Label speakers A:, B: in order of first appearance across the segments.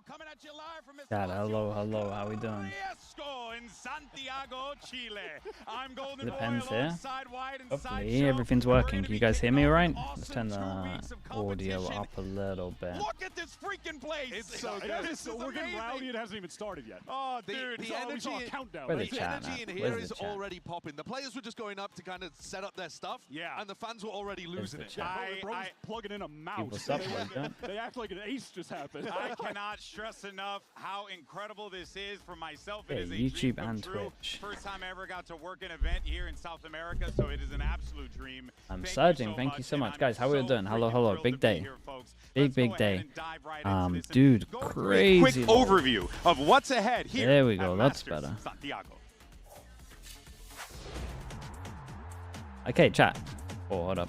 A: Coming at you live from
B: God, hello, how we doing?
A: in Santiago, Chile. I'm Golden
B: Depends
A: Boy
B: here.
A: alongside Wide and
B: Hopefully
A: Sideshow.
B: everything's working. Can you guys hear me all right? Let's turn the
A: awesome
B: audio
A: competition.
B: up a little bit.
A: Look at this freaking place.
C: It's so good. So we're getting rowdy. It hasn't even started yet.
A: Oh, dude,
C: the energy,
B: Where
C: the
B: the chat,
C: energy in
B: man?
C: here
B: Where's
C: is
B: the chat?
C: already popping. The players were just going up to kind of set up their stuff.
A: Yeah.
C: And the fans were already losing
B: the
C: it.
B: chat?
C: Bro was plugging in a mouse.
B: What's up, Lincoln?
C: They act like an ace just happened.
A: I cannot stress enough how incredible this is for myself.
B: Yeah,
A: it is a
B: YouTube
A: dream come
B: and
A: true.
B: Twitch.
A: First time I ever got to work an event here in South America, so it is an absolute dream.
B: I'm
A: Thank
B: surging.
A: you
B: Thank you so
A: and
B: much,
A: I'm
B: guys. How are we
A: so
B: doing? Hello, hello.
A: thrilled
B: Big
A: to be
B: day.
A: here, folks.
B: Big,
A: Let's
B: big
A: go
B: day.
A: ahead and dive right into this and
B: Dude,
A: go through a
B: crazy.
A: quick overview of what's ahead here.
B: There we go.
A: at
B: That's
A: Masters
B: better.
A: Santiago.
B: Okay, chat. Oh, hold up.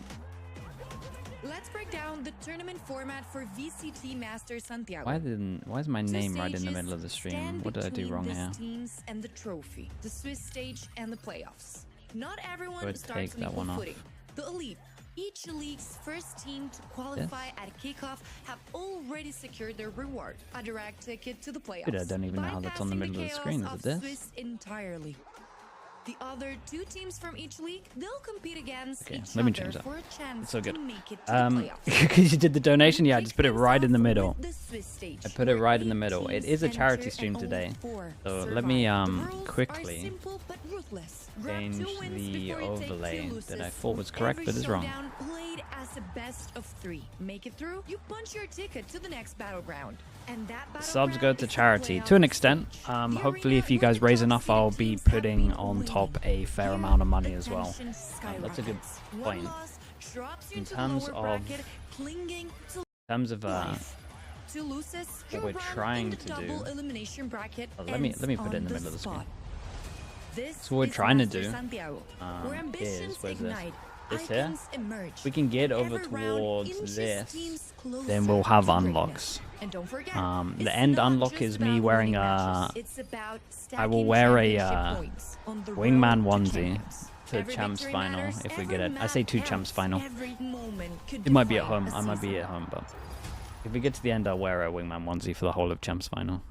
D: Let's break down the tournament format for VCT Masters Santiago.
B: Why is my name right in the middle of the stream? What did I do wrong here?
D: Teams and the trophy, the Swiss stage and the playoffs. Not everyone
B: Would
D: starts
B: take that
D: on
B: one
D: equal
B: off.
D: footing. The elite, each league's first team to qualify at kickoff, have already secured their reward, a direct ticket to the playoffs.
B: Dude, I don't even know how that's on the
D: bypassing
B: middle of the
D: chaos
B: screen. Is it this?
D: Swiss entirely. The other two teams from each league, they'll compete against
B: Okay,
D: each
B: let me
D: other
B: change that.
D: for a chance
B: It's so good.
D: to make it to the playoffs.
B: Because you did the donation, yeah, I just put it right in the middle.
D: With the Swiss stage,
B: I put it
D: where
B: right in the
D: 8
B: middle. It
D: teams
B: is a charity
D: enter
B: stream
D: and only
B: today.
D: 4
B: So
D: survive.
B: let me
D: The rules
B: quickly
D: are simple but ruthless. Grab
B: change
D: 2 wins
B: the
D: before you take 2
B: overlay
D: losses.
B: that I thought was correct,
D: Every
B: but is wrong.
D: showdown played as a best of 3. Make it through, you punch your ticket to the next battleground. And that
B: Subs go
D: battleground
B: to
D: is the
B: charity
D: playoff
B: to an extent.
D: stage. The
B: Hopefully,
D: arena
B: if you
D: where
B: guys
D: the
B: raise
D: top
B: enough, I'll
D: seeded
B: be
D: teams have
B: putting
D: been
B: on
D: waiting.
B: top a fair
D: Here,
B: amount of money as well.
D: attention
B: That's a good
D: skyrockets.
B: point.
D: One loss drops you
B: In
D: into
B: terms
D: the
B: of-
D: lower bracket, clinging to
B: In terms of
D: life. 2 losses,
B: what
D: your
B: we're
D: run
B: trying
D: in the
B: to
D: double
B: do-
D: elimination bracket
B: let me
D: ends
B: put it
D: on
B: in the middle of the screen.
D: spot. This
B: So what we're
D: is
B: trying to
D: Masters
B: do,
D: Santiago, where ambitions
B: where's this?
D: ignite,
B: This here?
D: icons emerge.
B: We can get over
D: Every round
B: towards
D: inches
B: this,
D: teams closer
B: then we'll have
D: to
B: unlocks.
D: greatness. And don't forget,
B: The
D: it's
B: end
D: not
B: unlock
D: just
B: is me
D: about
B: wearing
D: winning
B: a-
D: matches. It's about
B: I will
D: stacking
B: wear a
D: championship points on the
B: wingman
D: road to
B: onesie
D: champions.
B: to
D: Every
B: champs
D: victory
B: final
D: matters,
B: if we
D: every
B: get it. I
D: map
B: say 2 champs
D: counts,
B: final.
D: every moment could
B: It might be at
D: define
B: home.
D: a
B: I might be
D: season.
B: at home, but if we get to the end, I'll wear a wingman onesie for the whole of champs final.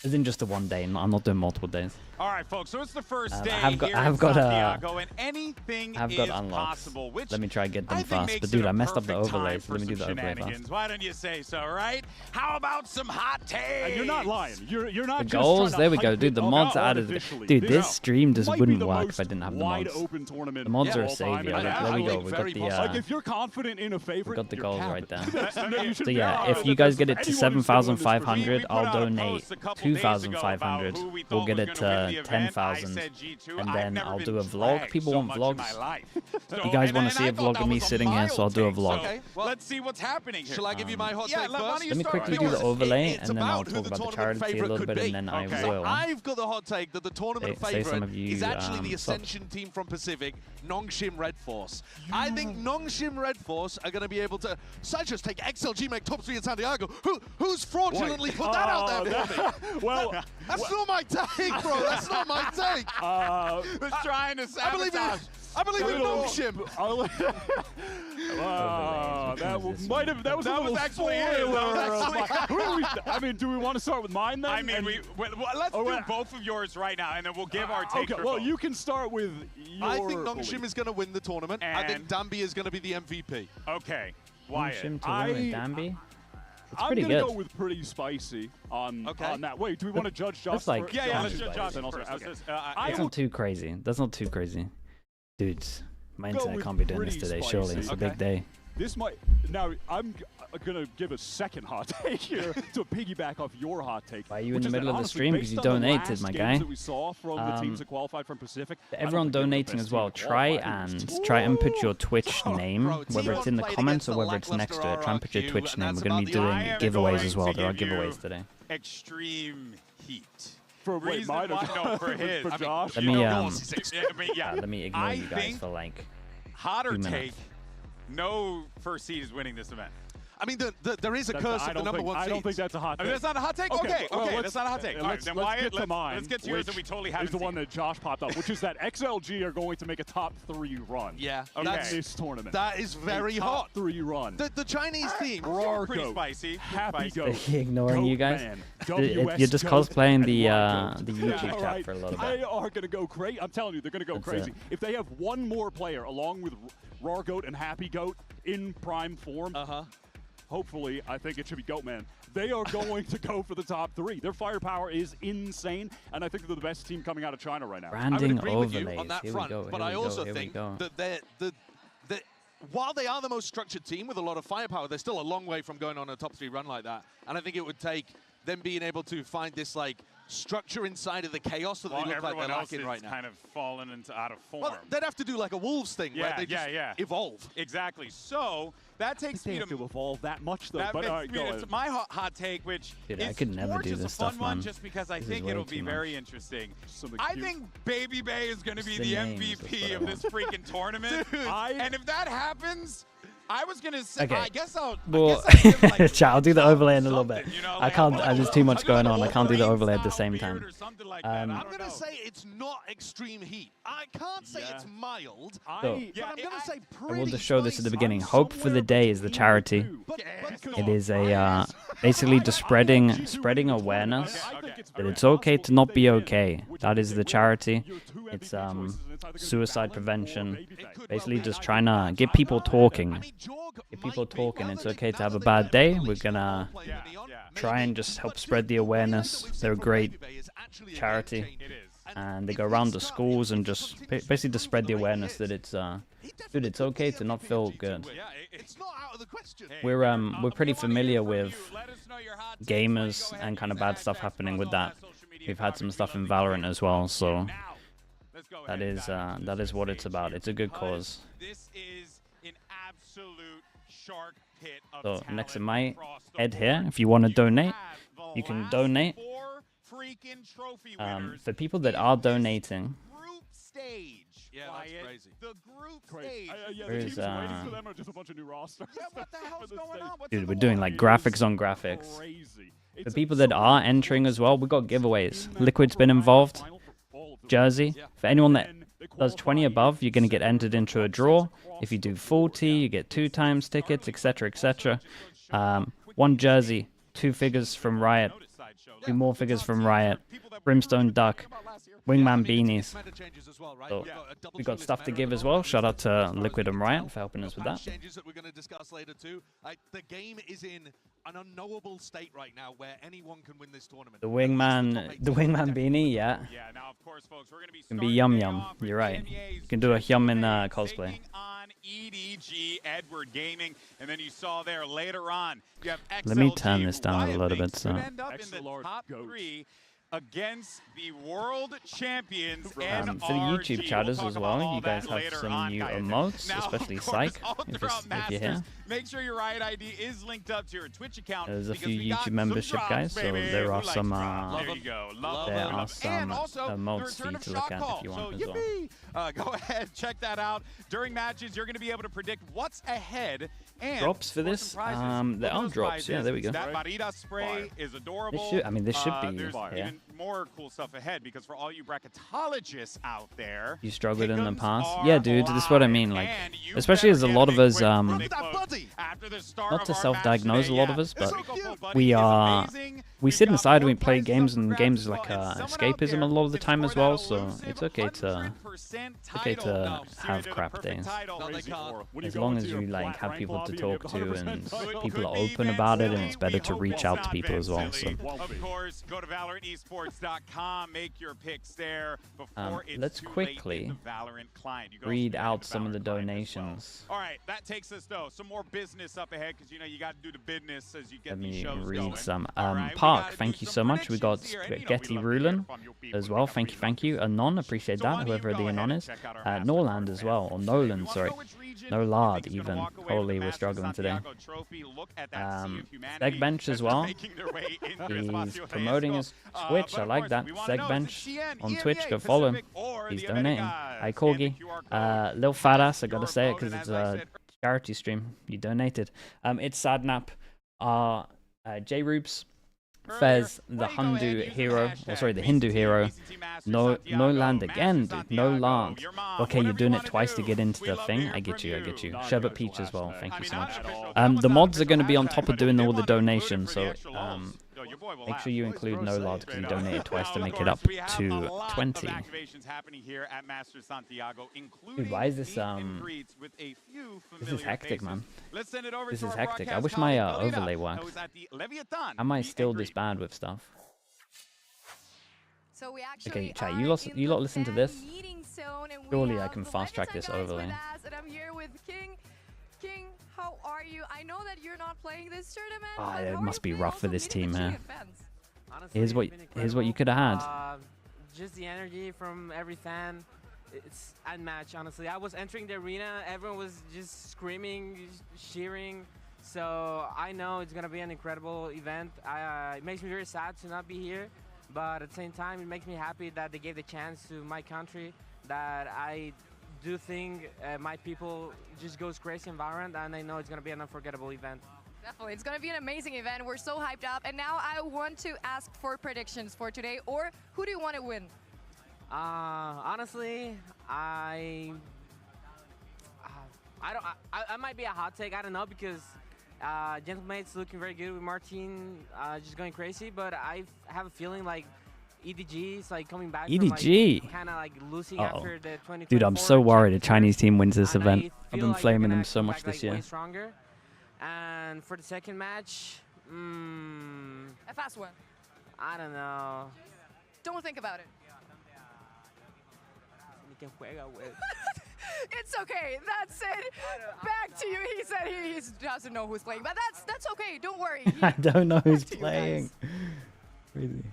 B: As in just the one day. I'm not doing multiple days.
A: All right, folks. So it's the first day
B: I have got-
A: here
B: I have
A: in
B: got,
A: Santiago, and anything
B: I've
A: is
B: got unlocks.
A: possible. Which
B: Let me try and get them
A: I think
B: fast.
A: makes
B: But dude,
A: it a
B: I messed up the
A: perfect
B: overlay,
A: time
B: so let me
A: for
B: do the
A: some
B: overlay fast.
A: shenanigans. Why don't you say so, right? How about some hot takes?
C: And you're not lying. You're not
B: The
C: just
B: goals,
C: trying to
B: there we go,
C: hype
B: dude.
C: it
B: The
C: up
B: mods added.
C: artificially.
B: Dude,
C: This
B: this stream just
C: might be
B: wouldn't
C: the
B: work
C: most
B: if I didn't have the
C: wide
B: mods.
C: open tournament
B: The mods
C: of
B: are a
C: all time,
B: savior.
C: and
B: Look,
C: I
B: there we
C: think
B: go. We got
C: very
B: the
C: possible. Like if you're confident in a favorite,
B: we got the
C: you're
B: goals
C: capping.
B: right there.
C: You should
B: So
C: be
B: yeah,
C: confident
B: if you
C: that
B: guys get
C: there's
B: it to
C: anyone who's gonna win this
B: 7,500,
A: We put
B: I'll
A: out a
B: donate
A: post a couple days ago about
B: 2,500.
A: who we
B: We'll
A: thought
B: get
A: was
B: it
A: gonna win
B: to
A: the event.
B: 10,000,
A: I said G2.
B: and
A: I've
B: then
A: never
B: I'll
A: been
B: do a vlog.
A: dragged
B: People
A: so
B: want
A: much in
B: vlogs.
A: my life.
B: You guys
A: And
B: wanna
A: I
B: see a
A: thought
B: vlog
A: that
B: of me
A: was a
B: sitting here, so I'll
A: mild
B: do a
A: take.
B: vlog.
A: So
C: Okay, well,
A: let's see what's happening here.
C: Shall I give you my hot take
A: why don't
C: first?
A: you
B: Let me
A: start?
B: quickly do the
C: Because
B: overlay,
C: it's
B: and then I'll
C: about who
B: talk
C: the
B: about the
C: tournament
B: charity a
C: favourite
B: little
C: could
B: bit,
C: be.
B: and then I
A: Okay.
B: will.
C: I've got the hot take that the tournament
B: Say some
C: favourite
B: of you,
C: is actually the
B: subs.
C: Ascension team from Pacific, Nongshim Red Force. I think Nongshim Red Force are going to be able to, such as take XLG, make top 3 in Santiago. Who's fraudulently put that out there for me?
E: Well,
C: That's not my take, bro. That's not my take.
A: Who's trying to
C: I believe
A: sabotage?
C: I believe in Nongshim.
E: that was a little
A: actually it.
E: spoiler.
A: That was actually
E: I mean, do we want to start with mine then?
A: I mean,
E: And-
A: let's do both of yours right now, and then we'll give our take.
E: Okay,
A: for
E: well,
A: both.
E: you can start with your
C: I think Nongshim
E: belief.
C: is going to win the tournament. I think
A: And-
C: Danby is going to be the MVP.
A: Okay. Wyatt.
B: Shim to win with
E: I-
B: Danby. It's
E: I'm
B: pretty
E: gonna
B: good.
E: go with pretty spicy on
C: Okay.
E: that. Wait, do we want to judge Josh?
B: That's like-
E: first?
A: Yeah, let's
B: Josh
A: judge Josh
E: Then I'll
A: first.
E: start. Okay.
A: I
B: That's not too crazy. That's not too crazy. Dudes, my
E: Go
B: internet
E: with
B: can't be doing this
E: pretty
B: today, surely. It's a
C: spicy.
B: big day.
E: This might now. I'm gonna give a second hot take here to piggyback off your hot take.
B: Why are you in
E: which
B: the
E: is that
B: middle of the
E: honestly,
B: stream? Because
E: based
B: you
E: on the
B: donated,
E: last
B: my
E: games
B: guy.
E: That we saw from the teams that qualified from Pacific. I don't
B: Everyone
E: think they were the
B: donating
E: best
B: as well.
E: team to
B: Try
E: qualify.
B: and try and put your Twitch name,
C: bro,
B: whether it's in the
C: T1
B: comments
C: played
B: or whether it's
C: against
B: next
C: the
B: to it. Try and put your
C: lackluster
B: Twitch
C: RRQ,
B: name.
C: and
B: We're going to be
C: that's
B: doing
A: I am
B: giveaways as
A: going
B: well.
A: to
B: There are
A: give you
B: giveaways today.
A: Extreme heat.
E: For wait,
A: Reason
E: mine or
A: why- no, for his.
E: for
A: I mean,
E: Josh?
B: Let
A: you
B: me,
A: know,
B: um,
A: yeah.
B: let me ignore
A: I
B: you guys
A: think
B: for like
A: hotter
B: 2
A: take.
B: minutes.
A: No first seed is winning this event.
C: I mean, there is a curse of the number one
E: I don't
C: seeds.
E: think that's a hot
A: I
E: take.
A: mean, that's not a hot take? Okay,
E: well,
A: that's not a hot take. All right, then Wyatt, let's get to yours that we totally haven't
E: is the
A: seen.
E: one that Josh popped up, which is that XLG are going to make a top 3 run.
C: Yeah,
A: Okay.
E: In this tournament.
C: that is very
E: top
C: hot.
E: 3 run.
C: The Chinese team.
A: Pretty spicy.
E: Happy
A: Spicy.
E: Goat.
B: He ignoring you guys?
E: Man,
B: You're just
E: WS
B: cosplaying
E: Goat
B: the
E: and Raw Goat.
B: YouTube
E: All
B: chat
E: right,
B: for a little
E: They
B: bit.
E: are going to go crazy. I'm telling you, they're going to go
B: That's
E: crazy.
B: it.
E: If they have one more player along with Raw Goat and Happy Goat in prime form, hopefully, I think it should be Goatman. They are going to go for the top 3. Their firepower is insane, and I think they're the best team coming out of China right now.
C: I would
B: Branding
C: agree with you
B: overlays.
C: on that
B: Here
C: front,
B: we go.
C: but
B: here
C: I
B: we
C: also
B: go, here we
C: think
B: go.
C: that while they are the most structured team with a lot of firepower, they're still a long way from going on a top 3 run like that. And I think it would take them being able to find this like structure inside of the chaos that they look like they're
A: everyone else
C: lacking
A: is
C: right now.
A: kind of fallen into out of form.
C: Well, they'd have to do like a Wolves thing where
A: Yeah,
C: they just
A: yeah.
C: evolve.
A: Exactly. So that takes
E: They
A: me
E: have
A: to
E: to evolve that much, though.
A: that
E: But all
A: makes
E: right,
A: me
E: go
A: to
E: ahead.
A: my hot take, which
B: Dude, I
A: is
B: could never
A: more
B: do
A: just
B: this
A: a fun
B: stuff,
A: one,
B: man.
A: just because I
B: This is
A: think
B: way
A: it'll be
B: too
A: very
B: much.
A: interesting.
E: Something
A: I
E: cute.
A: think Baby Bay is going to be
B: Just
A: the
B: the names, that's
A: MVP
B: what I
A: of this freaking tournament. And if that happens, I was going to say,
B: Okay.
A: I guess I'll
B: Well,
A: give him, like,
B: chat, I'll do the
A: something,
B: overlay in a little bit.
A: you know,
B: I
A: like,
B: can't,
A: I'll
B: there's too much
A: do
B: going
A: like
B: on.
A: a
B: I can't do the
A: Wolverine
B: overlay at the
A: style
B: same
A: beard
B: time.
A: or something like that. I
B: Um,
A: don't
C: I'm going
A: know.
C: to say it's not extreme heat. I can't say it's mild,
B: So-
C: but I'm going to say
B: I
C: pretty
B: will just show this at the
C: spicy.
B: beginning. Hope for the Day is the charity. It is a basically just spreading awareness that it's okay to not be okay. That is the charity. It's suicide prevention. Basically just trying to get people talking. Get people talking. It's okay to have a bad day. We're gonna try and just help spread the awareness. They're a great charity, and they go around the schools and just basically just spread the awareness that it's dude, it's okay to not feel good.
C: It's not out of the question.
B: We're pretty familiar with gamers and kind of bad stuff happening with that. We've had some stuff in Valorant as well, so that is what it's about. It's a good cause.
A: This is an absolute shark pit of
B: So
A: talent
B: next to my
A: across the
B: head here,
A: board.
B: if you want to
A: We
B: donate,
A: have the
B: you can
A: last
B: donate.
A: 4 freaking trophy winners
B: For people that are donating,
A: group stage.
C: Yeah, that's
A: Wyatt.
C: crazy.
A: The group
E: Great.
A: stage.
E: Yeah,
B: There
E: the
B: is,
E: teams waiting for them or just a bunch of new rosters.
A: Yeah, what the hell's going on? What's
B: dude,
A: in
B: we're
A: the
B: doing
A: water?
B: like graphics on graphics.
E: Crazy.
B: For people that are entering as well, we got giveaways. Liquid's been involved. Jersey. For anyone that does 20 above, you're going to get entered into a draw. If you do 40, you get 2 times tickets, etc., etc. 1 jersey, 2 figures from Riot, 2 more figures from Riot, Brimstone Duck, Wingman beanies. So we got stuff to give as well. Shout out to Liquid and Riot for helping us with that.
C: Changes that we're going to discuss later too. The game is in an unknowable state right now where anyone can win this tournament.
B: The Wingman beanie, yeah.
A: Yeah, now of course, folks, we're going to be
B: Can be yum yum. You're right. You can do a yum in cosplay.
A: Taking on EDG Edward Gaming, and then you saw there later on you have XLG.
B: Let me turn this down a
A: Wyatt
B: little
A: thinks
B: bit,
A: could
B: so-
A: end up in the
E: XLR
A: top
E: goat.
A: 3 against the world champions
B: For the
A: NRG.
B: YouTube
A: We'll
B: chatters
A: talk
B: as
A: about
B: well,
A: all
B: you guys
A: that
B: have
A: later
B: some
A: on,
B: new
A: guys.
B: emotes,
A: Now,
B: especially
A: of course,
B: Psych,
A: all
B: if
A: throughout
B: you're here.
A: Masters, make sure your Riot ID is linked up to your Twitch account.
B: There's a
A: because
B: few
A: we got
B: YouTube
A: some
B: membership
A: drops,
B: guys, so
A: baby.
B: there
A: Who
B: are
A: likes
B: some,
A: drops?
C: Love
A: There
C: them.
A: you go.
C: Love
B: There
C: them.
B: are
A: And
B: some
A: also,
B: emotes
A: the
B: for
A: return
B: you
A: of
B: to look
A: shot
B: at
A: call.
B: if you
A: So
B: want as well.
A: yippee! Go ahead, check that out. During matches, you're going to be able to predict what's ahead. And
B: Drops for
A: some
B: this?
A: prizes.
B: There
A: One of
B: are
A: those
B: drops. Yeah,
A: prizes,
B: there we go.
A: That Barita spray is adorable.
B: This should be,
A: There's
B: yeah.
A: even more cool stuff ahead because for all you bracketologists out there,
B: You struggled in the
A: pick'ems
B: past?
A: are
B: Yeah, dude, this is what I mean.
A: live,
B: Like,
A: and you
B: especially
A: better
B: as a
A: get
B: lot
A: them
B: of us,
A: quick before
C: Look
A: they
C: at that
A: close.
C: buddy.
A: After the start
B: not
A: of
B: to
A: our match
B: self-diagnose
A: today,
B: a lot
A: yeah,
B: of us,
A: this
B: but
A: little buddy
B: we
A: is
B: are
A: amazing.
B: we
A: We've
B: sit
A: got
B: inside and
A: more
B: we play
A: prizes
B: games,
A: up
B: and
A: for
B: games
A: grabs
B: is
A: as
B: like
A: well, and someone out
B: escapism
A: there
B: a lot of the
A: can
B: time as
A: score that
B: well. So
A: elusive
B: it's okay to
A: 100% title.
B: to
A: No,
B: have
A: seriously, the
B: crap
A: perfect
B: days.
A: title.
C: No, they can't.
E: When you
B: as
E: go
B: long
E: into
B: as
E: your
B: you like
E: flat
B: have
E: rank
B: people to
E: lobby
B: talk
E: and
B: to,
E: 100%
B: and
E: title.
B: people are
A: Could be
B: open
A: Van
B: about it, and
A: Silly.
B: it's better
A: We
B: to
A: hope
B: reach
A: it's
B: out to
A: not
B: people
A: Van
B: as well.
A: Silly.
B: So
A: Of course, go to ValorantEsports.com, make your picks there before it's
B: let's
A: too
B: quickly
A: late in the Valorant client. You go
B: read
A: straight
B: out
A: to
B: some of the
A: Valorant client as well.
B: donations.
A: All right, that takes us though some more business up ahead because you know you got to do the business as you get
B: Let
A: these
B: me
A: shows
B: read
A: going.
B: some.
A: All right, we
B: Park,
A: gotta
B: thank
A: do
B: you
A: some
B: so much. We got
A: predictions here, and, you know,
B: Getty
A: we love to hear
B: Rulin
A: from you people.
B: as
A: We
B: well.
A: got
B: Thank you,
A: really
B: thank you. Anon, appreciate
A: So
B: that.
A: why don't you
B: Whoever
A: go
B: the
A: ahead
B: Anon
A: and
B: is.
A: check out our master
B: Norland
A: card
B: as
A: ahead.
B: well, or
A: If you
B: Nolan,
A: wanna
B: sorry.
A: know which region
B: No
A: you
B: Lard
A: think is gonna
B: even.
A: walk away with the
B: Holy, we're
A: Master
B: struggling today.
A: Santiago trophy, look at that sea of humanity
B: Segbench
A: that's
B: as well.
A: making their way into
B: He's
A: Espacio
B: promoting
A: Riesgo.
B: his Twitch.
A: But
B: I
A: of
B: like
A: course,
B: that.
A: we wanna know, is it
B: Segbench
A: CN,
B: on
A: EMEA,
B: Twitch. Go follow him.
A: Pacific, or
B: He's
A: the
B: donating.
A: Americas?
B: Hi,
A: Scan the
B: Corgi.
A: QR code.
B: Lil Fat Ass, I gotta
A: Your
B: say it
A: vote,
B: because
A: and
B: it's
A: as I said
B: Charity stream. You donated. It's Sadnap. J Rubes. Fez, the Hindu hero, or sorry, the Hindu hero. No land again, dude. No land. Okay, you're doing it twice to get into the thing. I get you, I get you. Sherbet Peach as well. Thank you so much. The mods are going to be on top of doing all the donations, so make sure you include no lard because you donated twice to make it up to 20. Dude, why is this this is hectic, man. This is hectic. I wish my overlay worked. Am I still this bad with stuff?
D: So we
B: Okay, chat, you lot listen to this. Surely I can fast track this overlay.
D: And I'm here with King. King, how are you? I know that you're not playing this tournament.
B: It must be rough for this team here. Here's what you could have had.
F: Just the energy from every fan. It's unmatched, honestly. I was entering the arena, everyone was just screaming, cheering. So I know it's gonna be an incredible event. It makes me very sad to not be here, but at the same time, it makes me happy that they gave the chance to my country. That I do think my people just goes crazy in Valorant, and I know it's gonna be an unforgettable event.
D: Definitely, it's gonna be an amazing event. We're so hyped up, and now I want to ask for predictions for today, or who do you want to win?
F: Honestly, I might be a hot take. I don't know because Gentlemate's looking very good with Martin just going crazy, but I have a feeling like EDG is like coming back.
B: EDG,
F: like, kind of like losing after the 2024.
B: Dude, I'm so worried a Chinese team wins this event. I've been
F: like
B: flaming them so much this year.
F: Way stronger. And for the second match,
D: A fast one.
F: I don't know.
D: Don't think about it. It's okay. That's it. Back to you. He said he doesn't know who's playing, but that's okay. Don't worry.
B: I don't know who's playing. Really.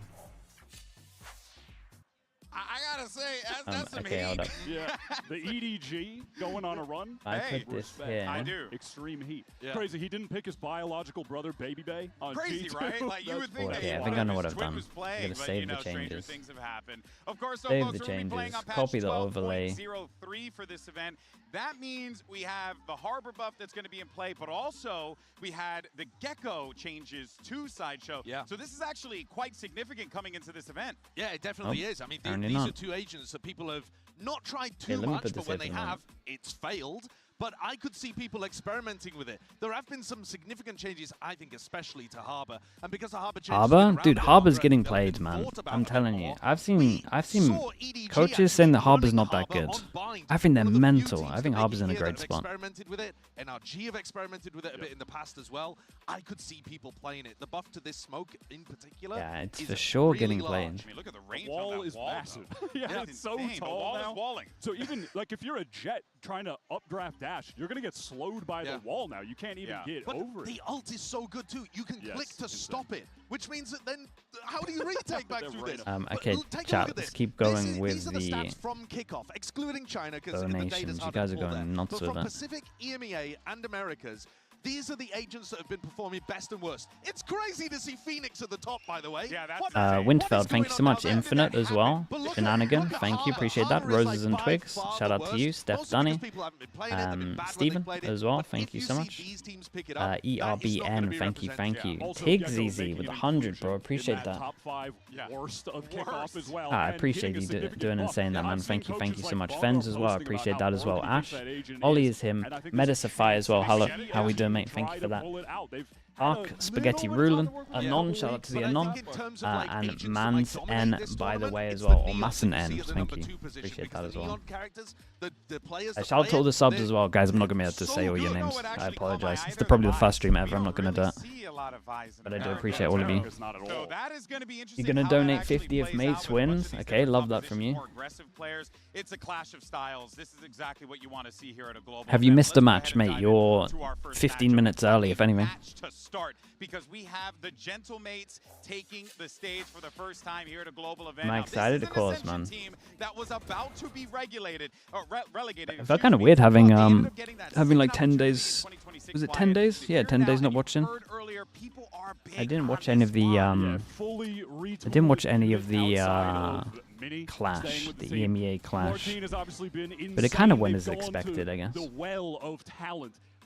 A: I gotta say, that's some
B: okay,
A: heat.
B: hold up.
E: Yeah, the EDG going on a run.
B: I put this here.
A: I do.
E: Extreme heat.
C: Yeah.
E: Crazy. He didn't pick his biological brother, Baby Bay, on
A: Crazy,
E: G2.
A: right? Like you would think.
B: Okay,
A: they
B: I think I know what I've
A: Twitch
B: done.
A: was
B: I'm
A: playing,
B: gonna
A: but,
B: save
A: you know,
B: the
A: stranger
B: changes.
A: things have happened. Of course,
B: Save
A: folks,
B: the
A: we're gonna be playing
B: changes.
A: on patch
B: Copy the overlay.
A: 12.03 for this event. That means we have the Harbor buff that's going to be in play, but also we had the Gecko changes to Sideshow.
C: Yeah.
A: So this is actually quite significant coming into this event.
C: Yeah, it definitely
B: Oh,
C: is. I mean,
B: apparently
C: these
B: not.
C: are two agents that people have not tried
B: Okay,
C: too
B: let me
C: much,
B: put
C: but
B: this
C: when
B: here
C: they
B: for a
C: have,
B: moment.
C: it's failed. But I could see people experimenting with it. There have been some significant changes, I think, especially to Harbor. And because the Harbor changes
B: Harbor? Dude, Harbor's getting played, man. I'm telling you. I've seen coaches saying that Harbor's not that good. I think they're mental. I think Harbor's in a great spot.
C: Experimented with it. NRG have experimented with it a bit in the past as well. I could see people playing it. The buff to this smoke in particular.
B: Yeah, it's
C: is
B: for sure
C: really
B: getting
C: large.
B: played.
A: I mean, look at the range
E: The
A: on
E: wall
A: that
E: is
A: wall,
E: massive.
A: though.
E: Yeah,
A: That's
E: it's so
A: insane.
E: tall
A: The wall
E: now.
A: is walling.
E: So even like if you're a Jet trying to updraft dash, you're gonna get slowed by the wall now. You can't even get
C: but
E: over
C: the
E: it.
C: ult is so good too. You can
E: Yes,
C: click to
E: insane.
C: stop it, which means that then how do you retake back through this? But
B: Okay,
C: take a
B: chat,
C: look at
B: let's
C: this.
B: keep going
C: These
B: with
C: are the
B: the
C: stats from kickoff, excluding China because the
B: donations.
C: data's
B: You
C: hard
B: guys
C: to
B: are
C: pull
B: going
C: there.
B: nuts
C: But
B: with
C: from
B: it.
C: Pacific, EMEA, and Americas, these are the agents that have been performing best and worst. It's crazy to see Phoenix at the top, by the way.
A: Yeah, that's
C: What-
A: insane.
B: Winterfeld, thank you so much.
C: How did that
B: Infinite as well.
C: But look at-
B: Shenanigan,
C: look at
B: thank you.
C: Harbor.
B: Appreciate that.
C: Harbor is
B: Roses
C: like
B: and
C: by
B: Twigs.
C: far
B: Shout
C: the
B: out to
C: worst,
B: you. Steph
C: mostly because
B: Dunny.
C: people haven't been playing it, they've been bad when
B: Steven
C: they played it.
B: as well.
C: But
B: Thank
C: if
B: you
C: you
B: so
C: see
B: much.
C: these teams pick it up, that is not gonna
B: ERBN,
C: be
B: thank you, thank you.
C: represented.
E: Also,
B: Tig
E: Gecko
B: ZZ
E: making
B: with
E: an
B: 100, bro.
E: inclusion
B: Appreciate
E: in
B: that.
E: Top 5 worst of kickoff as well.
B: I
E: and
B: appreciate
E: getting
B: you
E: a significant
B: doing and
E: buff.
B: saying that,
E: And
B: man.
E: I've seen
B: Thank you so
E: coaches
B: much.
E: like
B: Fens as well.
E: posting
B: Appreciate
E: about
B: that
E: how
B: as well.
E: worthy
B: Ash,
E: that agent
B: Ollie
E: is.
B: is him.
E: And I think there's a
B: Medicify as well.
E: chance
B: Hello,
E: that
B: how we
E: they
B: doing,
E: can
B: mate? Thank
E: try
B: you for
E: to
B: that.
E: pull it out. They've had
B: Arc,
E: a
B: Spaghetti
E: little bit of
B: Rulin,
E: time to work with
B: Anon,
E: it.
B: shout out to the
C: But I
B: Anon.
C: think in terms of, like,
B: And
C: agents that,
B: Mans
C: like,
B: N,
C: dominate this
B: by the
C: tournament,
B: way, as
C: it's
B: well.
C: the
B: Or
C: Neons
B: Masson
C: that you
B: N,
C: see at the
B: thank
C: number
B: you.
C: 2 position,
B: Appreciate
C: because
B: that as
C: the
B: well.
C: Neon characters, the players that
B: Shout out to
C: play
B: all the
C: it,
B: subs
C: they're
B: as well, guys. I'm not gonna be able to
C: so
B: say all your
C: good.
B: names.
A: Would
B: I
A: actually call
B: apologize.
A: by
B: It's
A: either
B: probably the
A: of
B: first stream
A: eyes.
B: ever. I'm not gonna do it.
A: See a lot of eyes in
B: But I do
A: America.
B: appreciate all of you.
E: It's not at
A: So
E: all.
A: that is going to be interesting.
B: You're gonna
A: how that
B: donate
A: actually
B: 50 if
A: plays
B: Mates
A: out with a bunch
B: wins?
A: of these
B: Okay,
A: different
B: love that from
A: compositions,
B: you.
A: More aggressive players. It's a clash of styles. This is exactly what you want to see here at a global.
B: Have you
A: event.
B: missed
A: Let's
B: a
A: go
B: match,
A: ahead and
B: mate?
A: dive
B: You're
A: into our first
B: 15
A: matchup.
B: minutes early, if anything.
A: Match to start because we have the Gentlemates taking the stage for the first time here at a global event.
B: Am I
A: Now, this
B: excited?
A: is
B: Of
A: an
B: course,
A: Ascension
B: man.
A: Team that was about to be relegated.
B: It felt kind of weird having like 10 days. Was it 10 days? Yeah, 10 days not watching. I didn't watch any of the I didn't watch any of the Clash, the EMEA Clash. But it kind of went as expected, I guess.
E: The well of talent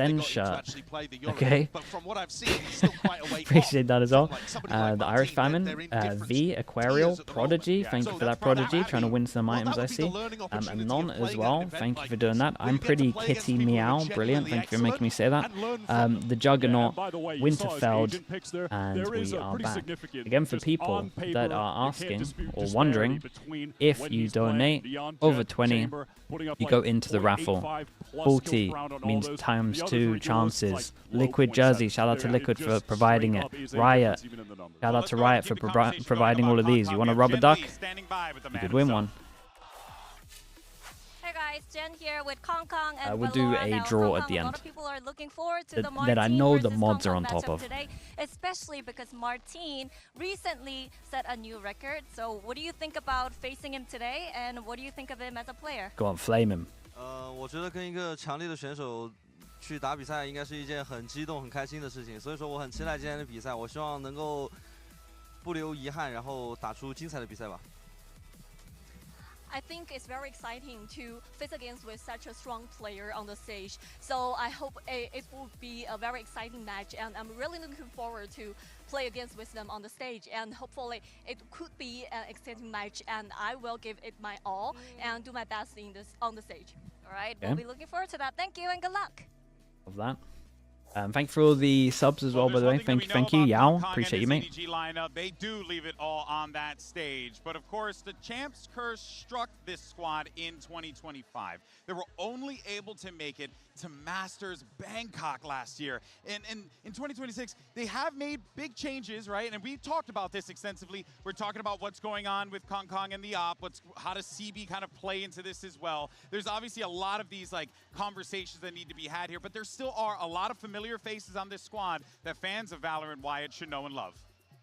B: Sen
C: got him to
B: shirt.
C: actually play the Euro.
B: Okay.
C: But from what I've seen, he's still quite a way
B: Appreciate that as well.
C: from, like,
B: The Irish Famine, V, Aquarial, Prodigy, thank you for that, Prodigy, trying to win some items, I see. And Non as well, thank you for doing that. I'm pretty Kitty Meow, brilliant, thank you for making me say that. The Juggernaut, Winterfeld, and we are back. Again, for people that are asking or wondering, if you donate over 20, you go into the raffle. 40 means ×2 chances. Liquid Jersey, shout out to Liquid for providing it. Riot, shout out to Riot for providing all of these. You want a rubber duck? You could win one.
G: Hey guys, Jen here with Kong Kong and
B: we'll do a
G: now,
B: draw
G: Kong
B: at the
G: Kong,
B: end.
G: A lot of people are looking forward to the
B: That I
G: Martine
B: know the
G: versus
B: mods
G: Kong
B: are on
G: Kong
B: top of.
G: today, especially because Martine recently set a new record. So what do you think about facing him today, and what do you think of him as a player?
B: Go on, flame him.
H: 我觉得跟一个强力的选手去打比赛，应该是一件很激动、很开心的事情。所以说，我很期待今天的比赛。我希望能够不留遗憾，然后打出精彩的比赛吧。
I: I think it's very exciting to face against with such a strong player on the stage. So I hope it will be a very exciting match, and I'm really looking forward to play against with them on the stage. And hopefully it could be an exciting match, and I will give it my all and do my best in this on the stage.
G: All right, we'll be looking forward to that. Thank you and good luck.
B: Of that. Thank you for all the subs as well, by the way. Thank you, Yao. Appreciate you, mate.
A: EDG lineup, they do leave it all on that stage. But of course, the Champs curse struck this squad in 2025. They were only able to make it to Masters Bangkok last year. And in 2026, they have made big changes, right? And we talked about this extensively. We're talking about what's going on with Kong Kong and the op, how does CB kind of play into this as well. There's obviously a lot of these like conversations that need to be had here, but there still are a lot of familiar faces on this squad that fans of Valorant Wyatt should know and love.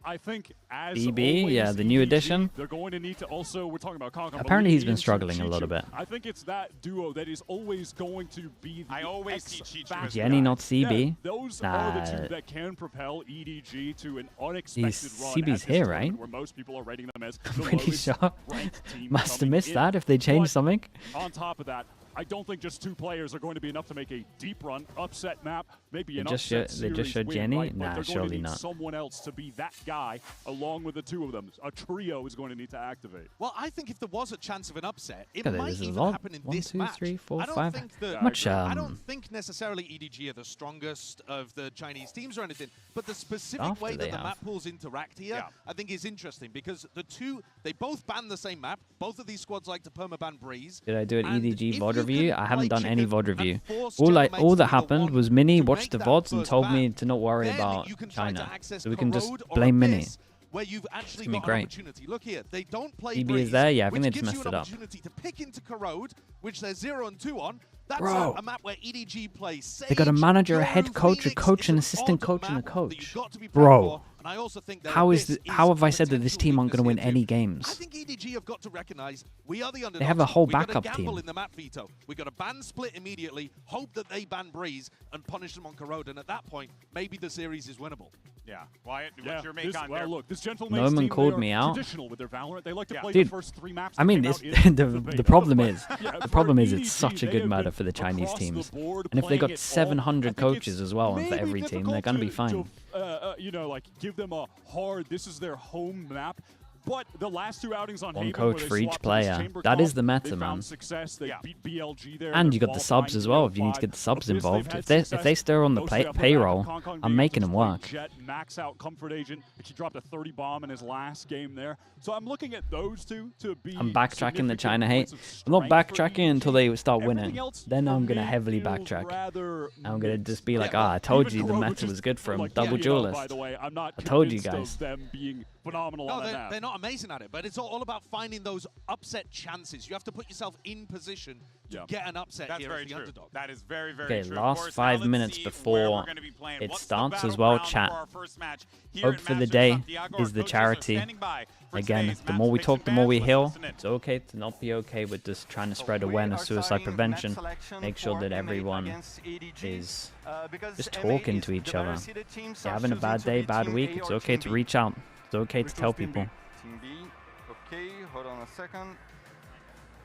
E: I think as
B: BB,
E: always,
B: yeah, the new
E: EDG,
B: addition.
E: They're going to need to also, we're talking about Kong Kong.
B: Apparently he's been struggling a little bit.
E: I think it's that duo that is always going to be the
A: I always see Chicho as
B: Jenny, not CB.
E: Yeah, those are the two that can propel EDG to an unexpected run.
B: CB's here, right?
E: Where most people are rating them as
B: I'm
E: the
B: pretty
E: lowest
B: sure.
E: ranked team
B: Must have
E: coming
B: missed
E: in.
B: that if they changed
E: But
B: something.
E: On top of that, I don't think just two players are going to be enough to make a deep run, upset map, maybe an upset
B: they just showed
E: series
B: Jenny?
E: win, right?
B: Nah,
E: But they're going
B: surely
E: to need
B: not.
E: someone else to be that guy along with the two of them. A trio is going to need to activate.
C: Well, I think if there was a chance of an upset, it
B: Look at
C: might
B: this, there's a
C: even
B: lot.
C: happen in
B: 1,
C: this
B: 2,
C: match.
B: 3, 4,
C: I don't
B: 5.
C: think that
B: Much,
C: I don't think necessarily EDG are the strongest of the Chinese teams or anything, but the specific
B: After
C: way
B: they
C: that the
B: have.
C: map pools interact here, I think is interesting because the two, they both ban the same map. Both of these squads like to permaban Breeze.
B: Did I do an
C: And
B: EDG
C: if
B: VOD
C: you
B: review?
C: can
B: I haven't
C: play
B: done any
C: chicken
B: VOD
C: and
B: review.
C: force
B: All
C: German
B: that
C: mates to be the
B: happened
C: one
B: was Mini
C: to
B: watched the
C: make that
B: VODs and
C: first
B: told
C: ban,
B: me to not worry
C: then
B: about
C: you can try to
B: China.
C: access
B: So we can just
C: Corrode or
B: blame Mini.
C: Abyss, where you've actually
B: gonna be
C: got
B: great.
C: an opportunity. Look here, they don't play
B: CB
C: Breeze,
B: is there? Yeah, I think
C: which
B: they just
C: gives
B: messed
C: you
B: it
C: an
B: up.
C: opportunity to pick into Corrode, which they're 0 and 2 on. That's
B: Bro.
C: a map where EDG plays.
B: They got a manager, a head coach, a coach, an assistant coach, and a coach. Bro, how have I said that this team aren't going to win any
C: I
B: games?
C: think EDG have got to recognize we are the underdogs.
B: They have a whole
C: we got
B: backup
C: to gamble
B: team.
C: in the map veto. We got to ban split immediately, hope that they ban Breeze, and punish them on Corrode. And at that point, maybe the series is winnable.
A: Yeah, Wyatt, what's your make on
E: well,
A: there?
E: look, this gentleman's
B: Noman
E: team,
B: called
E: they are
B: me out.
E: traditional with their Valorant. They like to play
B: Dude,
E: the first 3 maps.
B: I mean,
E: that
B: it's,
E: came out in
B: the problem is,
E: Yeah,
B: the problem is
E: for
B: it's
E: EDG,
B: such a
E: they
B: good
E: have
B: meta
E: been
B: for the Chinese
E: across the
B: teams.
E: board
B: And if they
E: playing
B: got
E: it all.
B: 700
E: I think
B: coaches
E: it's
B: as well, and for
E: maybe
B: every team, they're
E: difficult
B: going to be
E: to,
B: fine.
E: you know, like give them a hard, this is their home map. But the last 2 outings on
B: One
E: Haven,
B: coach
E: where they
B: for each
E: swapped to this
B: player.
E: chamber
B: That
E: comp,
B: is the meta,
E: they
B: man.
E: found success. They beat BLG there.
B: And
E: They're
B: you got the
E: qualifying
B: subs as well if you need to
E: BL5.
B: get the subs
E: Abyss, they've
B: involved.
E: had
B: If they
E: success.
B: stay on the
E: Mostly off the back of
B: payroll,
E: Kong Kong
B: I'm
E: being
B: making
E: able
B: them
E: to play
B: work.
E: Jet, max out Comfort Agent. He dropped a 30 bomb in his last game there. So I'm looking at those two to be
B: I'm backtracking the
E: significant
B: China hate.
E: points of
B: I'm not
E: strength for
B: backtracking until
E: EDG.
B: they start
E: Everything
B: winning.
E: else
B: Then
E: for
B: I'm going to
E: me
B: heavily
E: feels
B: backtrack.
E: rather
B: I'm going to just be like,
E: mixed.
B: I told
E: Even
B: you the
E: Corrode,
B: meta
E: which is
B: was good for him.
E: like,
B: Double
E: by
B: duelist.
E: the way, I'm not
B: I told you
E: convinced
B: guys.
E: of them being phenomenal on that map.
C: They're not amazing at it, but it's all about finding those upset chances. You have to put yourself in position to get an upset
A: That's
C: here
A: very
C: as the
A: true.
C: underdog.
A: That is very, very
B: Okay,
A: true.
B: last
A: Of course,
B: 5
A: now let's
B: minutes
A: see
B: before
A: where we're gonna be playing.
B: it
A: What's the
B: starts as
A: battle
B: well,
A: ground
B: chat.
A: for our first match here
B: Hope
A: at
B: for the
A: Masters
B: day
A: Santiago?
B: is
A: Our
B: the
A: coaches are
B: charity.
A: standing by for
B: Again,
A: today's
B: the
A: match.
B: more we
A: Pick
B: talk,
A: some
B: the more we
A: bands. Let's
B: heal.
A: listen in.
B: It's okay to not be okay with just trying to spread awareness, suicide prevention. Make sure that everyone is just talking to each other. If you're having a bad day, bad week, it's okay to reach out. It's okay to tell people.
J: Team B. Okay, hold on a second.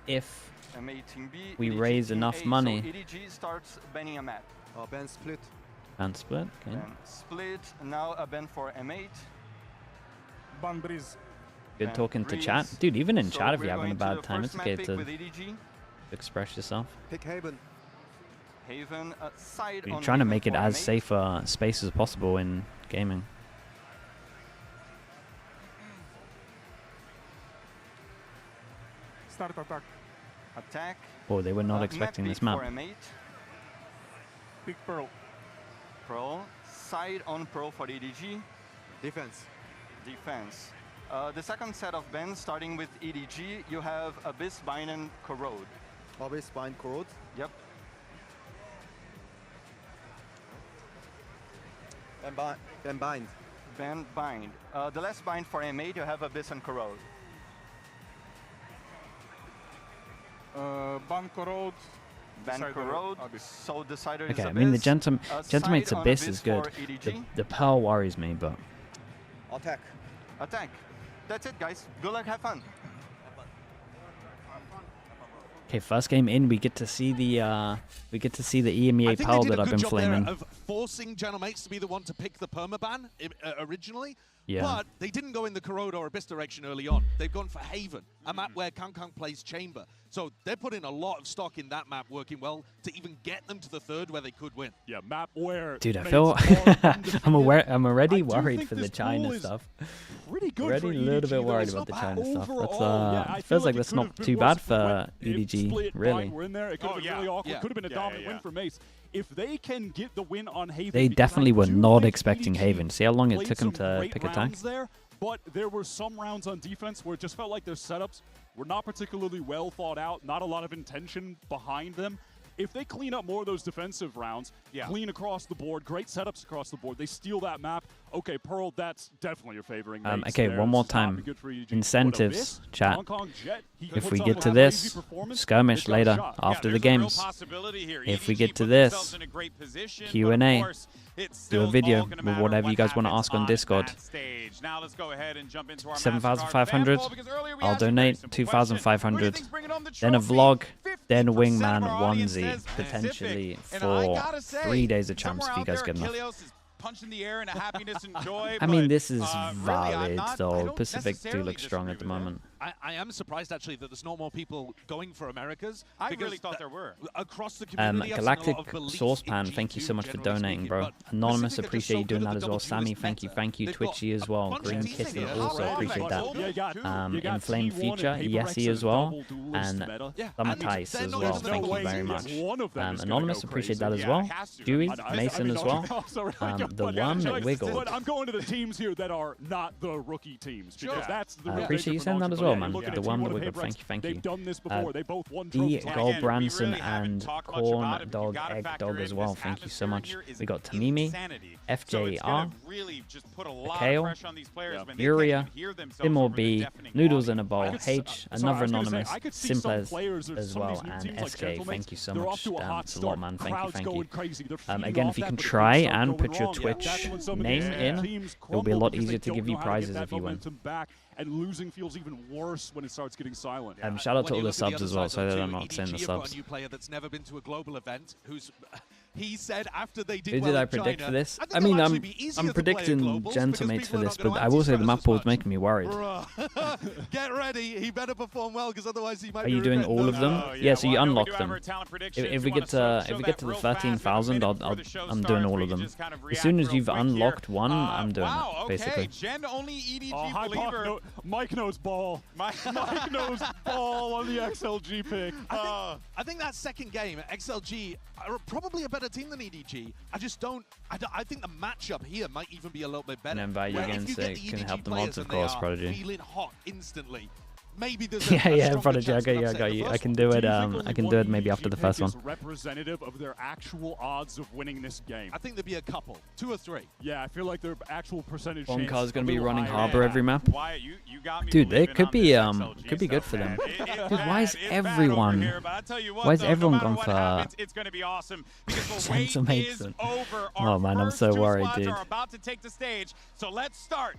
B: If
J: MA Team B,
B: we
J: EDG
B: raise
J: Team
B: enough
J: A.
B: money.
J: So EDG starts banning a map.
H: ban split.
B: And split, okay.
J: Then split, now a ban for M8.
B: Good talking to chat. Dude, even in chat, if you're having a bad time, it's okay to express yourself.
J: Pick Haven. Haven, side
B: You're
J: on
B: trying to
J: Haven
B: make it
J: for
B: as
J: mate.
B: safe a space as possible in gaming.
J: Start attack. Attack.
B: Oh, they were not expecting this map.
J: For M8. Pick Pearl. Pearl. Side on Pearl for the EDG. Defense. Defense. The second set of bans, starting with EDG, you have Abyss, Bind, and Corrode. Abyss, Bind, Corrode? Yep. Ban Bind. Ban Bind. The last bind for M8, you have Abyss and Corrode.
K: Ban Corrode.
J: Ban Corrode. So Decider is
B: Okay, I
J: Abyss.
B: mean, the Gentleman's
J: Side on
B: Abyss is good.
J: for EDG.
B: The Pearl worries me, but...
J: Attack. Attack. That's it, guys. Good luck, have fun.
B: Okay, first game in, we get to see the EMEA
C: I think
B: Pearl
C: they did
B: that
C: a
B: I've
C: good
B: been
C: job
B: flaming.
C: there of forcing Genomates to be the one to pick the permaban originally.
B: Yeah.
C: But they didn't go in the Corrode or Abyss direction early on. They've gone for Haven, a map where Kang plays Chamber. So they're putting a lot of stock in that map, working well to even get them to the third where they could win.
E: Yeah, map where...
B: Dude, I feel... I'm already worried for the China stuff.
E: Pretty good
B: Already
E: for
B: a little
E: EDG,
B: bit
E: though.
B: worried
E: It's
B: about the
E: not
B: China
E: bad
B: stuff.
E: overall.
B: That's
E: Yeah, I feel
B: feels like
E: it
B: that's
E: could
B: not
E: have been
B: too
E: worse
B: bad
E: if
B: for
E: if
B: EDG,
E: Split,
B: really.
E: Bind were in there. It could have been really awkward. Could have been a dominant win for Mace. If they can get the win on Haven,
B: They
E: because
B: definitely
E: I
B: were
E: do
B: not
E: think
B: expecting
E: EDG
B: Haven. See how long it
E: played
B: took them
E: some
B: to
E: great
B: pick attack?
E: rounds there, but there were some rounds on defense where it just felt like their setups were not particularly well thought out, not a lot of intention behind them. If they clean up more of those defensive rounds, clean across the board, great setups across the board, they steal that map. Okay, Pearl, that's definitely your favoring.
B: Okay, one more time. Incentives, chat. If we get to this, skirmish later, after the games. If we get to this, Q&A. Do a video with whatever you guys want to ask on Discord. 7,500, I'll donate 2,500. Then a vlog, then Wingman onesie, potentially for 3 days of champs if you guys get enough.
A: Punch in the air and a happiness and joy.
B: I mean, this is valid,
A: really,
B: though. Pacific do look strong at the moment.
C: I am surprised, actually, that there's not more people going for Americas.
A: I really thought there were.
C: Across the community,
B: Galactic Saucepan, thank you so much for donating, bro. Anonymous, appreciate you doing that as well. Sammy, thank you. Thank you, Twitchy as well. Green Kitten, also appreciate that. Inflamed Future, Yesy as well. And Summer Tice as well, thank you very much. Anonymous, appreciate that as well. Dewey, Mason as well. The one that wiggled.
E: I'm going to the teams here that are not the rookie teams, because that's the real
B: appreciate you saying that as well, man. The one that wiggled, thank you, thank you.
E: They've done this before. They both won
B: D.
E: trophies.
B: Gold Branson and Corn Dog Egg Dog as well, thank you so much. We got Tamimi, FJR, Kale, Uria, Imor B, Noodles in a Bowl, H, another Anonymous, Simplez as well, and SK, thank you so much. It's a lot, man, thank you. Again, if you can try and put your Twitch name in, it'll be a lot easier to give you prizes if you win.
E: And losing feels even worse when it starts getting silent.
B: Shout out to all the subs as well, so that I'm not saying the
C: EDG have got
B: subs.
C: a new player that's never been to a global event, who's he said after they did
B: Who
C: well
B: did I
C: in
B: predict
C: China,
B: for this?
C: I
B: I
C: think
B: mean,
C: it'll actually be easier
B: I'm
C: to play at
B: predicting
C: globals
B: Gentamates
C: because
B: for this,
C: people
B: but
C: aren't
B: I will say the
C: gonna
B: map
C: anti-Scrap
B: pool's
C: as
B: making me worried.
C: Bruh. Get ready, he better perform well because otherwise he might
B: Are
C: be
B: you doing
C: regretting
B: all of
C: those.
B: them? Yeah, so you unlock them. If we get to the 13,000, I'm doing all of them. As soon as you've unlocked one, I'm doing it, basically.
A: Gen only EDG believer.
E: Mike knows ball. Mike knows ball on the XLG pick.
C: I think that second game, XLG are probably a better team than EDG. I think the matchup here might even be a little bit better.
B: And invite you
C: Where
B: again
C: if you
B: so
C: get
B: it
C: the
B: can
C: EDG
B: help the
C: players
B: mods, of
C: and they
B: course,
C: are
B: Prodigy.
C: feeling hot instantly. Maybe there's
B: Yeah, Prodigy, I got you. I can do it. I can do it maybe after the first one.
E: Representative of their actual odds of winning this game.
C: I think there'd be a couple, 2 or 3.
E: Yeah, I feel like their actual percentage.
B: Bonkar's gonna be
E: little
B: running
E: higher.
B: Harbor every map.
A: Wyatt, you got me
B: Dude, they
A: believing
B: could
A: on
B: be
A: this
B: could be good
A: XLG
B: for them.
A: stuff, man.
B: Dude, why is
A: It's bad over
B: everyone?
A: here, but I tell you what,
B: Why is
A: though,
B: everyone
A: no matter
B: gone
A: what
B: for
A: happens, it's going to be awesome because the wait
B: Gentamates?
A: is over.
B: Oh
A: Our
B: man, I'm
A: first
B: so
A: two
B: worried,
A: squads
B: dude.
A: are about to take the stage. So let's start.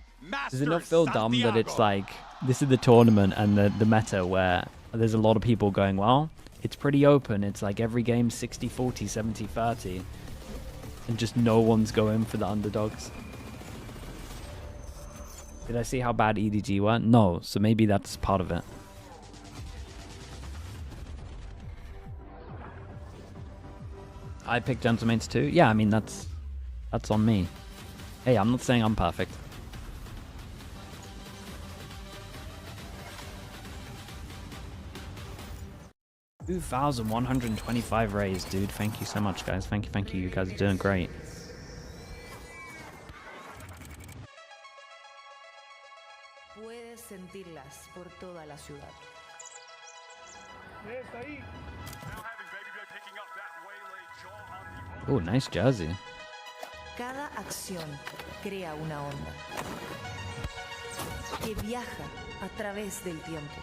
B: Does it not feel dumb that it's like this is the tournament and the meta where there's a lot of people going, well, it's pretty open. It's like every game 60-40, 70-30, and just no one's going for the underdogs. Did I see how bad EDG were? No, so maybe that's part of it. I picked Gentlemates too. Yeah, I mean that's on me. Hey, I'm not saying I'm perfect. 2,125 raised, dude. Thank you so much, guys. Thank you. You guys are doing great.
D: Puedes sentirlas por toda la ciudad.
B: Oh, nice jersey.
D: Cada acción crea una onda que viaja a través del tiempo.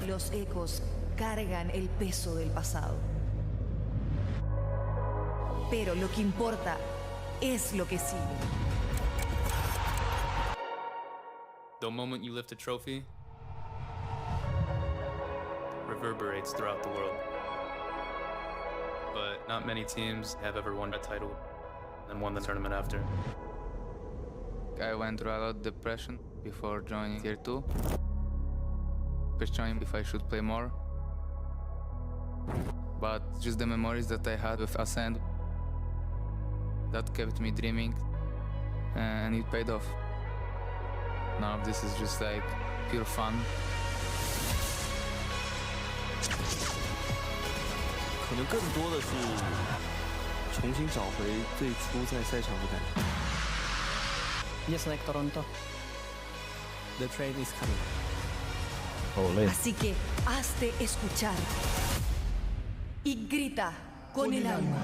D: Los ecos cargan el peso del pasado. Pero lo que importa es lo que sigue.
K: The moment you lift a trophy reverberates throughout the world. But not many teams have ever won a title and won the tournament after.
L: I went through a lot of depression before joining Tier 2. Questioning if I should play more. But just the memories that I had with Ascend, that kept me dreaming, and it paid off. Now this is just like pure fun.
H: 可能更多的是重新找回最初在赛场的感觉。
M: Just like Toronto, the train is coming.
D: Así que hazte escuchar y grita con el alma.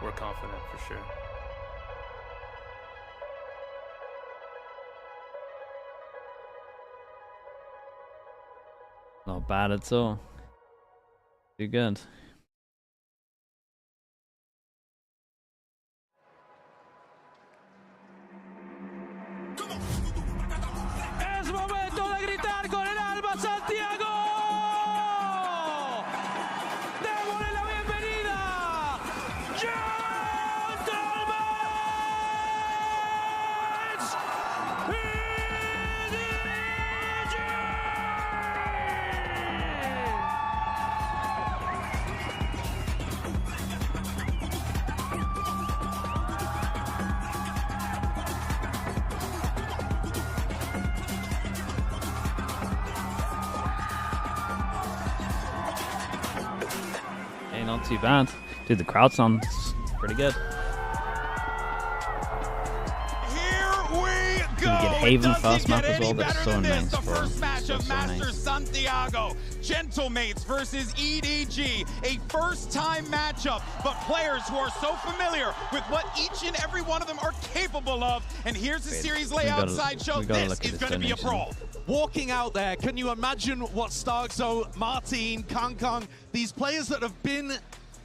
K: We're confident for sure.
B: Not bad at all. Too good.
N: Es momento de gritar con el alma, Santiago. Démosle la bienvenida.
B: Hey, not too bad. Dude, the crowd sounds pretty good.
A: Go.
B: Can we get Haven first map as well? That's so nice,
A: the
B: bro.
A: first match
B: So
A: of Masters
B: nice.
A: Santiago. Gentlemates versus EDG. A first-time matchup, but players who are so familiar with what each and every one of them are capable of. And here's the series layout sideshow. This is going to be a brawl.
C: Walking out there, can you imagine what Starkzo, Martin, Kang, these players that have been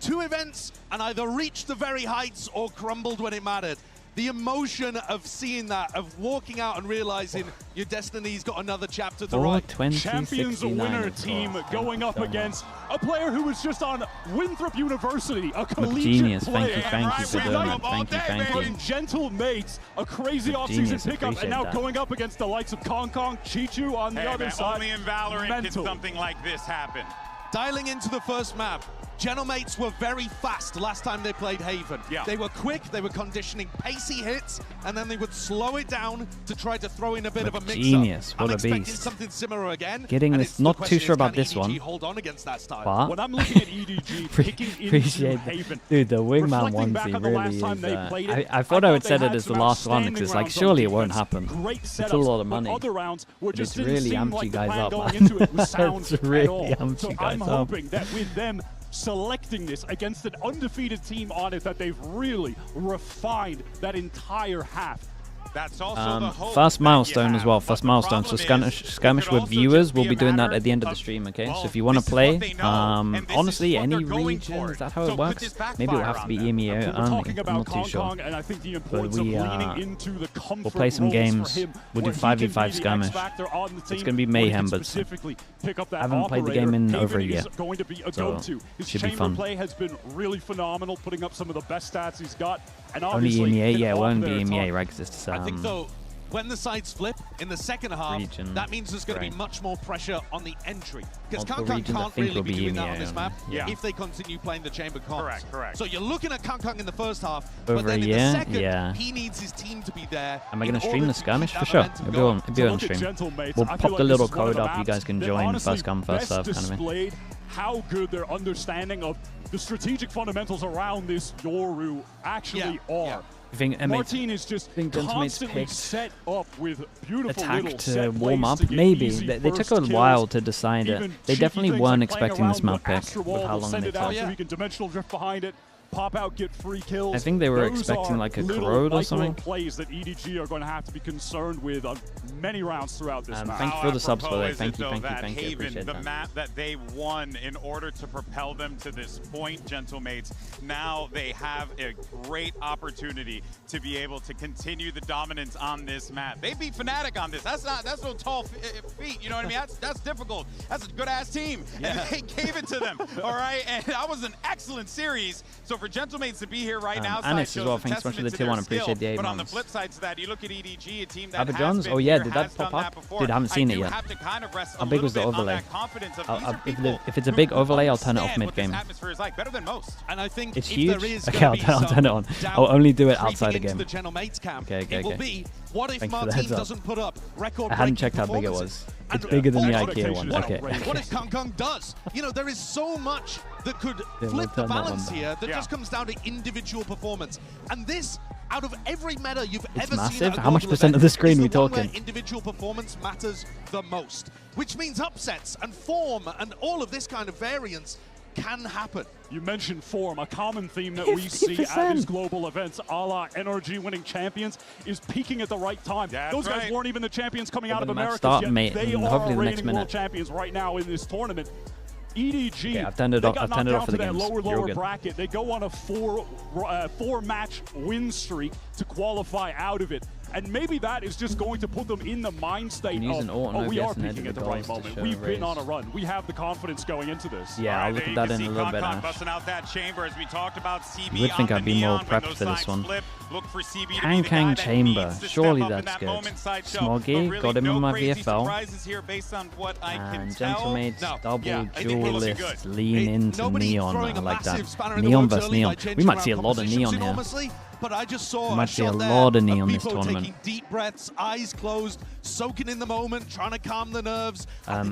C: to events and either reached the very heights or crumbled when it mattered? The emotion of seeing that, of walking out and realizing your destiny's got another chapter to write.
E: Champions winner team going up against a player who was just on Winthrop University, a collegiate
B: genius.
E: player.
B: Thank you for doing that. Thank you.
E: Gentlemates, a crazy offseason pickup, and now going up against the likes of Kong, Chichu on the other side.
A: Only in Valorant can something like this happen.
C: Dialing into the first map, Gentlemates were very fast last time they played Haven.
A: Yeah.
C: They were quick, they were conditioning pacey hits, and then they would slow it down to try to throw in a bit of a mix-up.
B: Genius, what
C: I'm
B: a
C: expecting
B: beast.
C: something similar again.
B: Getting this, not too sure about this
C: can
B: one.
C: EDG hold on against that style?
B: But
E: when I'm looking at EDG picking into
B: appreciate
E: Haven,
B: dude, the wingman
E: reflecting back
B: onesie
E: on the last
B: really
E: time
B: is.
E: they played it,
B: I thought I would
E: they
B: set it
E: had
B: as the
E: some
B: last one because
E: outstanding
B: it's like
E: rounds on
B: surely it won't
E: defense.
B: happen.
E: Great
B: It's a
E: setups,
B: lot of
E: but
B: money.
E: Other rounds were
B: But
E: just
B: it's
E: didn't
B: really
E: seem
B: amped
E: like
B: you
E: the
B: guys
E: plan
B: up,
E: going
B: man.
E: into it was sound
B: It's really
E: at all.
B: amped
E: So
B: you guys
E: I'm
B: up.
E: hoping that with them selecting this against an undefeated team on it, that they've really refined that entire half.
A: That's also the hope
B: first
A: that
B: milestone
A: you
B: as well.
A: have,
B: First
A: but the
B: milestone. So
A: problem is,
B: skirmish
A: it could
B: with
A: also
B: viewers.
A: just
B: We'll
A: be
B: be
A: a
B: doing that
A: matter
B: at the end of the
A: of,
B: stream, okay?
A: well,
B: So if you want to
A: this is
B: play,
A: what they know, and this
B: honestly,
A: is what
B: any
A: they're going
B: region,
A: for.
B: is that how
A: So
B: it
A: could
B: works?
A: this
B: Maybe it'll
A: backfire
B: have to
A: on
B: be
A: them?
B: EMEA
E: We're
B: only.
E: talking
B: I'm
E: about
B: not too sure.
E: Kong, and I think the
B: But
E: importance
B: we,
E: of leaning into the comfort
B: we'll play some
E: roles
B: games.
E: for him,
B: We'll do
E: where he can
B: 5v5
E: be the
B: skirmish.
E: X-factor on the
B: It's
E: team,
B: going to be
E: where he
B: mayhem,
E: can
B: but
E: specifically pick up that
B: I haven't played the
E: operator.
B: game in
E: Haven
B: over a year,
E: is going to be a
B: so
E: go-to. His
B: should be
E: chamber
B: fun.
E: play has been really phenomenal, putting up some of the best stats he's got. And
B: Only
E: obviously,
B: EMEA,
E: hit
B: yeah, it
E: off
B: won't be
E: their
B: EMEA,
E: top.
B: right? Because it's
C: I think, though, when the sides flip in the second half,
B: region,
C: that means there's going to be
B: right.
C: much more pressure on the entry. Because
B: Multiple
C: Kong
B: regions, I
C: can't
B: think,
C: really
B: will
C: be
B: be
C: doing that
B: EMEA
C: on this
B: only.
C: map
B: Yeah.
C: if they continue playing the chamber comps.
A: Correct.
C: So you're looking at Kong in the first half,
B: Over
C: but then
B: a
C: in
B: year?
C: the second,
B: Yeah.
C: he needs his team to be there.
B: Am I going
C: in
B: to stream
C: order
B: the
C: to
B: skirmish?
C: keep
B: For
C: that
B: sure.
C: momentum
B: It'll be on,
C: going.
B: it'll be on
E: Look at
B: stream.
E: Gentlemates.
B: We'll
E: I feel
B: pop
E: like
B: the
E: this
B: little
E: is one of
B: code
E: the
B: up. You
E: maps
B: guys can
E: that
B: join
E: honestly
B: first come, first
E: best
B: serve kind of thing.
E: displayed how good their understanding of the strategic fundamentals around this Yoru actually are.
B: I think
E: Martin is just
B: Gentleman's
E: constantly
B: picked
E: set up with beautiful
B: attack
E: little
B: to
E: set
B: warm
E: plays
B: up.
E: to get
B: Maybe
E: easy
B: they took
E: first
B: a
E: kills.
B: while to decide it.
E: Even
B: They
E: cheeky
B: definitely
E: things
B: weren't
E: like playing
B: expecting this
E: around
B: map
E: with
B: pick
E: Astro
B: with
E: Wall,
B: how
E: they'll
B: long
E: send
B: they
E: it out
B: took.
E: so you can dimensional drift behind it, pop out, get free kills.
B: I think they were
E: Those
B: expecting
E: are
B: like a
E: little
B: corrode or
E: micro
B: something.
E: plays that EDG are going to have to be concerned with on many rounds throughout this map.
B: Thank you for the subs, by the way.
A: Is
B: Thank
A: it,
B: you,
A: though,
B: thank you,
A: that
B: thank you.
A: Haven,
B: Appreciate
A: the
B: that.
A: map that they won in order to propel them to this point, Gentlemates, now they have a great opportunity to be able to continue the dominance on this map. They beat Fnatic on this. That's no tall feat, you know what I mean? That's difficult. That's a good-ass team. And they gave it to them, all right? And that was an excellent series. So for Gentlemates to be here right now,
B: Anis as well, thanks so much for the tier 1. Appreciate the 8
A: But on the
B: months.
A: flip side to that, you look at EDG, a team that
B: Papa
A: has
B: John's?
A: been
B: Oh yeah,
A: here,
B: did
A: has
B: that pop
A: done
B: up?
A: that before.
B: Dude, I haven't seen it
A: do
B: yet.
A: have to kind of rest
B: How
A: a
B: big was the
A: little bit on
B: overlay?
A: that confidence of these are
B: If
A: people
B: it's a big
A: who
B: overlay, I'll turn it off
A: understand what this
B: mid-game.
A: atmosphere is like, better than most.
C: And I think
B: It's
C: if
B: huge?
C: there is
B: Okay,
C: gonna
B: I'll
C: be
B: turn it
C: some
B: on.
C: doubt
B: I'll only do it
C: creeping
B: outside the
C: into
B: game.
C: the Gentlemates camp,
B: Okay,
C: it will
B: okay.
C: be, what if
B: Thanks for the
C: Martin
B: heads up.
C: doesn't put up record
B: I hadn't checked how big it was. It's
C: And
B: bigger than the
C: what
B: IKEA one. Okay.
C: What if Kong does? You know, there is so much that could
B: we'll
C: flip the
B: turn that one
C: balance
B: down.
C: here that just comes down to individual performance. And this, out of every meta you've
B: It's
C: ever
B: massive.
C: seen at a
B: How much
C: global
B: percent
C: event,
B: of the screen
C: is
B: we
C: the one where
B: talking?
C: individual performance matters the most, which means upsets and form and all of this kind of variance can happen.
E: You mentioned form, a common theme that we see at these global events, a la NRG winning champions, is peaking at the right time. Those guys weren't even the champions coming out of America yet.
B: Mate,
E: they
B: and
E: are
B: hopefully the next
E: reigning
B: minute.
E: world champions right now in this tournament. EDG,
B: Okay, I've turned it off.
E: they got
B: I've turned it
E: knocked
B: off for
E: down
B: the
E: to that
B: games.
E: lower
B: You're good.
E: bracket. They go on a four-match win streak to qualify out of it. And maybe that is just going to put them in the mind state
B: Use
E: of,
B: an alt
E: oh,
B: and
E: we are
B: OBS and
E: peaking
B: edit
E: at
B: the
E: the right
B: goals to
E: moment.
B: show
E: We've been
B: raise.
E: on a run. We have the confidence going into this.
B: Yeah, I'll look at that in a little bit.
A: Kong busting out that chamber as we talked about CB.
B: You would think
A: on
B: I'd
A: the
B: be more
A: neon when
B: prepped
A: those
B: for this
A: sides
B: one.
A: flip. Look for CB to be
B: Kang
A: the
B: Kang
A: guy that
B: Chamber.
A: needs to
B: Surely
A: step up in
B: that's
A: that
B: good.
A: moment side show.
B: Smoggy,
A: But really
B: got him
A: no
B: in my
A: crazy
B: VFL.
A: surprises here based on what I can
B: And
A: tell.
B: Gentlemates, double
A: I think we're looking
B: duelist,
A: good.
B: lean into
C: Nobody
B: neon.
C: throwing
B: I
C: a
B: like
C: massive
B: that.
C: spanner in the
B: Neon
C: works
B: versus
C: early
B: neon.
C: by changing
B: We might
C: around
B: see a lot of
C: compositions
B: neon here.
C: enormously, but I just saw
B: We might
C: a
B: see a
C: shot there
B: lot of neon this
C: people
B: tournament.
C: taking deep breaths, eyes closed, soaking in the moment, trying to calm the nerves.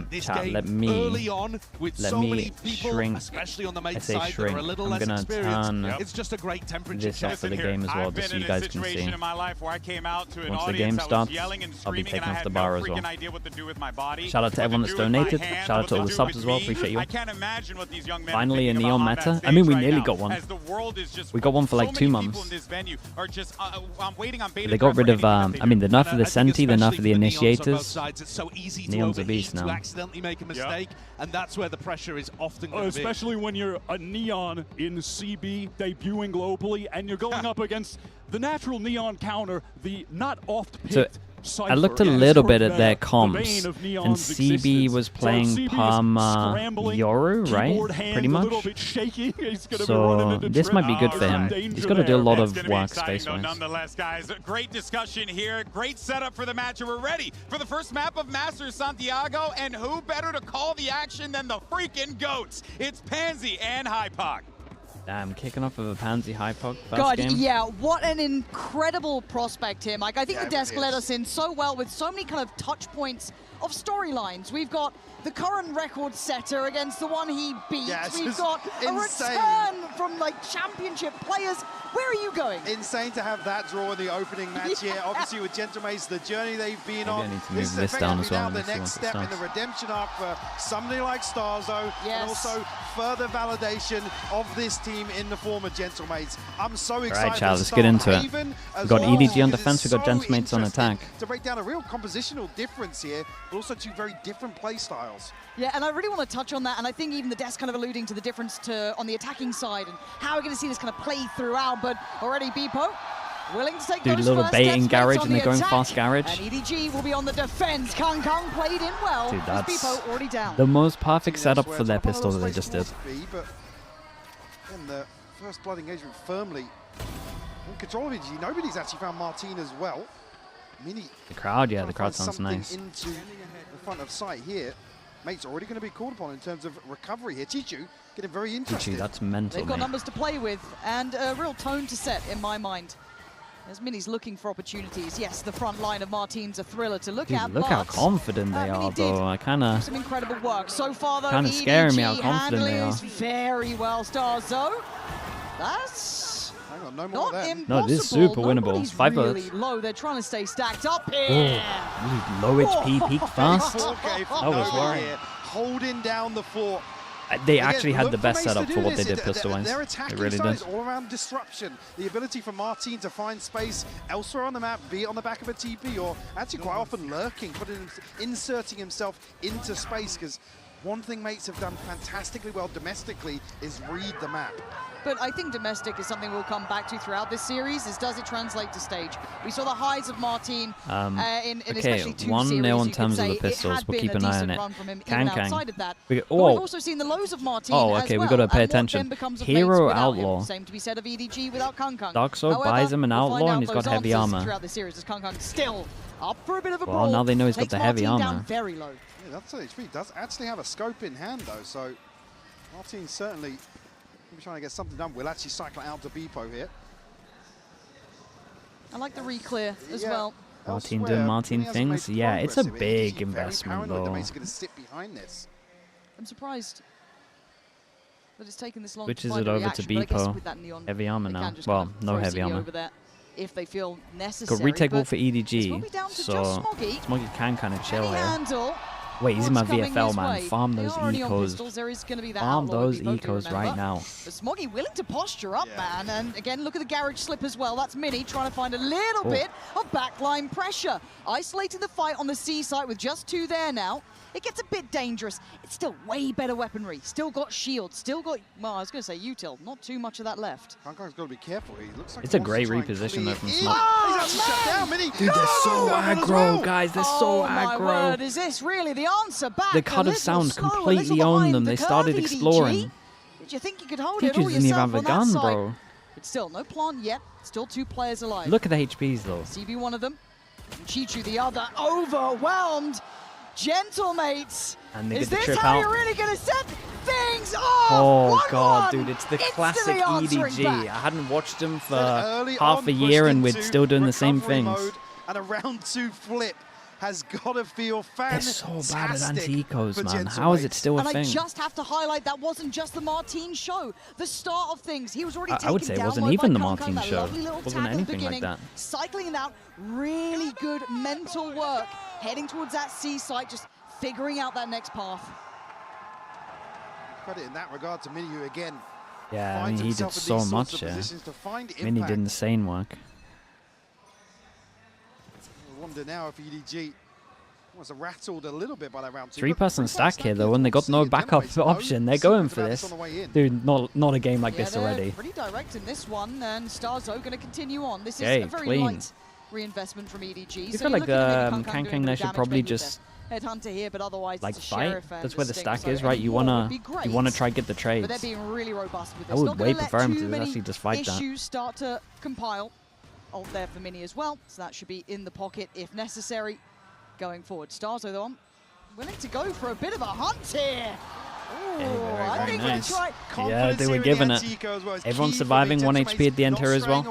C: This
B: Chat,
C: game
B: let me
C: early on with so many people,
B: shrink.
C: especially on the
B: I
C: mate
B: say
C: side, that
B: shrink.
C: are a little
B: I'm
C: less
B: gonna
C: experienced.
B: turn
C: It's just a great temperature
B: this
C: check.
B: off for the game as well,
A: I've
B: just so
A: been
B: you
A: in a
B: guys can see.
A: situation in my life where I came out to an
B: Once the
A: audience
B: game
A: that was
B: starts,
A: yelling and
B: I'll be
A: screaming,
B: taking
A: and I
B: off
A: had
B: the bar
A: no
B: as well.
A: freaking idea what to do with my body.
B: Shout out to
A: what
B: everyone
A: to
B: that's
A: do with my
B: donated.
A: hands,
B: Shout out
A: what
B: to all
A: to
B: the
A: do
B: subs
A: with
B: as well.
A: me.
B: Appreciate you.
A: I can't imagine what these young men
B: Finally, a
A: are thinking
B: neon
A: about on
B: meta.
A: that
B: I mean, we
A: stage
B: nearly
A: right
B: got
A: now,
B: one.
A: as the world is just
B: We got one for like
A: so
B: 2
A: many people
B: months.
A: in this venue are just I'm waiting on beta
B: They got rid of, I mean, the nerf of the Senti, the nerf of the initiators.
C: It's so easy to
B: Neon's a
C: overheat,
B: beast
C: to
B: now.
C: accidentally make a mistake, and that's where the pressure is often going to be.
E: Especially when you're a neon in CB debuting globally and you're going up against the natural neon counter, the not oft-picked
B: So I looked a little bit at their comps, and CB was playing Parma Yoru, right? Pretty much. So this might be good for him. He's got to do a lot of work space-wise.
A: Nonetheless, guys, great discussion here. Great setup for the match, and we're ready for the first map of Masters Santiago. And who better to call the action than the freaking GOATs? It's Pansy and Hypoc.
B: Damn, kicking off of a Pansy Hypoc first
O: God,
B: game.
O: yeah, what an incredible prospect here, Mike. I think the desk led us in so well with so many kind of touch points of storylines. We've got the current record setter against the one he beat.
P: Yes,
O: We've got a
P: insane.
O: return from like championship players. Where are you going?
P: Insane to have that draw in the opening match here. Obviously with Gentlemates, the journey they've been on.
B: I need to
P: This
B: move
P: is
B: this down
P: effectively
B: as well.
P: now the next step in the redemption arc for somebody like Starzo, and also further validation of this team in the form of Gentlemates. I'm so excited.
B: All right, Charles, let's get into it. We've got EDG on defense, we've got Gentlemates on attack.
P: To break down a real compositional difference here, but also two very different play styles.
O: Yeah, and I really want to touch on that, and I think even the desk kind of alluding to the difference on the attacking side and how we're going to see this kind of play throughout, but already Beepo willing to take
B: Dude, a
O: those
B: little
O: first
B: baiting
O: steps
B: garage,
O: on
B: and they're
O: the
B: going
O: attack.
B: fast garage.
O: And EDG will be on the defense. Kang played in well.
B: Dude, that's
O: Beepo already down.
B: the most perfect setup for their pistol that they just did.
P: But in the first blood engagement firmly in control of EDG. Nobody's actually found Martin as well. Mini.
B: The crowd, yeah, the crowd sounds nice.
P: Into the front of sight here. Mate's already going to be called upon in terms of recovery here. Chichu getting very interested.
B: Chichu, that's mental,
O: They've got
B: mate.
O: numbers to play with and a real tone to set in my mind. As Mini's looking for opportunities. Yes, the front line of Martin's a thriller to look
B: Dude,
O: at.
B: look how
O: but
B: confident they are, though. I kind of...
O: some incredible work. So far, though,
B: Kinda scaring me how
O: EDG
B: confident they
O: handles
B: are.
O: very well. Starzo. That's
P: hang on, no more
O: not impossible.
B: No, this is super winnable.
O: Nobody's
B: 5
O: really
B: bullets.
O: low. They're trying to stay stacked up here.
B: Oh, low HP peak fast.
P: Okay,
B: That was worrying.
P: holding down the fort.
B: They
P: Again,
B: actually had
P: look
B: the
P: for
B: best
P: Mace to
B: setup
P: do
B: for what
P: this.
B: they did pistol-wise.
P: Their
B: They
P: attacking
B: really
P: style
B: did.
P: is all around disruption. The ability for Martin to find space elsewhere on the map, be it on the back of a TP or actually quite often lurking, inserting himself into space, because one thing mates have done fantastically well domestically is read the map.
O: But I think domestic is something we'll come back to throughout this series, is does it translate to stage? We saw the highs of Martin in especially two
B: 1-0
O: series,
B: in
O: you
B: terms
O: could
B: of the
O: say. It
B: pistols.
O: had
B: We'll
O: been
B: keep
O: a
B: an eye on
O: decent
B: it.
O: run from him
B: Can.
O: even outside of that.
B: We've
O: But we've also seen the lows of Martin as
B: okay,
O: well,
B: we got to pay
O: and what
B: attention.
O: then becomes of
B: Hero
O: mates without
B: Outlaw.
O: him. Same to be said of EDG without Kang.
B: Darkso buys him an
O: However, we'll
B: Outlaw,
O: find
B: and he's
O: out
B: got
O: those
B: heavy
O: answers
B: armor.
O: throughout the series as Kang still up for a bit of a
B: Well,
O: brawl.
B: now they know he's got
O: Takes
B: the heavy
O: Martin down
B: armor.
O: very low.
P: Yeah, that's HP. Does actually have a scope in hand though, so Martin certainly trying to get something done. We'll actually cycle out to Beepo here.
O: I like the re-clear as well.
B: Martin doing Martin things. Yeah, it's a big investment, though.
P: Going to sit behind this.
O: I'm surprised that it's taken this long
B: Which
O: to
B: is
O: find
B: it
O: a
B: over
O: reaction,
B: to
O: but I guess
B: Beepo?
O: with that neon,
B: Heavy armor
O: they
B: now.
O: can just
B: Well,
O: kind of
B: no
O: throw
B: heavy
O: CD
B: armor.
O: over there if they feel necessary.
B: Got retake ball
O: but
B: for
O: this will
B: EDG,
O: be down to just
B: so
O: Smoggy.
B: Smoggy can kind of chill
O: Can he
B: here.
O: handle
B: Wait, he's in my
O: what's coming
B: VFL,
O: his
B: man.
O: way?
B: Farm
O: They
B: those
O: are already on
B: ecos.
O: pistols. There is going to be that
B: Farm
O: outlaw
B: those
O: Beepo, do
B: ecos right
O: remember.
B: now.
O: But Smoggy willing to posture up, man. And again, look at the garage slip as well. That's Mini trying to find a little bit of backline pressure. Isolating the fight on the C site with just 2 there now. It gets a bit dangerous. It's still way better weaponry. Still got shields. Still got, well, I was going to say util. Not too much of that left.
P: Kang's got to be careful. He looks like
B: It's a great reposition though from Smoggy.
P: He's actually shut down, Mini.
B: Dude, they're so aggro, guys. They're so
O: My word,
B: aggro.
O: is this really the answer back?
B: The
O: A
B: cut of
O: little
B: sound
O: slow, a
B: completely
O: little
B: owned
O: behind
B: them.
O: the
B: They
O: curve,
B: started
O: EDG.
B: exploring.
O: Did you think you could hold it
B: Teachers
O: all
B: didn't even
O: yourself
B: have a
O: on that
B: gun,
O: side?
B: bro.
O: But still, no plant yet. Still 2 players alive.
B: Look at the HPs though.
O: CB one of them. And Chichu the other. Overwhelmed. Gentlemates.
B: And they
O: Is
B: get the
O: this
B: trip
O: how
B: out.
O: you're really going to set things off?
B: Oh
O: 1-1.
B: god, dude, it's the classic
O: Instantly answering
B: EDG.
O: back.
B: I hadn't watched him for
P: Early
B: half
P: on
B: a year
P: pushed
B: and we're
P: into
B: still doing the same
P: recovery
B: things.
P: mode, and a round 2 flip has got to feel
B: They're
P: fantastic.
B: so bad at anti-ecos,
P: for
B: man. How is it
P: Gentlemates.
B: still a
O: And I
B: thing?
O: just have to highlight that wasn't just the Martin show. The start of things, he was already
B: I would say it
O: taken
B: wasn't
O: down low
B: even
O: by
B: the
O: Kang,
B: Martin
O: that
B: show.
O: lovely little
B: Wasn't
O: tap at the
B: anything like
O: beginning,
B: that.
O: cycling it out, really good mental work, heading towards that C site, just figuring out that next path.
P: Credit in that regard to Mini, who again
B: Yeah, I
P: finds
B: mean, he did
P: himself in
B: so
P: these sorts
B: much
P: of
B: here.
P: positions to find
B: Mini
P: impact.
B: did insane work.
P: I wonder now if EDG was rattled a little bit by that round 2.
B: 3-person stack here though, and they got no backup option. They're going for this. Dude, not a game like this
O: they're
B: already.
O: pretty direct in this one, and Starzo going to continue on. This
B: Okay,
O: is a very
B: clean.
O: light reinvestment from EDG.
B: You
O: So
B: feel
O: you're
B: like
O: looking at maybe
B: Kang
O: doing a bit
B: there
O: of
B: should
O: damage,
B: probably
O: maybe with
B: just
O: the Headhunter here, but otherwise
B: like
O: it's a
B: fight.
O: Sheriff and
B: That's
O: a
B: where the
O: Sting,
B: stack
O: so
B: is, right? You
O: any more
B: wanna
O: would be great.
B: try get the
O: But
B: trades.
O: they're being really robust with this.
B: I would
O: Not gonna
B: way
O: let
B: prefer him
O: too
B: to
O: many
B: actually just fight that.
O: issues start to compile. Ult there for Mini as well, so that should be in the pocket if necessary going forward. Starzo though, willing to go for a bit of a hunt here.
B: Okay, very nice. Yeah, they were giving it. Everyone's surviving 1 HP at the end here as well.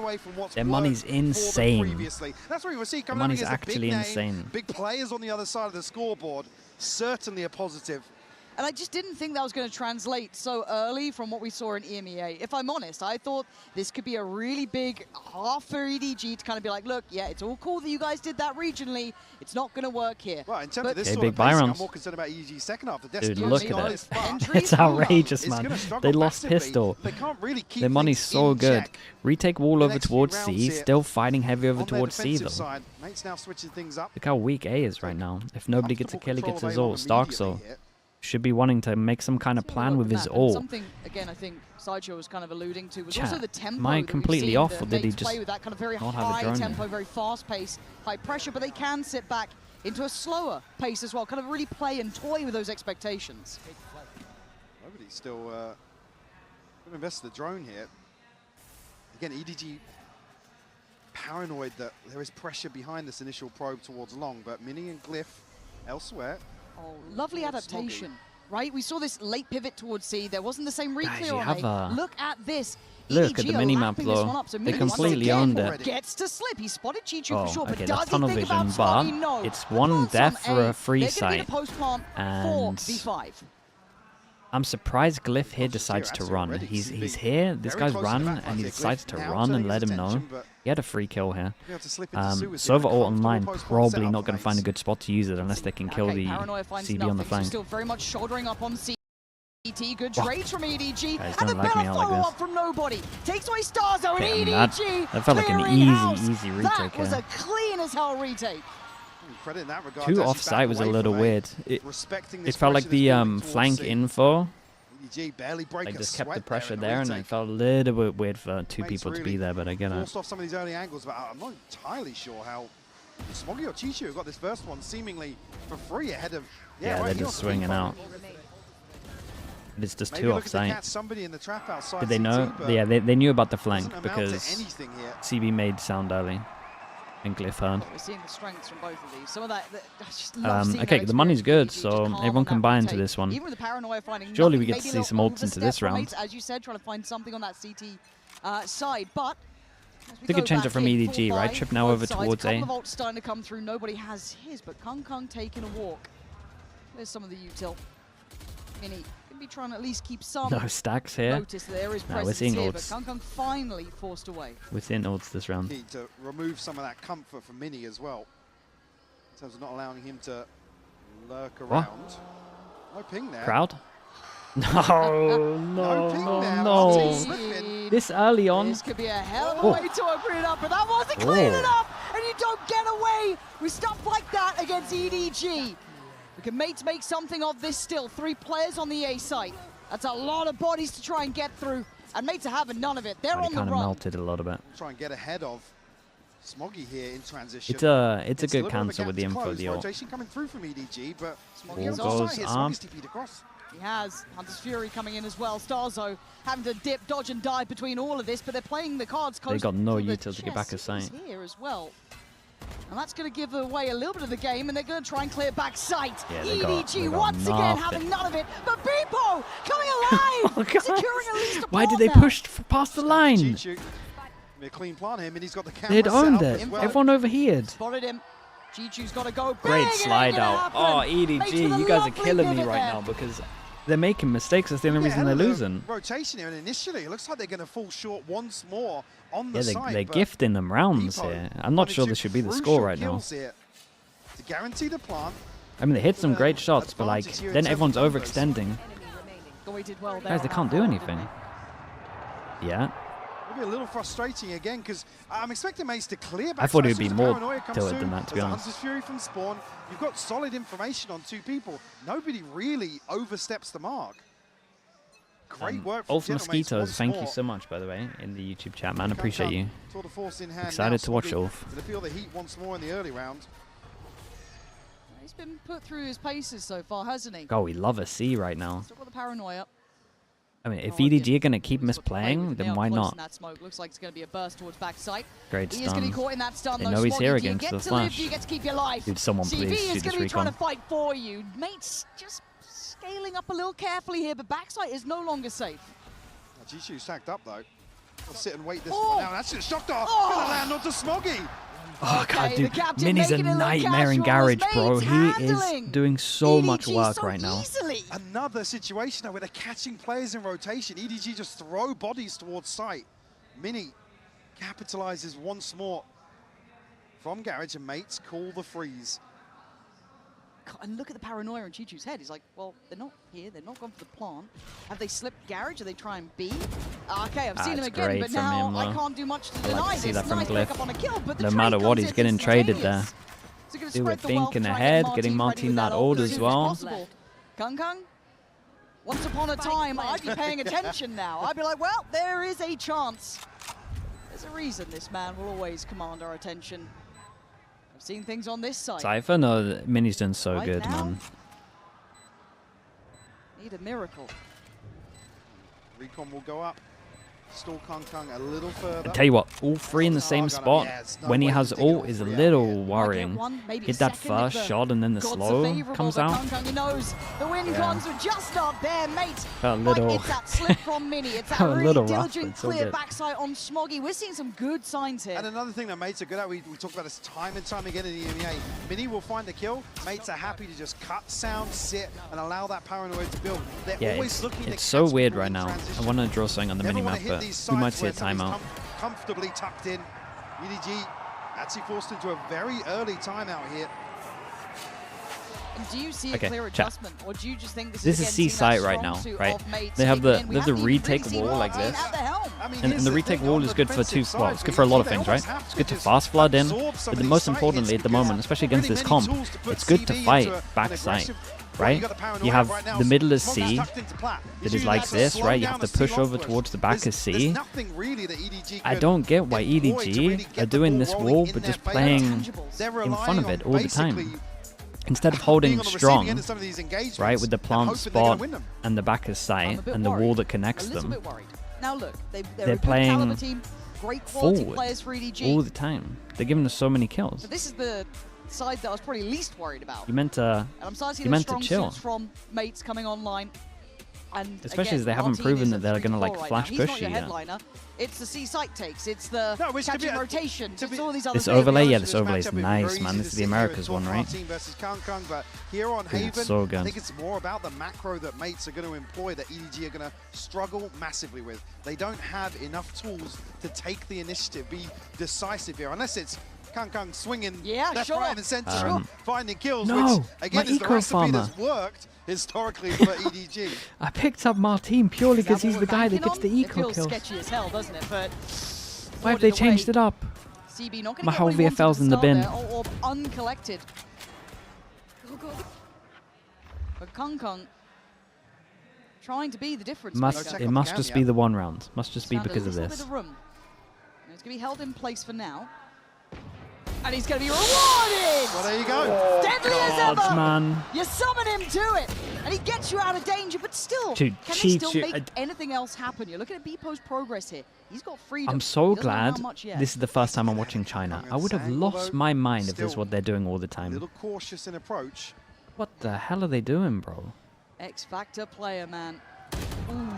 B: Their money's insane. Their money's actually insane.
P: Big players on the other side of the scoreboard, certainly a positive.
O: And I just didn't think that was going to translate so early from what we saw in EMEA. If I'm honest, I thought this could be a really big half for EDG to kind of be like, look, yeah, it's all cool that you guys did that regionally. It's not going to work here.
P: Right, in terms of this
B: okay,
P: sort
B: big
P: of pacing, I'm
B: rounds.
P: more concerned about EDG's second half. The
B: Dude, look at it. It's outrageous, man. They lost pistol.
P: They can't really keep
B: their money's so good. Retake wall over towards C. Still fighting heavy over towards C, though.
P: Mate's now switching things up.
B: Look how weak A is right now. If nobody gets a kill, he gets his ult. Starkso should be wanting to make some kind of plan with his ult.
O: Something, again, I think Sideshow was kind of alluding to was also the tempo.
B: Am I completely off, or did he just
O: play with that kind of very
B: not have a
O: high
B: drone
O: tempo,
B: there?
O: very fast pace, high pressure, but they can sit back into a slower pace as well, kind of really play and toy with those expectations.
P: Nobody's still going to invest in the drone here. Again, EDG paranoid that there is pressure behind this initial probe towards long, but Mini and Glyph elsewhere.
O: Oh, lovely adaptation, right? We saw this late pivot towards C. There wasn't the same reclear on A. Look at this.
B: Look at the mini-map, though. They completely owned it.
O: Gets to slip. He spotted Chichu for sure,
B: okay,
O: but
B: that's
O: does
B: tunnel
O: he think
B: vision,
O: about
B: but
O: Sliggy? No.
B: it's one death for a free
O: They're
B: sight. And I'm surprised Glyph here decides to run. He's here, this guy's run, and he decides to run and let him know. He had a free kill here. Sova ult online, probably not going to find a good spot to use it unless they can kill the CB on the flank.
O: Still very much shouldering up on CT. Good trades from EDG.
B: Guys,
O: and
B: don't
O: a
B: like me
O: better
B: out like
O: follow-up
B: this.
O: from nobody. Takes away Starzo and EDG.
B: That felt like an easy retake
O: That was
B: here.
O: a clean as hell retake.
P: Credit in that regard.
B: Two off-site was a little weird. It felt like the flank info. Like just kept the pressure there, and it felt a little bit weird for two people to be there, but I get it.
P: Forced off some of these early angles, but I'm not entirely sure how Sliggy or Chichu got this first one seemingly for free ahead of.
B: Yeah, they're just swinging out. But it's just two off-site. Did they know? Yeah, they knew about the flank because CB made sound early. And Glyph heard.
O: We're seeing the strengths from both of these. Some of that, I just love seeing
B: okay,
O: that
B: the money's good,
O: experience.
B: so everyone can buy into this one.
O: Even with the paranoia finding
B: Surely we
O: nothing,
B: get to
O: maybe
B: see some ults into this
O: overstep from
B: round.
O: mates, as you said, trying to find something on that CT side, but
B: They could change it from EDG, right? Trip now over towards A.
O: A couple of ults starting to come through. Nobody has his, but Kung Kung taking a walk. There's some of the util. Mini can be trying to at least keep some.
B: No stacks here.
O: Notice that there is
B: Nah, we're
O: presence
B: seeing
O: here, but
B: ults.
O: Kung Kung finally forced away.
B: We're seeing ults this round.
P: Need to remove some of that comfort from Mini as well, in terms of not allowing him to lurk around. No ping there.
B: Crowd? No, no. This early on.
O: This could be a hell of a way to open it up, but that wasn't clean enough, and you don't get away with stuff like that against EDG. We can make something of this still. 3 players on the A site. That's a lot of bodies to try and get through, and mates are having none of it. They're on the run.
B: Kind of melted a little bit.
P: Try and get ahead of Smoggy here in transition.
B: It's a good cancel with the info, the ult.
P: Rotation coming through from EDG, but
B: Smoggy goes up.
O: He has Hunter's Fury coming in as well. Starzo having to dip, dodge, and dive between all of this, but they're playing the cards close.
B: They got no
O: to the
B: util to get back a sight.
O: Here as well. And that's going to give away a little bit of the game, and they're going to try and clear back sight.
B: Yeah,
O: EDG once again having none of it, but Beepo coming alive, securing at least a
B: Why did
O: pawn
B: they
O: now.
B: push past the line?
P: A clean plan here, and he's got the camera
B: They'd owned
P: set up
B: it.
P: as well.
B: Everyone overheared.
O: Spotted him. Chichu's got to go.
B: Great
O: Big,
B: slide out. Oh, EDG, you guys are killing me right
O: there.
B: now because they're making mistakes. That's the only reason they're losing.
P: Rotation here, and initially it looks like they're going to fall short once more on the
B: Yeah,
P: side.
B: they're gifting them rounds here. I'm not sure this should be the score right now.
P: To guarantee the plant.
B: I mean, they hit some great shots, but like, then everyone's overextending. Guys, they can't do anything. Yeah.
P: It'll be a little frustrating again because I'm expecting Mace to clear back.
B: I thought it would be
P: as
B: more
P: Paranoia comes
B: tilted
P: through.
B: than that, to be
P: There's a
B: honest.
P: Hunter's Fury from spawn. You've got solid information on 2 people. Nobody really oversteps the mark. Great work from
B: Ulf
P: Gentleman's
B: Mosquitoes,
P: once
B: thank
P: more.
B: you so much, by the way, in the YouTube chat, man. Appreciate you.
P: Tour de force in hand
B: Excited
P: now.
B: to watch
P: Smoggy
B: Ulf.
P: to feel the heat once more in the early round.
O: He's been put through his paces so far, hasn't he?
B: Oh, we love a C right now.
O: Still got the paranoia.
B: I mean, if EDG are going to keep misplaying, then why not?
O: That smoke looks like it's going to be a burst towards backside.
B: Great
O: He is going to be
B: stun.
O: caught in that stun.
B: They
O: though.
B: know he's here
O: Smoggy,
B: against
O: do you
B: the
O: get to live?
B: flash.
O: Do you get to keep your life?
B: Dude, someone
O: CV
B: please
O: is
B: shoot
O: going
B: this
O: to be trying to
B: recon.
O: fight for you. Mates just scaling up a little carefully here, but backside is no longer safe.
P: Jishu sacked up though. We'll sit and wait this one now. That's just shocked off. Gonna land onto Smoggy.
B: Oh god, dude, Mini's a nightmare in Garage, bro. He is doing so much work right now.
P: Another situation where they're catching players in rotation. EDG just throw bodies towards site. Mini capitalizes once more from Garage, and mates call the freeze.
O: God, and look at the paranoia in Chichu's head. He's like, well, they're not here. They're not gone for the plant. Have they slipped Garage? Are they trying B? Okay, I've seen him again, but now I can't do much to deny this.
B: That from
O: nice
B: Glyph.
O: pick up on a kill, but the
B: No matter what, he's getting traded there.
O: So
B: Do it Bink in the head, getting Martin that ult as well.
O: Kung Kung? Once upon a time, I'd be paying attention now. I'd be like, well, there is a chance. There's a reason this man will always command our attention. I've seen things on this side.
B: Cypher? No, Mini's done so good, man.
O: Need a miracle.
P: Recon will go up. Stall Kung Kung a little further.
B: I tell you what, all three in the same spot when he has ult is a little worrying. Hit that first shot and then the slow comes out.
O: Kung Kung, he knows the win cons are just not there, mate.
B: Felt a little.
O: It's that slip from Mini. It's that really diligent, clear backside on Smoggy. We're seeing some good signs here.
P: And another thing that mates are good at, we talk about this time and time again in the EMEA. Mini will find the kill. Mates are happy to just cut sound, sit, and allow that paranoia to build. They're always looking
B: it's so weird right now. I want to draw something on the mini-map, but we might see a timeout.
P: Comfortably tucked in. EDG actually forced into a very early timeout here.
O: And do you see a clear adjustment, or do you just think
B: this is C site right now, right? They have the retake wall like this, and the retake wall is good for it's good for a lot of things, right? It's good to fast flood in, but the most importantly at the moment, especially against this comp, it's good to fight back site, right? You have the middle is C, that is like this, right? You have to push over towards the back is C. I don't get why EDG are doing this wall, but just playing in front of it all the time. Instead of holding strong, right, with the plant spot and the back of sight and the wall that connects them,
O: now look,
B: they're playing
O: forward
B: all the time. They're giving us so many kills.
O: But this is the side that I was probably least worried about.
B: You meant to, chill.
O: From mates coming online. And
B: especially as they haven't proven that they're going to like flash push you yet.
O: It's the C site takes, it's the catching rotation, it's all these other
B: this overlay, this overlay is nice, man. This is the Americas one, right?
P: But here on Haven,
B: so good.
P: I think it's more about the macro that mates are going to employ that EDG are going to struggle massively with. They don't have enough tools to take the initiative, be decisive here, unless it's Kung Kung swinging left, right, and center, finding kills, which again is the recipe that's worked historically for EDG.
B: I picked up Martin purely because he's the guy that gets the eco kills.
O: Sketchy as hell, doesn't it? But
B: why have they changed it up?
O: CB not
B: my whole VFL's in the bin.
O: Or uncollected. But Kung Kung trying to be the difference maker.
B: It must just be the one round. Must just be because of this.
O: It's going to be held in place for now. And he's going to be rewarded!
P: Well, there you go.
O: Deadly as ever!
B: Man.
O: You summon him to it, and he gets you out of danger, but still, can they still make anything else happen? You're looking at Bepo's progress here. He's got freedom.
B: I'm so glad this is the first time I'm watching China. I would have lost my mind if this is what they're doing all the time.
P: A little cautious in approach.
B: What the hell are they doing, bro?
O: X-Factor player, man. Ooh,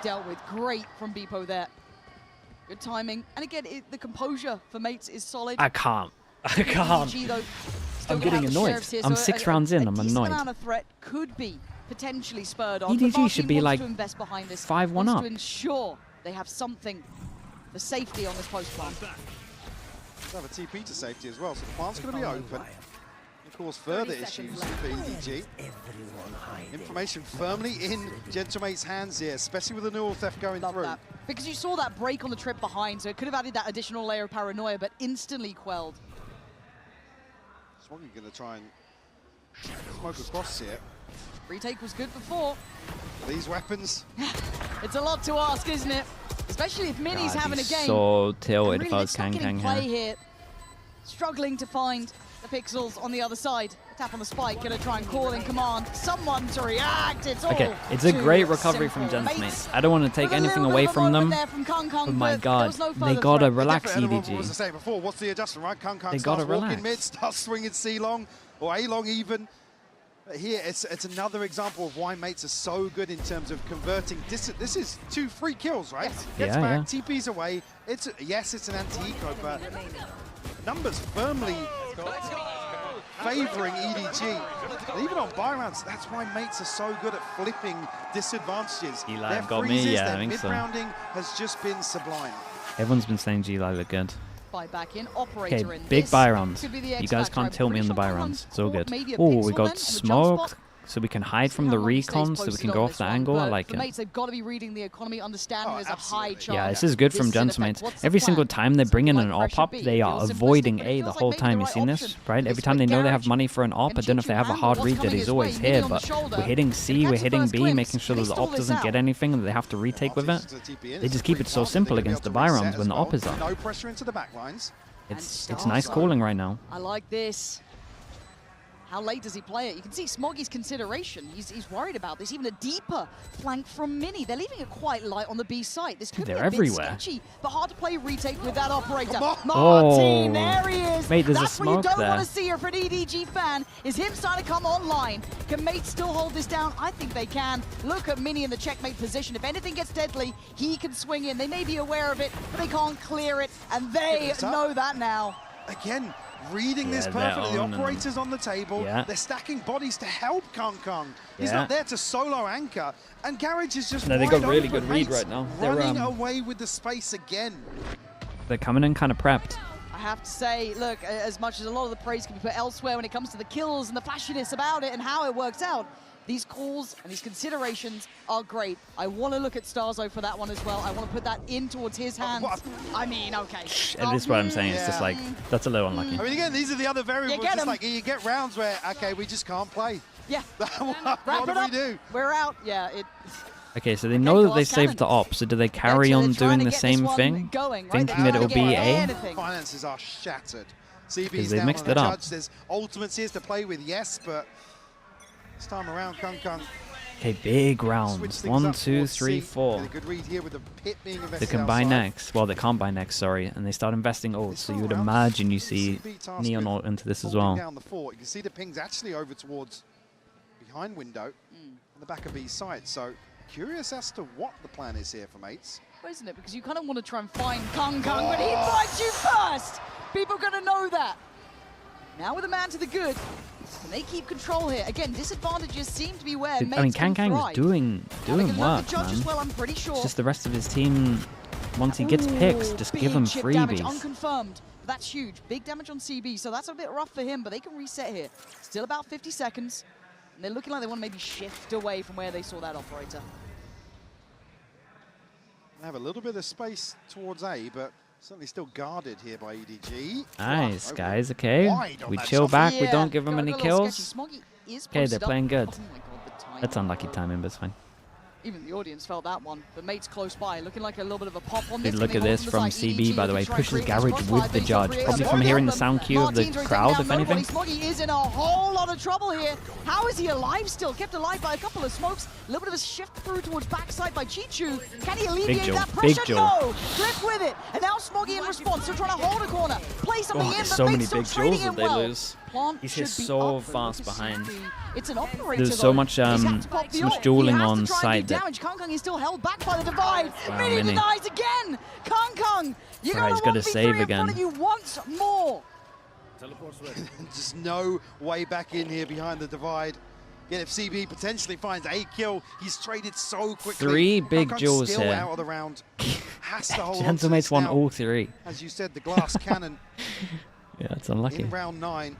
O: dealt with great from Bepo there. Good timing. And again, the composure for mates is solid.
B: I can't. I'm getting annoyed. I'm 6 rounds in. I'm annoyed.
O: Amount of threat could be potentially spurred on.
B: EDG should be like 5-1 up.
O: To ensure they have something for safety on this post plant.
P: They'll have a TP to safety as well, so the plant's going to be open. Of course, further issues for EDG. Information firmly in Gentlemate's hands here, especially with the neural theft going through.
O: That. Because you saw that break on the trip behind, so it could have added that additional layer of paranoia, but instantly quelled.
P: Smoggy going to try and smoke across here.
O: Retake was good before.
P: These weapons.
O: It's a lot to ask, isn't it? Especially if Mini's having a game.
B: So tilted if I was
O: Kang
B: Kang
O: here. Struggling to find the pixels on the other side. Tap on the spike, gonna try and call in command. Someone to react. It's all
B: it's a great recovery from Gentlemates. I don't want to take anything away from them. But my God, they gotta relax, EDG.
P: What was I saying before? What's the adjustment, right? Kung Kung
B: they gotta relax.
P: Walking mid, starts swinging C long or A long even. Here, it's another example of why mates are so good in terms of converting. This is 2 free kills, right?
O: Yes.
P: Gets
B: Yeah,
P: back, TP's away. Yes, it's an anti-eco, but numbers firmly favoring EDG. And even on buy rounds, that's why mates are so good at flipping disadvantages.
B: Eli
P: Their
B: got me,
P: freezes,
B: yeah, I
P: their
B: think so.
P: mid-rounding has just been sublime.
B: Everyone's been saying G-Lai look good.
O: Buy back in, operator
B: Okay,
O: in.
B: big
O: This
B: buy rounds.
O: could be the
B: You
O: X
B: guys
O: factor.
B: can't
O: I'm
B: tilt me
O: pretty
B: on the
O: sure
B: buy
O: Kong
B: rounds. It's all
O: caught
B: good.
O: maybe a
B: Oh, we
O: pixel then
B: got
O: on the jump
B: smoked,
O: spot.
B: so we can hide from
O: See
B: the
O: how long stays
B: recon, so we
O: posted
B: can
O: on
B: go off
O: this
B: the
O: one,
B: angle. I
O: but
B: like
O: for
B: it.
O: mates, they've got to be reading the economy, understanding there's a high chance.
B: Yeah, this is good from
O: This is an
B: Gensmates.
O: effect. What's the
B: Every single
O: plan?
B: time they bring in an
O: Like
B: op
O: pressure
B: up,
O: B.
B: they are
O: Feels simplistic,
B: avoiding
O: but it
B: A the
O: feels
B: whole
O: like maybe
B: time.
O: the
B: You
O: right
B: seen this,
O: option.
B: right?
O: They
B: Every time they
O: split
B: know they have
O: Garage
B: money for an op, I
O: and
B: don't know if they have a
O: Chichu
B: hard
O: handle
B: read
O: what's
B: that
O: coming
B: he's
O: his
B: always
O: way, knee
B: here,
O: on the
B: but
O: shoulder.
B: we're hitting C, we're
O: Catch the
B: hitting
O: first
B: B,
O: glimpse.
B: making sure
O: Can
B: that
O: he
B: the op
O: stall this
B: doesn't
O: out?
B: get anything and they have to retake with it. They just keep it so simple against the buy rounds when the op is up.
P: No pressure into the back lines.
B: It's nice calling right now.
O: I like this. How late does he play it? You can see Smoggy's consideration. He's worried about this. Even a deeper flank from Mini. They're leaving it quite light on the B site. This could be
B: They're
O: a bit
B: everywhere.
O: sketchy, but hard to play retake with that operator.
P: Come
O: Martin,
B: Oh.
O: there he is.
B: Mate, there's a
O: That's what you
B: smoke
O: don't
B: there.
O: want to see here for an EDG fan, is him starting to come online. Can Mate still hold this down? I think they can. Look at Mini in the checkmate position. If anything gets deadly, he can swing in. They may be aware of it, but they can't clear it, and they know that now.
P: Again, reading this
B: Yeah,
P: perfectly. The
B: they're on and-
P: operator's on the table.
B: Yeah.
P: They're stacking bodies to help Kong Kong. He's
B: Yeah.
P: not there to solo anchor. And Garage is just
B: No, they
P: wide
B: got really
P: open.
B: good read
P: Mates
B: right now. They're,
P: running away with the space again.
B: They're coming in kind of prepped.
O: I have to say, look, as much as a lot of the praise can be put elsewhere when it comes to the kills and the flashiness about it and how it works out, these calls and these considerations are great. I want to look at Starzo for that one as well. I want to put that in towards his hands. I mean, okay.
B: And this is what I'm saying. It's just like, that's a little unlucky.
P: I mean, again, these are the other variables.
O: get
P: Just
O: 'em.
P: like you get rounds where, okay, we just can't play.
O: Yeah.
P: what
O: Wrap
P: do
O: it
P: we
O: up.
P: do?
O: We're out. Yeah, it.
B: Okay, so they know that they
O: glass
B: saved the
O: cannon.
B: op, so do they carry
O: They're
B: on
O: trying
B: doing
O: to
B: the
O: get this
B: same
O: one
B: thing?
O: going, right?
B: Thinking
O: They're
B: that it'll
O: trying to
B: be
O: get
B: A?
O: anything.
P: Finances are shattered. CB's
B: Because they
P: down
B: mixed
P: on
B: it
P: the
B: up.
P: judge. There's ultimates here to play with, yes, but this time around, Kong Kong
B: Okay, big
P: switched
B: rounds.
P: things
B: 1,
P: up
B: 2,
P: towards
B: 3,
P: C.
B: 4.
P: Get a good read here with the pit being
B: They
P: invested
B: can buy
P: outside.
B: next. Well, they can't buy next, sorry. And they start investing ults, so you would imagine you see
P: CB tasked
B: Neon
P: with
B: ult into this as
P: holding
B: well.
P: down the fort. You can see the ping's actually over towards behind window on the back of B's side. So curious as to what the plan is here for mates.
O: Well, isn't it? Because you kind of want to try and find Kong Kong, but he finds you first. People are going to know that. Now with a man to the good, can they keep control here? Again, disadvantages seem to be where
B: I
O: mates
B: mean,
O: can
B: Kang Kang's
O: thrive.
B: doing
O: Having a look
B: work,
O: at Judge
B: man.
O: as well, I'm pretty sure.
B: It's just the rest of his team, once he gets picks, just give
O: Big
B: him
O: chip damage,
B: freebies.
O: unconfirmed. But that's huge. Big damage on CB, so that's a bit rough for him, but they can reset here. Still about 50 seconds. And they're looking like they want to maybe shift away from where they saw that operator.
P: They have a little bit of space towards A, but certainly still guarded here by EDG.
B: Nice,
P: Wow,
B: guys, okay.
P: wide on
B: We
P: that
B: chill
P: shot.
B: back, we
O: Yeah,
B: don't give them
O: got a
B: any
O: little
B: kills.
O: sketchy. Smoggy is
B: Okay, they're
O: posted up.
B: playing good.
O: Oh my God, the timing.
B: That's unlucky timing, but it's fine.
O: Even the audience felt that one. The mates close by, looking like a little bit of a pop on
B: Good
O: this.
B: look
O: Can
B: at
O: they
B: this
O: hold
B: from
O: the side?
B: CB, by the way.
O: EDG
B: Pushes
O: trying to
B: Garage
O: create
B: with
O: this
B: the
O: crossfire,
B: judge.
O: but
B: Probably
O: he's
B: from
O: got
B: hearing the
O: them.
B: sound cue of the
O: Martin's
B: crowd,
O: down.
B: if anything.
O: Smoggy is in a whole lot of trouble here. How is he alive still? Kept alive by a couple of smokes. A little bit of a shift through towards backside by Chichu. Can he alleviate
B: Joe,
O: that
B: big
O: pressure?
B: Joe.
O: No. Cliff with it. And now Smoggy in response. Still trying to hold a corner. Play something in,
B: there's
O: but
B: so many
O: mates still
B: big
O: trading
B: Joes
O: him
B: that they
O: well.
B: lose.
O: Plant
B: He's
O: should
B: hit
O: be
B: so
O: up, but
B: fast
O: look at
B: behind.
O: CB. It's an operator.
B: There's so
O: though.
B: much
O: He's had to pop the ult.
B: dueling
O: He has
B: on
O: to try and
B: site
O: do
B: that-
O: damage. Kong Kong is still held back by the divide.
B: Wow,
O: Mini
B: Mini.
O: denies again. Kong Kong, you
B: Right, he's
O: got
B: gotta
O: to
B: save
O: in front
B: again.
O: of you once more.
P: Just no way back in here behind the divide. Yet if CB potentially finds a kill, he's traded so quickly.
B: 3 big
P: Kong Kong's
B: duels
P: still
B: here.
P: out of the round. Has to hold on to
B: Gentlemates
P: this
B: won
P: now.
B: all 3.
P: As you said, the glass cannon
B: Yeah, it's unlucky.
P: in round 9.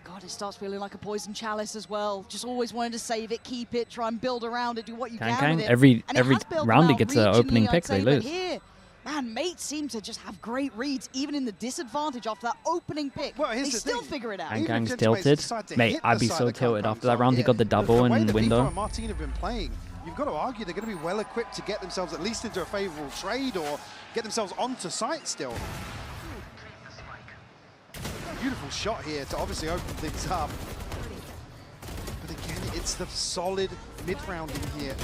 O: God, it starts feeling like a poison chalice as well. Just always wanting to save it, keep it, try and build around it, do what you
B: Kang
O: can
B: Kang,
O: with it.
B: every
O: And it has built
B: round
O: them
B: he
O: out
B: gets an opening
O: regionally, I'd
B: pick, they
O: say, but
B: lose.
O: Here, man, mates seem to just have great reads, even in the disadvantage after that opening pick.
P: Well, here's
O: they
P: the
O: still
P: thing.
O: figure it out.
B: Kang
P: Even
B: Kang's
P: if Gentleman's
B: tilted.
P: decide to
B: Mate,
P: hit
B: I'd
P: the
B: be
P: side
B: so
P: of Kong
B: tilted
P: Kong
B: after that
P: side,
B: round. He got the double
P: the way
B: in
P: that
B: window.
P: Vivo and Martin have been playing, you've got to argue they're going to be well equipped to get themselves at least into a favourable trade or get themselves onto site still. Beautiful shot here to obviously open things up. But again, it's the solid mid-rounding here.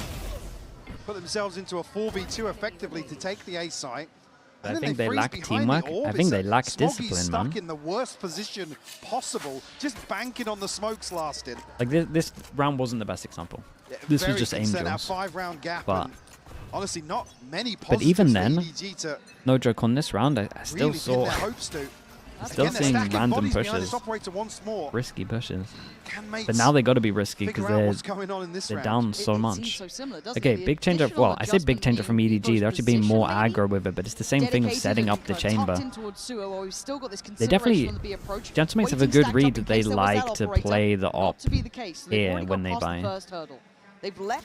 P: Put themselves into a 4v2 effectively to take the A site.
B: I think they lack teamwork. I think they lack discipline,
P: stuck
B: man.
P: in the worst position possible, just banking on the smokes lasting.
B: Like this round wasn't the best example. This was just Angels.
P: That 5-round gap.
B: But
P: and honestly, not many positives.
B: but even then,
P: EDG to
B: no joke on this round. I still
P: really
B: saw. Still seeing random pushes, risky pushes. But now they got to be risky because they're down so much. Okay, big change up. Well, I say big change up from EDG. They're actually being more aggro with it, but it's the same thing of setting up the chamber. They definitely, Gentlemates have a good read that they like to play the op here when they buy.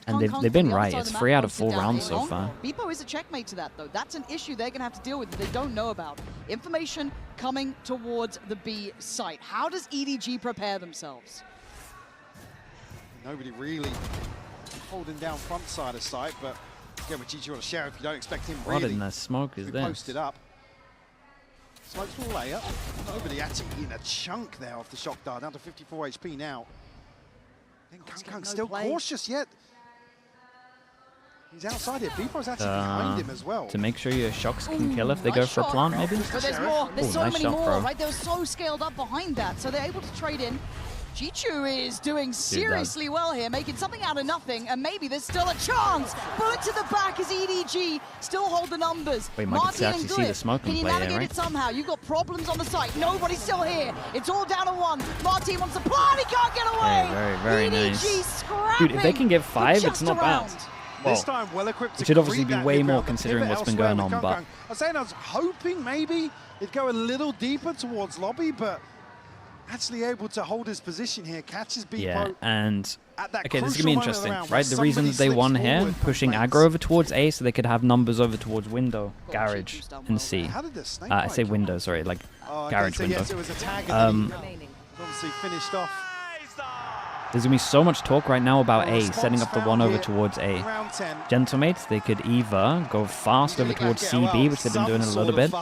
B: And they've been right. It's 3 out of 4 rounds so far.
O: Beepo is a checkmate to that, though. That's an issue they're going to have to deal with that they don't know about. Information coming towards the B site. How does EDG prepare themselves?
P: Nobody really holding down front side of site, but again, with GG on a sheriff, you don't expect him really.
B: What in the smoke is this?
P: Posted up. Smokes will lay up. Nobody actually eating a chunk there off the shock dart, down to 54 HP now. Kung still cautious yet. He's outside here. Beepo's actually behind him as well.
B: To make sure your shocks can kill if they go for a plant, maybe?
O: But there's more. There's so many more, right? They're so scaled up behind that, so they're able to trade in. Jichu is doing seriously well here, making something out of nothing, and maybe there's still a chance. Bullet to the back as EDG still hold the numbers.
B: Wait, Mike, can actually see the smoke
O: can you
B: play
O: navigate
B: here, right?
O: it somehow? You've got problems on the site. Nobody's still here. It's all down to 1. Martin wants to plant. He can't get away.
B: Very nice. Dude, if they can get 5, it's not bad. Well,
P: this time, well equipped.
B: It should obviously be way more considering what's been going on, but
P: I was hoping maybe it'd go a little deeper towards lobby, but actually able to hold his position here, catches Beepo.
B: Yeah, and okay, this is gonna be interesting, right? The reason that they won here, pushing aggro over towards A so they could have numbers over towards window, garage, and C. I say window, sorry, like garage window.
P: Yes, it was a tag obviously finished off.
B: There's going to be so much talk right now about A, setting up the 1 over towards A. Gentlemates, they could either go fast over towards CB, which they've been doing a little bit,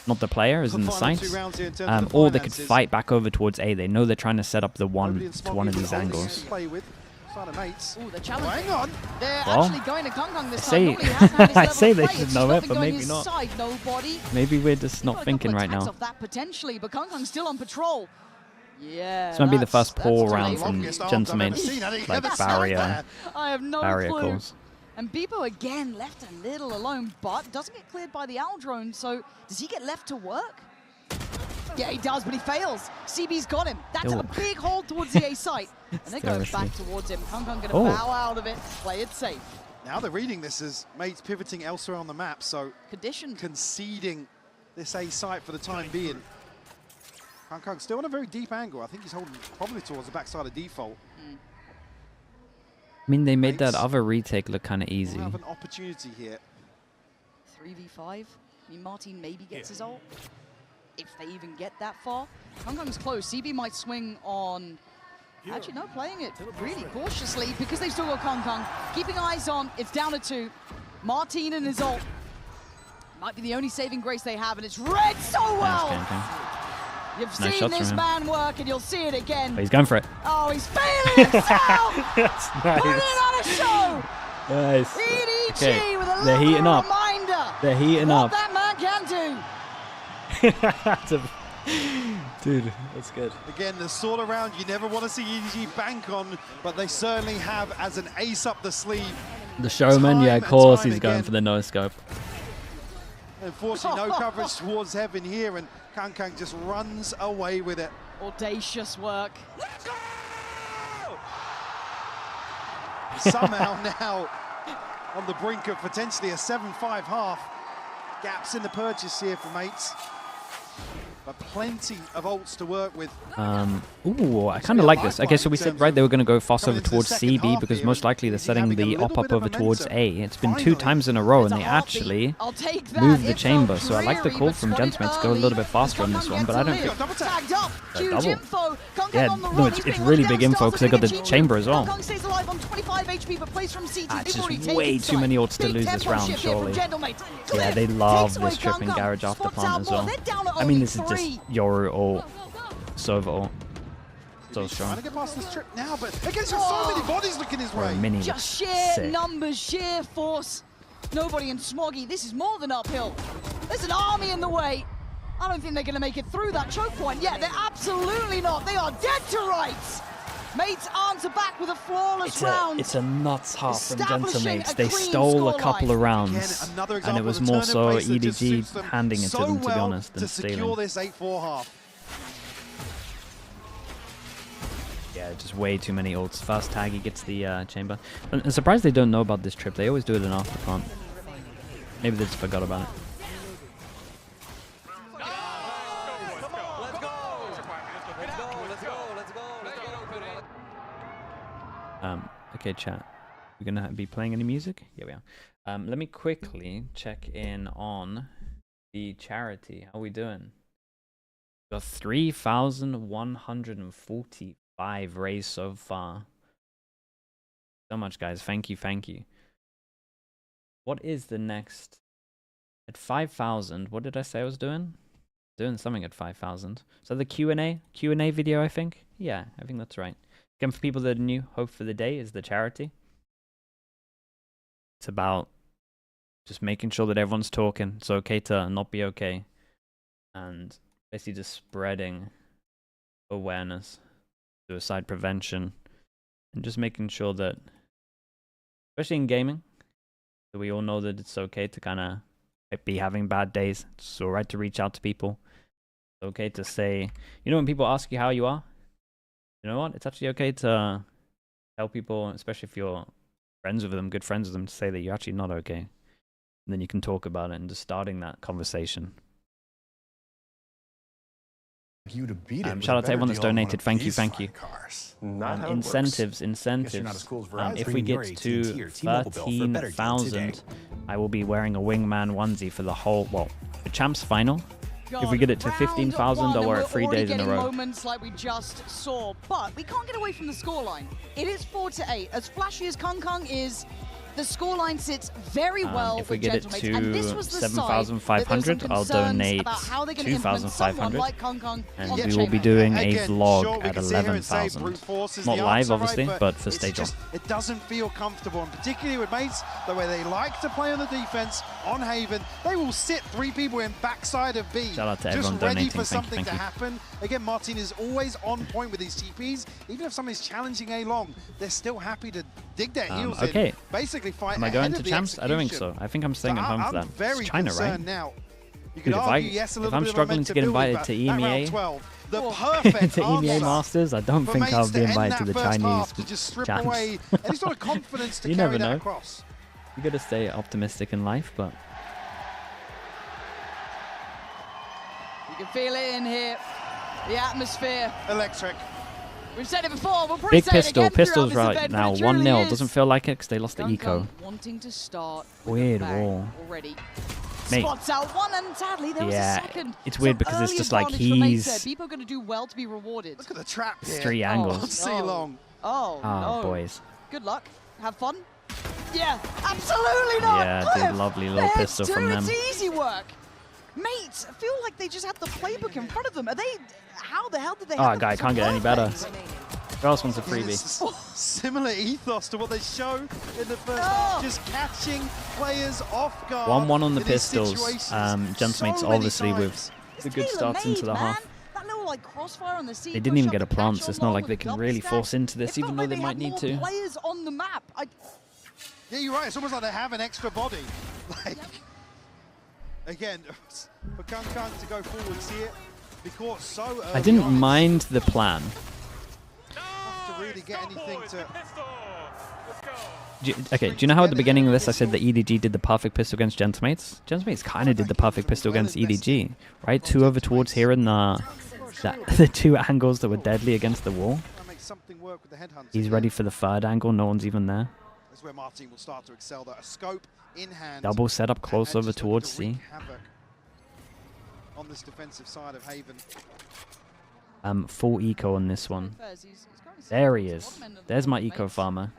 B: not the player, as in the sites, or they could fight back over towards A. They know they're trying to set up the 1 to one of these angles.
O: They're challenging. They're actually going to Kung this
B: time. I say they should know it, but maybe not. Maybe we're just not thinking right now.
O: Potentially, but Kung's still on patrol. Yeah,
B: this might be the first poor round from Gentlemates, like barrier calls.
O: And Beepo again left a little alone, but doesn't get cleared by the Owl drone, so does he get left to work? Yeah, he does, but he fails. CB's got him. That's a big hold towards the A site. And they're going back towards him. Kung going to bow out of it, play it safe.
P: Now they're reading this as mates pivoting elsewhere on the map, so conceding this A site for the time being. Kung still on a very deep angle. I think he's holding probably towards the backside of default.
B: I mean, they made that other retake look kind of easy.
P: We'll have an opportunity here.
O: 3v5. I mean, Martin maybe gets his ult. If they even get that far. Kung's close. CB might swing on... Actually, no, playing it really cautiously because they've still got Kung. Keeping eyes on. It's down to 2. Martin and his ult. Might be the only saving grace they have, and it's read so well! You've seen this man work, and you'll see it again.
B: Oh, he's going for it.
O: Oh, he's failing himself!
B: That's nice.
O: Put it on a show!
B: Nice.
O: EDG with a little reminder.
B: They're heating up.
O: What that man can
B: do. Dude, that's good.
P: Again, the sort of round you never want to see EDG bank on, but they certainly have as an ace up the sleeve.
B: The showman, yeah, of course he's going for the no-scope.
P: Unfortunately, no coverage towards heaven here, and Kung just runs away with it.
O: Audacious work.
P: Let's go! Somehow now on the brink of potentially a 7-5 half. Gaps in the purchase here for mates. But plenty of ults to work with.
B: Ooh, I kind of like this. Okay, so we said, right, they were going to go fast over towards CB because most likely they're setting the op up over towards A. It's been 2 times in a row, and they actually moved the chamber. So I like the call from Gentlemen to go a little bit faster on this one, but I don't think... Double? Yeah, no, it's really big info because they got the chamber as well. It's just way too many ults to lose this round, surely. Yeah, they love this tripping garage after plant as well. I mean, this is just Yoru ult, Sova ult. So strong.
P: Trying to get past this trip now, but against so many bodies looking his way.
B: Mini
O: just sheer numbers, sheer force. Nobody in Smoggy. This is more than uphill. There's an army in the way. I don't think they're going to make it through that choke point. Yeah, they're absolutely not. They are dead to rights. Mates answer back with a flawless round.
B: It's a nuts half from Gentamates. They stole a couple of rounds, and it was more so EDG handing it to them, to be honest, than stealing.
P: This 8-4 half.
B: Yeah, just way too many ults. Fast Taggy gets the chamber. I'm surprised they don't know about this trip. They always do it in afterplant. Maybe they just forgot about it. Okay, chat. We're gonna be playing any music? Yeah, we are. Let me quickly check in on the charity. How are we doing? We got 3,145 raised so far. So much, guys. Thank you, thank you. What is the next? At 5,000, what did I say I was doing? Doing something at 5,000. So the Q&A video, I think? Yeah, I think that's right. Again, for people that are new, Hope for the Day is the charity. It's about just making sure that everyone's talking. It's okay to not be okay. And basically just spreading awareness, suicide prevention, and just making sure that, especially in gaming, that we all know that it's okay to kind of be having bad days. It's alright to reach out to people. It's okay to say, you know, when people ask you how you are, you know what? It's actually okay to tell people, especially if you're friends with them, good friends with them, to say that you're actually not okay. And then you can talk about it and just starting that conversation.
Q: You to beat it
B: shout out to everyone that's donated. Thank you, thank you. Incentives. If we get to 13,000, I will be wearing a wingman onesie for the whole, well, the champs final. If we get it to 15,000, I'll wear it 3 days in a row.
O: Moments like we just saw, but we can't get away from the scoreline. It is 4-8. As flashy as Kung Kung is, the scoreline sits very well.
B: If we get it to 7,500, I'll donate 2,500, and we will be doing a vlog at 11,000. Not live, obviously, but for stage on.
P: It doesn't feel comfortable, and particularly with mates, the way they like to play on the defense on Haven, they will sit 3 people in backside of B,
B: shout out to everyone donating.
P: for something to happen. Again, Martin is always on point with these TPs. Even if somebody's challenging A long, they're still happy to dig their heels in. Basically fight.
B: Am I going to champs? I don't think so. I think I'm staying at home for that. It's China, right?
P: Now.
B: Dude, if I'm struggling to get invited to EMEA, to EMEA Masters, I don't think I'll be invited to the Chinese champs. You never know. You gotta stay optimistic in life, but
O: you can feel it in here. The atmosphere.
P: Electric.
O: We've said it before. We'll
B: big pistol. Pistol's right now 1-0. Doesn't feel like it because they lost the eco.
O: Wanting to start
B: weird wall.
O: Already.
B: Mate.
O: Spots out one, and sadly there was a second.
B: It's weird because it's just like he's.
O: People are going to do well to be rewarded.
P: Look at the trap here.
B: 3 angles.
P: See long.
O: Oh no.
B: Boys.
O: Good luck. Have fun. Yeah, absolutely not.
B: Yeah, dude, lovely little pistol from them.
O: It's easy work. Mates, I feel like they just have the playbook in front of them. Are they? How the hell did they?
B: Oh, guy, can't get any better. Who else wants a freebie?
P: Similar ethos to what they show in the first half, just catching players off guard.
B: 1-1 on the pistols. Gentamates obviously with the good starts into the half.
O: That little, like, crossfire on the sea,
B: they didn't even get a plant, so it's not like they can really force into this, even though they might need to.
O: Players on the map.
P: Yeah, you're right. It's almost like they have an extra body. Like, again, for Kung Kung to go forward, see it. Because so early
B: I didn't mind the plan.
P: Really get anything to...
B: Do you know how at the beginning of this I said that EDG did the perfect pistol against Gentamates? Gentamates kind of did the perfect pistol against EDG, right? 2 over towards here and the 2 angles that were deadly against the wall. He's ready for the 3rd angle, no one's even there.
P: That's where Martin will start to excel. That a scope in hand.
B: Double setup close over towards C.
P: On this defensive side of Haven.
B: Full eco on this one. There he is. There's my eco farmer.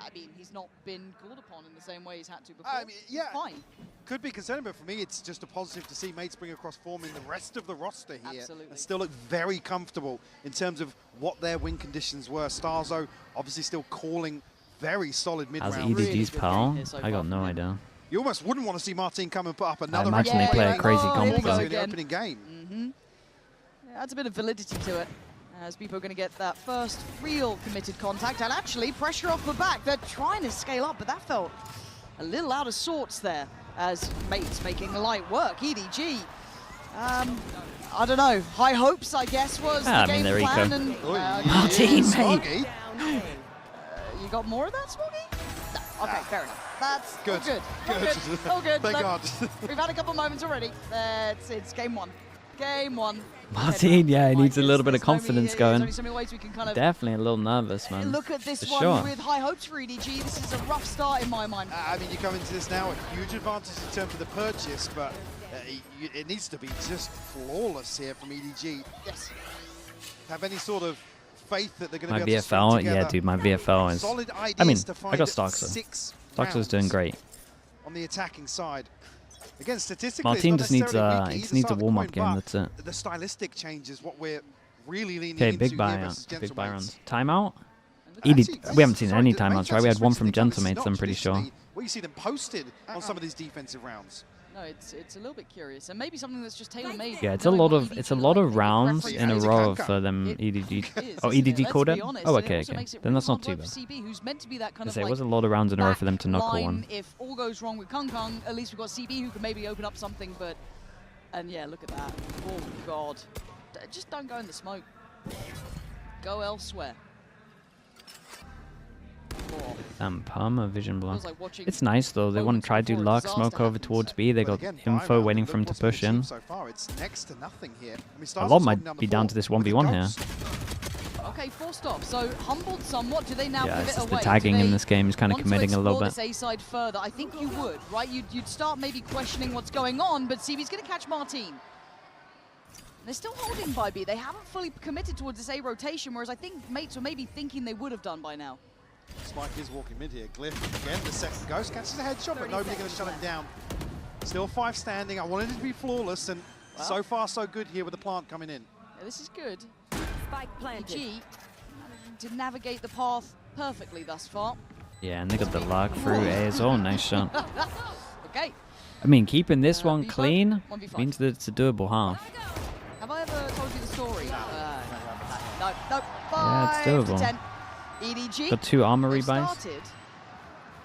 O: I mean, he's not been called upon in the same way he's had to before.
P: I mean, yeah,
O: fine.
P: Could be concerning, but for me, it's just a positive to see mates bring across form in the rest of the roster here.
O: Absolutely.
P: And still look very comfortable in terms of what their win conditions were. Starzo obviously still calling very solid mid-round.
B: How's EDG's pal? I got no idea.
P: You almost wouldn't want to see Martin come and put up another.
B: I imagine they play a crazy comp
P: in
B: though.
P: the opening game.
O: Yeah, adds a bit of validity to it. As people are going to get that first real committed contact, and actually pressure off the back. They're trying to scale up, but that felt a little out of sorts there. As Mates making light work. EDG. I don't know. High hopes, I guess, was the game plan. And,
B: Martin, mate.
O: You got more of that, Smoggy? No. Okay, fair enough. That's
P: good.
O: All good.
P: Thank God.
O: We've had a couple moments already. It's game one. Game one.
B: Martin, yeah, he needs a little bit of confidence going.
O: There's only so many ways we can kind of
B: Definitely a little nervous, man.
O: look at this
B: For
O: one
B: sure.
O: with high hopes for EDG. This is a rough start in my mind.
P: I mean, you come into this now a huge advantage in terms of the purchase, but it needs to be just flawless here from EDG.
O: Yes.
P: Have any sort of faith that they're going to
B: My
P: be able to string
B: VFL,
P: together
B: yeah, dude, my VFL is.
P: solid
B: I
P: ideas
B: mean,
P: to find
B: I got Starkster.
P: 6
B: Starkster's doing great.
P: on the attacking side. Again, statistically,
B: Martin
P: it's
B: just
P: not
B: needs
P: necessarily
B: he just needs a warm-up game. That's it.
P: The stylistic change is what we're really leaning
B: Okay,
P: into
B: big
P: here
B: buy,
P: versus
B: big buy
P: Gentlemates.
B: runs. Timeout.
P: Actually,
B: We haven't seen
P: sorry,
B: any
P: the
B: timeouts,
P: Mates
B: right? We had one from
P: recently come
B: Gentlemates, I'm
P: not
B: pretty sure.
P: traditionally where you see them posted on some of these defensive rounds.
O: No, it's a little bit curious, and maybe something that's just tailor-made.
B: Yeah, it's a lot of rounds in a row for them EDG. Oh, EDG called it? Oh, okay. Then that's not too bad.
O: CB, who's meant to be that kind of
B: It was a lot of rounds in a row for them to knock one.
O: If all goes wrong with Kung Kung, at least we've got CB who can maybe open up something, but... And yeah, look at that. Oh, God. Just don't go in the smoke. Go elsewhere.
B: Parma vision block. It's nice though. They want to try to do luck, smoke over towards B. They got info waiting for him to push in.
P: So far, it's next to nothing here. I mean,
B: A lot might be down to this 1v1 here.
O: Okay, 4 stops. So humbled somewhat. Do they now
B: Yeah,
O: pivot
B: it's just
O: away?
B: the tagging in this game is kind of committing a little bit.
O: This A side further. I think you would, right? You'd start maybe questioning what's going on, but CB's going to catch Martin. They're still holding by B. They haven't fully committed towards this A rotation, whereas I think Mates were maybe thinking they would have done by now.
P: Spike is walking mid here. Glyph again, the second ghost catches a headshot, but nobody going to shut him down. Still 5 standing. I wanted it to be flawless, and so far so good here with the plant coming in.
O: Yeah, this is good. Spike planted. EDG managing to navigate the path perfectly thus far.
B: Yeah, and they got the luck through A as well. Nice shot.
O: Okay.
B: I mean, keeping this one clean means that it's a doable half.
O: Have I ever told you the story? No.
B: Yeah, it's doable.
O: 5 to 10. EDG
B: Got 2 armory buys.
O: started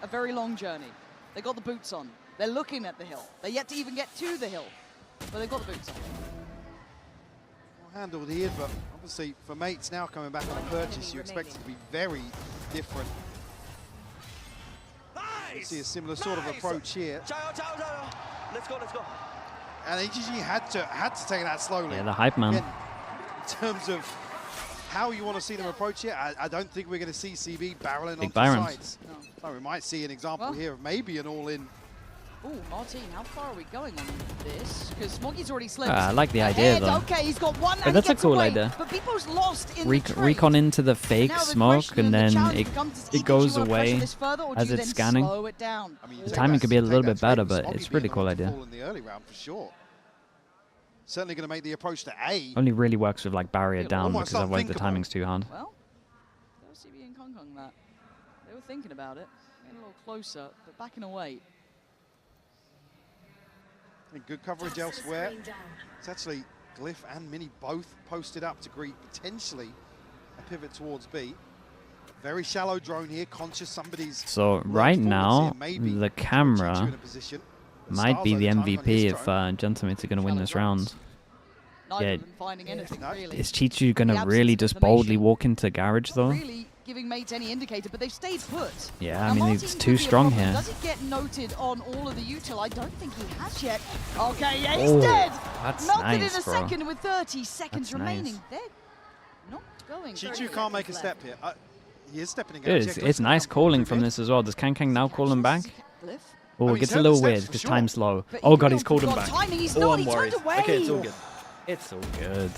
O: a very long journey. They got the boots on. They're looking at the hill. They're yet to even get to the hill, but they've got the boots on.
P: Well handled here, but obviously for Mates now coming back on a purchase, you expect it to be very different. You see a similar sort of approach here.
N: Let's go.
P: And EDG had to take that slowly.
B: Yeah, the hype man.
P: Again, in terms of how you want to see them approach it, I don't think we're going to see CB barreling
B: Big
P: onto sides. No, we might see an example here of maybe an all-in.
O: Oh, Martin, how far are we going on this? Because Smoggy's already slipped.
B: I like the idea though.
O: Okay, he's got one.
B: But
O: And
B: that's
O: he
B: a
O: gets
B: cool
O: away.
B: idea.
O: But people's lost in
B: Recon into the fake
O: now the
B: smoke,
O: question
B: and
O: and the
B: then
O: challenge becomes,
B: it goes
O: wanna pressure
B: away
O: this further, or do
B: as
O: you
B: it's
O: then
B: scanning.
O: slow it down?
P: I mean,
B: The timing could be a little bit better, but it's a pretty cool idea.
P: In the early round for sure. Certainly going to make the approach to A.
B: Only really works with like barrier down
P: almost
B: because otherwise the
P: unthinkable.
B: timing's too hard.
O: Well, that was CB and Kung Kung that. They were thinking about it, getting a little closer, but backing away.
P: And good coverage elsewhere. It's actually Glyph and Mini both posted up to greet potentially a pivot towards B. Very shallow drone here, conscious somebody's...
B: So right now, the camera might be the MVP if Gentlemates are going to win this round. Yeah,
O: Finding anything, really.
B: is Chichu going to really just boldly walk into garage though?
O: Really giving Mates any indicator, but they've stayed put.
B: Yeah,
O: Now
B: I mean,
O: Martin
B: it's
O: could
B: too
O: be a
B: strong
O: problem.
B: here.
O: Does it get noted on all of the util? I don't think he has yet. Okay, yeah, he's
B: Oh,
O: dead.
B: that's
O: Melted
B: nice,
O: in a
B: bro.
O: second with 30 seconds
B: That's
O: remaining.
B: nice.
O: They're not going.
P: Chichu can't make a step here. He is stepping in.
B: Dude, it's nice calling from this as well. Does Kang Kang now call him back? Oh, it gets a little weird because time's low. Oh god, he's called him back. Oh, I'm worried. Okay, it's all good. It's all good.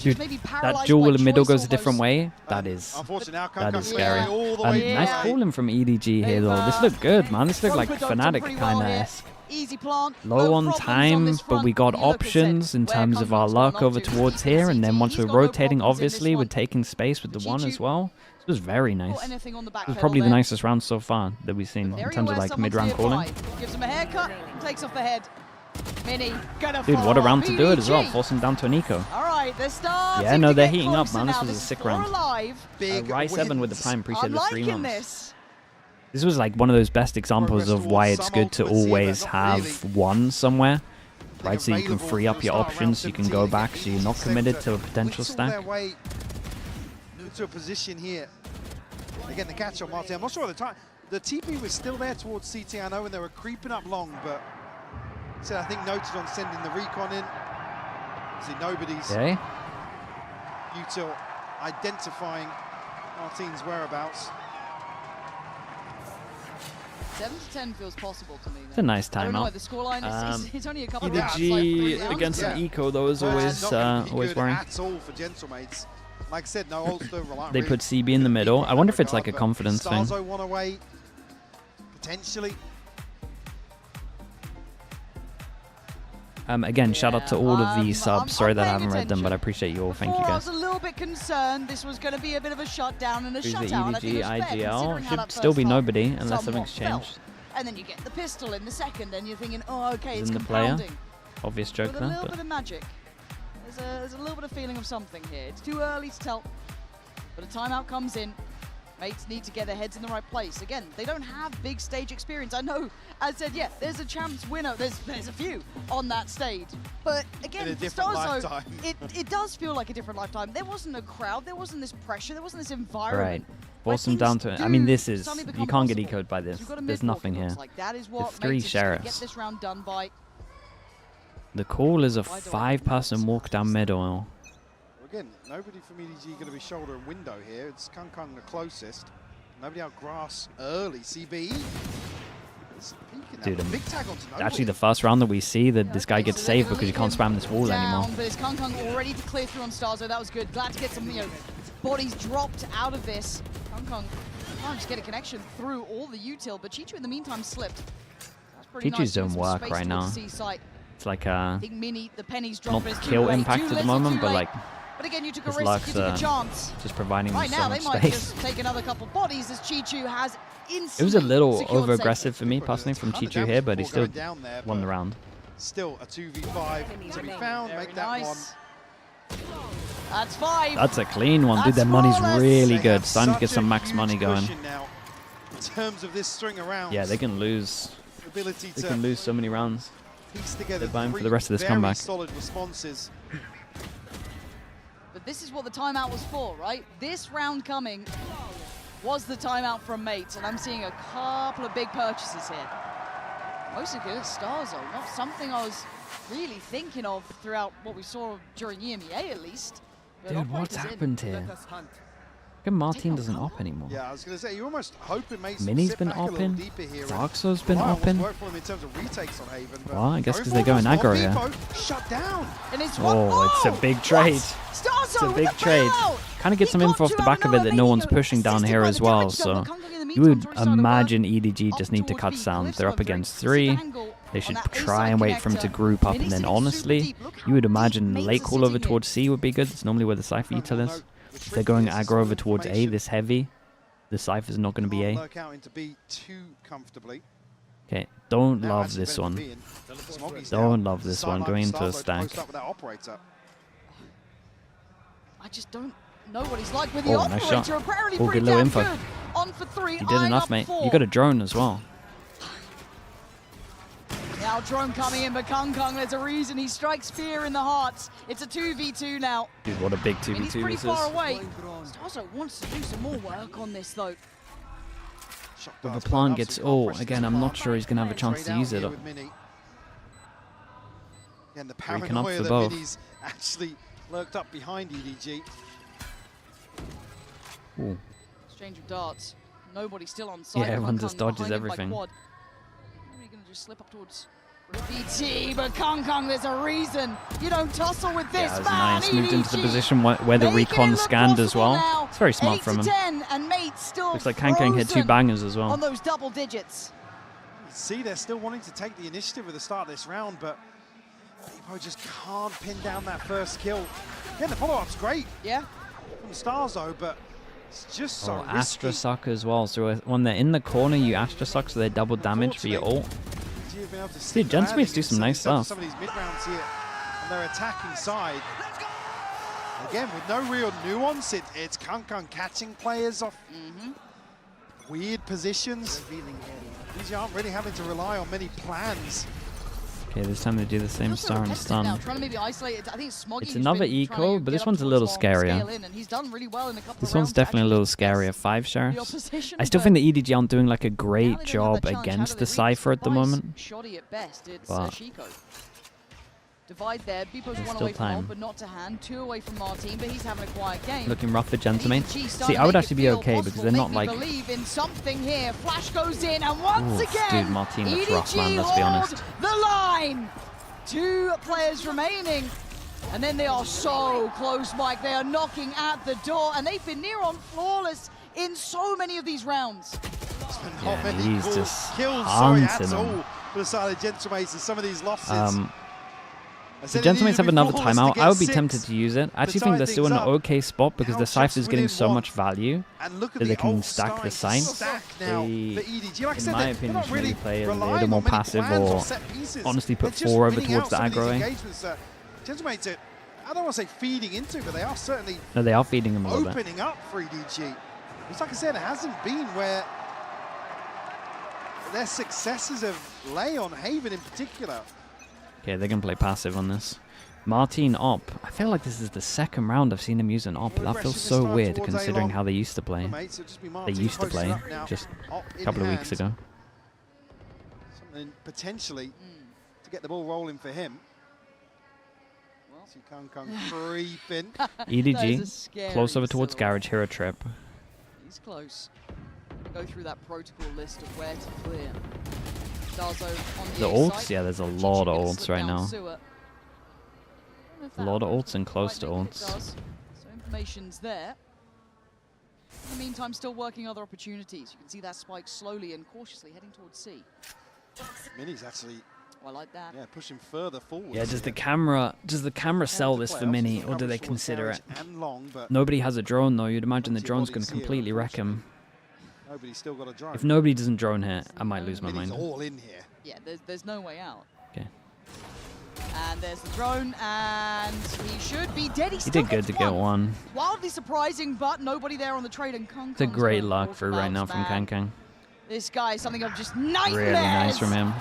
B: Dude, that dual in middle goes a different way. That is scary. Nice calling from EDG here though. This looked good, man. This looked like Fnatic kind of
O: Easy plant.
B: low on time, but we got options in terms of our luck over towards here, and then once we're rotating, obviously, we're taking space with the 1 as well. It was very nice.
O: Or anything on the back
B: It was
O: pedal
B: probably the
O: there.
B: nicest round so far that we've seen in terms of like mid-round calling.
O: Gives him a haircut, takes off the head. Mini, gonna
B: Dude, what a round to do it as well.
O: VDG.
B: Force him down to an eco.
O: All right, they're starting
B: Yeah, no,
O: to
B: they're
O: get
B: heating up,
O: closer
B: man. This
O: now.
B: was a
O: This
B: sick
O: is 4
B: round.
O: alive.
B: Rye 7 with the prime. Appreciate
O: I'm
B: the 3
O: liking
B: months.
O: this.
B: This was like one of those best examples of why it's good to always have one somewhere, right? So you can free up your options, you can go back, so you're not committed to a potential stack.
P: Their way into a position here. Again, the catch on Martin. I'm not sure at the time. The TP was still there towards CT, I know, and they were creeping up long, but I think noted on sending the recon in. See, nobody's util identifying Martin's whereabouts.
O: 7 to 10 feels possible to me.
B: It's a nice
O: I don't know why
B: timeout.
O: the scoreline is only a couple of
B: EDG
O: rounds,
B: against an eco though is always worrying.
P: At all for Gentlemates. Like I said, no Ulster.
B: They put CB in the middle. I wonder if it's like a confidence thing.
P: Starzo one away, potentially.
B: Again, shout out to all of the subs. Sorry that I haven't read them, but I appreciate you all. Thank you
O: I
B: guys.
O: was a little bit concerned this was going to be a bit of a shutdown and a
B: Who's the
O: shutout. I think it
B: EDG
O: was fair, considering
B: IGL?
O: how
B: Should
O: that
B: still
O: first
B: be
O: half
B: nobody unless
O: somewhat
B: something's
O: felt.
B: changed.
O: And then you get the pistol in the second, and you're thinking, oh, okay, it's
B: Isn't the player?
O: compounding.
B: Obvious joke
O: With a
B: there.
O: little
B: But
O: bit of magic. There's a little bit of feeling of something here. It's too early to tell, but a timeout comes in. Mates need to get their heads in the right place. Again, they don't have big stage experience. I know, as I said, yeah, there's a champs winner. There's a few on that stage. But again, for Starzo, it does feel like a different lifetime. There wasn't a crowd. There wasn't this pressure. There wasn't this environment.
B: right, force them down to it. I mean, this is you can't get ecoed by this. There's nothing here.
O: Like that is what
B: The 3
O: Mates is gonna
B: sheriffs.
O: get this round done by.
B: The call is a 5-person walk down middle.
P: Again, nobody from EDG going to be shoulder and window here. It's Kung Kung the closest. Nobody out grass early. CBE.
B: Dude,
P: big tag onto nobody.
B: actually the first round that we see that this guy gets saved because you can't spam this wall
O: Down,
B: anymore.
O: but it's Kung Kung already to clear through on Starzo. That was good. Glad to get some, bodies dropped out of this. Kung Kung can't just get a connection through all the util, but Chichu in the meantime slipped. That's pretty
B: Chichu's
O: nice.
B: don't work right now. It's like
O: I think Mini, the pennies
B: not
O: drop is too
B: kill
O: late.
B: impact
O: Too
B: at the
O: little,
B: moment,
O: too
B: but
O: late.
B: like
O: But again, you took a
B: his
O: risk,
B: luck's
O: you took a chance.
B: just providing
O: Right
B: them
O: now,
B: so
O: they
B: much
O: might
B: space.
O: just take another couple bodies as Chichu has instantly
B: It was a little
O: secured
B: over-aggressive
O: safety.
B: for me personally from Chichu here, but he still won the round.
P: Still a 2v5 to be found. Make that one.
O: That's 5.
B: That's a clean one, dude.
O: That's
B: Their money's
O: flawless.
B: really
P: They
B: good.
P: have
B: Starting to
P: such
B: get some
P: a
B: max
P: huge
B: money going.
P: cushion now in terms of this string around.
B: Yeah, they can lose.
P: Ability
B: They
P: to
B: can lose so many rounds.
P: piece together
B: They're vying for
P: 3
B: the rest of this
P: very
B: comeback.
P: solid responses.
O: But this is what the timeout was for, right? This round coming was the timeout from Mates, and I'm seeing a couple of big purchases here. Mostly good Starzo, not something I was really thinking of throughout what we saw during EMEA at least. But
B: Dude, what's
O: operators in.
B: happened here? How come Martin doesn't op anymore?
P: Yeah, I was going to say, you're almost hoping Mates
B: Mini's
P: sit
B: been
P: back a little
B: opping.
P: deeper here.
B: Darksoul's been
P: Might almost
B: opping.
P: work for him in terms of retakes on Haven, but
B: Well, I guess because
P: going
B: they're going
P: forward,
B: aggro here.
P: Vivo shut down.
O: And it's
B: Oh, it's a big trade.
O: Starzo
B: It's a
O: with
B: big
O: the
B: trade.
O: bailout.
B: Kind of get some info off the back of it that no one's pushing down here as well. So you would imagine EDG just need to cut sound. They're up against 3. They should try and wait for him to group up. And then honestly, you would imagine late call over towards C would be good. It's normally where the Cypher util is. If they're going aggro over towards A this heavy, the Cypher's not going to be A.
P: Lurk out into B too comfortably.
B: Okay, don't
P: Now
B: love
P: actually
B: this one.
P: Smoggy's
B: Don't
P: down.
B: love this one.
P: Sideline
B: Going
P: for
B: into a
P: Starzo to
B: stack.
P: post up with that operator.
O: I just don't know what he's like with the
B: Oh, nice
O: operator.
B: shot.
O: Apparently
B: Oh,
O: pretty
B: good little
O: damn
B: info.
O: good. On for 3,
B: You did
O: eyeing
B: enough,
O: up
B: mate.
O: 4.
B: You got a drone as well.
O: Now drone coming in, but Kung Kung, there's a reason he strikes fear in the hearts. It's a 2v2 now.
B: Dude, what a big
O: And he's
B: 2v2
O: pretty
B: this
O: far
B: is.
O: away. Starzo wants to do some more work on this though.
B: If a plant gets all, again, I'm not sure he's going to have a chance to use it.
P: And the
B: Or he can opt
P: paranoia
B: for
P: that
B: both.
P: Mini's actually lurked up behind EDG.
B: Ooh.
O: Exchange of darts. Nobody still on site.
B: Yeah, everyone
O: Kung
B: just
O: Kung
B: dodges
O: behind him by
B: everything.
O: quad. Maybe going to just slip up towards BT, but Kung Kung, there's a reason you don't tussle with this
B: Yeah, it was
O: man.
B: nice. Moved into the
O: EDG
B: position where the
O: making it
B: recon
O: look
B: scanned as
O: possible
B: well.
O: now.
B: It's very smart
O: 8
B: from
O: to
B: him.
O: 10, and Mates still
B: Looks like Kang Kang hit 2
O: frozen
B: bangers as well.
O: on those double digits.
P: See, they're still wanting to take the initiative at the start of this round, but Vivo just can't pin down that first kill. Yeah, the follow-up's great.
O: Yeah.
P: From Starzo, but It's just so risky.
B: Astra Suck as well. So when they're in the corner, you Astra Suck, so they double damage for your ult. Dude, Gensmates do some nice stuff.
P: Some of these mid rounds here on their attacking side. Again, with no real nuance, it's Kung catching players off weird positions. These aren't really having to rely on many plans.
B: Okay, this time they do the same star and stun.
O: Trying to maybe isolate it. I think Smoggy
B: It's another eco, but this one's a little scarier.
O: and he's done really well in a couple
B: This
O: of
B: one's
O: rounds
B: definitely a little scarier. 5 stars.
O: opposition,
B: I still
O: but
B: think the EDG aren't doing like a great
O: now they don't have
B: job
O: that challenge.
B: against
O: How
B: the
O: do they
B: Cypher at the
O: read?
B: moment.
O: Shoddy at best. It's
B: But
O: Chico. Divide there. Beepo's
B: there's
O: one
B: still
O: away from
B: time.
O: ult, but not to hand. 2 away from Martin, but he's having a quiet game.
B: Looking rough for Gentleman.
O: EDG
B: See,
O: starting
B: I would
O: to make
B: actually
O: it
B: be
O: feel
B: okay because
O: possible.
B: they're not
O: Make
B: like...
O: me believe in something here. Flash goes in, and once
B: Oof,
O: again,
B: dude, Martin looks
O: EDG
B: rough, man, let's be honest.
O: hold the line. 2 players remaining. And then they are so close, Mike. They are knocking at the door, and they've been near on flawless in so many of these rounds.
B: Yeah, he's just
P: kills, sorry, that's
B: hunting
P: all
B: them.
P: for the side of Gentlemates and some of these losses.
B: The Gentlemen have another timeout. I would be tempted to use it. I actually think they're still in an okay spot because the Cypher is getting so much value that they can stack the Scythe. They, in my opinion, should maybe play a little more passive or honestly put 4 over towards the aggro lane.
P: Gentlemates, I don't want to say feeding into, but they are certainly
B: No, they are feeding him a little bit.
P: opening up for EDG. Which, like I said, it hasn't been where their successes have lay on Haven in particular.
B: Okay, they're going to play passive on this. Martin op. I feel like this is the 2nd round I've seen him use an op. That feels so weird considering how they used to play. They used to play just a couple of weeks ago.
P: Something potentially to get the ball rolling for him. See Kung creeping.
B: EDG, close over towards Garage, Hero Trip.
O: He's close. Go through that protocol list of where to clear. Darzo on
B: The ults, yeah, there's a lot of ults right now. A lot of ults and close to ults.
O: So information's there. In the meantime, still working other opportunities. You can see that spike slowly and cautiously heading towards C.
P: Mini's actually,
O: I like that.
P: Yeah, pushing further forward.
B: Yeah, does the camera sell this for Mini, or do they consider it? Nobody has a drone though. You'd imagine the drone's going to completely wreck him.
P: Nobody's still got a drone.
B: If nobody doesn't drone here, I might lose my mind.
P: All in here.
O: Yeah, there's no way out.
B: Okay.
O: And there's the drone, and he should be dead.
B: He did good to get one.
O: Wildly surprising, but nobody there on the trade, and Kung
B: It's a great luck for right now from Kang.
O: This guy is something of just nightmares.
B: Really nice from him.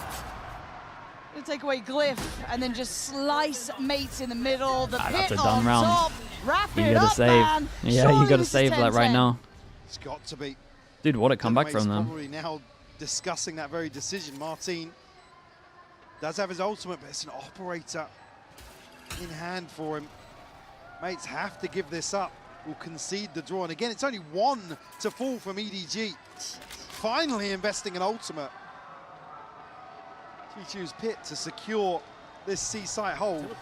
O: Gonna take away Glyph, and then just slice mates in the middle. The
B: That's
O: pit
B: a dumb
O: on
B: round.
O: top. Wrap
B: You
O: it
B: gotta
O: up,
B: save.
O: man.
B: Yeah,
O: Surely
B: you gotta
O: this is
B: save that right
O: 10-10.
B: now.
P: It's got to be.
B: Dude, what a comeback from them.
P: Probably now discussing that very decision. Martin does have his ultimate, but it's an operator in hand for him. Mates have to give this up. Will concede the draw. And again, it's only 1 to fall from EDG. Finally investing an ultimate. Chichu's pit to secure this C-site hold.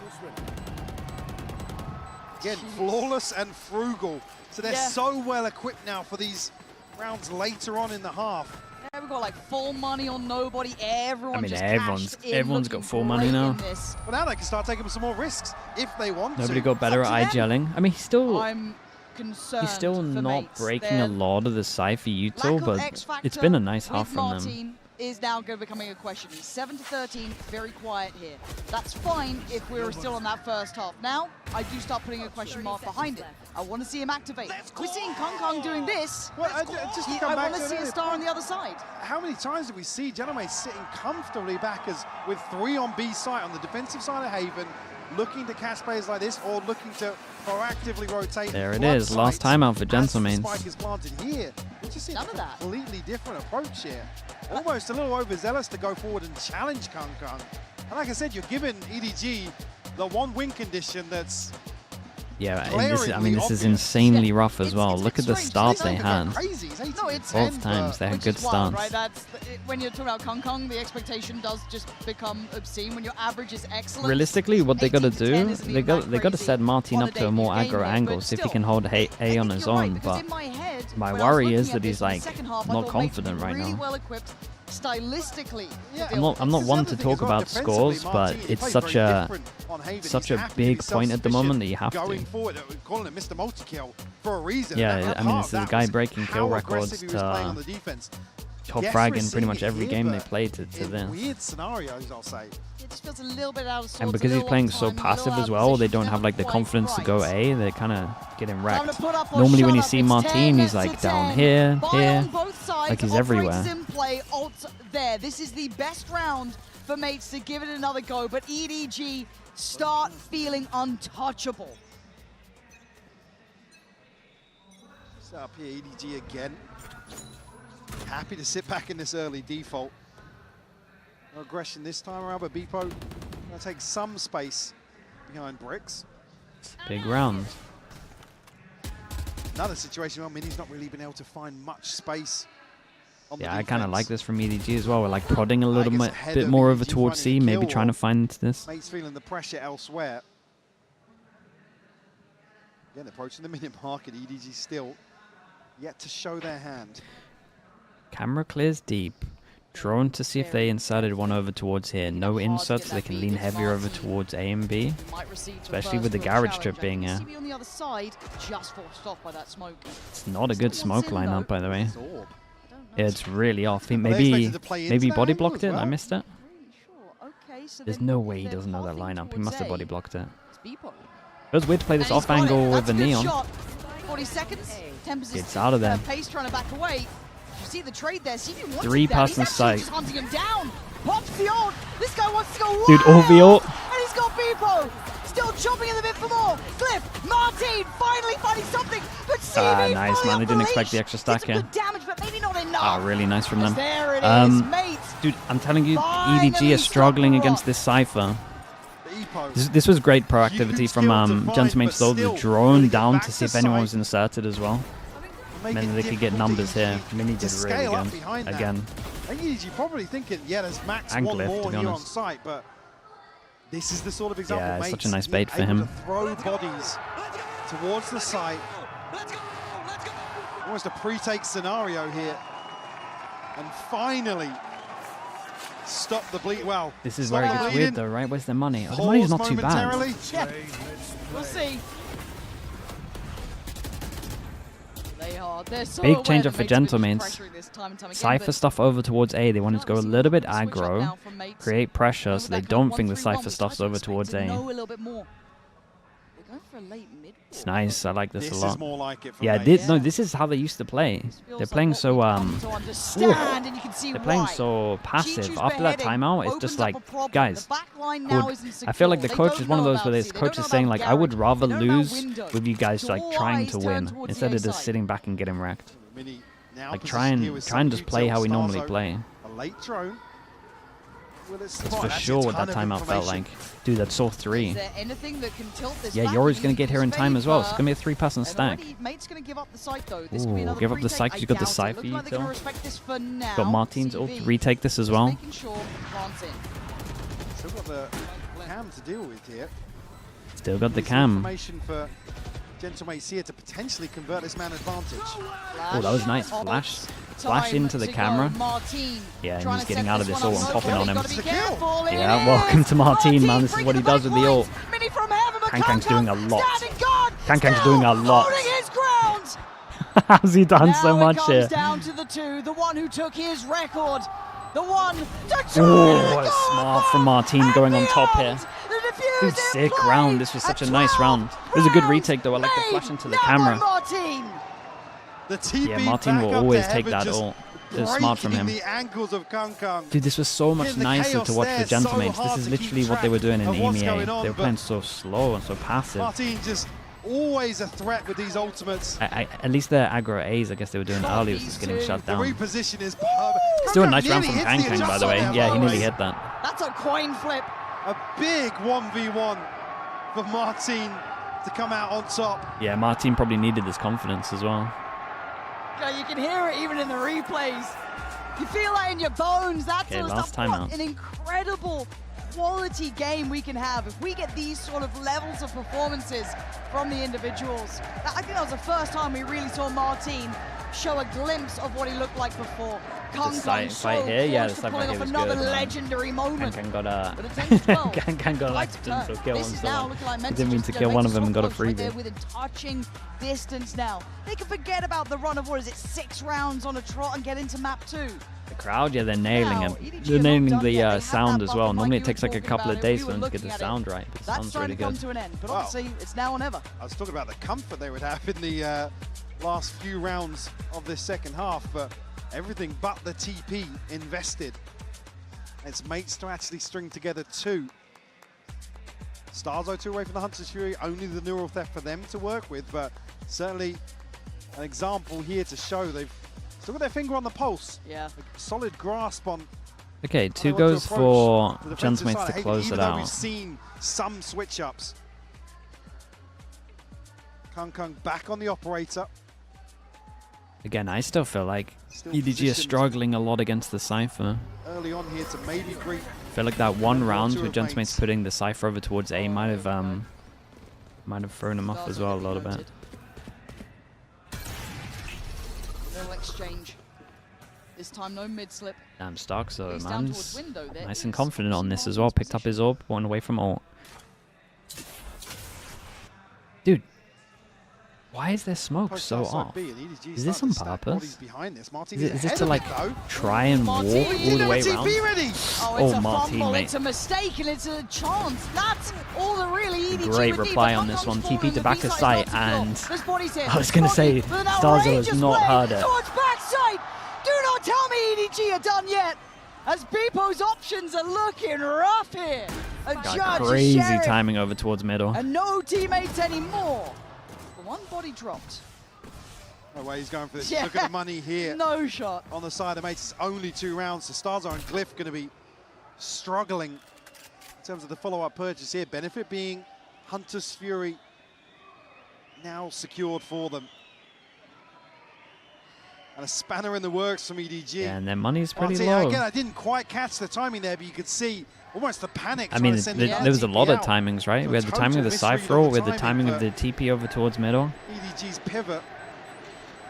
P: Again, flawless and frugal. So they're so well equipped now for these rounds later on in the half.
O: Yeah, we've got like full money on nobody. Everyone
B: I mean,
O: just
B: everyone's got full money now.
P: Well, now they can start taking some more risks if they want
B: Nobody
P: to.
B: got better at eye-gelling. I mean, he's still
O: concerned
B: still
O: for
B: not
O: mates.
B: breaking a lot of the Cypher util, but it's been a nice half from them.
O: Martin is now going to becoming a question. He's 7-13, very quiet here. That's fine if we're still on that first half. Now, I do start putting a question mark behind it. I want to see him activate. We're seeing Kung doing this.
P: Well, just to come
O: I
P: back
O: want to
P: to
O: see a
P: earlier
O: star on
P: point,
O: the other side.
P: How many times did we see Gentlemen sitting comfortably back as with 3 on B site on the defensive side of Haven, looking to catch players like this or looking to proactively rotate?
B: There it is, last time out for Gentlemen.
P: Spike is planted here. We just see a completely different approach here. Almost a little overzealous to go forward and challenge Kung. And like I said, you're giving EDG the 1 win condition that's
B: Yeah, and this is insanely rough as well. Look at the start they had. Both times they had good starts.
O: Right? That's when you're talking about Kung, the expectation does just become obscene. When your average is excellent.
B: Realistically, what they got to do, they got to set Martin up to a more aggro angle, see if he can hold A on his own. But my worry is that he's like not confident right now.
O: stylistically.
B: I'm not one to talk about scores, but it's such a big point at the moment that you have to.
P: Calling it Mr. Multi-kill for a reason.
B: Yeah, I mean, this is a guy breaking kill records to top frag in pretty much every game they play to this.
P: Weird scenarios, I'll say.
O: It just feels a little bit out of sorts.
B: And because he's playing so passive as well, they don't have like the confidence to go A. They're kind of getting wrecked. Normally when you see Martin, he's like down here, like he's everywhere.
O: There. This is the best round for mates to give it another go, but EDG start feeling untouchable.
P: Set up here, EDG again. Happy to sit back in this early default. No aggression this time around, but Beepo going to take some space behind bricks.
B: Big round.
P: Another situation where Mini's not really been able to find much space.
B: Yeah, I kind of like this from EDG as well. We're like prodding a little bit more over towards C, maybe trying to find this.
P: Mates feeling the pressure elsewhere. Again, approaching the minute mark, and EDG still yet to show their hand.
B: Camera clears deep. Drone to see if they inserted one over towards here. No insert, so they can lean heavier over towards A and B. Especially with the garage trip being here. It's not a good smoke lineup, by the way. It's really off. Maybe body blocked it. I missed it. There's no way he doesn't know that lineup. He must have body blocked it. It was weird to play this off angle with the neon.
O: 40 seconds.
B: It's out of there.
O: Pace trying to back away. You see the trade there.
B: 3-person sight.
O: Hunting him down. Pops the ult. This guy wants to go wild.
B: Dude, all the ult.
O: And he's got Beepo. Still chomping at the bit for more. Cliff, Martin finally finding something. But CV
B: nice, man. They didn't expect the extra stack here.
O: Damage, but maybe not enough.
B: Really nice from them.
O: There it is, mate.
B: Dude, I'm telling you, EDG is struggling against this Cypher. This was great proactivity from Gentleman to throw the drone down to see if anyone was inserted as well. And then they could get numbers here. Mini did really good. Again.
P: I think you're probably thinking, yeah, there's max one more here on site, but this is the sort of example.
B: Yeah, it's such a nice bait for him.
P: Throw bodies towards the site. Almost a pre-take scenario here. And finally, stop the bleed. Well,
B: this is where it gets weird though, right? Where's the money? Oh, the money's not too bad.
O: Yeah. We'll see. So
B: big change up for Gentlemen. Cypher stuff over towards A. They wanted to go a little bit aggro, create pressure so they don't think the Cypher stuff's over towards A. It's nice. I like this a lot.
P: More like it
B: yeah, this is how they used to play. They're playing so they're playing so passive. After that timeout, it's just like, guys, I feel like the coach is one of those where the coach is saying like, I would rather lose with you guys like trying to win instead of just sitting back and getting wrecked. Like try and just play how we normally play.
P: A late drone.
B: That's for sure what that timeout felt like. Dude, that's Saw 3. Yeah, Yori's going to get here in time as well. It's going to be a 3-person stack. Ooh, give up the site because you got the Cypher util. Got Martin's ult to retake this as well.
P: Still got the cam to deal with here.
B: Still got the cam.
P: Gentlemates here to potentially convert this man advantage.
B: Oh, that was nice. Flash into the camera. Yeah, and he's getting out of this ult and popping on him. Yeah, welcome to Martin, man. This is what he does with the ult. Kankang's doing a lot. Kankang's doing a lot. How's he done so much here?
O: Down to the 2, the one who took his record. The one
B: oh, smart from Martin going on top here. Dude, sick round. This was such a nice round. It was a good retake though. I like the flash into the camera. Yeah, Martin will always take that ult. It was smart from him. Dude, this was so much nicer to watch for Gentlemen. This is literally what they were doing in EMEA. They were playing so slow and so passive.
P: Martin just always a threat with these ultimates.
B: At least their aggro A's, I guess they were doing early, was just getting shut down.
P: Reposition is
B: still a nice round from Kankang, by the way. Yeah, he nearly hit that.
O: That's a coin flip.
P: A big 1v1 for Martin to come out on top.
B: Yeah, Martin probably needed this confidence as well.
O: You can hear it even in the replays. You feel that in your bones. That's
B: okay, last timeout.
O: An incredible quality game we can have if we get these sort of levels of performances from the individuals. I think that was the first time we really saw Martin show a glimpse of what he looked like before. Kung
B: side
O: so
B: fight here, yeah, the
O: close to
B: side
O: pulling
B: fight
O: off
B: here was
O: another
B: good, man.
O: legendary moment.
B: Kankan got a
O: But it's 8-12.
B: Kankan got an
O: Right,
B: accidental kill on
O: this is now
B: someone.
O: looking like
B: He
O: Mensa
B: didn't mean
O: just
B: to kill
O: make
B: one
O: it
B: of them and
O: so
B: got a
O: close right there
B: freebie.
O: within touching distance now. They can forget about the run of, what is it, 6 rounds on a trot and get into map 2.
B: The crowd, yeah, they're nailing
O: Now,
B: it.
O: EDG
B: They're
O: are not
B: nailing
O: done yet. They
B: the
O: have
B: sound
O: that
B: as well.
O: buffer
B: Normally
O: like
B: it takes
O: you
B: like a
O: were
B: couple
O: talking
B: of
O: about
B: days
O: it.
B: for
O: We
B: them
O: were
B: to get the
O: looking at
B: sound
O: it.
B: right. But it
O: That's
B: sounds
O: trying
B: really
O: to come
B: good.
O: to an end, but
P: Wow.
O: obviously it's now or never.
P: I was talking about the comfort they would have in the last few rounds of this second half, but everything but the TP invested. It's mates to actually string together 2. Starzo 2 away from the Hunter's Fury, only the neural theft for them to work with, but certainly an example here to show they've still got their finger on the pulse.
O: Yeah.
P: A solid grasp on.
B: Okay, 2
P: what to
B: goes
P: approach
B: for
P: the defensive
B: Gentmates
P: side.
B: to
P: Hey,
B: close
P: even
B: it
P: though we've
B: out.
P: seen some switch ups. Kung back on the operator.
B: Again, I still feel like
P: Still
B: EDG are
P: positioned
B: struggling a lot against the Cypher.
P: Early on here to maybe greet.
B: I feel like that one round with
P: remains.
B: Gentmates putting the Cypher over towards A might have thrown him off as well a little bit.
O: Little exchange. This time no mid slip.
B: Damn, Starks though,
O: He's down
B: man.
O: towards window there.
B: Nice and confident on this as well. Picked up his orb, one away from ult. Dude, why is their smoke so off? Is this on purpose? Is this to like try and walk all the way around?
O: Oh, it's a
B: Martine,
O: fumble,
B: mate.
O: it's a mistake, and it's a chance. That's all that really EDG
B: Great
O: would
B: reply
O: need,
B: on
O: but
B: this one.
O: Kung's
B: TP to
O: falling,
B: back
O: the
B: of
O: B-side's
B: sight,
O: not secure.
B: and
O: There's bodies here.
B: I was going to say,
O: But an
B: Starzo has
O: outrageous
B: not
O: play
B: heard it.
O: towards backside. Do not tell me EDG are done yet, as Beepo's options are looking rough here. A
B: Got
O: judge, a
B: crazy
O: sheriff,
B: timing over towards middle.
O: and no teammates anymore. One body dropped.
P: No way he's going for this.
O: Yeah.
P: Look at the money here.
O: No shot.
P: On the side of mates, it's only 2 rounds. So Starzo and Glyph going to be struggling in terms of the follow-up purchase here. Benefit being Hunter's Fury now secured for them. And a spanner in the works from EDG.
B: Yeah, and their money's pretty
P: Martina,
B: low.
P: again, I didn't quite catch the timing there, but you could see almost the panic.
B: I mean,
P: trying to send
B: there was a lot of timings, right? We had the timing of the Cypher ult, we had the timing of the TP over towards middle.
P: EDG's pivot.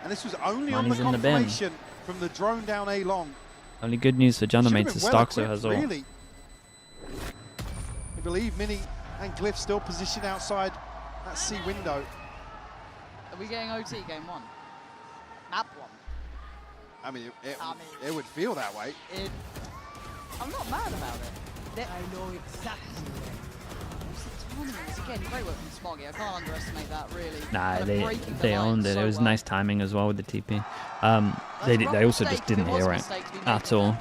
P: And this was only
B: Money's
P: on
B: in
P: the
B: the bin.
P: confirmation from the drone down A long.
B: Only good news for Gentmates is Starkso has ult.
P: Really. I believe Mini and Glyph still positioned outside that C window.
O: Are we getting OT game 1? Map 1.
P: I mean, it would feel that way.
O: I'm not mad about it. I know exactly. Again, great work from Smoggy. I can't underestimate that, really.
B: Nah,
O: Kind of breaking the
B: they
O: line
B: owned it.
O: so
B: it was
O: well.
B: nice timing as well with the TP. They also just didn't hear it at all.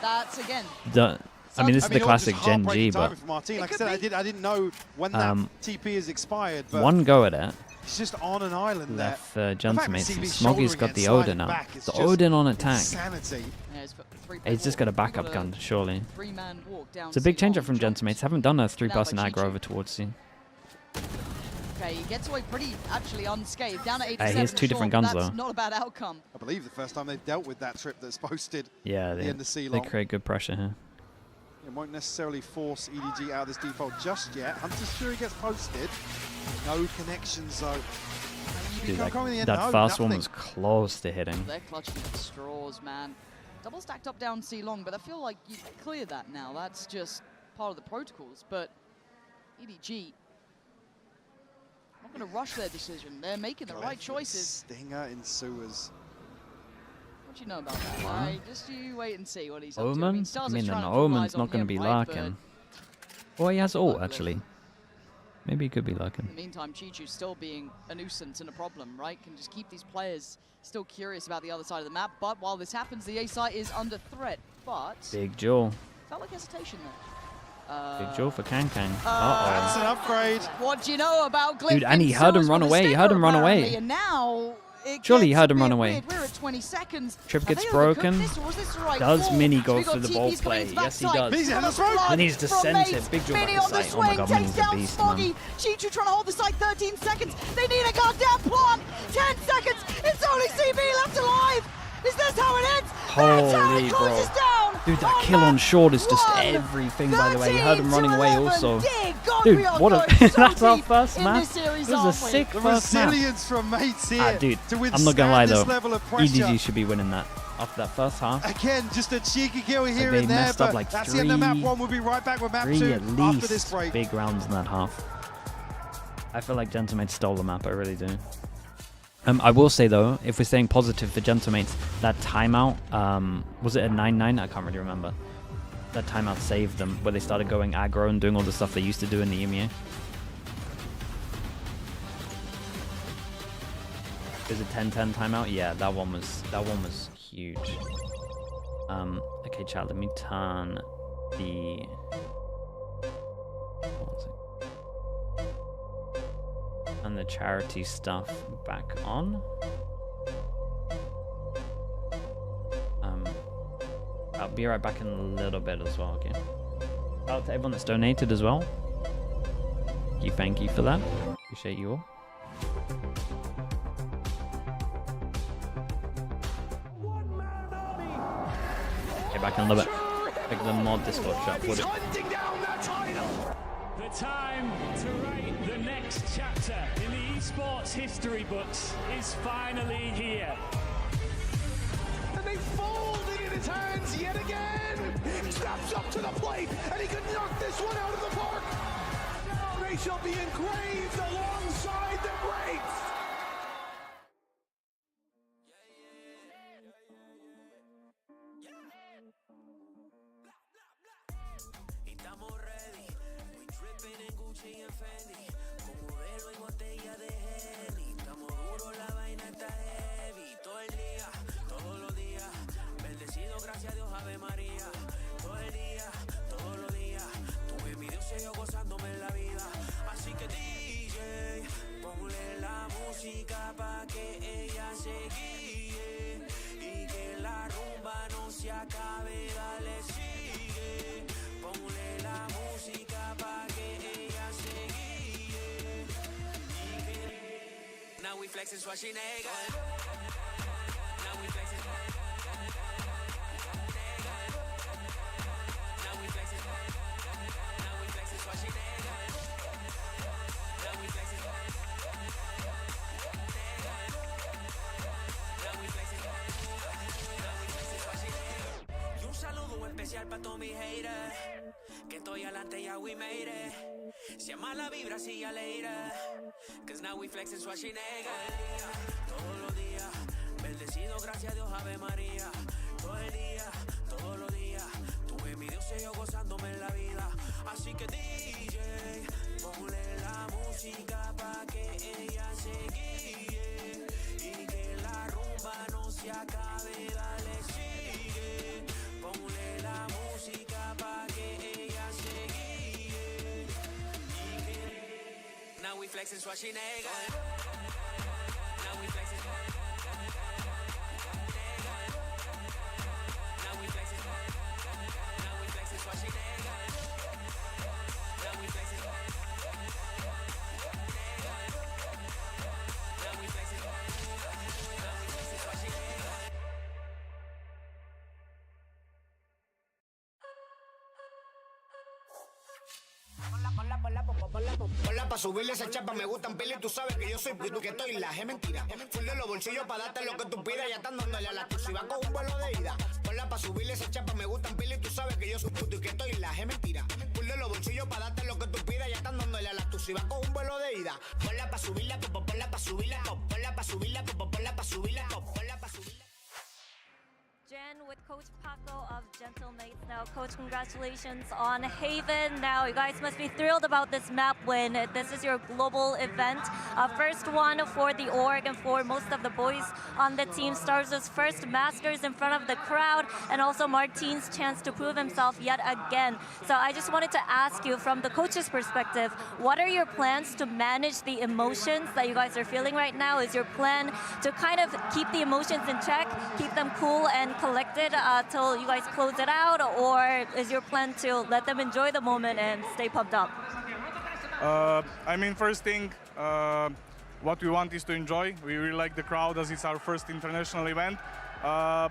O: That's again.
B: I mean, this is the
P: all
B: classic
P: just
B: Gen G,
P: heartbreaking
B: but
P: timing for Martine. Like I said, I didn't know when that TP is expired. But
B: one go at it.
P: It's just on an island
B: left
P: there.
B: Gentmates, and
P: CB's
B: Smoggy's
P: shouldering
B: got
P: it,
B: the
P: sliding
B: Odin now.
P: back, it's
B: The
P: just
B: Odin on attack.
P: Insanity.
B: He's just got a backup gun, surely.
O: Three-man walk down
B: It's a big
O: C
B: change
O: long,
B: up from
O: dropped.
B: Gentmates. Haven't done a 3-person
O: by
B: aggro
O: Chichi.
B: over towards C.
O: Okay, he gets away pretty actually unscathed. Down at 8
B: he has 2 different guns,
O: That's
B: though.
O: not a bad outcome.
P: I believe the first time they've dealt with that trip that's posted.
B: Yeah,
P: at the end of C
B: they
P: long.
B: create good pressure here.
P: It won't necessarily force EDG out of this default just yet. Hunter's Fury gets posted. No connections though.
B: Dude,
P: Coming in the end,
B: that
P: no,
B: first one
P: nothing.
B: was close to hitting.
O: They're clutching at straws, man. Double stacked up down C long, but I feel like you cleared that now. That's just part of the protocols. But EDG, not going to rush their decision. They're making the right choices.
P: Stinger in sewers.
O: What do you know about that?
B: What?
O: Right, just you wait and see what he's up to.
B: Omen? I
O: Star's
B: mean,
O: trying
B: an
O: to
B: Omen's
O: capitalize
B: not
O: on
B: going to
O: him,
B: be
O: right, but
B: lurking. Oh, he has ult, actually. Maybe he could be lurking.
O: in the meantime, Chichu's still being a nuisance and a problem, right? Can just keep these players still curious about the other side of the map. But while this happens, the A site is under threat. But
B: Big Joel.
O: felt like hesitation there.
B: Big Joel for Kankan.
P: That's
B: Uh-oh.
P: an upgrade.
O: What do you know about Glyph?
B: Dude, and he heard him run away. He heard him run away.
O: And now it
B: Surely he
O: gets
B: heard
O: a
B: him run
O: bit
B: away.
O: weird. We're at 20 seconds.
B: Trip
O: Have
B: gets
O: they overcooked
B: broken.
O: this, or was this the right
B: Does
O: call?
B: Mini
O: So
B: go
O: we got
B: for the
O: TPs
B: ball
O: coming
B: play?
O: into
B: Yes, he
O: backside.
B: does.
P: He's in the
O: Blood
P: front.
B: And he's
O: from
B: dissented.
O: Mates.
B: Big Joel
O: Mini
B: back
O: on
B: to
O: the
B: sight. Oh my
O: swing,
B: god,
O: takes
B: Mini's a
O: down
B: beast,
O: Smoggy.
B: man.
O: Chichu trying to hold the site 13 seconds. They need a goddamn plant. 10 seconds. It's only CB left alive. Is this how it ends? That's how
B: Holy
O: it closes
B: bro.
O: down.
B: Dude, that kill on short is just everything, by the way. You heard him running away also. Dude, what a... That's our first map. This is a sick first map.
P: Resilience from mates here.
B: Dude,
P: to
B: I'm not gonna lie though.
P: EDG
B: EDG should be winning that after that first half.
P: Again, just a cheeky kill here
B: They
P: and there,
B: messed up
P: but
B: like
P: that's the end of map 1. We'll be right back with map 2
B: at
P: after this
B: least
P: break.
B: big rounds in that half. I feel like Gentlemates stole the map, I really do. I will say though, if we're staying positive for Gentlemates, that timeout, was it a 9-9? I can't really remember. That timeout saved them, where they started going aggro and doing all the stuff they used to do in the EMEA. Is it 10-10 timeout? Yeah, that one was huge. Okay, chat, let me turn the... and the charity stuff back on. I'll be right back in a little bit as well, okay? Shout out to everyone that's donated as well. Thank you for that. Appreciate you all. Okay, back in a little bit. Pick the mod Discord chat.
N: The time to write the next chapter in the esports history books is finally here.
R: And they fold it in his hands yet again. Steps up to the plate, and he could knock this one out of the park. Now they shall be engraved alongside the greats.
S: Now we flexing Schwarzenegger. Now we flexing. Now we flexing. Now we flexing Schwarzenegger. Now we flexing. Now we flexing. Now we flexing Schwarzenegger. Y un saludo especial para todos mis haters. Que estoy adelante, ya we made it. Si es mala vibra, sí alegre. Cause now we flexing Schwarzenegger. Todos los días, bendecido, gracias a Dios, Ave María. Todo el día, todos los días, tuve mi Dios y yo gozándome en la vida. Así que DJ, ponle la música pa' que ella se guíe. Y que la rumba no se acabe, dale sigue. Ponle la música pa' que ella se guíe. Now we flexing Schwarzenegger. Now we flexing. Now we flexing. Now we flexing Schwarzenegger. Now we flexing. Now we flexing. Now we flexing Schwarzenegger.
T: Hola, pa' subirle esa chapa me gustan pila y tú sabes que yo soy puto que estoy la es mentira. Full de los bolsillos pa' darte lo que tú pidas, ya están dándole a la tu si va con un vuelo de ida. Hola, pa' subirle esa chapa me gustan pila y tú sabes que yo soy puto y que estoy la es mentira. Full de los bolsillos pa' darte lo que tú pidas, ya están dándole a la tu si va con un vuelo de ida. Hola, pa' subirla, ponla pa' subirla, ponla pa' subirla, ponla pa' subirla, ponla pa' subirla.
G: Jen with Coach Paco of Gentlemates. Now, Coach, congratulations on Haven. Now, you guys must be thrilled about this map win. This is your global event. First one for the org and for most of the boys on the team. Stars' first Masters in front of the crowd, and also Martin's chance to prove himself yet again. So I just wanted to ask you, from the coach's perspective, what are your plans to manage the emotions that you guys are feeling right now? Is your plan to kind of keep the emotions in check, keep them cool and collected till you guys close it out, or is your plan to let them enjoy the moment and stay pumped up?
U: I mean, first thing, what we want is to enjoy. We really like the crowd as it's our first international event.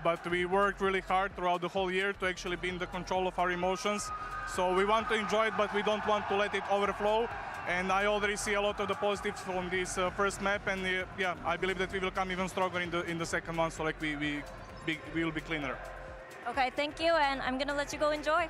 U: but we worked really hard throughout the whole year to actually be in the control of our emotions. So we want to enjoy it, but we don't want to let it overflow. And I already see a lot of the positives from this first map, and yeah, I believe that we will come even stronger in the second one. So like we will be cleaner.
G: Okay, thank you, and I'm gonna let you go enjoy.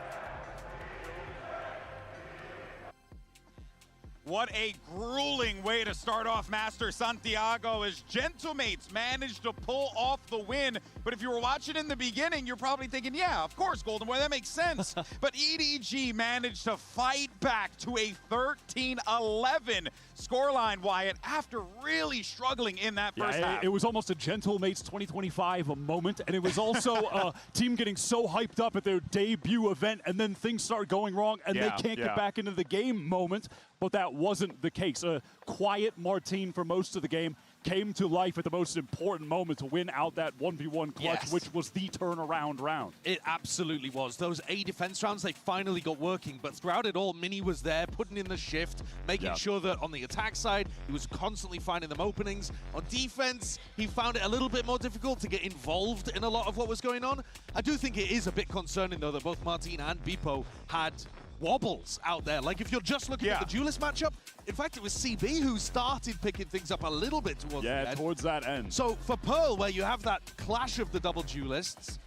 A: What a grueling way to start off Master Santiago as Gentlemates managed to pull off the win. But if you were watching in the beginning, you're probably thinking, yeah, of course, Golden Boy, that makes sense. But EDG managed to fight back to a 13-11 scoreline, Wyatt, after really struggling in that first half.
E: It was almost a Gentlemates 2025 moment, and it was also a team getting so hyped up at their debut event, and then things start going wrong, and they can't get back into the game moment. But that wasn't the case. A quiet Martine for most of the game came to life at the most important moment to win out that 1v1 clutch, which was the turnaround round.
C: It absolutely was. Those A defense rounds, they finally got working, but throughout it all, Mini was there, putting in the shift, making sure that on the attack side, he was constantly finding them openings. On defense, he found it a little bit more difficult to get involved in a lot of what was going on. I do think it is a bit concerning, though, that both Martine and Bipo had wobbles out there. Like, if you're just looking at the duelist matchup, in fact, it was CB who started picking things up a little bit towards the end.
E: Towards that end.
C: So for Pearl, where you have that clash of the double duelists,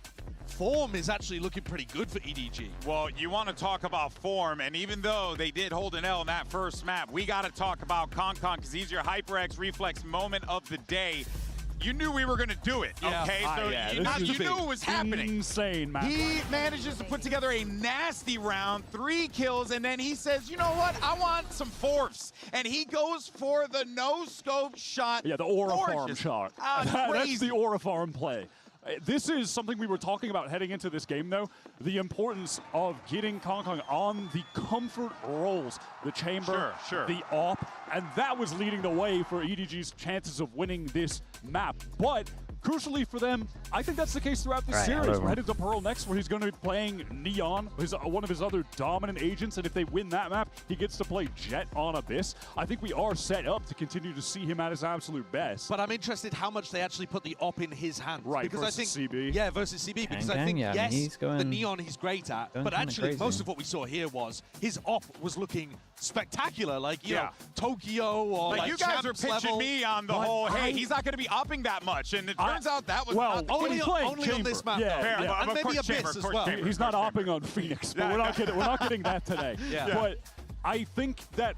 C: form is actually looking pretty good for EDG.
A: Well, you want to talk about form, and even though they did hold an L in that first map, we got to talk about Concon, because he's your HyperX Reflex moment of the day. You knew we were going to do it, okay? So you knew it was happening.
E: Insane, man.
A: He manages to put together a nasty round, 3 kills, and then he says, you know what? I want some fourths. And he goes for the no-scope shot.
E: Yeah, the Aura Farm shot. That's the Aura Farm play. This is something we were talking about heading into this game, though. The importance of getting Concon on the comfort roles, the chamber, the AWP, and that was leading the way for EDG's chances of winning this map. But crucially for them, I think that's the case throughout the series. We're headed to Pearl next, where he's going to be playing Neon, one of his other dominant agents, and if they win that map, he gets to play Jet on Abyss. I think we are set up to continue to see him at his absolute best.
C: But I'm interested how much they actually put the op in his hand.
E: Right,
C: because
E: versus
C: I think,
E: CB.
C: Yeah, versus CB, because I think, yes, the Neon he's great at, but actually most of what we saw here was his op was looking spectacular, like, you know, Tokyo or like
A: you guys are pitching me on the whole, hey, he's not going to be upping that much, and it turns out that was not the
C: only on this map, and maybe Abyss as well.
E: He's not opping on Phoenix, but we're not getting that today. But I think that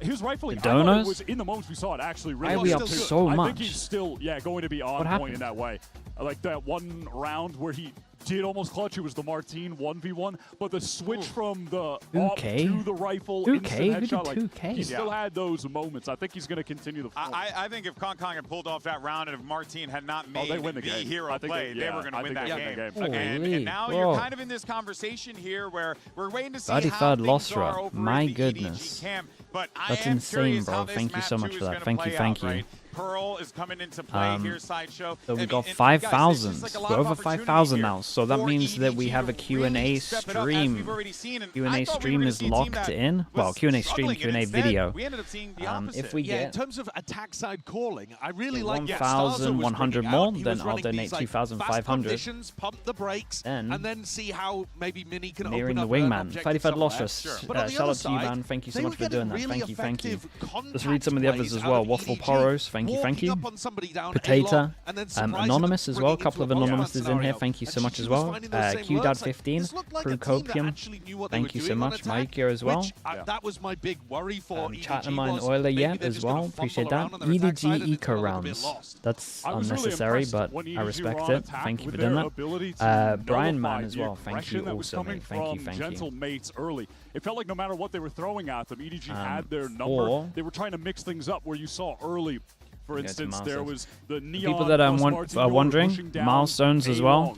E: his rightfully
B: Donos
E: was in the moments we saw it actually really.
B: Why are we up so much?
E: I think he's still going to be on point in that way. Like that one round where he did almost clutch. It was the Martine 1v1, but the switch from the AWP to the rifle, instant headshot, like, he still had those moments. I think he's going to continue the form.
A: I think if Concon had pulled off that round, and if Martine had not made the hero play, they were going to win that game. And now you're kind of in this conversation here where we're waiting to see how things are over
B: My
A: in the
B: goodness.
A: EDG camp. But
B: That's
A: I am
B: insane,
A: curious
B: bro.
A: how this
B: Thank you so
A: map
B: much
A: two
B: for
A: is
B: that.
A: gonna
B: Thank you,
A: play
B: thank
A: out,
B: you.
A: right? Pearl is coming into play here, Sideshow.
B: So we got 5,000. We're over 5,000 now. So that means that we have a Q&A stream. Q&A stream is locked in. Well, Q&A stream, Q&A video.
A: We ended up seeing the opposite.
B: If we
C: in
B: get
C: terms of attack side calling, I really like
B: 1,100 more, then I'll donate 2,500.
C: Pump the brakes,
B: and
C: then see how maybe Mini can
B: nearing
C: open
B: the
C: up
B: wingman. Fighty Lostrous. Shout out to you, man. Thank you so much for doing that. Thank you. Let's read some of the others as well. Waffle Poros, thank you. Potato, Anonymous as well. A couple of Anonymouses in here. Thank you so much as well. QDad15, Crucopium. Thank you so much. Maikio as well.
C: That was my big worry for EDG.
B: Chattermine Euler yet as well. Appreciate that. EDG Eco Rounds. That's unnecessary, but I respect it. Thank you for doing that. Brian Man as well. Thank you also, mate. Thank you.
E: Gentlemates early. It felt like no matter what they were throwing at them, EDG had their number. They were trying to mix things up where you saw early, for instance, there was the Neon.
B: People that are wondering, milestones as well.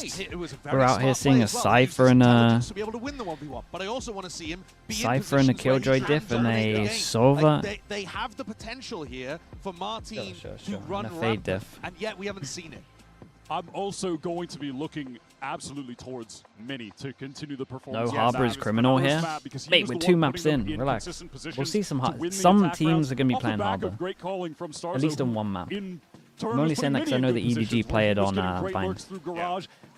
B: just we're out here seeing a Cypher and a Cypher and a Killjoy diff and a Sova.
C: They have the potential here for Martin to run
B: and a Fade
C: rampant,
B: diff.
C: and yet we haven't seen it.
E: I'm also going to be looking absolutely towards Mini to continue the performance.
B: No Harbor is criminal here. Mate, we're 2 maps in. Relax. We'll see some teams are going to be playing Harbor. At least on one map. I'm only saying that because I know the EDG play it on Vine.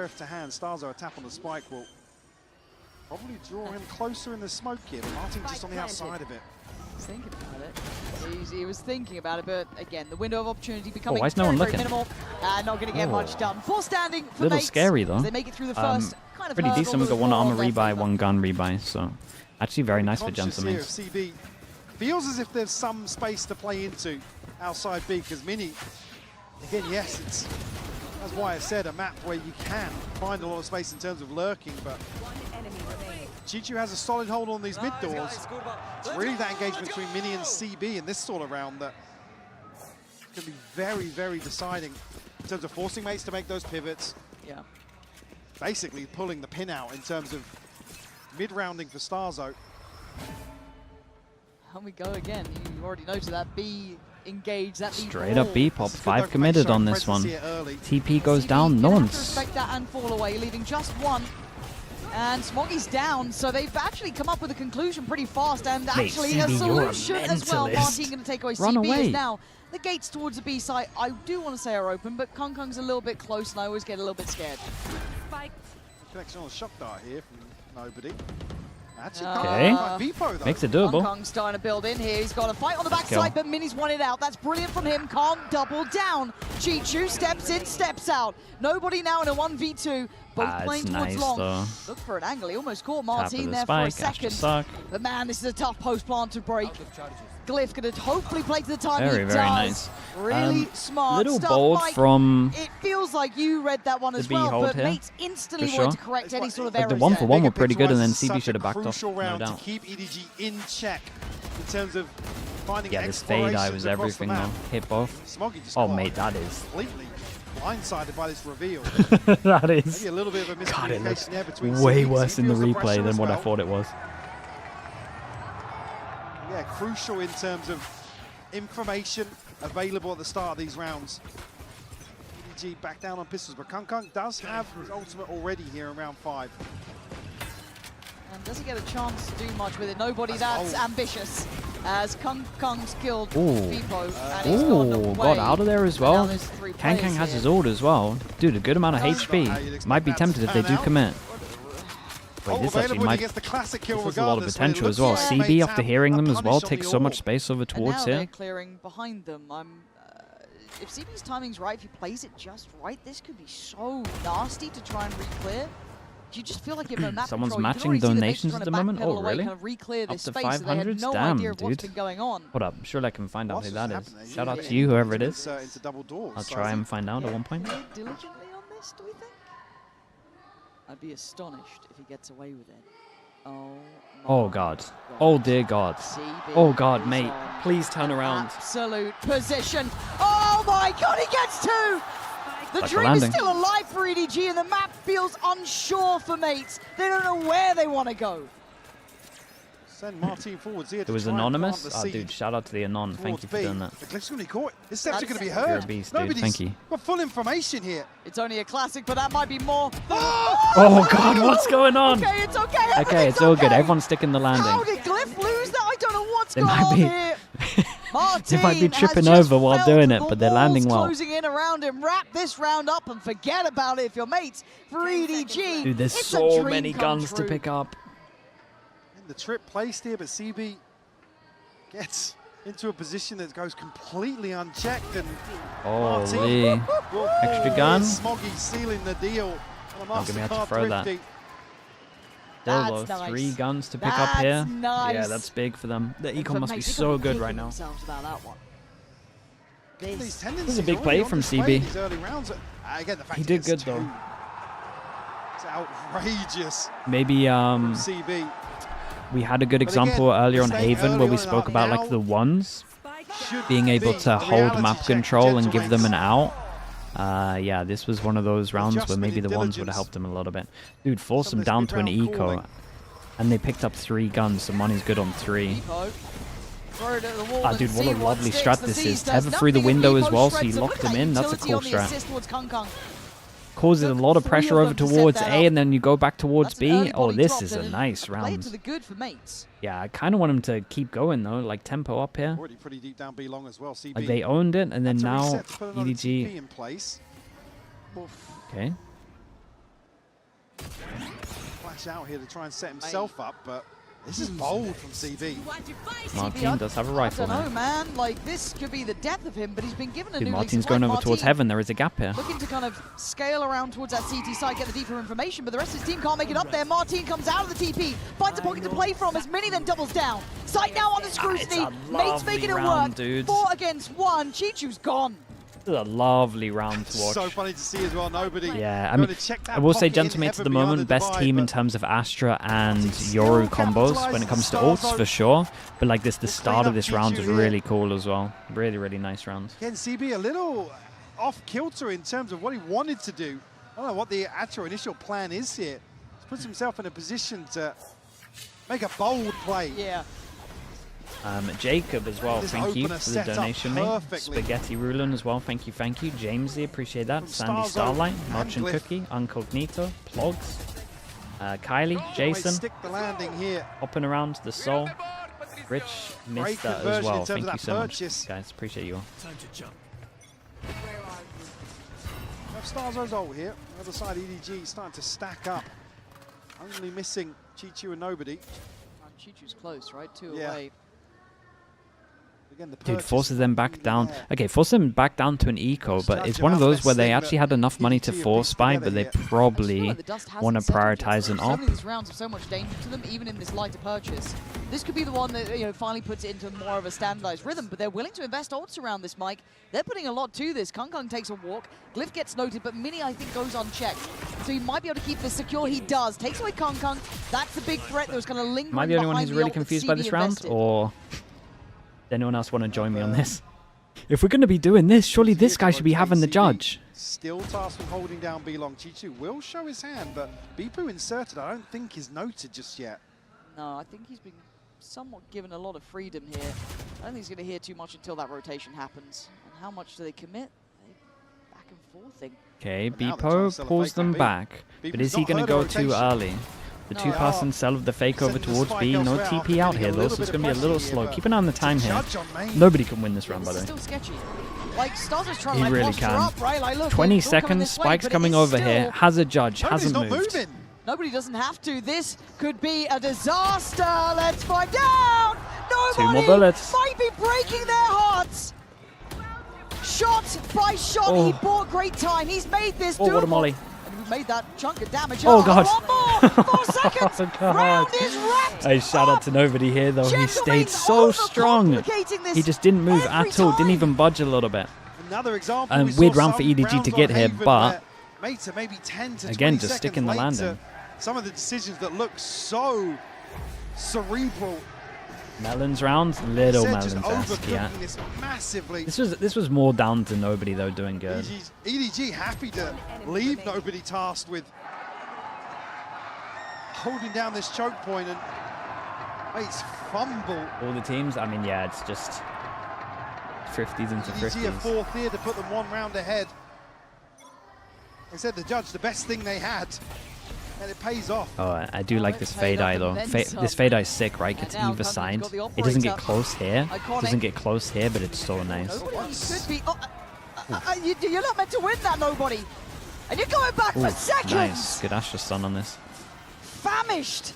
P: Sheriff to hand. Starzo, a tap on the spike will probably draw him closer in the smoke here, but Martin just on the outside of it.
O: He's thinking about it. He was thinking about it, but again, the window of opportunity becoming
B: why is no one
O: very
B: looking?
O: minimal. Not going to get much done. Full standing for
B: Little
O: mates.
B: scary though.
O: They make it through the first kind of
B: pretty
O: hurdle
B: decent. We
O: with
B: got one
O: more
B: armor
O: on their
B: rebuy,
O: favour.
B: one gun rebuy. So actually very nice for
P: Conscious
B: Gentlemen.
P: here of CB. Feels as if there's some space to play into outside B, because Mini, again, yes, it's, that's why I said a map where you can find a lot of space in terms of lurking, but Chichu has a solid hold on these mid doors. It's really that engagement between Mini and CB in this sort of round that can be very, very deciding in terms of forcing mates to make those pivots.
O: Yeah.
P: Basically pulling the pin out in terms of mid-rounding for Starzo.
O: And we go again. You already noted that B engage, that B
B: Straight up
O: ball.
B: B pop. 5 committed on this one. TP goes down. No
O: Gonna have to
B: one's.
O: respect that and fall away, leaving just one. And Smoggy's down, so they've actually come up with a conclusion pretty fast, and actually a
B: CB, you're a
O: solution as well.
B: mentalist.
O: Martin going to take away
B: Run
O: CB
B: away.
O: is now. The gates towards the B side, I do want to say are open, but Kong Kong's a little bit close, and I always get a little bit scared.
P: Connection on a shock dart here from nobody. Actually,
B: Okay.
P: Vipo, though.
B: Makes it
O: Kong
B: doable.
O: Kong's starting to build in here. He's got a fight on the
B: Let's
O: backside,
B: go.
O: but Mini's won it out. That's brilliant from him. Kong double down. Chichu steps in, steps out. Nobody now in a 1v2. Both playing
B: it's
O: towards
B: nice
O: long.
B: though.
O: Look for an angle. He almost caught
B: Tap of
O: Martin
B: the
O: there for a
B: spike. Ash
O: second.
B: to suck.
O: But man, this is a tough post plant to break. Glyph going to hopefully play to the time
B: Very,
O: he
B: very
O: does.
B: nice.
O: Really smart
B: Little
O: stuff.
B: bold
O: Mike,
B: from
O: it feels like you read that one
B: the
O: as
B: B
O: well,
B: hold
O: but
B: here,
O: mates instantly
B: for
O: wanted
B: sure.
O: to correct any sort of
B: Like
O: errors.
B: the 1-for-1 were pretty good, and then
P: Megapixel
B: CB
P: was
B: should have backed
P: such a
B: off.
P: crucial
B: No
P: round
B: doubt.
P: to keep EDG in check in terms of finding
B: Yeah, this fade eye was
P: explorations across the
B: everything
P: map.
B: though. Hit both.
P: Smoggy just
B: Oh
P: got
B: mate, that is.
P: completely blindsided by this reveal.
B: That is.
P: Maybe a little bit of a
B: God, it looks
P: miscommunication there between
B: way
P: CB.
B: worse in the
P: feels
B: replay
P: pressure
B: than
P: as
B: what I
P: well.
B: thought it was.
P: Yeah, crucial in terms of information available at the start of these rounds. EDG back down on pistols, but Kung Kung does have his ultimate already here in round 5.
O: And doesn't get a chance to do much with it. Nobody that's ambitious, as Kung Kong's killed
B: Ooh.
O: Vipo, and he's gone
B: Ooh,
O: away.
B: got out of there as
O: And now
B: well.
O: there's 3
B: Kang
O: players
B: has
O: here.
B: his ult as well. Dude, a good amount of HP. Might be tempted if they do commit. Wait, this actually might. This has a lot of potential as well. CB, after hearing them as well, takes so much space over
O: And now
B: towards
O: they're
B: here.
O: clearing behind them. If CB's timing's right, if he plays it just right, this could be so nasty to try and re-clear. Do you just feel like in the map
B: Someone's
O: control, you can
B: matching
O: already see the mates
B: donations
O: trying
B: at
O: to
B: the moment?
O: backpedal
B: Oh,
O: away,
B: really?
O: kind of re-clear
B: Up
O: this
B: to
O: space, so they had
B: 500s?
O: no
B: Damn,
O: idea of what's
B: dude.
O: been going on.
B: Hold up, I'm sure I can find out
P: What's
B: who that is.
P: happening?
B: Shout out
P: Yeah,
B: to you, whoever it is.
P: into double doors.
B: I'll
P: So
B: try
P: I
B: and
P: think-
B: find out at one point.
O: Play diligently on this, do we think? I'd be astonished if he gets away with it.
B: Oh god. Oh dear god.
O: CB
B: Oh god,
O: is
B: mate.
O: on
B: Please turn around.
O: Absolute position. Oh my god, he gets 2! The
B: Like a
O: dream
B: landing.
O: is still alive for EDG, and the map feels unsure for mates. They don't know where they want to go.
P: Send Martin forwards here.
B: It was anonymous? Oh dude, shout out to the Anon. Thank you for doing that.
P: The Glyph's going to be caught. His steps are going to be
B: You're a
P: heard.
B: beast, dude.
P: Nobody's
B: Thank you.
P: got full information here.
O: It's only a classic, but that might be more.
B: Oh god, what's going on?
O: Okay, it's okay.
B: Okay,
O: everything's
B: it's all good.
O: okay.
B: Everyone's sticking the
O: How
B: landing.
O: did Glyph lose that? I don't know what's
B: They
O: going
B: might
O: on
B: be-
O: here. Martin
B: They might be
O: has
B: tripping
O: just
B: over while
O: felt
B: doing it,
O: the
B: but they're landing
O: walls
B: well.
O: Closing in around him. Wrap this round up and forget about it if you're mates. For EDG,
B: Dude, there's
O: it's
B: so
O: a dream
B: many
O: come
B: guns to
O: true.
B: pick up.
P: And the trip placed here, but CB gets into a position that goes completely unchecked. And
B: Holy.
P: Martin will
B: Extra
P: pull
B: gun.
P: here. Smoggy sealing the deal. On a
B: I'm gonna have to
P: MasterCard
B: throw that.
P: thrifty.
B: Still though,
O: That's nice.
B: 3 guns to pick up
O: That's
B: here.
O: nice.
B: Yeah, that's big for them. The
O: And
B: econ
O: for
B: must be
O: mates, they're
B: so
O: gonna be
B: good
O: kicking
B: right now.
O: themselves about that one.
P: These
O: This.
P: tendencies
B: a big
P: already
B: play
P: on
B: from
P: display
B: CB.
P: in these early rounds. Again, the fact
B: He did
P: gets
B: good
P: 2.
B: though.
P: It's outrageous
B: Maybe
P: from CB.
B: we had a good
P: But
B: example
P: again,
B: earlier on
P: staying
B: Haven
P: early
B: where we
P: on
B: spoke
P: and
B: about
P: now
B: like the ones
P: should
B: being able
P: be
B: to
P: a
B: hold
P: reality
B: map
P: check,
B: control and give them an
P: gentlemen.
B: out. Yeah, this was one of those rounds where
P: Adjustment
B: maybe
P: in
B: the ones would have
P: diligence.
B: helped them a little bit. Dude, forced
P: Some
B: them
P: of this
B: down to an
P: mid-round
B: eco,
P: calling.
B: and they picked up 3 guns, so money's good on 3.
O: Vipo. Throw it at the wall
B: Ah,
O: and
B: dude, what
O: see
B: a lovely
O: sticks.
B: strat
O: The
B: this
O: Z's
B: is.
O: does
B: Ever through the
O: nothing, and
B: window as
O: Vipo
B: well, so
O: shreds
B: he
O: them.
B: locked
O: Look at
B: him
O: that
B: in. That's a
O: utility
B: cool
O: on the
B: strat.
O: assist towards Kung Kung.
B: Causes a lot of
O: 3
B: pressure
O: of
B: over
O: them to set
B: towards
O: that
B: A,
O: up.
B: and then you go back towards
O: That's an early
B: B. Oh,
O: body
B: this
O: drop
B: is
O: and
B: a nice
O: play
B: round.
O: to the good for mates.
B: Yeah, I kind of want him to keep going though, like tempo up here.
P: Already pretty deep down B long as well. CB.
B: Like they owned it, and then
P: Had to
B: now
P: reset to put another TP
B: EDG.
P: in place.
B: Okay.
P: Flash out here to try and set himself up, but This is bold from CB.
B: Martin does have a rifle
O: I don't know,
B: now.
O: man. Like, this could be the death of him, but he's been given a
B: Dude,
O: new
B: Martin's
O: lease of
B: going
O: life.
B: over towards
O: Martin
B: heaven. There is a gap here.
O: looking to kind of scale around towards that CT side, get the deeper information, but the rest of his team can't make it up there. Martin comes out of the TP, finds a pocket to play from as Mini then doubles down. Sight now under scrutiny. Mates making it
B: round,
O: work.
B: dudes.
O: 4 against 1. Chichu's gone.
B: This is a lovely round to watch.
P: So funny to see as well. Nobody.
B: Yeah, I mean, I will say Gentlemates at the moment, best team in terms of Astra and Yoru combos when it comes to ults for sure. But like this, the start of this round was really cool as well. Really, really nice round.
P: Again, CB a little off kilter in terms of what he wanted to do. I don't know what the actual initial plan is here. He's puts himself in a position to make a bold play.
O: Yeah.
B: Jacob as well,
P: This
B: thank you
P: opener
B: for the
P: set up
B: donation, mate.
P: perfectly.
B: Spaghetti Rulon as well, thank you. Jamesy, appreciate that. Sandy Starlight, Marchant Cookie, Uncognito, Plogs, Kylie, Jason,
P: Stick the landing here.
B: hopping around, The Soul, Rich
P: Great
B: missed that as
P: conversion in
B: well.
P: terms
B: Thank
P: of
B: you
P: that
B: so
P: purchase.
B: much, guys. Appreciate you all.
P: Time to jump. Starzo's ult here. Other side, EDG starting to stack up. Only missing Chichu and nobody.
O: Chichu's close, right? 2
P: Yeah.
O: away.
P: Again, the
B: Dude,
P: purchase
B: forces them back down.
P: there.
B: Okay, force them back down to an eco, but it's one of those where they actually had enough money to force buy, but they probably want to prioritize an
O: So
B: op.
O: many of these rounds have so much danger to them, even in this lighter purchase. This could be the one that finally puts it into more of a standardized rhythm, but they're willing to invest ults around this, Mike. They're putting a lot to this. Kung takes a walk. Glyph gets noted, but Mini, I think, goes unchecked. So he might be able to keep this secure. He does. Takes away Kung. That's the big threat that was going to linger.
B: Am I the only one
O: behind
B: who's
O: the
B: really
O: ult that
B: confused by
O: CB
B: this round,
O: invested.
B: or does anyone else want to join me on this? If we're going to be doing this, surely this guy should be having the judge.
P: Still tasked with holding down B-Long. Chichu will show his hand, but Bipu inserted, I don't think is noted just yet.
O: No, I think he's been somewhat given a lot of freedom here. I don't think he's going to hear too much until that rotation happens. And how much do they commit? Back and forthing.
B: Okay,
P: now they're trying
B: Bipo
P: to sell a
B: pulls
P: fake
B: them
P: on B.
B: back, but
P: Bipu's
B: is he
P: not
B: going to
P: heard
B: go
P: a
B: too
P: rotation.
B: early? The
O: No,
B: two-pass and sell of the fake over
P: Sending the
B: towards
P: spike
B: B. No
P: elsewhere,
B: TP out
P: getting a
B: here though,
P: little
B: so it's
P: bit
B: going to be a
P: of
B: little
P: pressure
B: slow.
P: here,
B: Keep an eye on the time here.
P: Judge on main.
B: Nobody can win this round, by
O: This
B: the
O: is
B: way.
O: still sketchy. Like, Starzo's trying
B: He
O: to like
B: really
O: posture
B: can.
O: up, right? Like, look,
B: 20
O: it's all coming
B: seconds,
O: this way,
B: Spike's
O: but it
B: coming
O: is
B: over
O: still-
B: here, has a judge,
P: Nobody's
B: hasn't
P: not
B: moved.
P: moving.
O: Nobody doesn't have to. This could be a disaster. Let's find out. Nobody
B: Two more bullets.
O: might be breaking their hearts. Shot by shot, he bought great time. He's made this
B: Oh, what a
O: doable.
B: molly.
O: And he made that chunk of damage.
B: Oh, God.
O: One more. 4 seconds.
B: Oh, God.
O: Round is wrapped.
B: Hey, shout out to nobody here though. He
O: Gentlemen,
B: stayed so strong.
O: overcomplicating this
B: He just didn't move
O: every
B: at all. Didn't
O: time.
B: even budge a little bit.
P: Another example.
B: And
P: we
B: weird
P: saw
B: round for
P: some
B: EDG
P: rounds
B: to
P: on
B: get here,
P: Haven
B: but
P: where mates are maybe 10 to
B: again,
P: 20
B: just
P: seconds
B: sticking the
P: late
B: landing.
P: to some of the decisions that look so cerebral.
B: Melons round, little
P: Said just
B: Melons-esque, yeah.
P: overcooking this massively.
B: This was more down to nobody though doing good.
P: EDG happy to leave nobody tasked with holding down this choke point, and mates fumble.
B: All the teams, I mean, yeah, it's just 50s into
P: EDG a
B: 50s.
P: fourth here to put them 1 round ahead. They said the judge, the best thing they had, and it pays off.
B: Oh, I do like this fade eye though. This fade eye is sick, right? Gets
O: now
B: either
O: Kung's
B: side.
O: got the
B: It doesn't get
O: operator.
B: close here.
O: Iconic.
B: Doesn't get close here, but it's so nice.
O: Nobody could be. You're not meant to win that, nobody. And you're going back
B: Ooh,
O: for seconds.
B: nice. Good Astra stun on this.
O: Famished,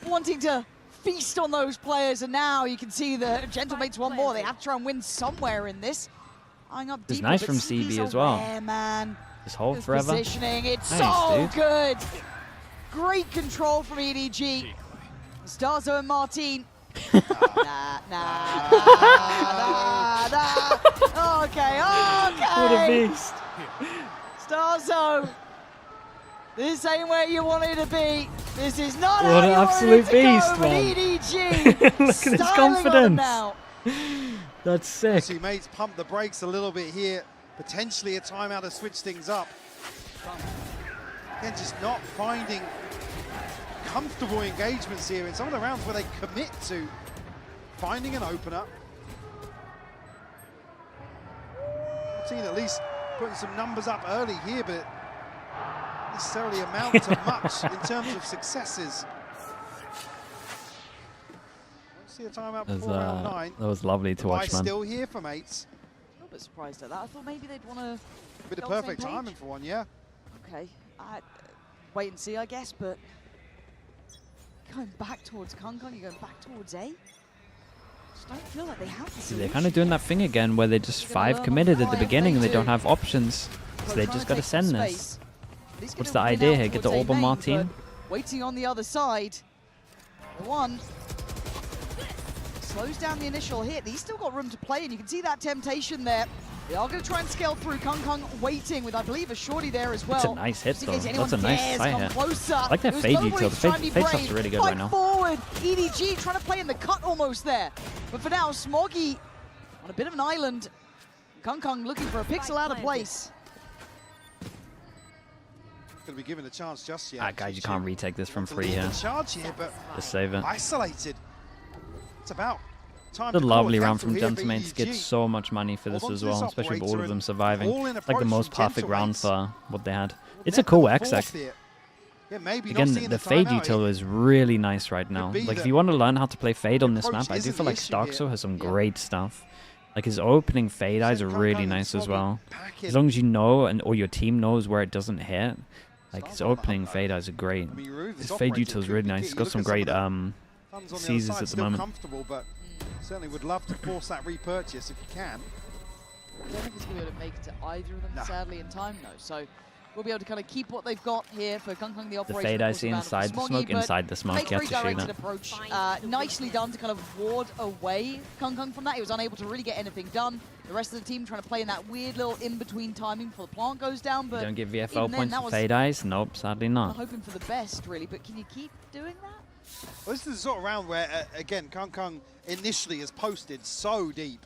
O: wanting to feast on those players, and now you can see the Gentlemates one more. They have to try and win somewhere in this. Eyeing up
B: It's
O: deeper,
B: nice
O: but
B: from
O: CB's
B: CB as well.
O: aware, man.
B: Just hold
O: His
B: forever.
O: positioning, it's
B: Nice,
O: so
B: dude.
O: good. Great control from EDG. Starzo and Martin. nah. Okay.
B: What a beast.
O: Starzo. This ain't where you wanted to be. This is not
B: What
O: how
B: an
O: you
B: absolute
O: wanted it to
B: beast,
O: go, but
B: man.
O: EDG
B: Look at his
O: styling on him
B: confidence.
O: now.
B: That's sick.
P: See mates pump the brakes a little bit here. Potentially a timeout to switch things up. Again, just not finding comfortable engagements here in some of the rounds where they commit to finding an opener. Team at least putting some numbers up early here, but it doesn't necessarily amount to much in terms of successes. Don't see a timeout before round 9.
B: That was lovely to watch, man.
P: Still here for mates.
O: A little bit surprised at that. I thought maybe they'd want to.
P: Bit of perfect timing for one, yeah.
O: Okay. Wait and see, I guess, but going back towards Kong. You're going back towards A. Just don't feel like they have the solution.
B: They're kind of doing that thing again where they just 5 committed at the beginning and they don't have options. So they just got to send this. What's the idea here? Get the orb on Martin?
O: Waiting on the other side. The one slows down the initial hit. He's still got room to play, and you can see that temptation there. They are going to try and scale through. Kong waiting with, I believe, a shorty there as well.
B: That's a nice hit, though. That's a nice side hit.
O: Closer.
B: I like that fade detail. The fade stuff's really good right now.
O: Forward. EDG trying to play in the cut almost there. But for now, Smoggy on a bit of an island. Kong looking for a pixel out of place.
P: Going to be given a chance just yet.
B: Guys, you can't retake this from free here.
P: Charge here, but
B: just save it.
P: Isolated. It's about time.
B: It's a lovely round from Gentleman's. Get so much money for this as well, especially with all of them surviving. Like the most perfect round for what they had. It's a cool exec. Again, the fade detail is really nice right now. Like if you want to learn how to play fade on this map, I do feel like Starkso has some great stuff. Like his opening fade eyes are really nice as well. As long as you know or your team knows where it doesn't hit. Like his opening fade eyes are great. His fade detail is really nice. He's got some great seizes at the moment.
P: But certainly would love to force that repurchase if you can.
O: I don't think it's going to be able to make it to either of them, sadly, in time, though. So we'll be able to kind of keep what they've got here for Kong the operator.
B: The fade I see inside the smoke, inside the smoke, you have to shoot it.
O: Approach, nicely done to kind of ward away Kong from that. He was unable to really get anything done. The rest of the team trying to play in that weird little in-between timing before the plant goes down. But
B: you don't give VFL points for fade eyes? Nope, sadly not.
O: I'm hoping for the best, really, but can you keep doing that?
P: Well, this is the sort of round where, again, Kong initially has posted so deep.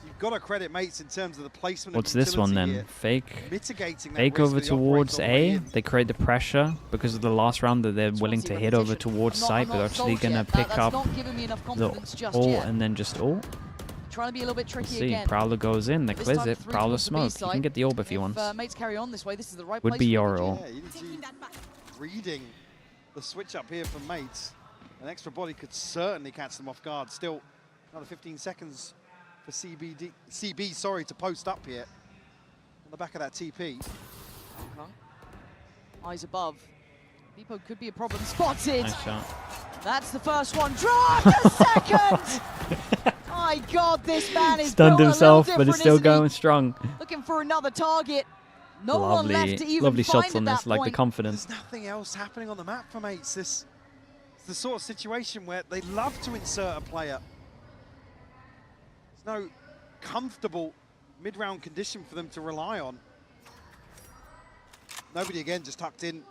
P: You've got to credit mates in terms of the placement.
B: What's this one then? Fake over towards A. They create the pressure because of the last round that they're willing to hit over towards site, but they're actually going to pick up the ult and then just ult.
O: Trying to be a little bit tricky
B: again.
O: again.
B: Prowler goes in, they clears it. Prowler smoke. He can get the orb if he wants.
O: Mates carry on this way. This is the right
B: Would
O: place
B: be your ult.
P: Reading the switch up here from mates. An extra body could certainly catch them off guard. Still another 15 seconds for CB, sorry, to post up here on the back of that TP.
O: Eyes above. Beepo could be a problem. Spotted.
B: Nice shot.
O: That's the first one. Drop the second. My God, this man is
B: stunned himself, but it's still going strong.
O: Looking for another target. No one left to even
B: lovely
O: find
B: shots on this, like the confidence.
P: There's nothing else happening on the map for mates. This is the sort of situation where they love to insert a player. There's no comfortable mid-round condition for them to rely on. Nobody again, just tucked in.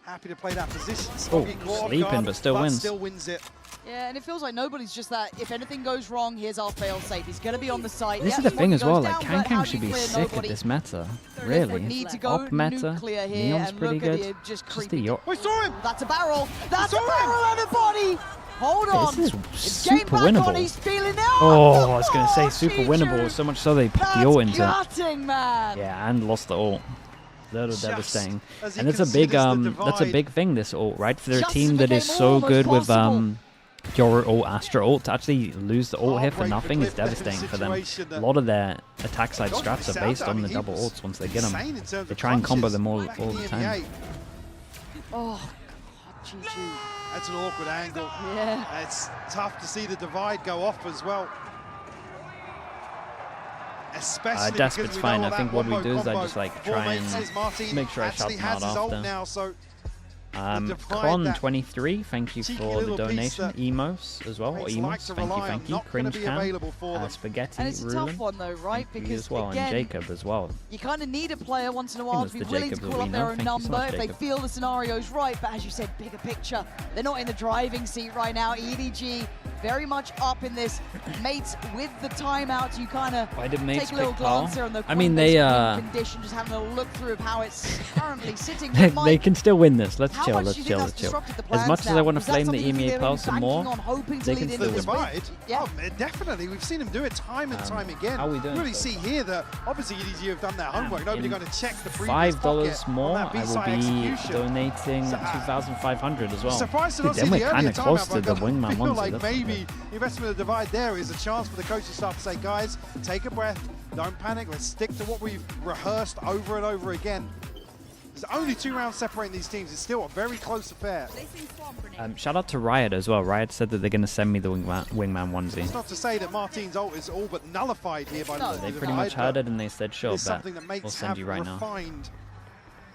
P: Happy to play that position.
B: Oh, sleeping, but still wins.
P: Still wins it.
O: Yeah, and it feels like nobody's just that. If anything goes wrong, here's our fail-safe. He's going to be on the site.
B: This is the thing as well. Like Kang should be sick at this meta. Really.
O: Need to go
B: Op meta.
O: Neon's
B: pretty good.
O: Just
P: we saw him.
O: That's a barrel. That's a barrel and a body. Hold on.
B: This is super
O: winnable.
B: winnable.
O: He's feeling out.
B: Oh, I was going to say super winnable. So much so they put the ult into
O: it. Man.
B: Yeah, and lost the ult. Little devastating. And it's a big that's a big thing, this ult, right? For their team that is so good with your ult, Astra ult, to actually lose the ult here for nothing is devastating for them. A lot of their attack side strats are based on the double ults once they get them. They try and combo them all the time.
O: Oh, God, GG.
P: That's an awkward angle.
O: Yeah.
P: It's tough to see the divide go off as well. Especially
B: Despot's fine. I think what we do is I just like try and make sure I shout them out after.
P: Now, so
B: Cron23, thank you for the donation. Emos as well, or Emos, thank you. Cringe Cam, Spaghetti,
O: and it's a tough one though, right? Because
B: as well,
O: again,
B: and Jacob as well.
O: You kind of need a player once in a while to be willing to call up their own number if they feel the scenario's right. But as you said, bigger picture, they're not in the driving seat right now. EDG very much up in this. Mates with the timeout, you kind of take a little glance there on the condition, just having a look through of how it's currently sitting.
B: They can still win this. Let's chill. Let's chill. As much as I want to flame the EMEA Pulse some more, they can still win.
P: Yeah, definitely. We've seen them do it time and time again.
B: How are we doing?
P: Really see here that obviously EDG have done their homework. Nobody going to check the previous
B: $5 more, I will be donating 2,500 as well.
P: Surprised to not see
B: then
P: the
B: we're kind
P: earlier
B: of close to the
P: timeout.
B: Wingman
P: I feel
B: ones.
P: like maybe the investment of the divide there is a chance for the coaching staff to say, guys, take a breath, don't panic, let's stick to what we've rehearsed over and over again. There's only 2 rounds separating these teams. It's still a very close affair.
B: Shout out to Riot as well. Riot said that they're going to send me the wingman onesie.
P: It's not to say that Martin's ult is all but nullified here by
B: They pretty much heard it and they said, sure, bet. We'll send you right now.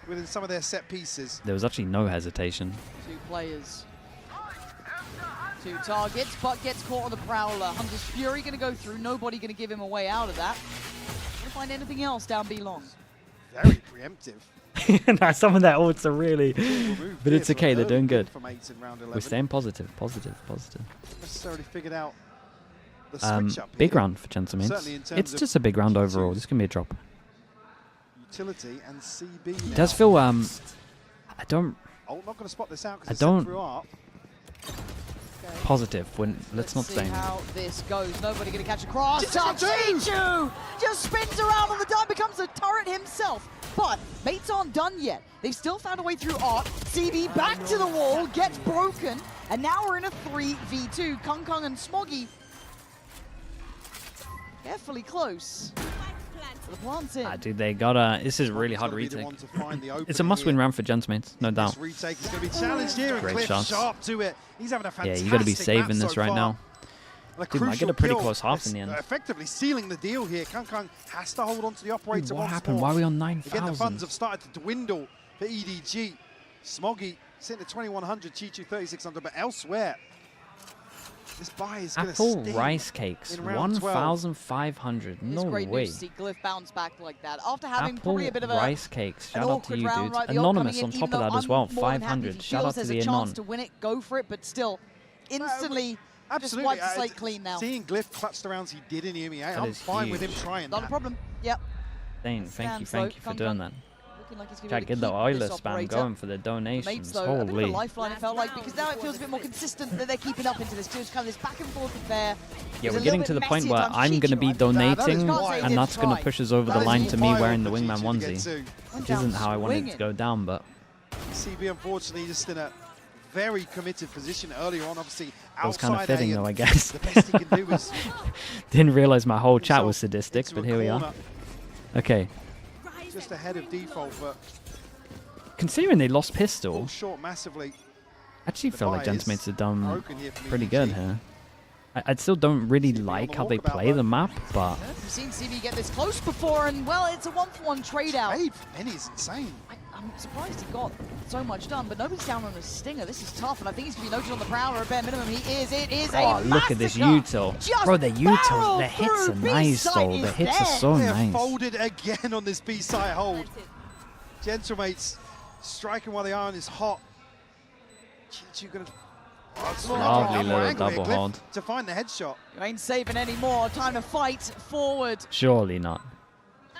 P: Within some of their set pieces.
B: There was actually no hesitation.
O: 2 players. 2 targets, but gets caught on the Prowler. Hunter's Fury going to go through. Nobody going to give him a way out of that. Gonna find anything else down B long.
P: Very preemptive.
B: Nah, some of their ults are really... But it's okay, they're doing good. We're staying positive.
P: Necessarily figured out the switch up
B: big
P: here.
B: round for Gentlemates. It's just a big round overall. This can be a drop.
P: Utility and CB
B: It does feel... I don't...
P: Oh, not going to spot this out
B: I
P: because it's
B: don't...
P: through ARP.
B: Positive. Let's not
O: see
B: say...
O: how this goes. Nobody going to catch a cross. Chichu just spins around on the dime, becomes a turret himself. But mates aren't done yet. They've still found a way through ARP. CB back to the wall, gets broken, and now we're in a 3v2. Kung Kung and Smoggy carefully close. The plant's in.
B: Dude, they gotta... This is really hard retake. It's a must-win round for Gentlemates, no doubt.
P: This retake is going to be challenged here, and
B: Great
P: Cliff
B: shots.
P: sharp to it. He's having a fantastic
B: Yeah, you gotta be saving
P: map
B: this
P: so
B: right
P: far.
B: now. Dude, might get a pretty close half in the end.
P: Effectively sealing the deal here. Kung Kung has to hold on to the operator
B: Dude, what
P: once
B: happened?
P: more.
B: Why are we on
P: Again, the
B: 9,000?
P: funds have started to dwindle for EDG. Smoggy sitting at 2,100, Chichu 3,600, but elsewhere, this buy is going to
B: Apple
P: sting
B: rice cakes,
P: in round 12.
B: 1,500. No
O: It's great
B: way.
O: news to see Glyph bounce back like that. After having
B: Apple
O: probably a bit of a
B: rice cakes. Shout out to you,
O: round,
B: dudes.
O: right, the ult
B: Anonymous
O: coming
B: on
O: in,
B: top
O: even
B: of that
O: though
B: as well.
O: I'm more than happy
B: 500.
O: if he
B: Shout
O: feels
B: out to
O: there's
B: the
O: a chance
B: Anon.
O: to win it, go for it, but still, instantly just
P: Absolutely.
O: wipes the slate clean now.
P: Seeing Glyph clutch the rounds he did in EMEA,
B: That
P: I'm
B: is
P: fine with him
B: huge.
P: trying
O: Not
P: that.
O: a problem. Yep.
B: Dane, thank you for
O: Kung
B: doing
O: Kung
B: that.
O: looking like he's gonna
B: Chat,
O: be
B: get
O: able
B: the
O: to keep
B: Euler
O: this
B: spam
O: operator.
B: going for the
O: Mates,
B: donations.
O: though, a bit of a
B: Holy.
O: lifeline, it felt like, because now it feels a bit more consistent that they're keeping up into this. Just kind of this back and forth affair.
B: Yeah,
O: It's
B: we're
O: a
B: getting
O: little
B: to the
O: bit
B: point
O: messy
B: where
O: at times.
B: I'm going to be
O: Chichu, I think
B: donating,
O: can't say he
B: and
O: didn't
B: that's going to
O: try.
B: push us over the
P: That is
B: line
P: all
B: to me
P: viable
B: wearing the
P: for
B: wingman
P: Chichu to get
B: onesie.
P: to.
B: Which isn't how I wanted it to
O: swinging.
B: go down, but
P: CB unfortunately just in a very committed position earlier on. Obviously,
B: it was kind of
P: outside
B: fitting
P: A,
B: though, I
P: and
B: guess.
P: the best he can do is
B: Didn't realize my whole chat was
P: himself
B: sadistic,
P: into
B: but
P: a
B: here we are.
P: corner,
B: Okay.
P: just ahead of default, but
B: Considering they lost pistol,
P: falls short massively.
B: I actually
P: The
B: feel like
P: buy is
B: Gentlemates have done
P: broken here from
B: pretty
P: EDG.
B: good here. I still don't really like how they play the map, but
O: We've seen CB get this close before, and well, it's a 1-for-1 trade out.
P: Trade for Penny is insane.
O: I'm surprised he got so much done, but nobody's down on a stinger. This is tough, and I think he's going to be noted on the Prowler at bare minimum. He is. It is a
B: oh, look at this
O: massacre.
B: util.
O: Just
B: Bro, the utils,
O: barreled
B: the hits are
O: through.
B: nice
O: B-side
B: though.
O: is
B: The hits are
O: there.
B: so
P: They're
B: nice.
P: folded again on this B-side hold. Gentlemates striking while the iron is hot. Chichu gonna
B: Lovely little double hold.
P: to find the headshot.
O: You ain't saving any more. Time to fight forward.
B: Surely not.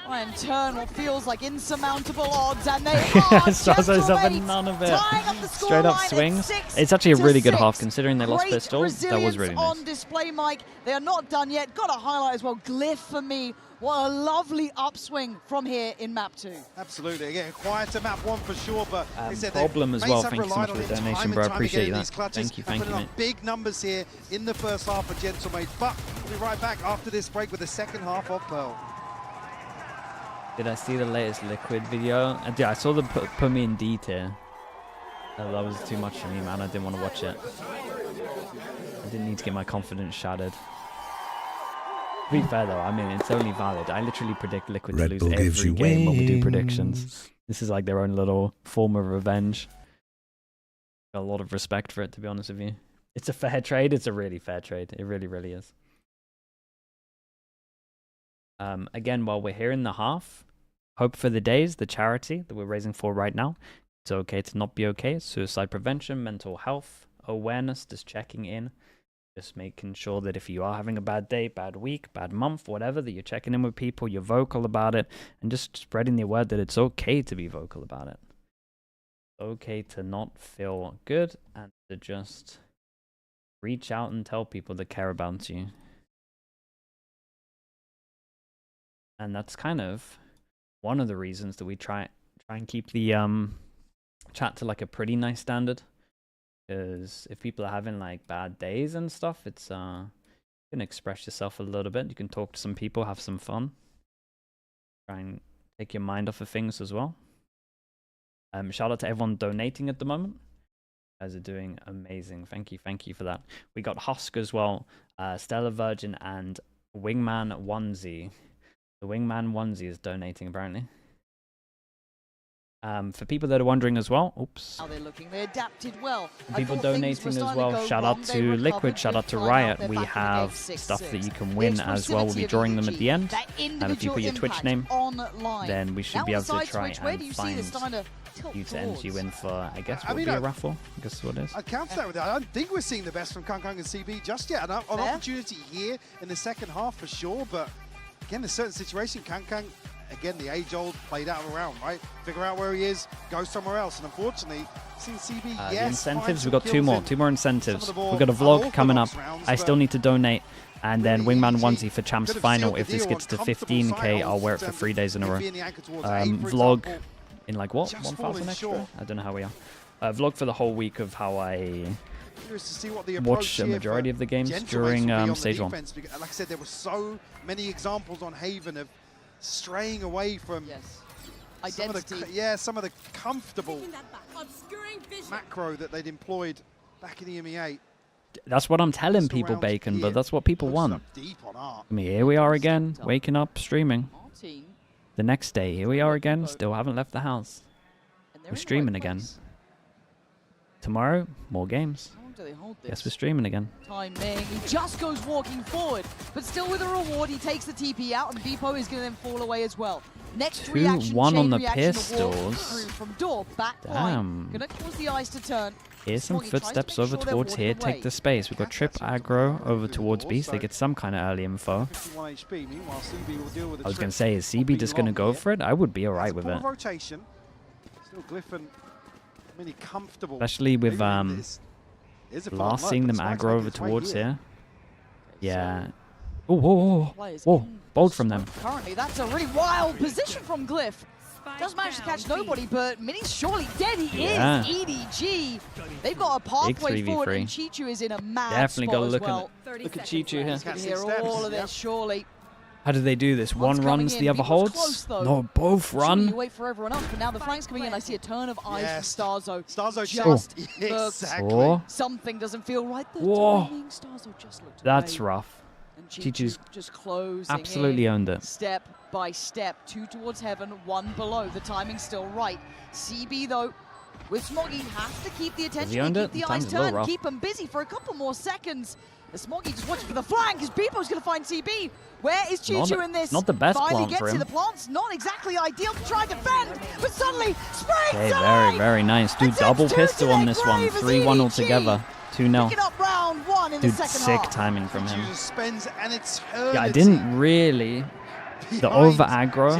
O: Try and turn what feels like insurmountable odds, and they are
B: Sozo's having
O: Gentlemates
B: none of it.
O: tying up the
B: Straight up
O: scoreline at
B: swings.
O: 6
B: It's actually a
O: to
B: really good
O: 6.
B: half considering they lost
O: Great
B: pistol. That was
O: resilience
B: really nice.
O: on display, Mike. They are not done yet. Got to highlight as well. Glyph for me. What a lovely upswing from here in map 2.
P: Absolutely. Again, quieter map 1 for sure, but they said they
B: Problem as
P: may
B: well.
P: have
B: Thank you so
P: relied
B: much for
P: on
B: the
P: it time
B: donation,
P: and
B: bro.
P: time
B: Appreciate
P: again in
B: that.
P: these clutches
B: Thank you,
P: and
B: thank you,
P: putting
B: mate.
P: up big numbers here in the first half for Gentlemates, but we'll be right back after this break with the second half of Pearl.
B: Did I see the latest Liquid video? Yeah, I saw the put me in D tier. That was too much for me, man. I didn't want to watch it. I didn't need to get my confidence shattered. To be fair though, I mean, it's only valid. I literally predict Liquid to lose every game when we do predictions. This is like their own little form of revenge. Got a lot of respect for it, to be honest with you. It's a fair trade. It's a really fair trade. It really, really is. Again, while we're here in the half, Hope for the Days, the charity that we're raising for right now. It's okay to not be okay. Suicide prevention, mental health, awareness, just checking in. Just making sure that if you are having a bad day, bad week, bad month, whatever, that you're checking in with people, you're vocal about it, and just spreading the word that it's okay to be vocal about it. Okay to not feel good and to just reach out and tell people that care about you. And that's kind of one of the reasons that we try and keep the chat to like a pretty nice standard. Because if people are having like bad days and stuff, it's you can express yourself a little bit. You can talk to some people, have some fun. Try and take your mind off of things as well. Shout out to everyone donating at the moment. You guys are doing amazing. Thank you for that. We got Husk as well, Stellar Virgin, and Wingman Onesie. The Wingman Onesie is donating apparently. For people that are wondering as well, oops.
O: How they're looking, they adapted well.
B: People donating as well, shout out to Liquid, shout out to Riot. We have stuff that you can win as well. We'll be drawing them at the end. And if you put your Twitch name, then we should be able to try and find you to enter you in for, I guess, what would be a raffle? I guess what it is.
P: I'd counter that with that. I don't think we're seeing the best from Kung Kung and CB just yet. An opportunity here in the second half for sure, but again, there's certain situation. Kung Kung, again, the age-old played out of a round, right? Figure out where he is, go somewhere else. And unfortunately, seeing CB, yes.
B: The incentives, we've got two more incentives. We've got a vlog coming up. I still need to donate. And then Wingman Onesie for Champs Final. If this gets to 15k, I'll wear it for 3 days in a row. Vlog in like what? 1,000 extra? I don't know how we are. Vlog for the whole week of how I watch a majority of the games during Stage 1.
P: Like I said, there were so many examples on Haven of straying away from
O: identity.
P: Some of the comfortable macro that they'd employed back in the EMEA.
B: That's what I'm telling people, Bacon, but that's what people want. I mean, here we are again, waking up, streaming. The next day, here we are again, still haven't left the house. We're streaming again. Tomorrow, more games.
O: How long do they hold this?
B: Guess we're streaming again.
O: Timing, he just goes walking forward, but still with a reward, he takes the TP out, and Beepo is going to then fall away as well. Next reaction,
B: 2-1 on the
O: reaction
B: pistols.
O: From door, back line. Gonna cause the eyes to turn.
B: Here's some footsteps over towards here, take the space. We've got Trip aggro over towards Beast. They get some kind of early info. I was going to say, is CB just going to go for it? I would be alright with it. Especially with last seeing them aggro over towards here. Yeah. Oh, whoa. Bold from them.
O: Currently, that's a really wild position from Glyph. Does manage to catch nobody, but Mini's surely dead. He is. EDG. They've got a pathway forward, and Chichu is in a mad
B: Definitely got to look at Chichu here.
O: Hear all of this, surely.
B: How do they do this? One runs, the other holds? No, both run.
O: You wait for everyone else, but now the flank's coming in. I see a turn of eyes from Starzo.
P: Starzo just
O: exactly. Something doesn't feel right.
B: Starzo just looked That's rough.
O: Chichu's just closing
B: absolutely owned it.
O: Step by step, 2 towards heaven, 1 below. The timing's still right. CB though, with Smoggy, has to keep the attention and keep the eyes turned, keep him busy for a couple more seconds. The Smoggy just watching for the flank, because Beepo's going to find CB. Where is Chichu in this?
B: Not the best
O: Finally
B: plant for him.
O: The plant's not exactly ideal to try and defend, but suddenly springs
B: Okay, very nice. Dude, double pistol on this one. 3-1 altogether. 2-0.
O: Picking up round 1 in
B: Dude,
O: the second
B: sick
O: half.
B: timing from him.
P: Yeah,
B: I didn't really. The over aggro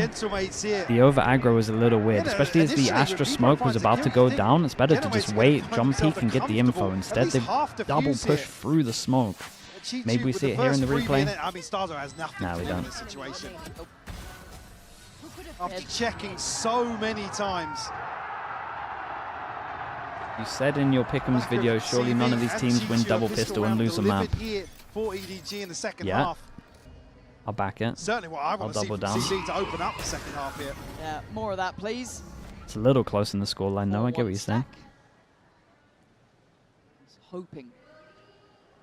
B: was a little weird, especially as the Astra smoke was about to go down. It's better to just wait, jump peek, and get the info. Instead, they double push through the smoke. Maybe we see it here in the replay. No, we don't.
P: After checking so many times.
B: You said in your Pick'ems video, surely none of these teams win double pistol and lose a map.
P: For EDG in the second
B: Yeah.
P: half.
B: I'll back it.
P: Certainly what I want to see from CB to open up the second half here.
O: Yeah, more of that, please.
B: It's a little close in the scoreline, though. I get what you're saying.
O: Hoping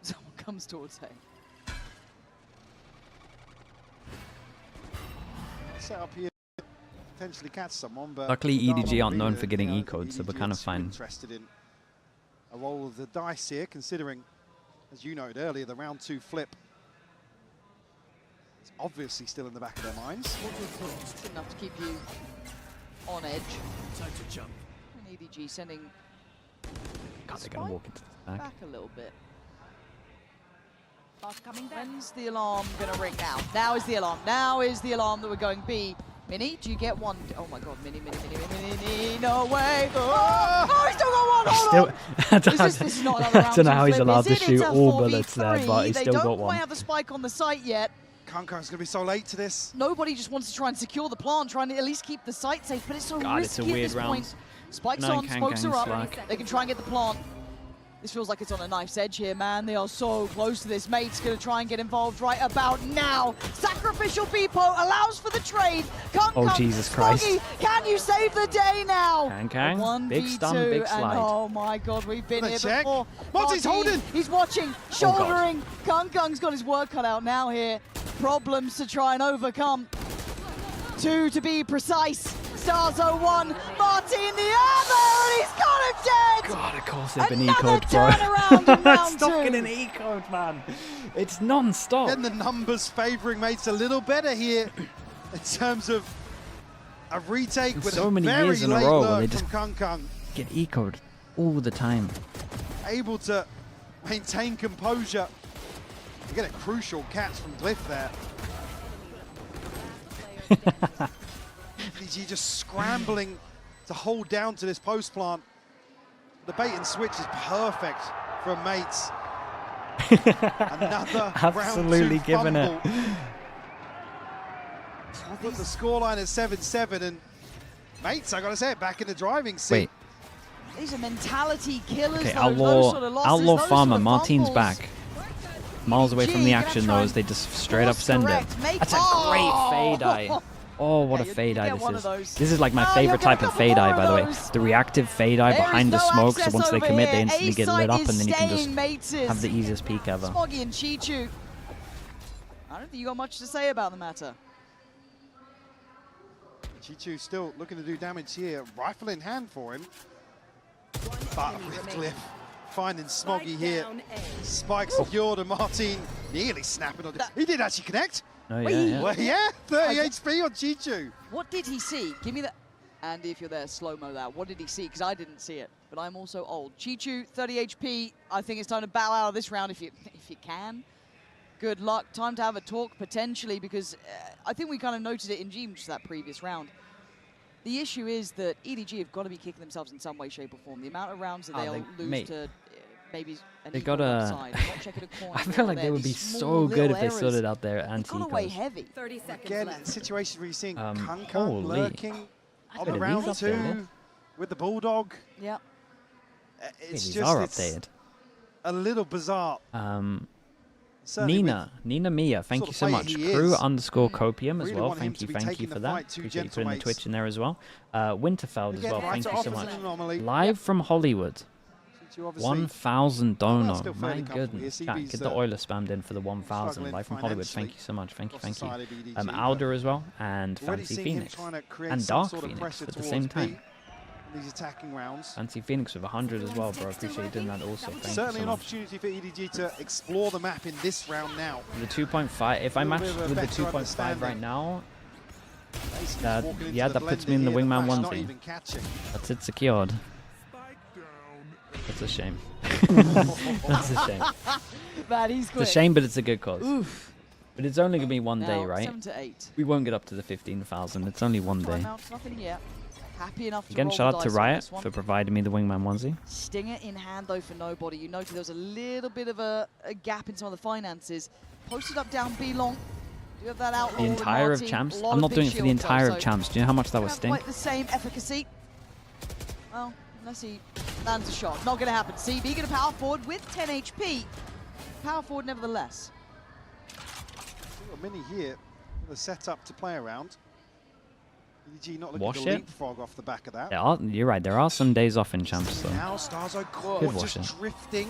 O: someone comes towards A.
P: Set up here, potentially catch someone, but
B: luckily EDG aren't known for getting E-codes, so we're kind of fine.
P: Interested in a roll of the dice here, considering, as you noted earlier, the round 2 flip is obviously still in the back of their minds.
O: It's enough to keep you on edge. Time to jump. And EDG sending
B: God, they're gonna walk into the back.
O: a little bit. When's the alarm gonna ring now? Now is the alarm. Now is the alarm that we're going B. Mini, do you get one? Oh my god, Mini, no way! Oh, he's still got one! Hold on! This is not another round.
B: I don't know how he's
O: flip,
B: allowed to
O: is it?
B: shoot
O: It's a
B: all
O: 4v3.
B: bullets there, but he's still got
O: They don't
B: one.
O: quite have the spike on the site yet.
P: Kung Kung's going to be so late to this.
O: Nobody just wants to try and secure the plant, trying to at least keep the site safe, but it's so
B: God, it's
O: risky
B: a weird
O: at this
B: round.
O: point. Spikes
B: 9
O: on, smokes are up.
B: Slack.
O: They can try and get the plant. This feels like it's on a knife's edge here, man. They are so close to this. Mate's going to try and get involved right about now. Sacrificial Beepo allows for the trade.
B: Oh, Jesus Christ.
O: Sliggy, can you save the day now?
B: Kang. Big stun, big slide.
O: And oh my God, we've been here
P: check.
O: before.
P: Martin's holding.
O: He's watching, shouldering. Kang's got his work cut out now here. Problems to try and overcome. 2 to be precise. Starzo 1, Martin the other, and he's got him dead!
B: God, of course they've been
O: Another
B: ecoed, bro.
O: turnaround in round
B: Stop
O: 2.
B: getting ecoed, man. It's non-stop.
P: Then the numbers favouring Mates a little better here in terms of a retake with
B: so
P: a
B: many
P: very
B: years in a
P: late
B: row where
P: lurk
B: they just
P: from Kang.
B: get ecoed all the time.
P: Able to maintain composure. You get a crucial catch from Glyph there. EDG just scrambling to hold down to this post plant. The bait and switch is perfect from Mates. Another
B: Absolutely
P: round 2
B: giving
P: fumble.
B: it.
P: I put the scoreline at 7-7, and Mates, I gotta say it, back in the driving seat.
B: Wait.
O: These are mentality killers.
B: Okay,
O: though. Those
B: Outlaw,
O: sort of losses,
B: Outlaw
O: those
B: Farmer,
O: sort of
B: Martin's
O: fumbles.
B: back. Miles away from the action though, as they just straight up send it. That's a great fade eye. Oh, what a fade eye this is. This is like my favorite type of fade eye, by the way. The reactive fade eye behind the smoke, so once they commit, they instantly get lit up, and then you can just have the easiest peek ever.
O: Smoggy and Chichu. I don't think you got much to say about the matter.
P: Chichu still looking to do damage here. Rifle in hand for him. But with Glyph finding Smoggy here. Spike secured, and Martin nearly snapping on it. He did actually connect.
B: Oh, yeah.
P: Well, yeah, 30 HP on Chichu.
O: What did he see? Give me that. Andy, if you're there, slow-mo that. What did he see? Because I didn't see it, but I'm also old. Chichu, 30 HP. I think it's time to bow out of this round if you can. Good luck. Time to have a talk, potentially, because I think we kind of noted it in G, which is that previous round. The issue is that EDG have got to be kicking themselves in some way, shape, or form. The amount of rounds that they'll lose to maybe an
B: they
O: equal
B: gotta.
O: upside, not checking a coin
B: I feel like they would be so good if they sorted out their anti-ecos.
O: heavy.
D: 30 seconds
P: Again,
D: left.
P: situation where you're seeing Kang
B: holy.
P: lurking on the
B: Wait, are
P: round
B: these
P: 2
B: updated?
P: with the Bulldog.
O: Yep.
P: It's
B: These
P: just
B: are
P: it's
B: updated.
P: a little bizarre. Certainly
B: Nina Mia, thank
P: sort
B: you
P: of
B: so
P: player
B: much.
P: he
B: Crew
P: is,
B: _copium as
P: really
B: well.
P: want him
B: Thank
P: to
B: you,
P: be
B: thank you
P: taking
B: for
P: the
B: that.
P: fight to
B: Appreciate you putting the
P: gentlemates.
B: Twitch in there as well. Winterfeld as
P: Again,
B: well.
P: right
B: Thank
P: to
B: you so
P: offers
B: much.
P: an anomaly.
B: Live from Hollywood.
P: Chichu obviously
B: 1,000
P: still
B: dono.
P: fairly
B: My
P: comfortable here.
B: goodness. Chat,
P: CB's,
B: get the Oiler spammed in for the 1,000.
P: struggling
B: Live from Hollywood. Thank
P: financially
B: you so much. Thank you,
P: across
B: thank
P: the
B: you.
P: side of EDG,
B: Alder as well, and
P: already
B: Fancy
P: seeing him
B: Phoenix.
P: trying to create
B: And
P: some
B: Dark
P: sort of
B: Phoenix
P: pressure
B: at the
P: towards
B: same
P: B
B: time.
P: in these attacking rounds.
B: Fancy Phoenix with 100 as well, bro. Appreciate you doing that also. Thank
P: Certainly
B: you
P: an
B: so much.
P: opportunity for EDG to explore the map in this round now.
B: The 2.5, if I
P: Little
B: match
P: bit of a
B: with the
P: better
B: 2.5 right
P: understanding.
B: now,
P: Basically
B: that,
P: just walking into
B: yeah,
P: the
B: that puts
P: blender
B: me in the
P: here,
B: wingman
P: match not
B: onesie.
P: even catching.
B: That's it secured. That's a shame. That's a shame.
O: Man, he's
B: It's
O: quick.
B: a shame, but it's a good cause.
O: Oof.
B: But it's only going to be one day,
O: Now,
B: right?
O: 7 to 8.
B: We won't get up to the 15,000. It's only one day.
O: Timeouts, nothing yet. Happy enough to
B: Again,
O: roll
B: shout
O: the
B: out to
O: dice on
B: Riot
O: this one.
B: for providing me the wingman onesie.
O: Stinger in hand, though, for nobody. You noted there was a little bit of a gap in some of the finances. Posted up down B long. Do you have that outlaw?
B: The entire of champs? I'm not doing it for the entire of champs. Do you know how much that would stink?
O: Quite the same efficacy. Well, unless he lands a shot. Not going to happen. CB going to power forward with 10 HP. Power forward nevertheless.
P: A mini here, the setup to play around. EDG not looking
B: Wash
P: to
B: it?
P: leapfrog off the back of that.
B: You're right. There are some days off in champs, though.
P: Now Starzo
B: Good
P: caught
B: washing.
P: just drifting.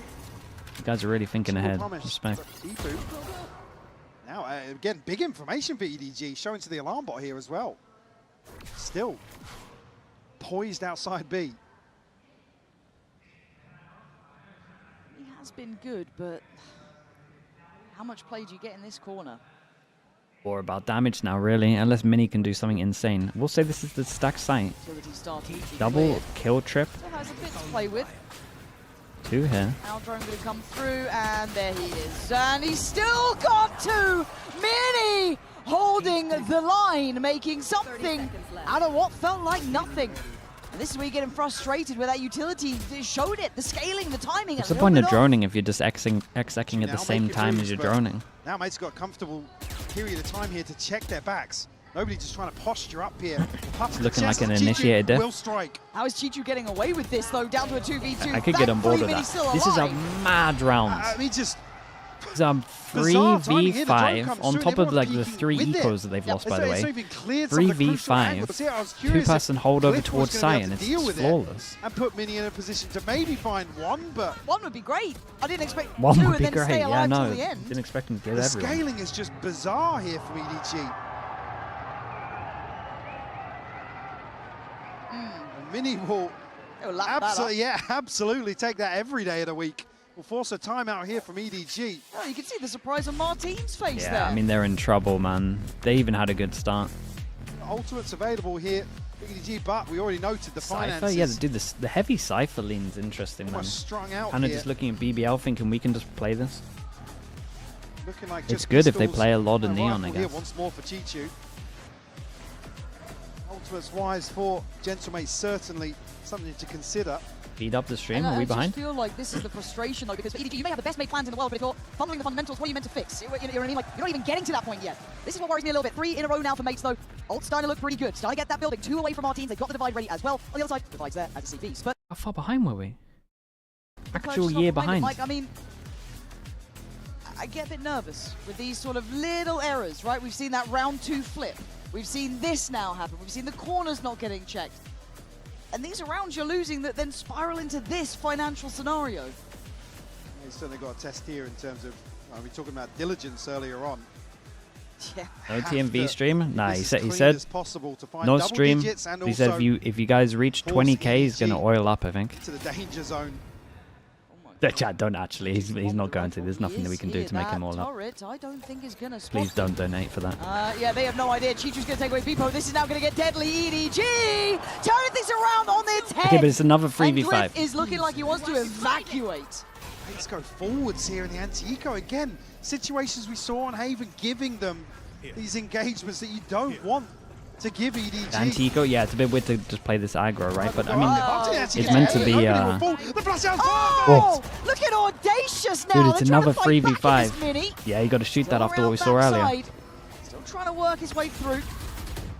B: You guys are really thinking
P: Small
B: ahead.
P: promise,
B: Respect.
P: but Ibu. Now, again, big information for EDG, showing to the alarm bot here as well. Still poised outside B.
O: He has been good, but how much play do you get in this corner?
B: Or about damage now, really, unless Mini can do something insane. We'll say this is the stack site.
O: Utility starting to be
B: Double
O: cleared.
B: kill trip.
O: Still has a bit to play with.
B: 2 here.
O: Aldrone going to come through, and there he is. And he's still got 2! Mini holding the line, making something out of what felt like nothing. And this is where you're getting frustrated with that utility. They showed it, the scaling, the timing.
B: What's
O: a
B: the
O: little
B: point
O: bit
B: of
O: off.
B: droning if you're just execing at the
P: Now
B: same
P: making
B: time
P: moves,
B: as you're
P: but
B: droning?
P: Now mate's got a comfortable period of time here to check their backs. Nobody just trying to posture up here.
B: It's looking like an initiated death.
P: Will strike.
O: How is Chichu getting away with this, though? Down to a 2v2.
B: I could get on board with that. This is a mad round.
P: I mean, just...
B: It's 3v5 on top of like the 3 ecos that they've lost, by the way. 3v5, 2-person holdover towards side, and it's flawless.
P: And put Mini in a position to maybe find one, but...
O: One would be great. I didn't expect
B: one
O: two
B: would be
O: and then
B: great,
O: stay
B: yeah,
O: alive
B: no.
O: till the end.
B: Didn't expect him to get
P: The
B: everyone.
P: scaling is just bizarre here from EDG. And Mini will absolutely take that every day of the week. Will force a timeout here from EDG.
O: Oh, you can see the surprise on Martin's face there.
B: Yeah, I mean, they're in trouble, man. They even had a good start.
P: Ultimate's available here for EDG, but we already noted the finances.
B: Cypher, yeah, dude, the heavy Cypher lean's interesting, man.
P: Strung out
B: Kind of
P: here.
B: just looking at BBL thinking we can just play this.
P: Looking like
B: It's
P: just
B: good if they
P: pistols
B: play a lot of
P: and a
B: Neon,
P: rifle
B: I
P: here
B: guess.
P: once more for Chichu. Ultimate's wise for Gentlemate, certainly something to consider.
B: Speed up the stream,
O: And
B: are we
O: I
B: behind?
O: just feel like this is the frustration, though, because for EDG, you may have the best made plans in the world, but if you're fumbling the fundamentals, what are you meant to fix? You know what I mean? Like, you're not even getting to that point yet. This is what worries me a little bit. 3 in a row now for mates, though. Ult's starting to look pretty good. Starting to get that building. 2 away from our teams. They've got the divide ready as well. On the other side, divide's there as a CVs. But
B: How far behind were we? Actual
O: Purchase
B: year
O: off the
B: behind.
O: Mike, I mean, I get a bit nervous with these sort of little errors, right? We've seen that round 2 flip. We've seen this now happen. We've seen the corners not getting checked. And these are rounds you're losing that then spiral into this financial scenario.
P: He's certainly got a test here in terms of, we were talking about diligence earlier on.
O: Yeah.
B: No TMV stream? Nah, he said
P: to find
B: no
P: double
B: stream.
P: digits and
B: He said
P: also
B: if you guys reach 20k, he's gonna oil up, I think.
P: to the danger zone.
B: The chat don't actually. He's not going to. There's nothing that we can do to make him oil up.
O: Turret, I don't think is gonna spot
B: Please don't donate for that.
O: yeah, they have no idea. Chichu's going to take away Beepo. This is now going to get deadly. EDG turning things around on its head.
B: Okay, but it's another
O: And
B: 3v5.
O: Glyph is looking like he wants to evacuate.
P: Let's go forwards here in the anti-eco. Again, situations we saw on Haven giving them these engagements that you don't want to give EDG.
B: Antico, yeah, it's a bit weird to just play this aggro, right? But I
P: Oh,
B: mean, it's meant to be.
P: The flash out
O: Oh, look at Audacious now.
B: Dude, it's
O: They're
B: another
O: trying to fight back in this
B: 3v5.
O: mini.
B: Yeah, you got to shoot that
O: Still
B: after what we
O: around
B: saw earlier.
O: backside. Still trying to work his way through.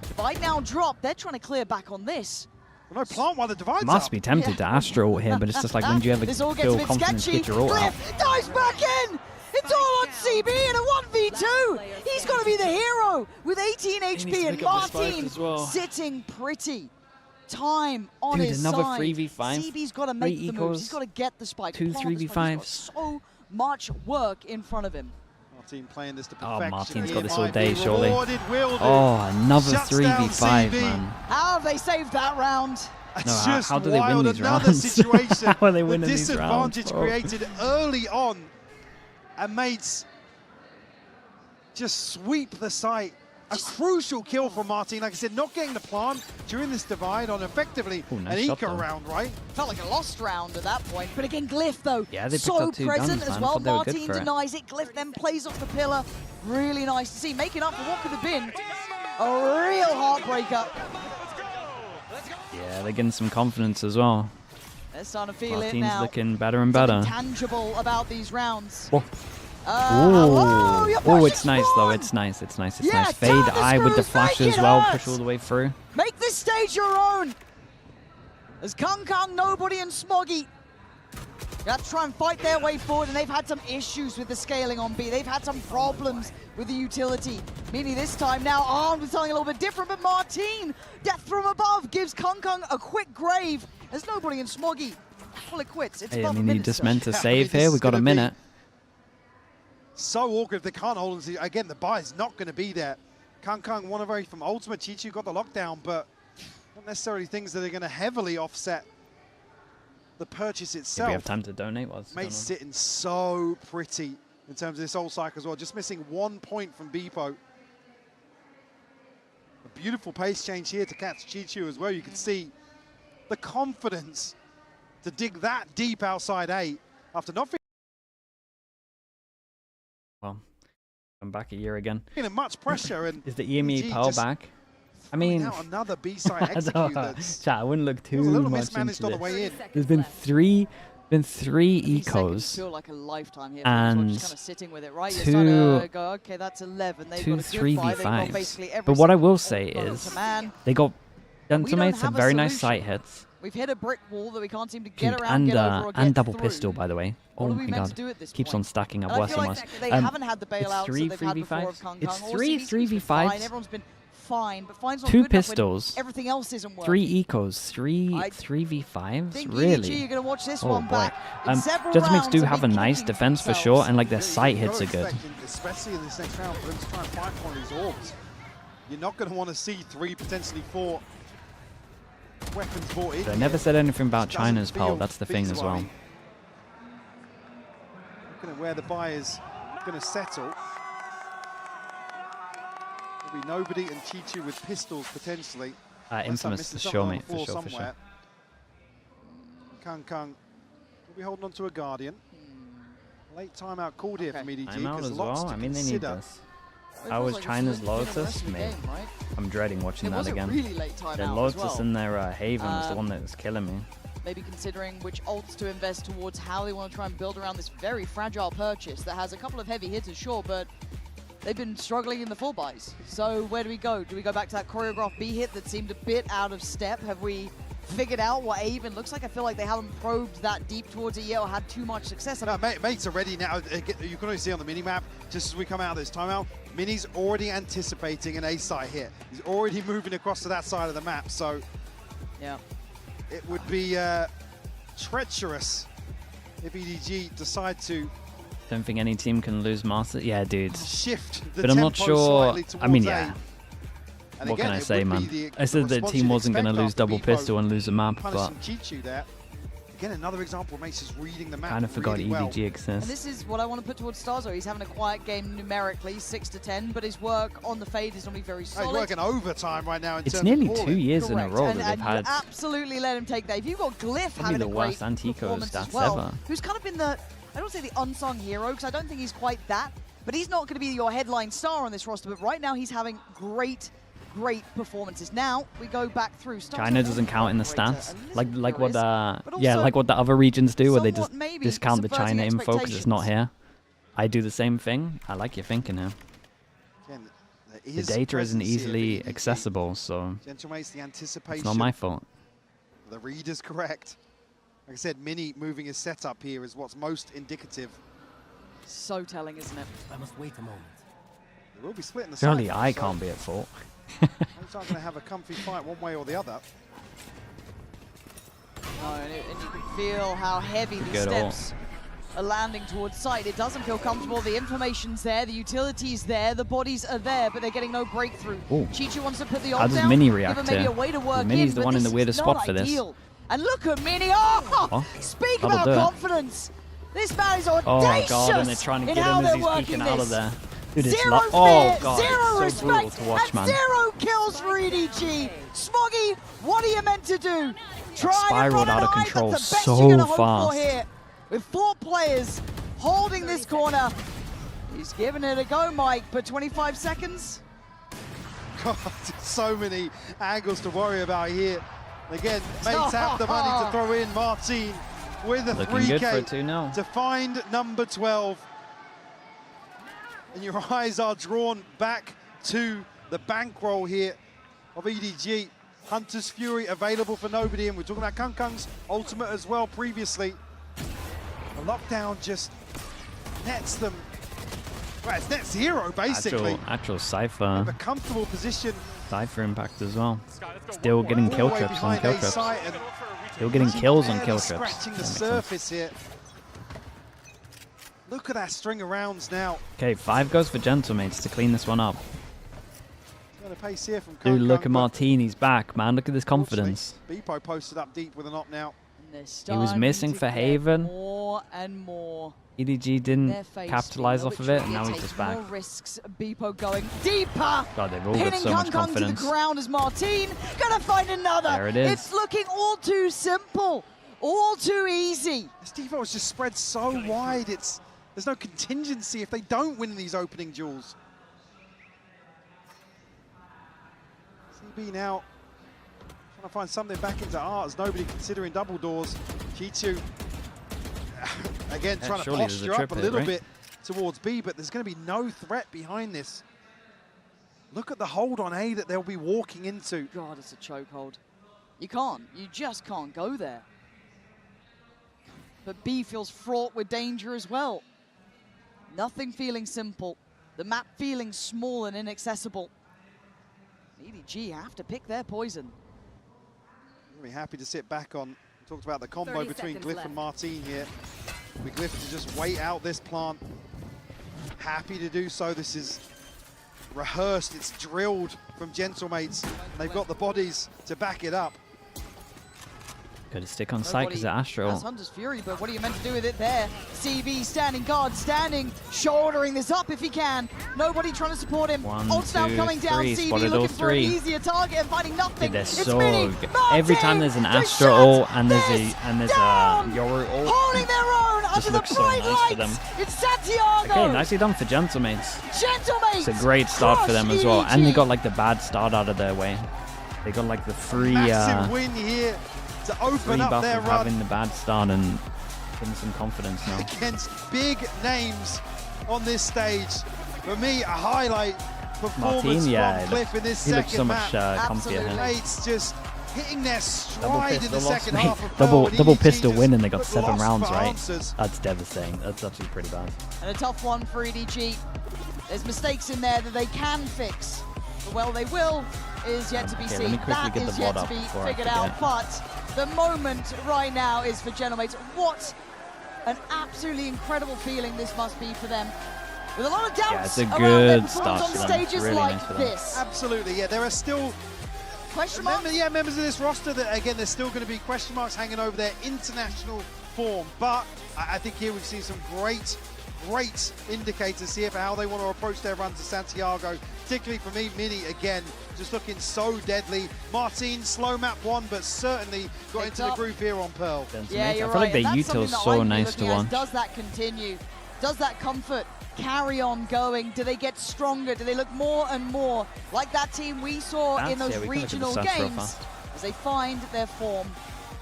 O: Divide now drop. They're trying to clear back on this.
P: Well, no plant while the divide's
B: Must be tempted to Astro ult here, but it's just like, when do you ever
O: This all gets a
B: feel
O: bit
B: confident to
O: sketchy.
B: get your ult out?
O: Glyph dives back in. It's all on CB in a 1v2. He's going to be the hero with 18 HP and Martin sitting pretty. Time on
B: Dude,
O: his
B: another
O: side.
B: 3v5,
O: CB's got to make
B: 3
O: the moves.
B: ecos,
O: He's got to get the spike.
B: 2
O: Plant the spike.
B: 3v5s.
O: He's got so much work in front of him.
P: Martin playing this to
B: Oh,
P: perfection.
B: Martin's
P: Here
B: got this all
P: might
B: day,
P: be
B: surely.
P: rewarded, will do.
B: Oh, another
P: Shuts down
B: 3v5,
P: CB.
B: man.
O: How have they saved that round?
B: No,
P: Just
B: how do they win
P: wild.
B: these
P: Another
B: rounds?
P: situation.
B: How are they winning
P: the
B: these rounds?
P: disadvantage
B: Oh.
P: created early on, and mates just sweep the site. A crucial kill from Martin. Like I said, not getting the plant during this divide on effectively
B: Ooh, nice
P: an
B: shot,
P: eco
B: though.
P: round, right?
O: Felt like a lost round at that point. But again, Glyph, though,
B: Yeah, they picked
O: so
B: up 2
O: present
B: guns,
O: as
B: man.
O: well.
B: Thought they were good
O: Martin
B: for it.
O: denies it. Glyph then plays off the pillar. Really nice to see. Making up for what could have been a real heartbreaker.
B: Yeah, they're getting some confidence as well.
O: They're starting to feel it
B: Martin's
O: now.
B: looking better and
O: Something
B: better.
O: tangible about these rounds.
B: Oh.
O: Hello, you're
B: Oh, it's
O: pushing
B: nice though.
O: spawn.
B: It's nice. It's nice. It's
O: Yeah,
B: nice. Fade
O: down the
B: eye with the
O: screws,
B: flash
O: make
B: as
O: it
B: well.
O: hurt.
B: Push all the way through.
O: Make this stage your own. As Kung Kung, Nobody, and Smoggy got to try and fight their way forward, and they've had some issues with the scaling on B. They've had some problems with the utility. Mini this time now armed with something a little bit different, but Martin, death from above, gives Kung Kung a quick grave as Nobody and Smoggy full it quits. It's
B: Hey, I
O: above a
B: mean, you
O: minute
B: just
O: still.
B: meant to
P: Yeah, I
B: save
P: mean,
B: here.
P: this
B: We
P: is
B: got a
P: gonna be
B: minute.
P: So awkward if they can't hold on. Again, the buy is not going to be there. Kung Kung won away from Ultimate. Chichu got the lockdown, but not necessarily things that are going to heavily offset the purchase
B: If
P: itself.
B: we have time to donate, what's going
P: Mate's
B: on?
P: sitting so pretty in terms of this old cycle as well. Just missing 1 point from Beepo. A beautiful pace change here to catch Chichu as well. You can see the confidence to dig that deep outside A after not
B: Well, I'm back a year again.
P: feeling much pressure. And
B: Is the EME
P: EG
B: Pearl
P: just
B: back? I mean,
P: now another B-side execute that's
B: chat, I wouldn't look too
P: was a little
B: much
P: mismanaged
B: into
P: on the
B: this.
P: way in.
B: There's been 3 Been 3
O: These seconds
B: ecos
O: feel like a lifetime here.
B: and
O: Just kind of sitting with it, right? You're
B: 2
O: starting to go, okay, that's 11. They've
B: two
O: got a good fight. They've got
B: 3v5s.
O: basically every
B: But what I
O: single
B: will say
O: opponent
B: is
O: to man.
B: they got
O: And we don't
B: Gentlemates have
O: have a
B: very nice
O: solution.
B: sight hits.
O: We've hit a brick wall that we can't seem to get
B: Dude,
O: around, get over, or get
B: and double
O: through.
B: pistol, by the way.
O: What
B: Oh
O: are we
B: my
O: meant
B: god.
O: to do at this
B: Keeps
O: point?
B: on stacking up
O: And I
B: worse
O: feel
B: and
O: like
B: worse.
O: they haven't had the bailouts
B: It's 3
O: that they've had before
B: 3v5s.
O: of Kung
B: It's
O: Kung.
B: 3
O: All CB's been
B: 3v5s.
O: fine. Everyone's been fine, but fine's not
B: 2
O: good enough when
B: pistols.
O: everything else isn't working.
B: 3 ecos. 3 3v5s?
O: think
B: Really?
O: EDG, you're going to watch this
B: Oh
O: one
B: boy.
O: back. In several
B: Gentlemates
O: rounds
B: do
O: of
B: have a
O: big
B: nice
O: kicking
B: defense for
O: themselves.
B: sure, and like their
P: Yeah,
B: sight
P: you've
B: hits
P: got
B: are
P: to
B: good.
P: expect, especially in this next round, for them to try and fight one of these orbs. You're not going to want to see 3, potentially 4 weapons brought in.
B: But I never said anything about
P: Just doesn't
B: China's power.
P: feel
B: That's the thing as well.
P: feasible. Looking at where the buy is going to settle. There'll be nobody and Chichu with pistols potentially. Unless I'm
B: Infamous
P: missing
B: for
P: something
B: sure,
P: on the
B: mate. For
P: floor
B: sure, for
P: somewhere.
B: sure.
P: Kung Kung will be holding on to a Guardian. Late timeout called here from EDG.
B: Timeout
P: because
B: as
P: lots
B: well.
P: to
B: I mean, they need
P: consider.
B: this.
O: It
B: How
O: feels
B: was
O: like this
B: China's
O: has been the rest
B: Lotus?
O: of the
B: Mate,
O: game, right?
B: I'm dreading watching
O: It
B: that
O: was a
B: again.
O: really late timeout
B: Their
O: as
B: Lotus
O: well.
B: in their Haven was the one that was killing me.
O: Maybe considering which ults to invest towards how they want to try and build around this very fragile purchase that has a couple of heavy hitters, sure, but they've been struggling in the full buys. So where do we go? Do we go back to that choreographed B hit that seemed a bit out of step? Have we figured out what A even looks like? I feel like they haven't probed that deep towards it yet or had too much success. I mean,
P: Mates are ready now. You can already see on the mini-map, just as we come out of this timeout, Mini's already anticipating an A-side hit. He's already moving across to that side of the map, so
O: yeah,
P: it would be treacherous if EDG decide to
B: Don't think any team can lose Master. Yeah, dude.
P: shift the
B: But I'm not
P: tempo
B: sure.
P: slightly
B: I mean,
P: towards
B: yeah.
P: A. And
B: What
P: again,
B: can I
P: it
B: say,
P: would
B: man?
P: be
B: I said the
P: response
B: team
P: you'd
B: wasn't going to
P: expect
B: lose
P: after
B: double
P: Beepo
B: pistol and lose a map, but
P: punishing Chichu there. Again, another example, Mace is reading the map
B: kind of forgot
P: really well.
B: EDG
O: and
B: exists.
O: this is what I want to put towards Starzo. He's having a quiet game numerically, 6-10, but his work on the fade is normally very
P: He's
O: solid.
P: working overtime right now in
B: It's
P: terms
B: nearly
P: of
B: 2
P: balling.
B: years in a
O: Correct.
B: row
O: and,
B: that they've
O: and
B: had.
O: you absolutely let him take that. If you've got Glyph
B: Probably
O: having
B: the
O: a
B: worst
O: great
B: anti-eco
O: performance as
B: stats
O: well,
B: ever.
O: who's kind of been the, I don't say the unsung hero, because I don't think he's quite that, but he's not going to be your headline star on this roster, but right now he's having great performances. Now we go back through.
B: China doesn't count in the stats, like what
O: but
B: yeah,
O: also
B: like what the other regions do, where they
O: somewhat
B: just
O: maybe
B: discount the
O: subverting
B: China info because it's not
O: expectations.
B: here. I do the same thing. I like your thinking here.
P: Again, there
B: The
P: is
B: data isn't
P: presence here for
B: easily
P: EDG.
B: accessible, so
P: Gentlemates, the anticipation.
B: it's not my fault.
P: The read is correct. Like I said, Mini moving his setup here is what's most indicative.
O: So telling, isn't it?
M: I must wait a moment.
P: They will be splitting the
B: Surely
P: side,
B: I
P: so
B: can't be at fault.
P: Both are going to have a comfy fight one way or the other.
O: No, and you can feel how heavy the
B: Good ult.
O: steps are landing towards site. It doesn't feel comfortable. The information's there, the utility's there, the bodies are there, but they're getting no breakthrough.
B: Ooh.
O: Chichu wants to put the
B: How
O: ult
B: does
O: down,
B: Mini
O: give
B: react
O: him maybe
B: here?
O: a way to work
B: Mini's the
O: but
B: one in
O: this
B: the weirdest
O: is not
B: spot for this.
O: ideal. And look at Mini. Oh!
B: Oh,
O: Speak
B: that'll
O: about
B: do it.
O: confidence. This man is
B: Oh
O: audacious
B: god, and they're trying to
O: in
B: get
O: how
B: him as
O: they're
B: he's
O: working
B: peeking out of
O: this.
B: there. Dude, it's
O: Zero
B: not.
O: fear,
B: Oh god,
O: zero
B: it's so brutal
O: respect,
B: to watch,
O: and
B: man.
O: 0 kills for EDG. Smoggy, what are you meant to do? Try and
B: spiraled
O: run
B: out of
O: an eye,
B: control
O: that's the best
B: so
O: you're gonna hope
B: fast.
O: for here. With 4 players holding this corner. He's giving it a go, Mike, but 25 seconds.
P: God, so many angles to worry about here. Again, mates have the money to throw in. Martin with a
B: Looking good for a
P: 3K
B: 2-0.
P: to find number 12. And your eyes are drawn back to the bankroll here of EDG. Hunter's Fury available for nobody, and we're talking about Kung Kung's ultimate as well previously. The lockdown just nets them. Well, it's net 0 basically.
B: Actual Cypher.
P: A comfortable position.
B: Cypher impact as well. Still getting kill
P: all the way
B: trips on
P: behind
B: kill
P: A
B: trips.
P: site, and
B: Still getting kills on
P: barely
B: kill trips.
P: scratching the
B: That makes sense.
P: surface here. Look at that string of rounds now.
B: Okay, 5 goes for Gentlemates to clean this one up.
P: Got a pace here from
B: Dude,
P: Kung
B: look
P: Kung,
B: at Martini's back, man. Look at this confidence.
P: Beepo posted up deep with an op now.
O: He
B: was missing for Haven.
O: More and more.
B: EDG
O: in
B: didn't
O: their face,
B: capitalize
O: being
B: off of it, and
O: arbitrary,
B: now he's just
O: taking
B: back.
O: more risks. Beepo going deeper.
B: God, they've all got
O: Pinning
B: so much
O: Kung Kung to the
B: confidence.
O: ground as Martin gonna find another.
B: There it is.
O: It's looking all too simple, all too easy.
P: This default is just spread so wide. There's no contingency if they don't win these opening duels. CB now trying to find something back into art as nobody considering double doors. Chichu again, trying to posture up a little bit towards B, but there's going to be no threat behind this. Look at the hold on A that they'll be walking into.
O: God, it's a chokehold. You can't. You just can't go there. But B feels fraught with danger as well. Nothing feeling simple. The map feeling small and inaccessible. EDG have to pick their poison.
P: Really happy to sit back on. We talked about the combo between Glyph and Martine here. We Glyph to just wait out this plant. Happy to do so. This is rehearsed. It's drilled from Gentlemates. And they've got the bodies to back it up.
B: Got to stick on site because of Astral.
O: That's Hunter's Fury, but what are you meant to do with it there? CV standing guard, standing, shouldering this up if he can. Nobody trying to support him. Ult's now coming down. CV looking for an easier target and finding nothing.
B: They're
O: it's
B: so
O: Mini.
B: good. Every time there's an Astra ult and there's a Yoru ult,
O: holding their own
B: just
O: under
B: looks
O: the
B: so
O: bright
B: nice for them.
O: lights. It's Santiago.
B: Okay, nicely done for Gentlemates.
O: Gentlemates.
B: It's a great start for them as well,
O: EDG.
B: and they got like the bad start out of their way. They got like the free
P: Massive win here to open up
B: buff
P: their
B: of
P: run
B: having the bad start and getting some confidence now.
P: against big names on this stage. For me, a highlight performance
B: Martine, yeah,
P: from Glyph in this
B: he looks so
P: second
B: much
P: map.
B: comfier here.
P: Mates just hitting their stride in the second
B: mate.
P: half of Pearl,
B: double
P: EDG
B: pistol
P: just
B: win and they got 7
P: lost
B: rounds,
P: for
B: right?
P: answers.
B: That's devastating. That's actually pretty bad.
O: And a tough one for EDG. There's mistakes in there that they can fix. But well, they will is yet to be
B: Okay,
O: seen.
B: let me quickly
O: That
B: get the
O: is yet
B: VOD
O: to be
B: up before I
O: figured out.
B: forget.
O: But the moment right now is for Gentlemates. What an absolutely incredible feeling this must be for them. With a lot of doubts
B: it's a
O: around their
B: good
O: performance
B: start
O: on
B: for them.
O: stages
B: Really
O: like
B: nice for them.
O: this.
P: Absolutely, yeah. There are still members of this roster that, again, there's still going to be question marks hanging over their international form. But I think here we've seen some great indicators here for how they want to approach their run to Santiago. Particularly for me, Mini, again, just looking so deadly. Martine, slow map one, but certainly got into the groove here on Pearl.
O: Yeah, you're
B: I feel
O: right.
B: like their
O: And that's
B: util's
O: something that
B: so
O: I'm
B: nice
O: looking
B: to
O: at.
B: watch.
O: Does that continue? Does that comfort carry on going? Do they get stronger? Do they look more and more like that team we saw in those
B: we can look at the
O: regional
B: stats real
O: games
B: fast.
O: as they find their form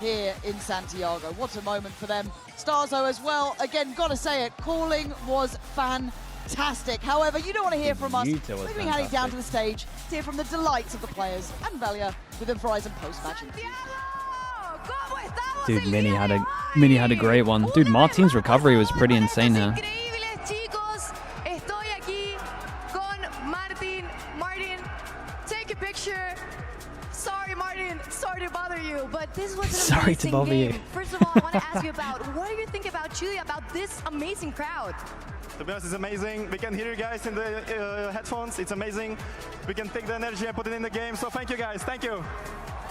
O: here in Santiago? What a moment for them. Starzo as well. Again, gotta say it, calling was fantastic. However, you don't want to hear from us.
B: Yuta was
O: Maybe heading down to the stage to hear from the delights of the players and Valia with the Verizon post-match interview.
B: Dude, Mini had a great one. Dude, Martine's recovery was pretty insane here.
F: Increíbles, chicos. Estoy aquí con Martin. Martin, take a picture. Sorry, Martin. Sorry to bother you, but this was an
B: Sorry to
F: amazing
B: bother
F: game.
B: you.
F: First of all, I want to ask you about what do you think about Chile, about this amazing crowd?
V: To be honest, it's amazing. We can hear you guys in the headphones. It's amazing. We can take the energy and put it in the game. So thank you guys. Thank you.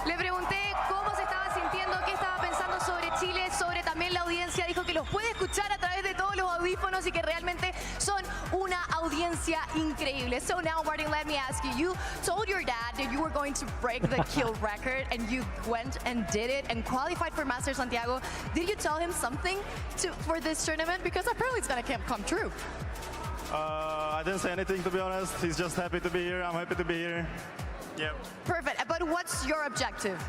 F: Le pregunté cómo se estaba sintiendo, qué estaba pensando sobre Chile, sobre también la audiencia. Dijo que los puede escuchar a través de todos los audífonos y que realmente son una audiencia increíble. So now, Martin, let me ask you. You told your dad that you were going to break the kill record, and you went and did it and qualified for Master Santiago. Did you tell him something for this tournament? Because apparently it's going to come true.
V: I didn't say anything, to be honest. He's just happy to be here. I'm happy to be here. Yeah.
F: Perfect. But what's your objective?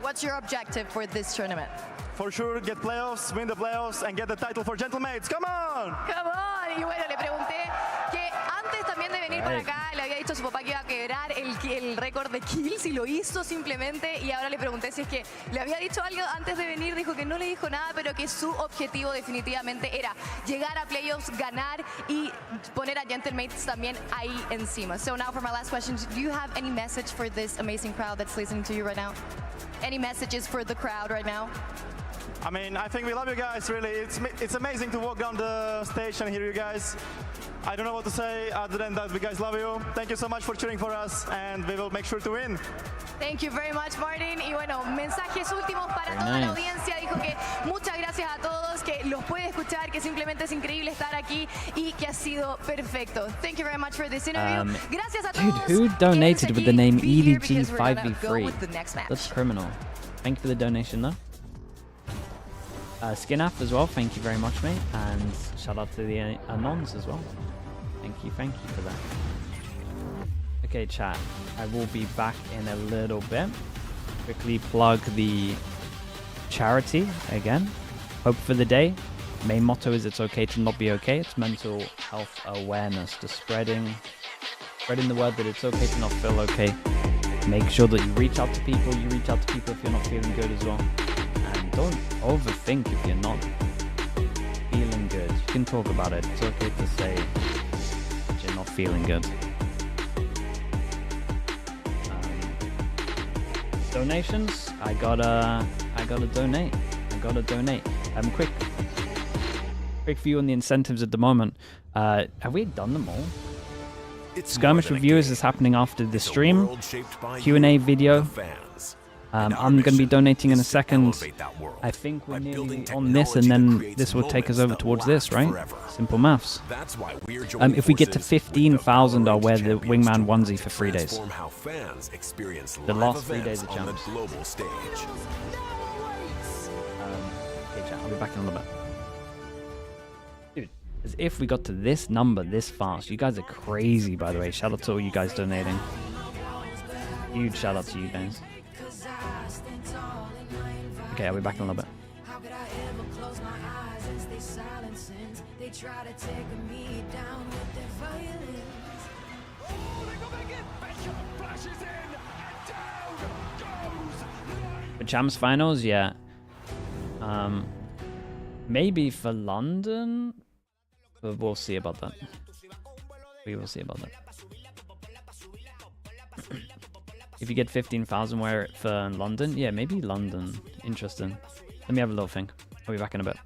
F: What's your objective for this tournament?
V: For sure, get playoffs, win the playoffs, and get the title for Gentlemates. Come on!
F: Come on. Y bueno, le pregunté que antes también de venir para acá le había dicho a su papá que iba a quebrar el récord de kills y lo hizo simplemente. Y ahora le pregunté si es que le había dicho algo antes de venir. Dijo que no le dijo nada, pero que su objetivo definitivamente era llegar a playoffs, ganar y poner a Gentlemates también ahí encima. So now for my last question, do you have any message for this amazing crowd that's listening to you right now? Any messages for the crowd right now?
V: I mean, I think we love you guys, really. It's amazing to walk down the stage and hear you guys. I don't know what to say other than that we guys love you. Thank you so much for cheering for us, and we will make sure to win.
F: Thank you very much, Martin. Y bueno, mensajes últimos para toda la audiencia. Dijo que muchas gracias a todos, que los puede escuchar, que simplemente es increíble estar aquí y que ha sido perfecto. Thank you very much for this interview. Gracias a
B: Dude,
F: todos.
B: who donated with the name EDG
F: because we're gonna go
B: 5v3?
F: with the next match.
B: That's criminal. Thank you for the donation, though. Skinaf as well, thank you very much, mate. And shout out to the Anons as well. Thank you for that. Okay, chat. I will be back in a little bit. Quickly plug the charity again. Hope for the Day. main motto is it's okay to not be okay. It's mental health awareness, just spreading the word that it's okay to not feel okay. Make sure that you reach out to people. You reach out to people if you're not feeling good as well. And don't overthink if you're not feeling good. You can talk about it. It's okay to say that you're not feeling good. Donations. I gotta donate. Quick view on the incentives at the moment. Have we done them all? Skirmish Reviewers is happening after the stream. Q&A video. I'm going to be donating in a second. I think we're nearly on this, and then this will take us over towards this, right? Simple maths. If we get to 15,000, I'll wear the Wingman onesie for 3 days. The last 3 days of champs. Okay, chat, I'll be back in a little bit. Dude, as if we got to this number this fast. You guys are crazy, by the way. Shout out to all you guys donating. Huge shout out to you guys. Okay, I'll be back in a little bit. For Champs Finals, yeah. Maybe for London, but we'll see about that. We will see about that. If you get 15,000 where for London, yeah, maybe London. Interesting. Let me have a little think. I'll be back in a bit.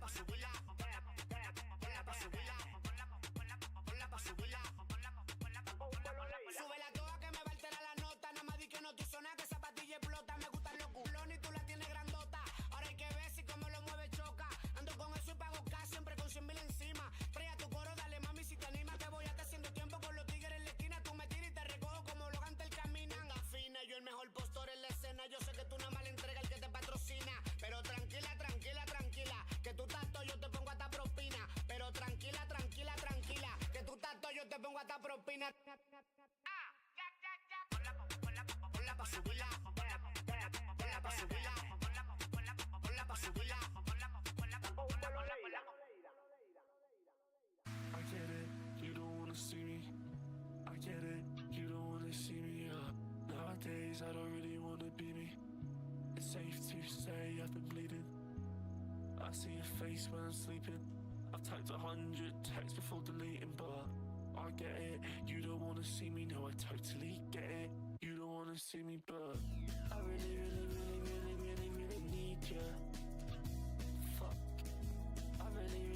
I: I don't really want to be me. It's safe to say I've been bleeding. I see your face when I'm sleeping. I've typed 100 texts before deleting, but I get it. You don't want to see me, no, I totally get it. You don't want to see me, but I really need you. Fuck. I really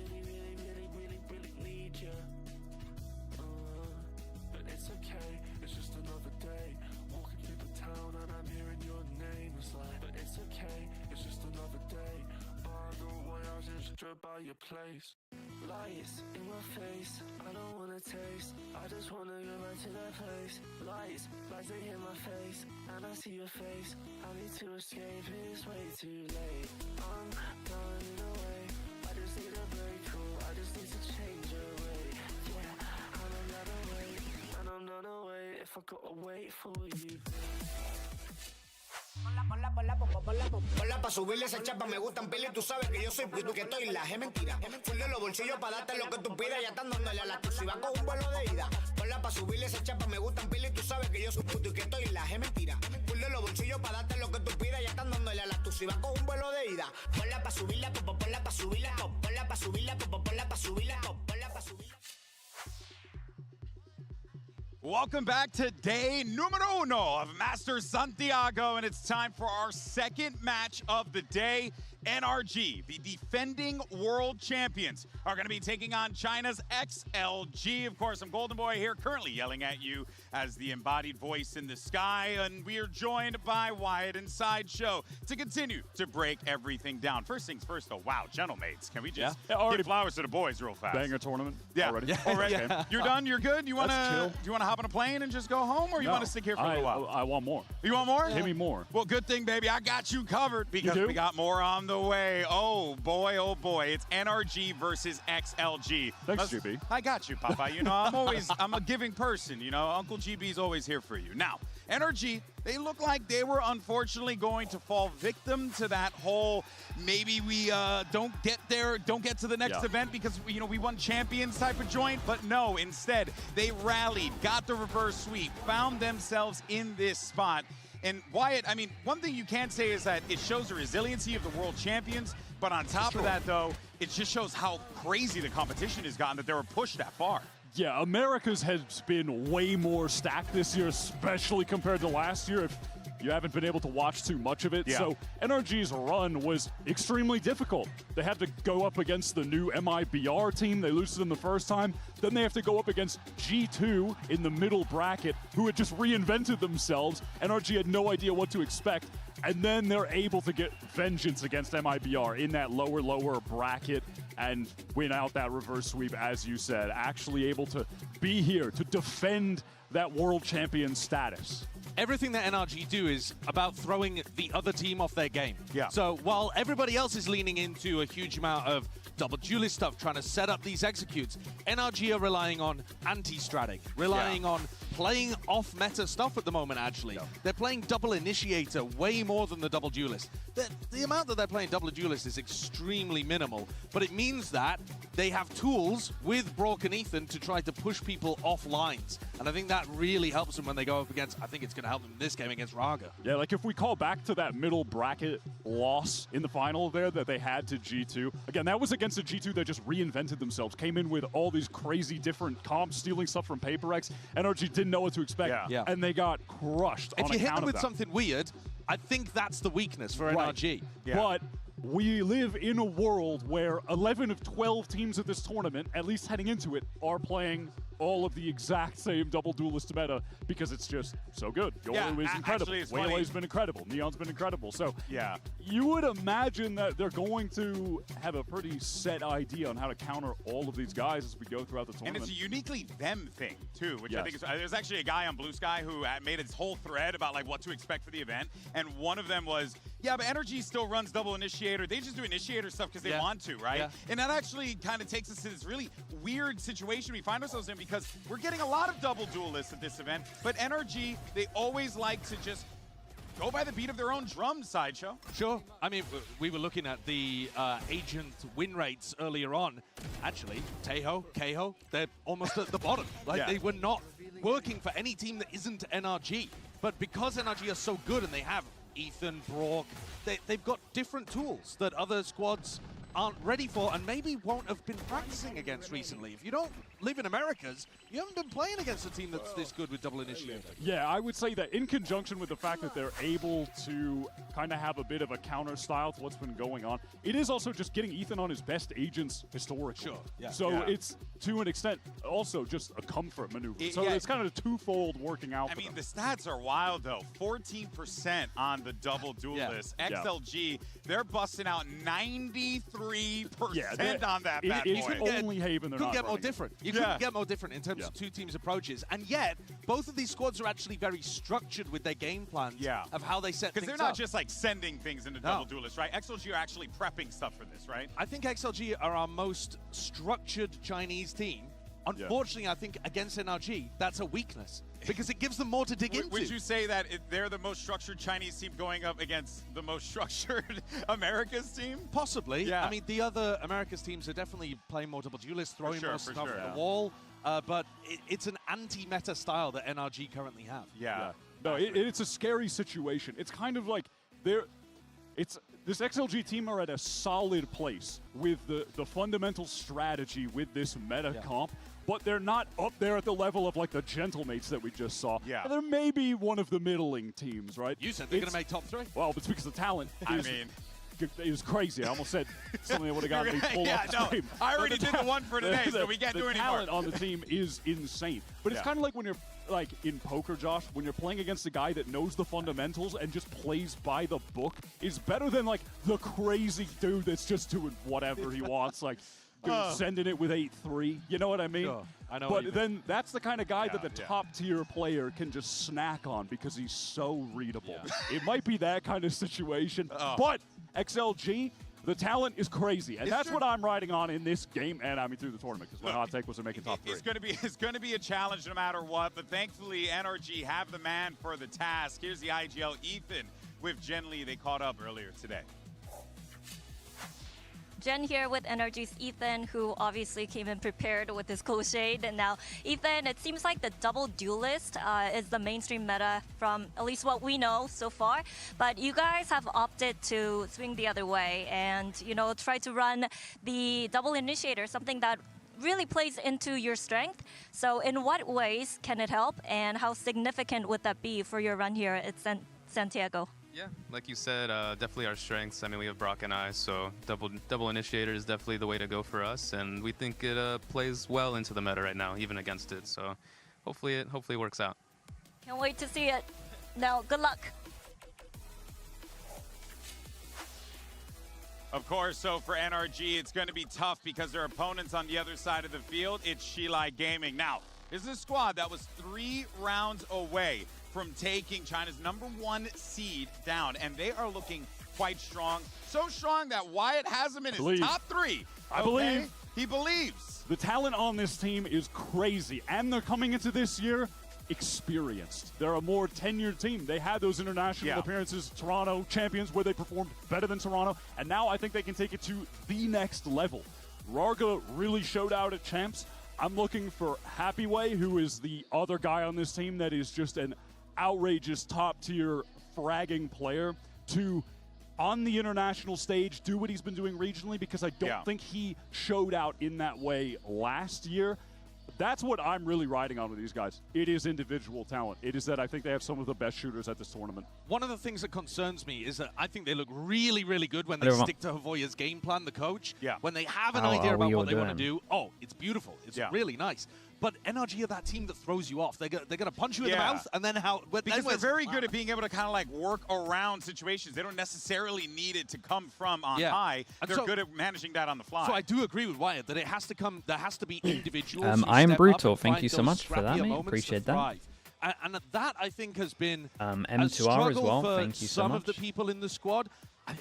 I: need you. But it's okay, it's just another day. Walking through the town and I'm hearing your name. It's like, but it's okay, it's just another day. By the way, I just drove by your place. Lights in my face, I don't wanna taste. I just wanna go back to that place. Lights they hit my face, and I see your face. I need to escape, it's way too late. I'm done in a way, I just need a break, cool. I just need to change your way. Yeah, and I'm not away, and I'm not away if I gotta wait for you.
T: Ponla pa' subirle esa chapa, me gustan pila y tú sabes que yo soy puto que estoy la es mentira. Full de los bolsillos pa' darte lo que tú pidas, ya están dándole a la tu si va con un vuelo de ida. Ponla pa' subirle esa chapa, me gustan pila y tú sabes que yo soy puto y que estoy la es mentira. Full de los bolsillos pa' darte lo que tú pidas, ya están dándole a la tu si va con un vuelo de ida. Ponla pa' subirla, ponla pa' subirla, ponla pa' subirla, ponla pa' subirla, ponla pa' subirla.
A: Welcome back to day numero uno of Masters Santiago, and it's time for our second match of the day. NRG, the defending world champions, are going to be taking on China's XLG. Of course, I'm Golden Boy here, currently yelling at you as the embodied voice in the sky, and we are joined by Wyatt and Sideshow to continue to break everything down. First things first, though, wow, gentlemates, can we just give flowers to the boys real fast?
E: Banger tournament
A: already.
E: Yeah.
A: Already? Yeah. You're done? You're good? You want to hop on a plane and just go home, or you want to stick here for a little while?
E: I want more.
A: You want more?
E: Give me more.
A: Well, good thing, baby. I got you covered because we got more on the way. Oh boy, it's NRG versus XLG.
E: Thanks, GB.
A: I got you, Papa. You know, I'm a giving person. You know, Uncle GB's always here for you. Now, NRG, they look like they were unfortunately going to fall victim to that whole maybe we don't get to the next event because we won champions type of joint, but no, instead they rallied, got the reverse sweep, found themselves in this spot. And Wyatt, I mean, one thing you can say is that it shows the resiliency of the world champions, but on top of that though, it just shows how crazy the competition has gotten that they were pushed that far.
E: Yeah, America's has been way more stacked this year, especially compared to last year, if you haven't been able to watch too much of it.
A: Yeah.
E: So NRG's run was extremely difficult. They had to go up against the new MIBR team. They lose to them the first time. Then they have to go up against G2 in the middle bracket, who had just reinvented themselves. NRG had no idea what to expect. And then they're able to get vengeance against MIBR in that lower bracket and win out that reverse sweep, as you said. Actually able to be here to defend that world champion status.
C: Everything that NRG do is about throwing the other team off their game.
A: Yeah.
C: So while everybody else is leaning into a huge amount of double duelist stuff, trying to set up these executes, NRG are relying on anti-stratic, relying on playing off-meta stuff at the moment, actually. Yeah. They're playing double initiator way more than the double duelist. The amount that they're playing double duelist is extremely minimal, but it means that they have tools with Brock and Ethan to try to push people off lines. And I think that really helps them when they go up against, I think it's going to help them in this game against Raga.
E: Yeah, like if we call back to that middle bracket loss in the final there that they had to G2, again, that was against a G2 that just reinvented themselves, came in with all these crazy different comps, stealing stuff from PaperX. NRG didn't know what to expect, and they got crushed on account of that.
C: If you hit them with something weird, I think that's the weakness for NRG.
E: Yeah. But we live in a world where 11 of 12 teams at this tournament, at least heading into it, are playing all of the exact same double duelist meta because it's just so good. Yoru is incredible. Waylay's been incredible. Neon's been incredible. So you would imagine that they're going to have a pretty set idea on how to counter all of these guys as we go throughout the tournament.
A: And it's a uniquely them thing, too, which I think is, there's actually a guy on Blue Sky who made his whole thread about like what to expect for the event. And one of them was, but NRG still runs double initiator. They just do initiator stuff because they want to, right? Yeah. And that actually kind of takes us to this really weird situation we find ourselves in because we're getting a lot of double duelists at this event, but NRG, they always like to just go by the beat of their own drum, Sideshow.
C: Sure. I mean, we were looking at the agent win rates earlier on. Actually, Teho, Keho, they're almost at the bottom. Like, they were not working for any team that isn't NRG. But because NRG are so good and they have Ethan, Brock, they've got different tools that other squads aren't ready for and maybe won't have been practicing against recently. If you don't live in Americas, you haven't been playing against a team that's this good with double initiator.
E: Yeah, I would say that in conjunction with the fact that they're able to kind of have a bit of a counter style to what's been going on, it is also just getting Ethan on his best agents historically.
C: Sure, yeah.
E: So it's, to an extent, also just a comfort maneuver. So it's kind of a twofold working out.
A: I mean, the stats are wild, though. 14% on the double duelist. XLG, they're busting out 93% on that bad boy.
E: It's only Haven they're not
C: get more
E: running.
C: different. You couldn't get more different in terms of two teams' approaches. And yet, both of these squads are actually very structured with their game plans of how they set things up.
A: Because they're not just like sending things into double duelists, right? XLG are actually prepping stuff for this, right?
C: I think XLG are our most structured Chinese team. Unfortunately, I think against NRG, that's a weakness because it gives them more to dig into.
A: Would you say that they're the most structured Chinese team going up against the most structured America's team?
C: Possibly. Yeah. I mean, the other America's teams are definitely playing more double duelists, throwing more stuff at the wall. But it's an anti-meta style that NRG currently have.
E: Yeah. No, it's a scary situation. It's kind of like this XLG team are at a solid place with the fundamental strategy with this meta comp, but they're not up there at the level of like the Gentlemates that we just saw.
A: Yeah.
E: They're maybe one of the middling teams, right?
C: You said they're going to make top 3.
E: Well, it's because the talent it was crazy. I almost said something that would have gotten me pulled off the stream.
A: I already did the one for today, so we can't do any more.
E: The talent on the team is insane. But it's kind of like when you're like in poker, Josh, when you're playing against a guy that knows the fundamentals and just plays by the book is better than like the crazy dude that's just doing whatever he wants, like sending it with 8-3. You know what I mean?
C: Sure. I know.
E: But then that's the kind of guy that the top tier player can just snack on because he's so readable. It might be that kind of situation, but XLG, The talent is crazy, and that's what I'm riding on in this game, and I mean through the tournament, because my hot take was they're making top 3.
A: It's going to be a challenge no matter what, but thankfully NRG have the man for the task. Here's the IGL Ethan with Jen Lee. They caught up earlier today.
G: Jen here with NRG's Ethan, who obviously came in prepared with his cool shade. And now, Ethan, it seems like the double duelist is the mainstream meta from at least what we know so far. But you guys have opted to swing the other way and, you know, try to run the double initiator, something that really plays into your strength. So in what ways can it help, and how significant would that be for your run here at Santiago?
K: Yeah, like you said, definitely our strengths. I mean, we have Brock and I, so double initiator is definitely the way to go for us, and we think it plays well into the meta right now, even against it. So hopefully it works out.
G: Can't wait to see it. Now, good luck.
A: Of course, so for NRG, it's going to be tough because their opponents on the other side of the field, it's LAI Gaming. Now, this is a squad that was 3 rounds away from taking China's #1 seed down, and they are looking quite strong. So strong that Wyatt has them in his top 3.
E: I believe.
A: He believes.
E: The talent on this team is crazy, and they're coming into this year experienced. They're a more tenured team. They had those international appearances, Toronto champions, where they performed better than Toronto, and now I think they can take it to the next level. Rarga really showed out at champs. I'm looking for Happyway, who is the other guy on this team that is just an outrageous top-tier fragging player, to, on the international stage, do what he's been doing regionally, because I don't think he showed out in that way last year. That's what I'm really riding on with these guys. It is individual talent. It is that I think they have some of the best shooters at this tournament.
C: One of the things that concerns me is that I think they look really, really good when they stick to Havoya's game plan, the coach. When they have an idea about what they want to do, it's beautiful. It's really nice. But NRG are that team that throws you off. They're going to punch you in the mouth, and then
A: Because they're very good at being able to kind of like work around situations. They don't necessarily need it to come from on high. They're good at managing that on the fly.
C: So I do agree with Wyatt that it has to come. There has to be individuals.
B: I'm brutal. Thank you so much for that, mate. Appreciate that.
C: And that I think has been
B: M2R
C: a struggle
B: as well.
C: for
B: Thank you so
C: some
B: much.
C: of the people in the squad.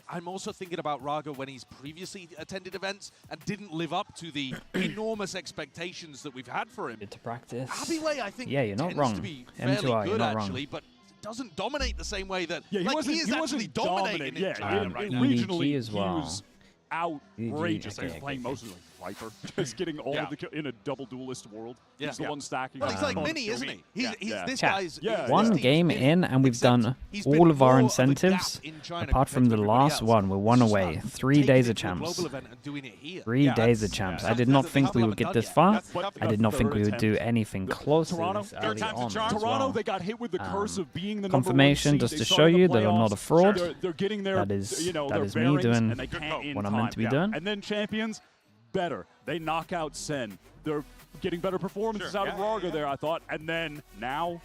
C: I'm also thinking about Raga when he's previously attended events and didn't live up to the enormous expectations that we've had for him.
B: To practice.
C: Happyway, I think,
B: you're not
C: tends
B: wrong.
C: to be
B: M2R,
C: fairly
B: you're
C: good
B: not
C: actually,
B: wrong.
C: but doesn't dominate the same way that
E: he
C: he is actually dominating in China right now.
E: Regionally,
B: as well.
E: he was outrageous.
B: Okay,
E: He's playing mostly like Viper, just getting all of the in a double duelist world. He's the one stacking.
C: Well, he's like Mini, isn't he? He's this guy's
B: one game in, and we've done all of our incentives, apart from the last one. We're 1 away. 3 days of champs. 3 days of champs. I did not think we would get this far. I did not think we would do anything close to this early on.
E: Toronto, they got hit with the curse of being the
B: confirmation just to show you that I'm not a fraud.
E: They're getting their,
B: that is
E: their
B: me doing
E: and they can't
B: what I'm meant to be doing.
E: And then champions, better. They knock out Sen. They're getting better performances out of Rarga there, I thought. And then now,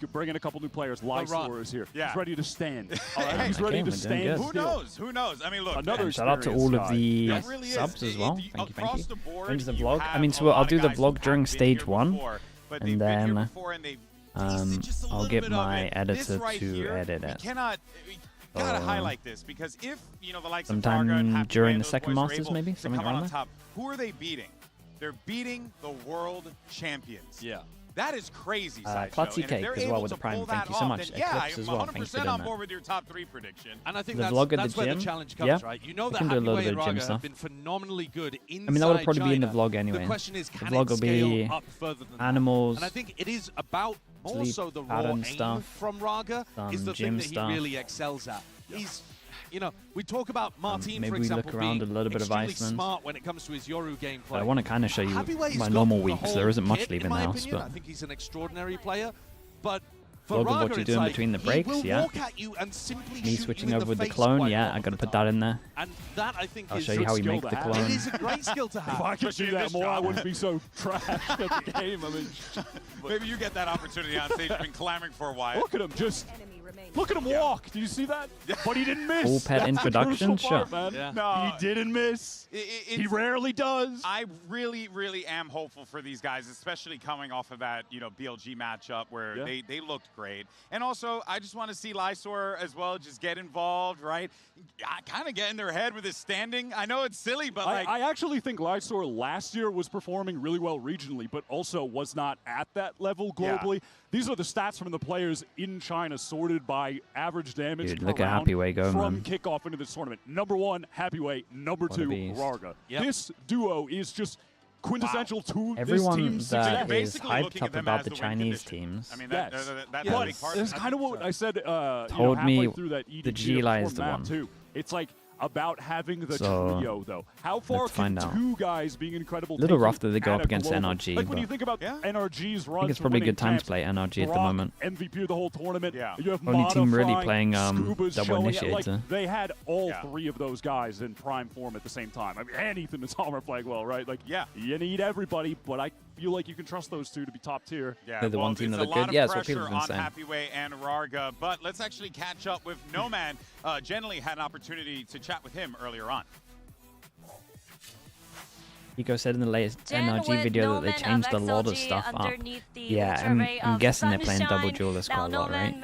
E: you bring in a couple new players. Lysor is here. He's ready to stand. He's ready to stand.
A: Who knows? Who knows? I mean, look.
E: Another
B: shout out to all of the subs as well. Thank you, thank you. Into the vlog. I mean, so I'll do the vlog during stage 1, and then I'll get my editor to edit it.
A: Gotta highlight this, because if the likes
B: sometime
A: of Farga and
B: during the
A: those
B: second
A: boys are
B: Masters,
A: able
B: maybe
A: to
B: something
A: come out
B: around
A: on
B: there.
A: top, who are they beating? They're beating the world champions.
C: Yeah.
A: That is crazy,
B: Platzi Cake as well with the Prime. Thank you so much. Eclipse as well. Thanks for
A: 100%
B: doing
A: on
B: that.
A: board with your top 3 prediction.
C: And I think
B: The
C: that's
B: vlog at
C: that's
B: the
C: where
B: gym?
C: the challenge comes,
B: Yeah.
C: right? You know
B: We
C: that
B: can do a little
C: Happyway
B: bit
C: and
B: of gym
C: Raga
B: stuff.
C: have been phenomenally good inside
B: I mean, that would probably be in the
C: China.
B: vlog anyway.
C: The question is, can
B: The vlog
C: it
B: will
C: scale
B: be
C: up further than
B: animals,
C: that? And I think it is about more
B: sleep
C: so the raw
B: pattern
C: aim
B: stuff,
C: from Raga is
B: some
C: the
B: gym
C: thing that
B: stuff.
C: he really excels at. He's, we talk about Martin,
B: maybe
C: for
B: we
C: example,
B: look around
C: being
B: a little bit of
C: extremely
B: Iceland.
C: smart when it comes to his Yoru gameplay.
B: But I want to kind of show you
C: Happyway's
B: my
C: got
B: normal
C: the
B: weeks.
C: whole
B: There isn't much
C: kit,
B: leaving
C: in
B: the
C: my
B: house,
C: opinion.
B: but
C: I think he's an extraordinary player, but for
B: vlog of
C: Raga,
B: what you're
C: it's
B: doing
C: like
B: between the
C: he
B: breaks,
C: will
B: yeah.
C: walk at you and simply
B: Me
C: shoot
B: switching
C: you in
B: over with the
C: face
B: clone,
C: quite
B: yeah,
C: a lot
B: I
C: of
B: got to
C: the
B: put that in there.
C: And that, I think,
B: I'll
C: is
B: show you how we
C: skill
B: make
C: to
B: the
C: have.
B: clone.
C: It is a great skill to have.
E: If I could do that more, I wouldn't be so trash at the game. I mean,
A: Maybe you get that opportunity on stage. You've been clamoring for a while.
E: look at him, look at him walk. Did you see that? But he didn't miss.
B: Full pet
E: That's
B: introduction,
E: the crucial part,
B: sure.
E: man.
A: No,
E: he didn't miss. He rarely does.
A: I really, really am hopeful for these guys, especially coming off of that, BLG matchup where they looked great. And also, I just want to see Lysor as well just get involved, right? Kind of get in their head with his standing. I know it's silly, but like...
E: I actually think Lysor last year was performing really well regionally, but also was not at that level globally. Yeah. These are the stats from the players in China sorted by average damage.
B: Dude, look at Happyway go,
E: from
B: man.
E: kickoff into this tournament. Number 1, Happyway. Number 2, Rarga. Yep. This duo is just quintessential to
B: everyone
E: this team's
B: that is hyped up about the Chinese teams.
A: I mean,
E: that's
A: a big part.
E: That's kind of what I said.
B: Told me
E: through that EDG
B: the GLI is the one.
E: Too. It's like about having the trio, though. How far can two guys being incredible?
B: A little rough that they go up against NRG.
E: Like when you think about NRG's run,
B: I think it's probably a good time to play NRG at the moment.
E: MVP of the whole tournament. Yeah. You have
B: only team really playing
E: double
B: initiator.
E: Like, they had all three of those guys in prime form at the same time. I mean, and Ethan and Tom are playing well, right? Like, you need everybody, but I feel like you can trust those two to be top tier.
A: Yeah,
B: they're the one team that look good. Yeah, that's what people have been saying.
A: Happyway and Rarga, but let's actually catch up with Noman. Generally had an opportunity to chat with him earlier on.
B: Hiko said in the latest NRG video that they changed a lot of stuff up. Yeah, I'm guessing they're playing double duelist quite a lot, right?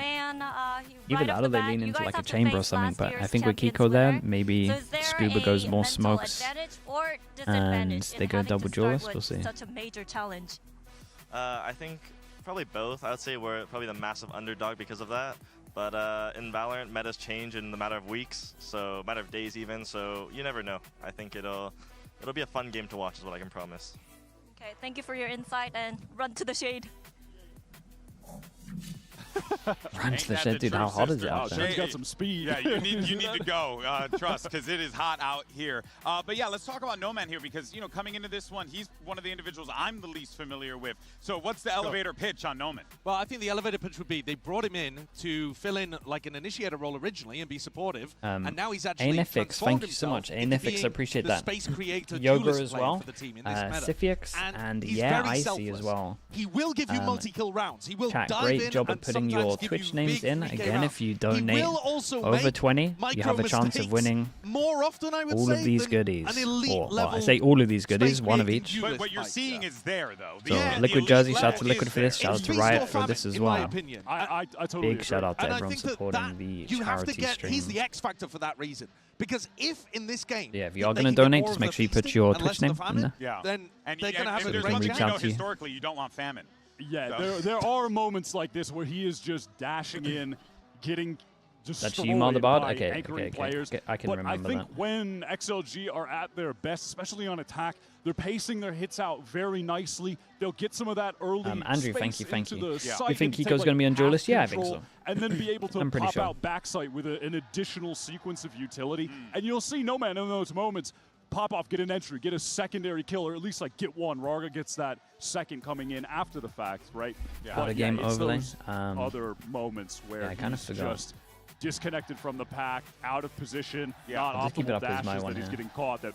B: Either that or they lean into like a chamber or something, but I think with Hiko there, maybe Scuba goes more smokes and they go double duelist, we'll see.
L: Such a major challenge. I think probably both. I would say we're probably the massive underdog because of that. But in Valorant, metas change in the matter of weeks, so matter of days even, so you never know. I think it'll be a fun game to watch is what I can promise.
G: Okay, thank you for your insight and run to the shade.
B: Run to the shed, dude. How hot is it out there?
E: Shed's got some speed.
A: Yeah, you need to go. Trust, because it is hot out here. But yeah, let's talk about Noman here because coming into this one, he's one of the individuals I'm the least familiar with. So what's the elevator pitch on Noman?
C: Well, I think the elevator pitch would be they brought him in to fill in like an initiator role originally and be supportive, and now he's actually
B: Anifix, thank you so much. Anifix, appreciate that.
C: Space creator
B: Yoga as well.
C: Sifix,
B: and yeah, Icy as well.
C: He will give you multi-kill rounds. He will
B: dive
C: in
B: great job at putting your Twitch names in. Again, if you donate
C: over
B: over 20, you have a chance of winning
C: more often, I would
B: all
C: say,
B: of these goodies. Well, I say all of these goodies, one of each.
A: But what you're seeing is there, though.
B: So Liquid Jersey, shout out to Liquid for this, shout out to Riot for this as well.
E: I totally
B: Big shout out to everyone supporting the charity stream.
C: He's the X factor for that reason. Because if in this game,
B: yeah, if you are going to donate, just make sure you put your Twitch name in there.
A: Yeah,
C: then they're going to have
A: a
C: great
A: chance.
B: Reach out to you.
A: Historically, you don't want famine.
E: Yeah, there are moments like this where he is just dashing in, getting just
B: That's you, Motherboard? Okay,
E: anchoring players.
B: I can remember
E: that. I think when XLG are at their best, especially on attack, they're pacing their hits out very nicely. They'll get some of that early
B: Andrew,
E: space
B: thank you.
E: into the site
B: You think
E: and
B: Hiko's going to be on duelist? Yeah, I think
E: control,
B: so.
E: And then be able to pop
B: sure.
E: out backside with an additional sequence of utility. And you'll see Noman in those moments pop off, get an entry, get a secondary kill, or at least like get one. Rarga gets that second coming in after the fact, right?
B: Yeah. But game overlay.
E: Those other moments where
B: I kind of forgot.
E: Just disconnected from the pack, out of position, not
B: I'll just keep it
E: optimal
B: up as my
E: dashes
B: one
E: that he's
B: here.
E: getting caught. That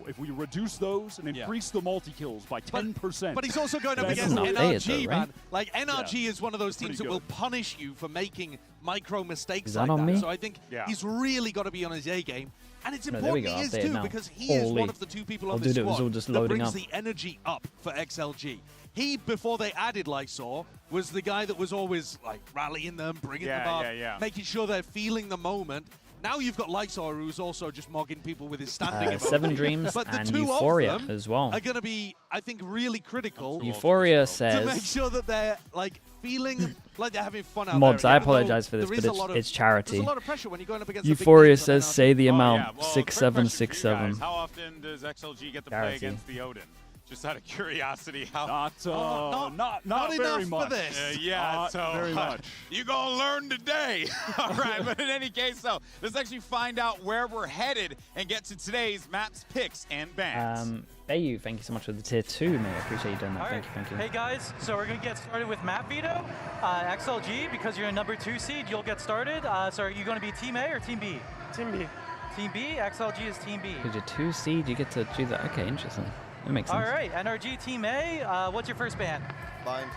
E: if we reduce those and increase the multi-kills by 10%.
C: But he's also going up
B: That's
C: against
B: not
C: NRG,
B: though, right?
C: man. Like, NRG is one of those teams that will punish you for making micro mistakes
B: Is that
C: like
B: on
C: that.
B: me?
C: So I think he's really got to be on his A game. And it's
B: No, there we
C: important
B: go,
C: he is too,
B: now.
C: because he is one of the two people on this
B: It was
C: squad
B: all just
C: that
B: loading
C: brings
B: up.
C: the energy up for XLG. He, before they added Lysor, was the guy that was always like rallying them, bringing them up, making sure they're feeling the moment. Now you've got Lysor, who's also just mogging people with his standing.
B: Seven Dreams
C: but the
B: and
C: two
B: Euphoria
C: of them
B: as well.
C: are going to be, I think, really critical.
B: Euphoria
C: to make
B: says,
C: sure that they're like feeling like they're having fun out
B: Mods,
C: there.
B: I apologize for this,
C: There
B: but
C: is a lot of-
B: it's charity.
C: There's a lot of pressure when you're going up against
B: Euphoria
C: the big
B: says,
C: names.
B: say the amount,
A: Well,
B: 6767.
A: How often does XLG get to play
B: Charity.
A: against the Odin? Just out of curiosity, how?
E: Not very
C: enough
E: much.
C: for this.
E: Not
A: so
E: very much.
A: You're going to learn today. All right, but in any case, so let's actually find out where we're headed and get to today's maps, picks, and bans.
B: Bayu, thank you so much for the tier 2, mate. I appreciate you doing that. Thank you.
J: Hey guys, so we're gonna get started with map veto. XLG, because you're a number 2 seed, you'll get started. So are you gonna be Team A or Team B?
W: Team B.
J: Team B, XLG is Team B.
B: Because you're 2 seed, you get to do that. Okay, interesting. That makes sense.
J: All right, NRG Team A, what's your first band?
W: Bind.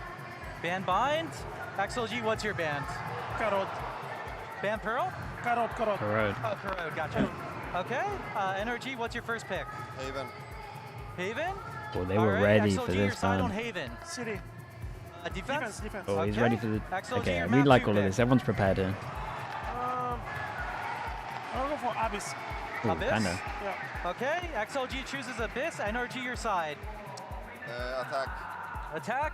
J: Band Bind. XLG, what's your band?
W: Karot.
J: Band Pearl?
W: Karot.
B: Corrode.
J: Oh, Corrode, gotcha. Okay, NRG, what's your first pick?
W: Haven.
J: Haven?
B: Well, they
J: All
B: were
J: right,
B: ready
J: XLG,
B: for
J: your
B: this
J: side on
B: band.
J: Haven.
W: City.
J: Defense.
B: Oh, he's
J: Okay.
B: ready for the...
J: XLG,
B: Okay, I
J: your
B: really
J: map
B: like
J: two
B: all of
J: pick.
B: this. Everyone's prepared here.
N: I'll go for Abyss.
B: Ooh,
J: Abyss?
B: kinda.
N: Yeah.
J: Okay, XLG chooses Abyss. NRG, your side.
Q: Attack.
J: Attack.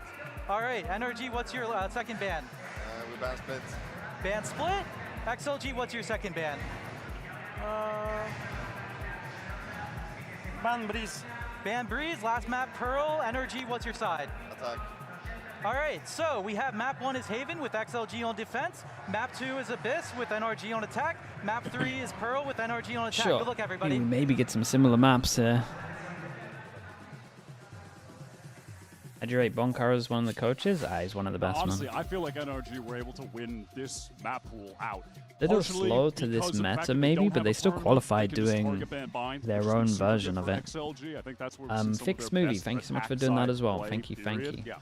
J: All right, NRG, what's your second ban?
Q: We ban split.
J: Ban split. XLG, what's your second ban?
N: Ban Breeze.
J: Ban Breeze. Last map, Pearl. NRG, what's your side?
Q: Attack.
J: All right, so we have map 1 is Haven with XLG on defense. Map 2 is Abyss with NRG on attack. Map 3 is Pearl with NRG on attack.
B: Sure.
J: Good luck, everybody.
B: We maybe get some similar maps here. How do you rate Bonkar as one of the coaches? He's one of the best,
E: Honestly,
B: man.
E: I feel like NRG were able to win this map pool out.
B: Little
E: Partially
B: slow to
E: because
B: this
E: of the fact
B: meta,
E: that
B: maybe,
E: don't
B: but
E: have
B: they
E: a
B: still
E: tournament,
B: qualified
E: they can just
B: doing
E: target ban bind,
B: their
E: which is
B: own
E: super
B: version
E: good
B: of
E: for
B: it.
E: XLG. I think that's where we've seen some of
B: Fixed
E: their
B: Movie,
E: best
B: thank you so much for
E: attack
B: doing that
E: side
B: as well.
E: play,
B: Thank you, thank
E: period.
B: you.
E: Yeah.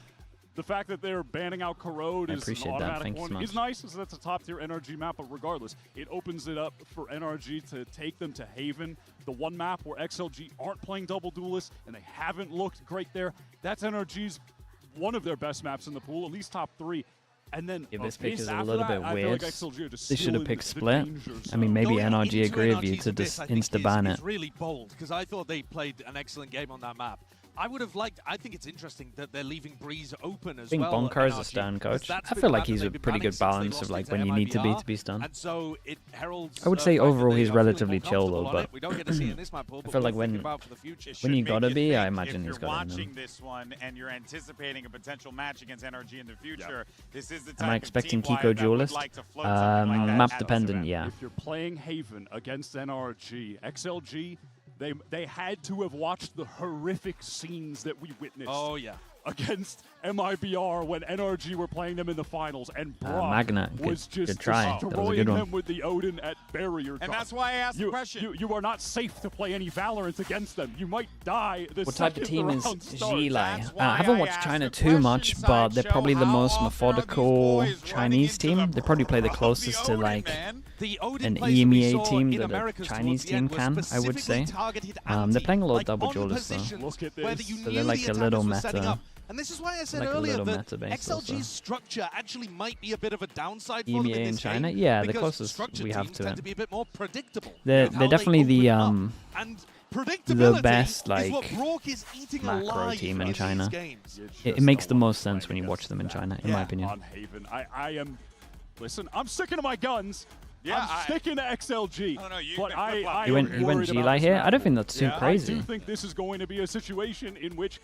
E: The fact that they're banning out Corrode
B: I
E: is an
B: appreciate that.
E: automatic
B: Thank you so
E: one
B: much.
E: is nice, as that's a top-tier NRG map, but regardless, it opens it up for NRG to take them to Haven. The one map where XLG aren't playing double duelists, and they haven't looked great there. That's NRG's one of their best maps in the pool, at least top 3. And then
B: Yeah, this
E: Abyss
B: pick is a
E: after
B: little
E: that,
B: bit
E: I feel
B: weird.
E: like XLG are just
B: They
E: still
B: should have
E: in
B: picked
E: the
B: split.
E: danger
B: I mean, maybe
C: Going
B: NRG
C: into
B: agree with you
C: NRG's
B: to
C: Abyss,
B: just
C: I think,
B: insta-ban
C: is
B: it.
C: really bold, because I thought they played an excellent game on that map. I would have liked, I think it's interesting that they're leaving Breeze open as
B: I think
C: well.
B: Bonkar is a
C: NRG,
B: stern
C: because
B: coach.
C: that's
B: I
C: been
B: feel
C: the
B: like
C: map
B: he's
C: that
B: a
C: they've been
B: pretty
C: banning
B: good
C: since they
B: balance
C: lost
B: of
C: it
B: like
C: to
B: when you need to
C: MIBR.
B: be stunned.
C: And so it heralds,
B: I would say
C: the fact that
B: overall
C: they
B: he's
C: are feeling more
B: relatively chill
C: comfortable
B: though,
C: on
B: but
C: it. We don't get to see it in this map pool,
B: I
C: but
B: feel like
C: we'll think
B: when
C: about for the future.
B: when you
A: Should
B: gotta
A: make
B: be, I
A: think
B: imagine
A: if
B: he's got it in
A: you're watching
B: him.
A: this one and you're anticipating a potential match against NRG in the future, this is the
B: Am I
A: type
B: expecting
A: of team
B: Kiko
A: that would
B: Duelist?
A: like to float something like that
B: Map
A: at this
B: dependent,
A: event.
B: yeah.
E: If you're playing Haven against NRG, XLG, they had to have watched the horrific scenes that we witnessed.
C: Oh, yeah.
E: Against MIBR when NRG were playing them in the finals, and Brock
B: Magna,
E: was
B: good
E: just
B: try. That was a
E: destroying
B: good one.
E: them with the Odin at barrier.
A: And
E: top.
A: that's why I asked the question.
E: You are not safe to play any Valorant against them. You might die the
B: What type
E: second
B: of team
E: the
B: is
E: round starts.
B: Gilai? I haven't watched China too much, but they're probably the most methodical Chinese team. They probably play the closest to like an EMEA team that a Chinese team can, I would say. They're playing a lot of double duelists though.
E: Look at
C: where
E: this.
C: you
B: So they're like
C: the
B: a little
C: attackers were setting
B: meta.
C: up. And this is why I said
B: Like a
C: earlier
B: little
C: that
B: meta-based
C: XLG's
B: also.
C: structure actually might be a bit of a downside for them
B: EMEA
C: in
B: in
C: this
B: China?
C: game,
B: Yeah, the
C: because
B: closest
C: structured
B: we have
C: teams
B: to
C: tend
B: it.
C: to be a bit more predictable.
B: They're
C: with how they
B: definitely the
C: open up. And predictability
B: best
C: is
B: like
C: what Brock is eating
B: macro
C: alive
B: team in
C: these
B: China.
C: games.
B: It makes the most sense when you watch them in China, in my opinion.
E: On Haven, I am. Listen, I'm sticking to my guns.
A: Yeah,
E: I'm sticking to XLG.
A: I don't know, you
E: but
A: can
E: I
A: flip-flop.
B: He went
E: am worried about
B: Gilai
E: this
B: here?
E: map.
B: I don't think that's too
E: Yeah,
B: crazy.
E: I do think this is going to be a situation in which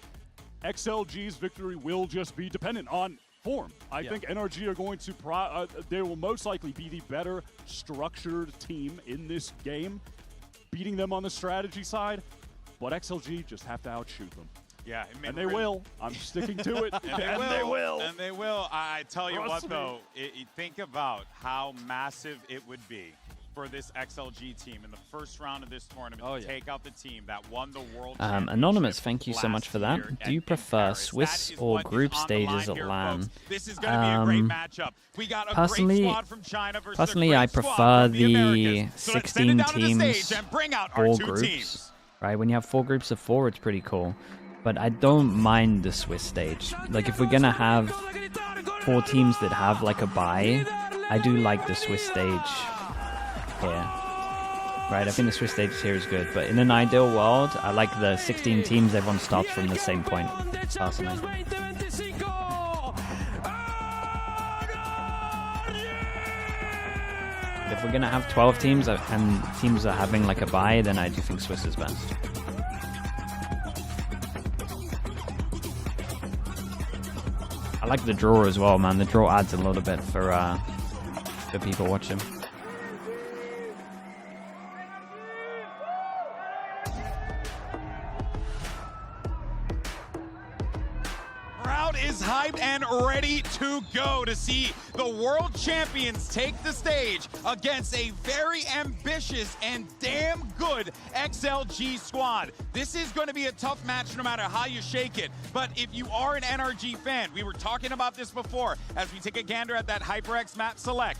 E: XLG's victory will just be dependent on form. I think NRG are going to, they will most likely be the better structured team in this game, beating them on the strategy side, but XLG just have to outshoot them.
A: Yeah,
E: And they will. I'm sticking to it.
A: And
E: they will.
A: And they will. I tell you
E: Trust
A: what,
E: me.
A: though, think about how massive it would be for this XLG team in the first round of this tournament to take out the team that won the world championship.
B: Anonymous, thank you so much
A: last
B: for that.
A: year
B: Do you
A: in
B: prefer
A: Paris.
B: Swiss
A: That is
B: or
A: what is
B: group
A: on the
B: stages
A: line
B: at
A: here,
B: LAN?
A: folks. This is going to be a great matchup. We got a
B: personally,
A: great squad from China versus
B: personally,
A: a
B: I
A: great squad
B: prefer
A: from the
B: the
A: Americans. So let's send it
B: 16
A: down to the
B: teams,
A: stage and bring out our
B: 4
A: two
B: groups.
A: teams.
B: Right, when you have 4 groups of 4, it's pretty cool. But I don't mind the Swiss stage. Like, if we're gonna have 4 teams that have like a bye, I do like the Swiss stage here. Right, I think the Swiss stage here is good. But in an ideal world, I like the 16 teams, everyone starts from the same point, personally. If we're gonna have 12 teams and teams are having like a bye, then I do think Swiss is best. I like the draw as well, man. The draw adds a little bit for people watching.
A: Crowd is hyped and ready to go to see the world champions take the stage against a very ambitious and damn good XLG squad. This is going to be a tough match no matter how you shake it. But if you are an NRG fan, we were talking about this before as we take a gander at that HyperX map select.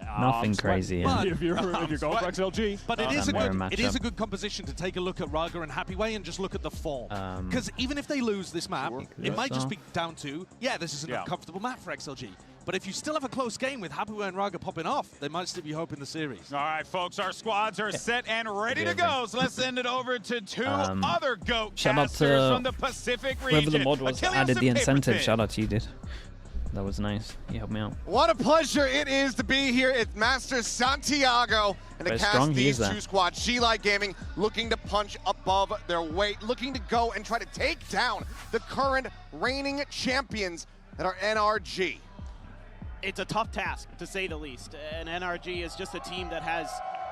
B: Nothing crazy.
C: But
E: if you're going for XLG.
C: But it is a good composition to take a look at Raga and Happyway and just look at the form. Because even if they lose this map, it might just be down to, this is an uncomfortable map for XLG. But if you still have a close game with Happyway and Raga popping off, they might still be hoping the series.
A: All right, folks, our squads are set and ready to go. So let's send it over to two other GOAT casters from the Pacific region.
B: Whoever the mod was that added the incentive. Shout out to you, dude. That was nice. You helped me out.
N: What a pleasure it is to be here at Masters Santiago and to cast these two squads. LAI Gaming looking to punch above their weight, looking to go and try to take down the current reigning champions that are NRG.
R: It's a tough task, to say the least. And NRG is just a team that has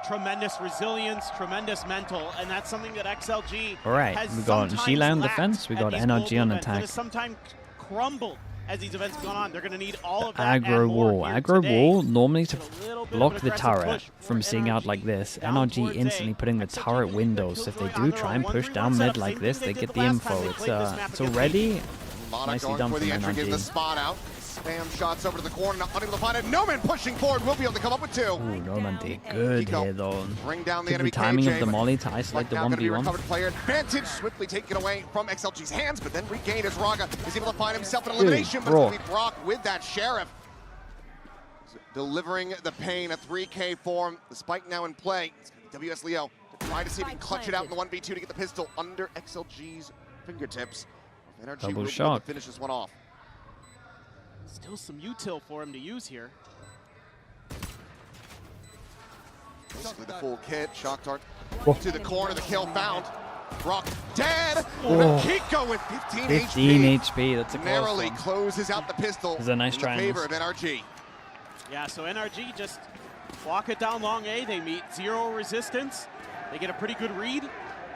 R: tremendous resilience, tremendous mental, and that's something that XLG
B: All right,
R: has
B: we got LAI on
R: lacked
B: defense, we got
R: at these
B: NRG
R: global
B: on
R: events. It
B: attack.
R: has sometimes crumbled as these events go on. They're going to need all of that
B: Aggro
R: and more
B: wall.
R: here
B: Aggro
R: today.
B: wall, normally to
R: little bit of
B: block
R: an
B: the
R: aggressive
B: turret
R: push
B: from
R: for
B: seeing out like this. NRG instantly putting the turret windows. So if they do try and push down mid like this, they get the info. It's already nicely done
N: for
B: from
N: the entry, getting the
B: NRG.
N: spot out. Spam shots over to the corner, not unable to find it. No man pushing forward, will be able to come up with 2.
B: Ooh, Norman did good here though.
N: Bring down the
B: Took
N: enemy
B: the timing
N: KJ,
B: of the
N: but
B: molly to isolate the
N: now gonna be
B: 1v1.
N: recovered player advantage, swiftly taken away from XLG's hands, but then regained as Raga is able to find himself an elimination, but it's
B: Brock.
N: gonna be Brock with that Sheriff. Delivering the pain, a 3K form, the spike now in play. It's gonna be WS Leo to try to see if he can clutch it out in the 1v2 to get the pistol under XLG's fingertips. NRG
B: Double
N: will be able
B: shot.
N: to finish this one off.
R: Still some util for him to use here.
N: Basically the full kit. Shock dart
B: Oh.
N: to the corner. The kill found. Brock dead.
B: Oh.
N: Kiko with 15
B: 15 HP. That's a close
N: narrowly
B: one.
N: closes out the pistol.
B: It's a nice
N: in
B: try
N: the
B: on
N: favor
B: this.
N: of NRG.
R: Yeah, so NRG just walk it down long A. They meet 0 resistance. They get a pretty good read.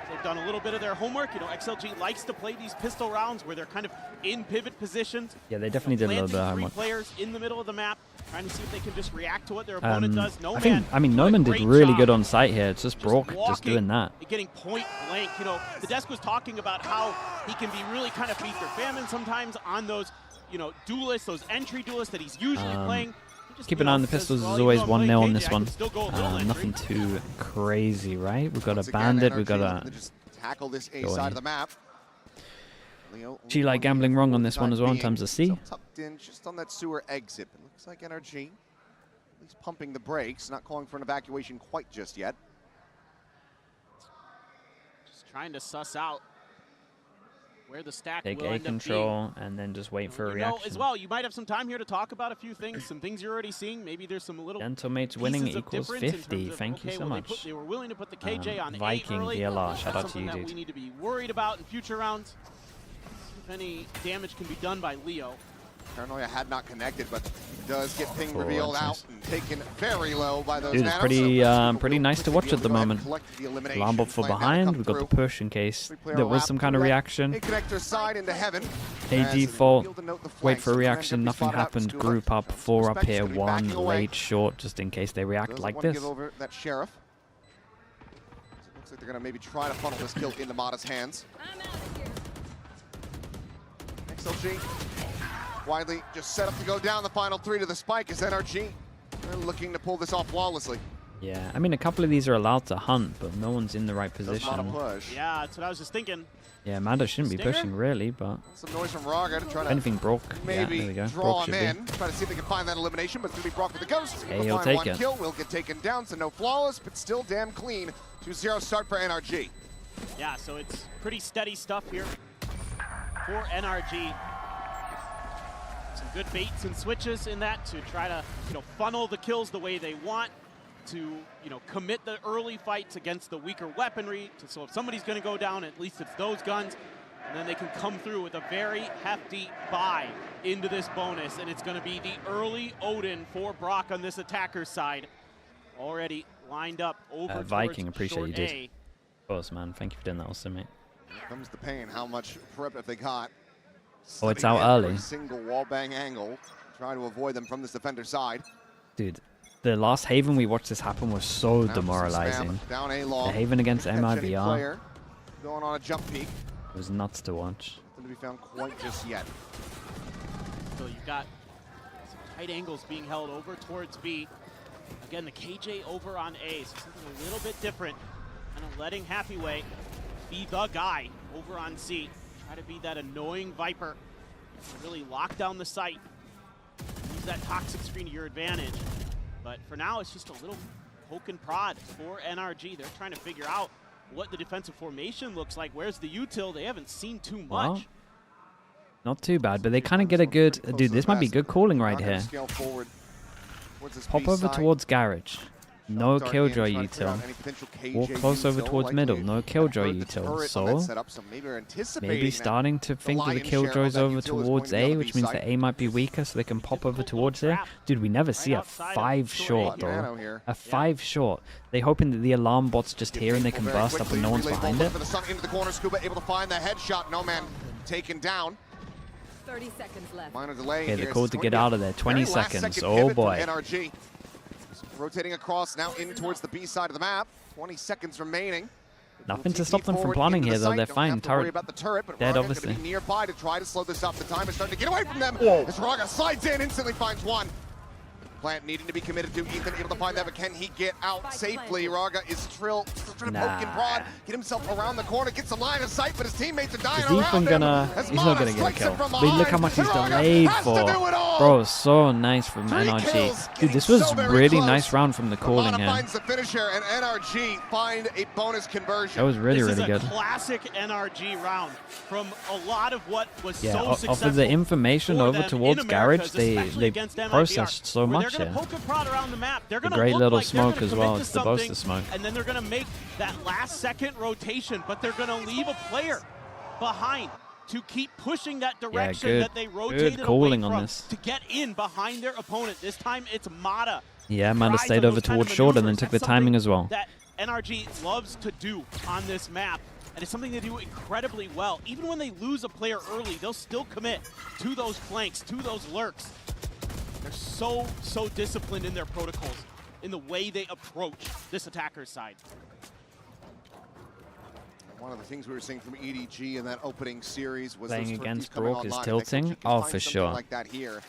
R: They've done a little bit of their homework. You know, XLG likes to play these pistol rounds where they're kind of in pivot positions.
B: Yeah, they definitely did a little bit of
R: Planting 3
B: homework.
R: players in the middle of the map, trying to see if they can just react to what their opponent does. No
B: I
R: man.
B: mean,
R: doing a
B: Noman did
R: great
B: really
R: job
B: good on site here. It's just Brock just
R: walking
B: doing that.
R: and getting point blank. You know, the desk was talking about how he can be really kind of feast or famine sometimes on those, you know, duelists, those entry duelists that he's usually playing. Just,
B: Keep
R: you
B: an eye
R: know,
B: on the
R: says,
B: pistols.
R: well,
B: There's
R: you
B: always
R: know, I'm
B: 1-0
R: playing
B: on
R: KJ,
B: this
R: I can
B: one.
R: still go a little entry.
B: Nothing too crazy, right? We've got
N: Once
B: a
N: again,
B: bandit. We've got
N: NRG
B: a
N: just tackle this A
B: Go
N: side
B: on.
N: of the map. Leo,
B: G-Like gambling wrong on this one as well in terms of C.
N: Tucked in just on that sewer exit. It looks like NRG at least pumping the brakes, not calling for an evacuation quite just yet.
R: Just trying to suss out where the stack
B: Take
R: will
B: A
R: end
B: control and then just wait for a
R: up being. You know,
B: reaction.
R: as well, you might have some time here to talk about a few things, some things you're already seeing. Maybe there's some little
B: Gentlemates winning
R: pieces of
B: equals
R: difference in
B: 50.
R: terms of,
B: Thank you
R: okay,
B: so
R: well,
B: much.
R: They were willing to put the KJ on
B: Viking
R: A early.
B: DLR,
R: That's
B: shout out to
R: something
B: you,
R: that
B: dude.
R: we need to be worried about in future rounds. See if any damage can be done by Leo.
N: Paranoia had not connected, but does get ping
B: Oh,
N: revealed
B: that's
N: out
B: nice.
N: and taken very low by those
B: Dude, it's
N: nanos,
B: pretty
N: so
B: pretty nice to watch at the moment. Alarm bot for behind. We've got the push in case there was some kind of reaction.
N: Connector side into heaven.
B: A
N: As
B: default.
N: revealed to note the
B: Wait
N: flanks,
B: for a
N: so
B: reaction.
N: Commander
B: Nothing
N: spotted out
B: happened.
N: Scuba.
B: Group up. 4 up
N: Respect
B: here.
N: is gonna be backing
B: 1
N: away.
B: late short just in case they react
N: Doesn't
B: like
N: want to
B: this.
N: give over that Sheriff. It looks like they're going to maybe try to funnel this kill into Mata's hands. XLG widely just set up to go down the final 3 to the spike as NRG. They're looking to pull this off flawlessly.
B: Yeah, I mean, a couple of these are allowed to hunt, but no one's in the right
N: Does Mata
B: position.
N: push.
R: Yeah, that's what I was just thinking.
B: Yeah, Mada shouldn't be
R: Stinger?
B: pushing really, but
N: Some noise from Raga to try
B: if
N: to
B: anything, Brock. Yeah,
N: maybe
B: there we go.
N: draw
B: Brock
N: him
B: should
N: in.
B: be.
N: Try to see if they can find that elimination, but it's going to be Brock with the ghost.
B: Hey,
N: He'll
B: he'll
N: find
B: take
N: one
B: it.
N: kill, will get taken down, so no flawless, but still damn clean. 2-0 start for NRG.
R: Yeah, so it's pretty steady stuff here for NRG. Some good baits and switches in that to try to, you know, funnel the kills the way they want, to, you know, commit the early fights against the weaker weaponry. So if somebody's going to go down, at least it's those guns, and then they can come through with a very hefty buy into this bonus, and it's going to be the early Odin for Brock on this attacker's side. Already lined up over
B: Viking,
R: towards
B: appreciate
R: short
B: you, dude.
R: A.
B: Of course, man. Thank you for doing that also, mate.
N: Here comes the pain. How much prep have they got?
B: Oh, it's
N: Studying
B: out
N: every
B: early.
N: single wallbang angle, trying to avoid them from this defender side.
B: Dude, the last Haven we watched this happen was so
N: Now some
B: demoralizing.
N: spam down a long.
B: The Haven against
N: Catch any
B: MIBR
N: player going on a jump peak.
B: was nuts to watch.
N: Nothing to be found quite just yet.
R: So you've got some tight angles being held over towards B. Again, the KJ over on A, so something a little bit different. Kind of letting Happyway be the guy over on C. Try to be that annoying Viper to really lock down the site. Use that toxic screen to your advantage. But for now, it's just a little poke and prod for NRG. They're trying to figure out what the defensive formation looks like. Where's the util? They haven't seen too much.
B: Well, not too bad, but they kind of get a good... Dude, this might be good calling right
N: Not gonna
B: here.
N: scale forward towards this
B: Pop
N: B
B: over
N: side.
B: towards Garage. No
N: Dart in,
B: Killjoy
N: trying to figure out
B: util.
N: any potential KJ
B: Walk close over
N: util,
B: towards
N: likely
B: middle. No Killjoy
N: heard the
B: util.
N: turret on that
B: So
N: setup, so maybe they're anticipating
B: maybe
N: that
B: starting to think that the
N: lion's share of
B: Killjoys
N: that
B: over
N: util is
B: towards
N: going to be on
B: A,
N: the
B: which
N: B
B: means
N: side.
B: that A might be weaker, so they can pop over towards there. Dude, we never see a
R: outside of
B: 5
R: short
B: short,
R: A here.
N: Nano
B: though.
N: here.
B: A 5 short. They hoping that the alarm bot's just here and they can
N: Very
B: burst up
N: quickly,
B: and no one's
N: relay
B: behind
N: ball
B: it.
N: For the sun into the corner, Scuba able to find the headshot. No man taken down.
S: 30 seconds left.
N: Minor delay.
B: Okay,
N: here.
B: they're called to get out of there. 20
N: Very last
B: seconds.
N: second
B: Oh
N: pivot from
B: boy.
N: NRG. Rotating across now in towards the B side of the map. 20 seconds remaining.
B: Nothing to stop them from planning here, though. They're fine. Turret dead, obviously.
N: Nearby to try to slow this up. The time is starting to get away from them. As Raga slides in, instantly finds one. Plant needing to be committed to. Ethan able to find that, but can he get out safely? Raga is trying to poke and prod, get himself around the corner, gets the line of sight, but his teammates are dying
B: Is Ethan gonna... He's not gonna get a kill. But look how much he's delayed for. Bro, so nice from NRG. Dude, this was really nice round from the calling here.
N: Finds the finisher, and NRG find a bonus conversion.
B: That was really, really good.
R: This is a classic NRG round from a lot of what was so successful.
B: Off of the information over towards Garage, they processed so much here.
R: Poke and prod around the map. They're
B: a great little smoke as well. It's the boast of smoke.
R: And then they're going to make that last second rotation, but they're going to leave a player behind to keep pushing that direction that they rotated
B: calling
R: away
B: on
R: from
B: this.
R: to get in behind their opponent. This time it's Mata.
B: Yeah, Mata stayed over towards short and then took the timing as well.
R: That NRG loves to do on this map. And it's something they do incredibly well. Even when they lose a player early, they'll still commit to those flanks, to those lurks. They're so disciplined in their protocols, in the way they approach this attacker's side.
N: One of the things we were seeing from EDG in that opening series was
B: playing against Brook is tilting. Oh, for sure.
N: Like that here.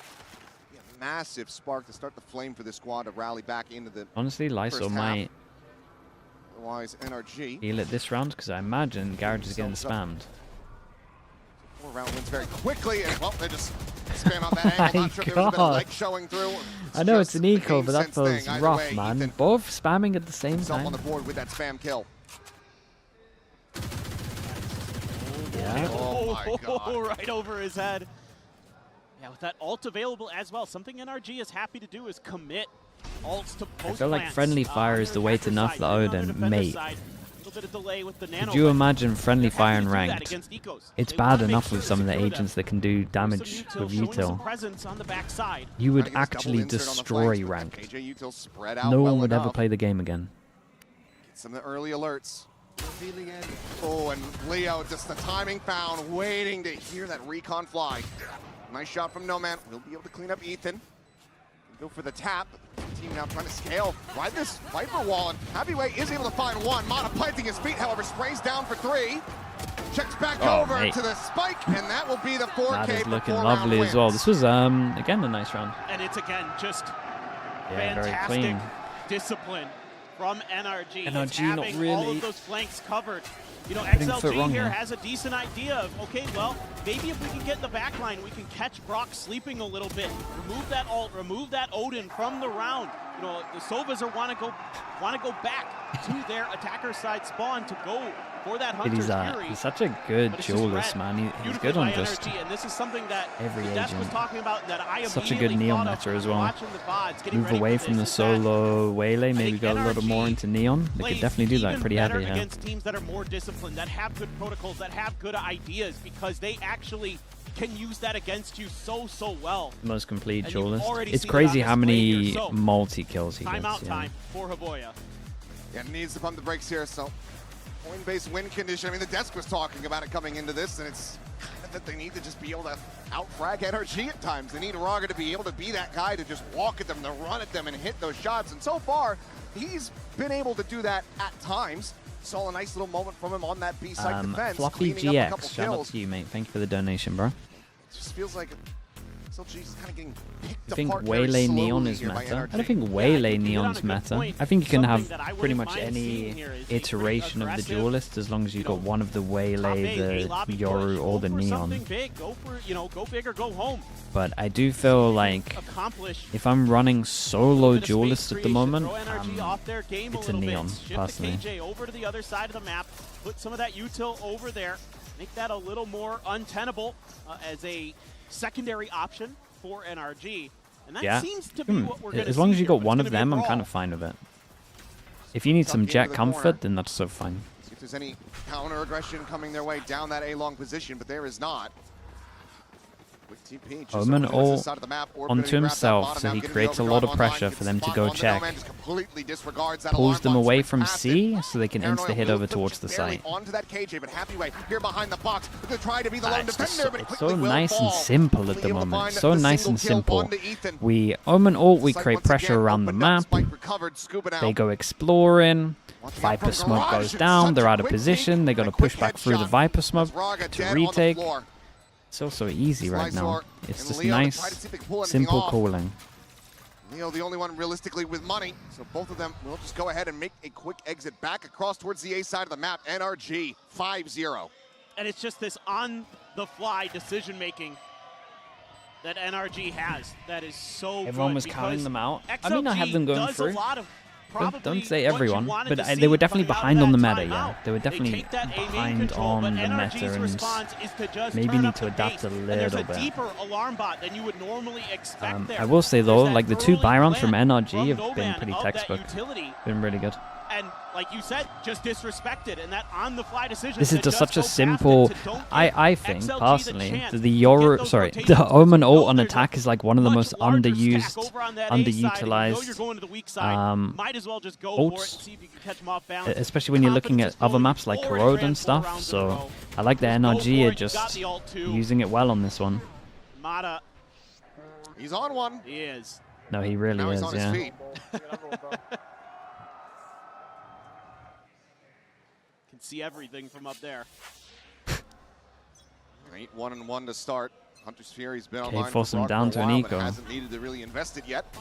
N: Yeah, massive spark to start the flame for this squad to rally back into the
B: honestly, Lysol might
N: otherwise NRG
B: heal it this round because I imagine Garage is getting spammed.
N: 4 round wins very quickly, and well, they just spam out that angle. Not sure if there was a bit of leg showing through.
B: I know it's an eco, but that feels rough, man. Ethan both spamming at the same time.
N: On the board with that spam kill.
B: Yeah.
N: Oh my God.
R: Right over his head. Yeah, with that ult available as well, something NRG is happy to do is commit ults to post.
B: I feel like friendly fire is the way to nerf the Odin, mate. Could
R: you
B: you imagine friendly fire in ranked? It's bad enough with some of the agents that can do damage with util. You would actually destroy ranked. No one would ever play the game again.
N: Get some of the early alerts. Oh, and Leo, just the timing found, waiting to hear that recon fly. Nice shot from No Man. We'll be able to clean up Ethan. Go for the tap. Team now trying to scale. Ride this Viper wall, and Heavyweight is able to find one. Mata planting his feet, however, sprays down for 3. Checks back over to the spike, and that will be the 4K.
B: That is looking lovely as well. This was, again, a nice round.
R: And it's, again, just
B: very
R: fantastic
B: clean.
R: Discipline from NRG.
B: NRG not
R: having
B: really
R: all of those flanks covered. You know,
B: putting foot
R: XLG
B: wrong
R: here
B: here.
R: has a decent idea of, okay, well, maybe if we can get in the back line, we can catch Brock sleeping a little bit. Remove that ult, remove that Odin from the round. You know, the Sovas want to go back to their attacker side spawn to go for that Hunter's Fury.
B: He's such a good duelist, man. He's good on just
R: NRG, and this is something that
B: every
R: Desk was
B: agent.
R: talking about that I
B: Such a good Neon meta as well.
R: VODs,
B: Move away from the solo waylay, maybe go a little more into Neon. They could definitely do that pretty heavy here.
R: Against teams that are more disciplined, that have good protocols, that have good ideas, because they actually can use that against you so well.
B: Most complete duelist.
R: already
B: It's
R: seen it
B: crazy
R: on
B: how
R: display
B: many
R: here, so
B: multi-kills he gets.
R: Timeout
B: Yeah.
R: time for Havoya.
N: Yeah, needs to pump the brakes here, so point-based win condition. I mean, the Desk was talking about it coming into this, and it's kind of that they need to just be able to out-frag NRG at times. They need Raga to be able to be that guy to just walk at them, to run at them, and hit those shots. And so far, he's been able to do that at times. Saw a nice little moment from him on that B-side defense.
B: Floppy
N: cleaning up a couple
B: GX, shout out
N: kills.
B: to you, mate. Thank you for the donation, bro.
N: It just feels like SLG is kind of getting picked
B: I think
N: apart very
B: Waylay
N: slowly
B: Neon is
N: here by
B: meta. I
N: NRG.
B: don't think Waylay Neon's meta. I think you can have
R: that I
B: pretty
R: wouldn't
B: much
R: mind seeing
B: any
R: here is a pretty
B: iteration of the
R: aggressive,
B: duelist as long as you've got one of the Waylay, the Yoru, or the Neon.
R: Something big. Go for, go big or go home.
B: But I do feel like
R: Accomplish
B: if I'm running solo
R: bit of space
B: duelist at the
R: creation,
B: moment,
R: throw NRG off their game
B: it's
R: a
B: a
R: little
B: Neon,
R: bit. Shift
B: personally.
R: the KJ over to the other side of the map. Put some of that util over there. Make that a little more untenable as a secondary option for NRG. And that seems to be what we're going to see.
B: As long as you
R: here,
B: got
R: but
B: one
R: it's
B: of
R: gonna be
B: them,
R: a
B: I'm
R: brawl.
B: kind of fine with it. If you need some
N: Tucked
B: jet
N: into the
B: comfort,
N: corner.
B: then that's so fine.
N: See if there's any counter aggression coming their way down that A-long position, but there is not. Quick
B: Omen all onto himself, so he creates a lot of pressure for them to go check. Pulls them away from C, so they can insta-hit over towards the site. It's so nice and simple at the moment. So nice and simple. We Omen ult, we create pressure around the map. They go exploring. Viper smoke goes down. They're out of position. They got to push back through the Viper smoke to retake. It's also easy right now. It's just nice, simple calling.
N: Leo, the only one realistically with money, so both of them will just go ahead and make a quick exit back across towards the A side of the map. NRG 5-0.
S: And it's just this on-the-fly decision-making that NRG has that is so
B: Everyone
S: good
B: was counting them out.
S: XLG
B: I mean, I have them going
S: does
B: through.
S: A lot of
B: Don't say everyone, but they were definitely behind on the meta, yeah. They were definitely behind on the meta and maybe need to adapt a little bit. I will say though, like the two Byrons from NRG have been pretty textbook. Been really good.
S: And like you said, just disrespected, and that on-the-fly decision.
B: This is just such a simple. I think personally that the Omen ult on attack is like one of the most underutilized ults, especially when you're looking at other maps like Corrode and stuff. So I like the NRG are just using it well on this one.
S: Mata,
N: he's on one.
S: He is.
B: No, he really is. Yeah.
S: See everything from up there.
N: 8-1-1 to start. Hunter's Fury's been online.
B: Force him down to an eco.
N: Hasn't needed to really invest it yet.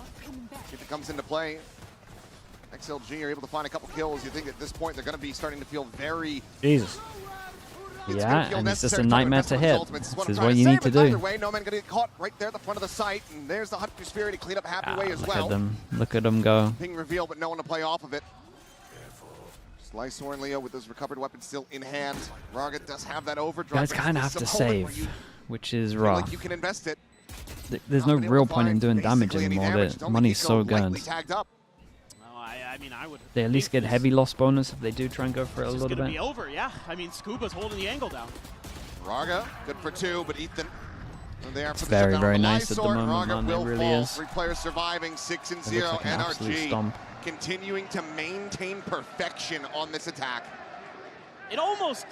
N: If it comes into play, XLG are able to find a couple kills. You think at this point they're going to be starting to feel very.
B: Jesus. Yeah, and it's just a nightmare to hit. This is what you need to do.
N: Either way, No Man going to get caught right there at the front of the site, and there's the Hunter's Fury to clean up Happy Way as well.
B: Look at them go.
N: Ping reveal, but no one to play off of it. Lysor and Leo with those recovered weapons still in hand. Raga does have that overdrive.
B: Guys kind of have to save, which is rough.
N: Like you can invest it.
B: There's no real point in doing damage anymore. The money's so good. They at least get heavy loss bonus if they do try and go for it a little bit.
S: Be over, yeah. I mean, Scuba's holding the angle down.
N: Raga, good for 2, but Ethan.
B: It's very, very nice at the moment, man. It really is.
N: 3 players surviving, 6-0.
B: Like
N: NRG continuing to maintain perfection on this attack.
S: It almost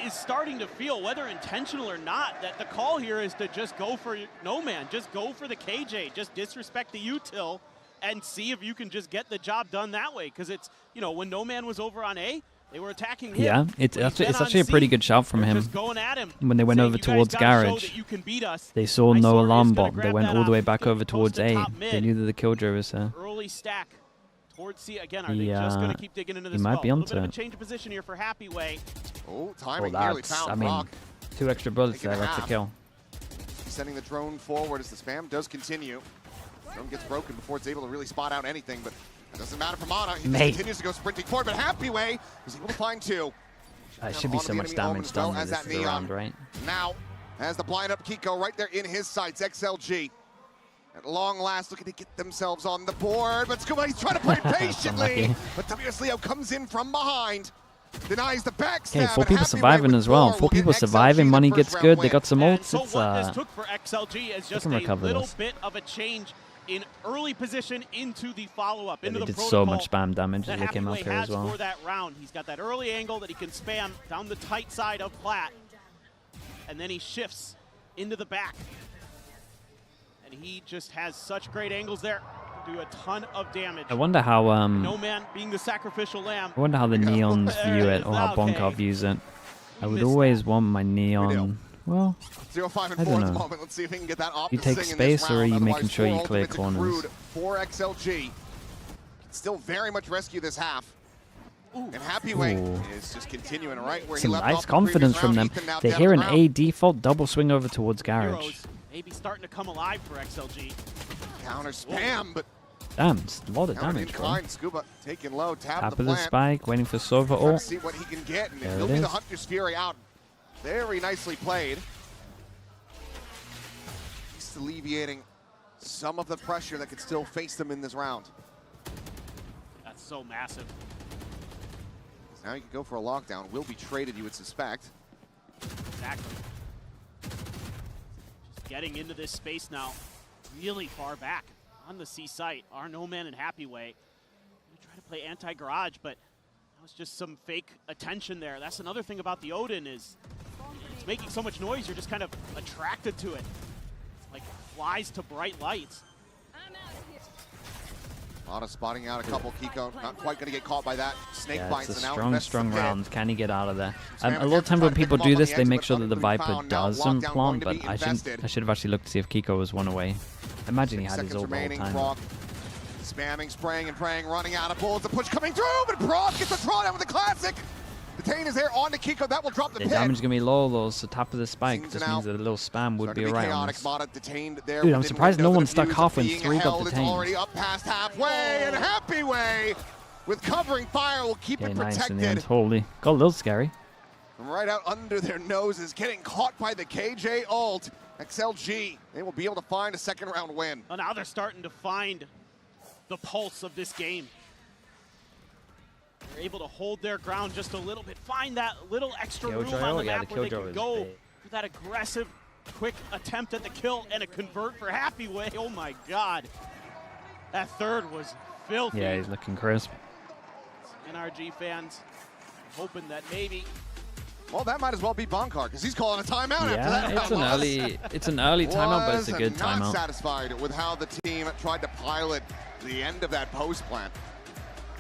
S: is starting to feel, whether intentional or not, that the call here is to just go for No Man. Just go for the KJ. Just disrespect the util and see if you can just get the job done that way. Because it's, you know, when No Man was over on A, they were attacking him.
B: Yeah, it's actually a pretty good shout from him. When they went over towards Garage, they saw no alarm bot. They went all the way back over towards A. They knew that the Killjoy was there.
S: Early stack towards C. Again, are they just going to keep digging into this?
B: He might be onto it.
S: A change of position here for Happy Way.
N: Oh, timing nearly found.
B: I mean, 2 extra bullets there. That's a kill.
N: Sending the drone forward as the spam does continue. Drone gets broken before it's able to really spot out anything, but it doesn't matter for Mana. He continues to go sprinting forward, but Happy Way was able to find 2.
B: It should be so much damage done with this round, right?
N: Now, as the blind up Kiko right there in his sights, XLG. At long last, looking to get themselves on the board, but Scuba, trying to play patiently. But WS Leo comes in from behind, denies the backstab.
B: Okay, 4 people surviving as well. 4 people surviving, money gets good. They got some ults.
S: So what this took for XLG is just a little bit of a change in early position into the follow-up, into the protocol.
B: So much spam damage as they came up here as well.
S: For that round, he's got that early angle that he can spam down the tight side of Plat, and then he shifts into the back. And he just has such great angles there. Do a ton of damage.
B: I wonder how
S: No Man being the sacrificial lamb.
B: I wonder how the Neons view it, or how Bonkar views it. I would always want my Neon. Well,
N: 0-5
B: I don't know.
N: Moment. Let's see if we can get that off.
B: You take space, or are you making sure you clear corners?
N: For XLG, can still very much rescue this half. And Happy Way is just continuing right where he left off.
B: Some nice confidence from them. They hear an A default double swing over towards Garage.
S: Maybe starting to come alive for XLG.
N: Counter spam, but
B: damn, it's a lot of damage.
N: Scuba taking low,
B: tap of the spike, waiting for Sova ult.
N: See what he can get, and
B: there
N: he'll be the Hunter's Fury out. Very nicely played. Just alleviating some of the pressure that could still face them in this round.
S: That's so massive.
N: Now you can go for a lockdown. Will be traded, you would suspect.
S: Exactly. getting into this space now, really far back on the C site. Our No Man and Happy Way. Try to play anti-garage, but that was just some fake attention there. That's another thing about the Odin is it's making so much noise, you're just kind of attracted to it. It's like flies to bright lights.
N: A lot of spotting out a couple. Kiko not quite going to get caught by that. Snake bites.
B: It's a
N: and
B: strong round. Can he get out of there?
N: Spamming
B: A lot of times when people do this, they make sure that the Viper
N: found. Now
B: doesn't
N: lockdown
B: plant,
N: going to
B: but
N: be
B: I should have actually looked to see if Kiko was one away. Imagine he had his ult the whole time.
N: Brock spamming, spraying, and praying, running out of bullets. The push coming through, but Brock gets a drawdown with the classic. Detain is there on to Kiko. That will drop the
B: The
N: pit.
B: damage is going to be low, though, so top of the spike just means that a little spam would be around. Dude, I'm surprised no one stuck half when 3 got
N: It's
B: detained.
N: already up past halfway, and Happy Way with covering fire will keep
B: Okay,
N: it
B: nice in the
N: protected.
B: end. Holy. Got a little scary.
N: From right out under their noses, getting caught by the KJ ult. XLG, they will be able to find a second round win.
S: Well, now they're starting to find the pulse of this game. They're able to hold their ground just a little bit, find that little extra room on the map where they can go for that aggressive, quick attempt at the kill and a convert for Happy Way. Oh my God. That third was filthy.
B: Yeah, he's looking crisp.
S: NRG fans hoping that maybe.
N: Well, that might as well be Bonkar because he's calling a timeout after that.
B: Yeah, it's an early timeout, but it's a good
N: not
B: timeout.
N: satisfied with how the team tried to pilot the end of that post plant.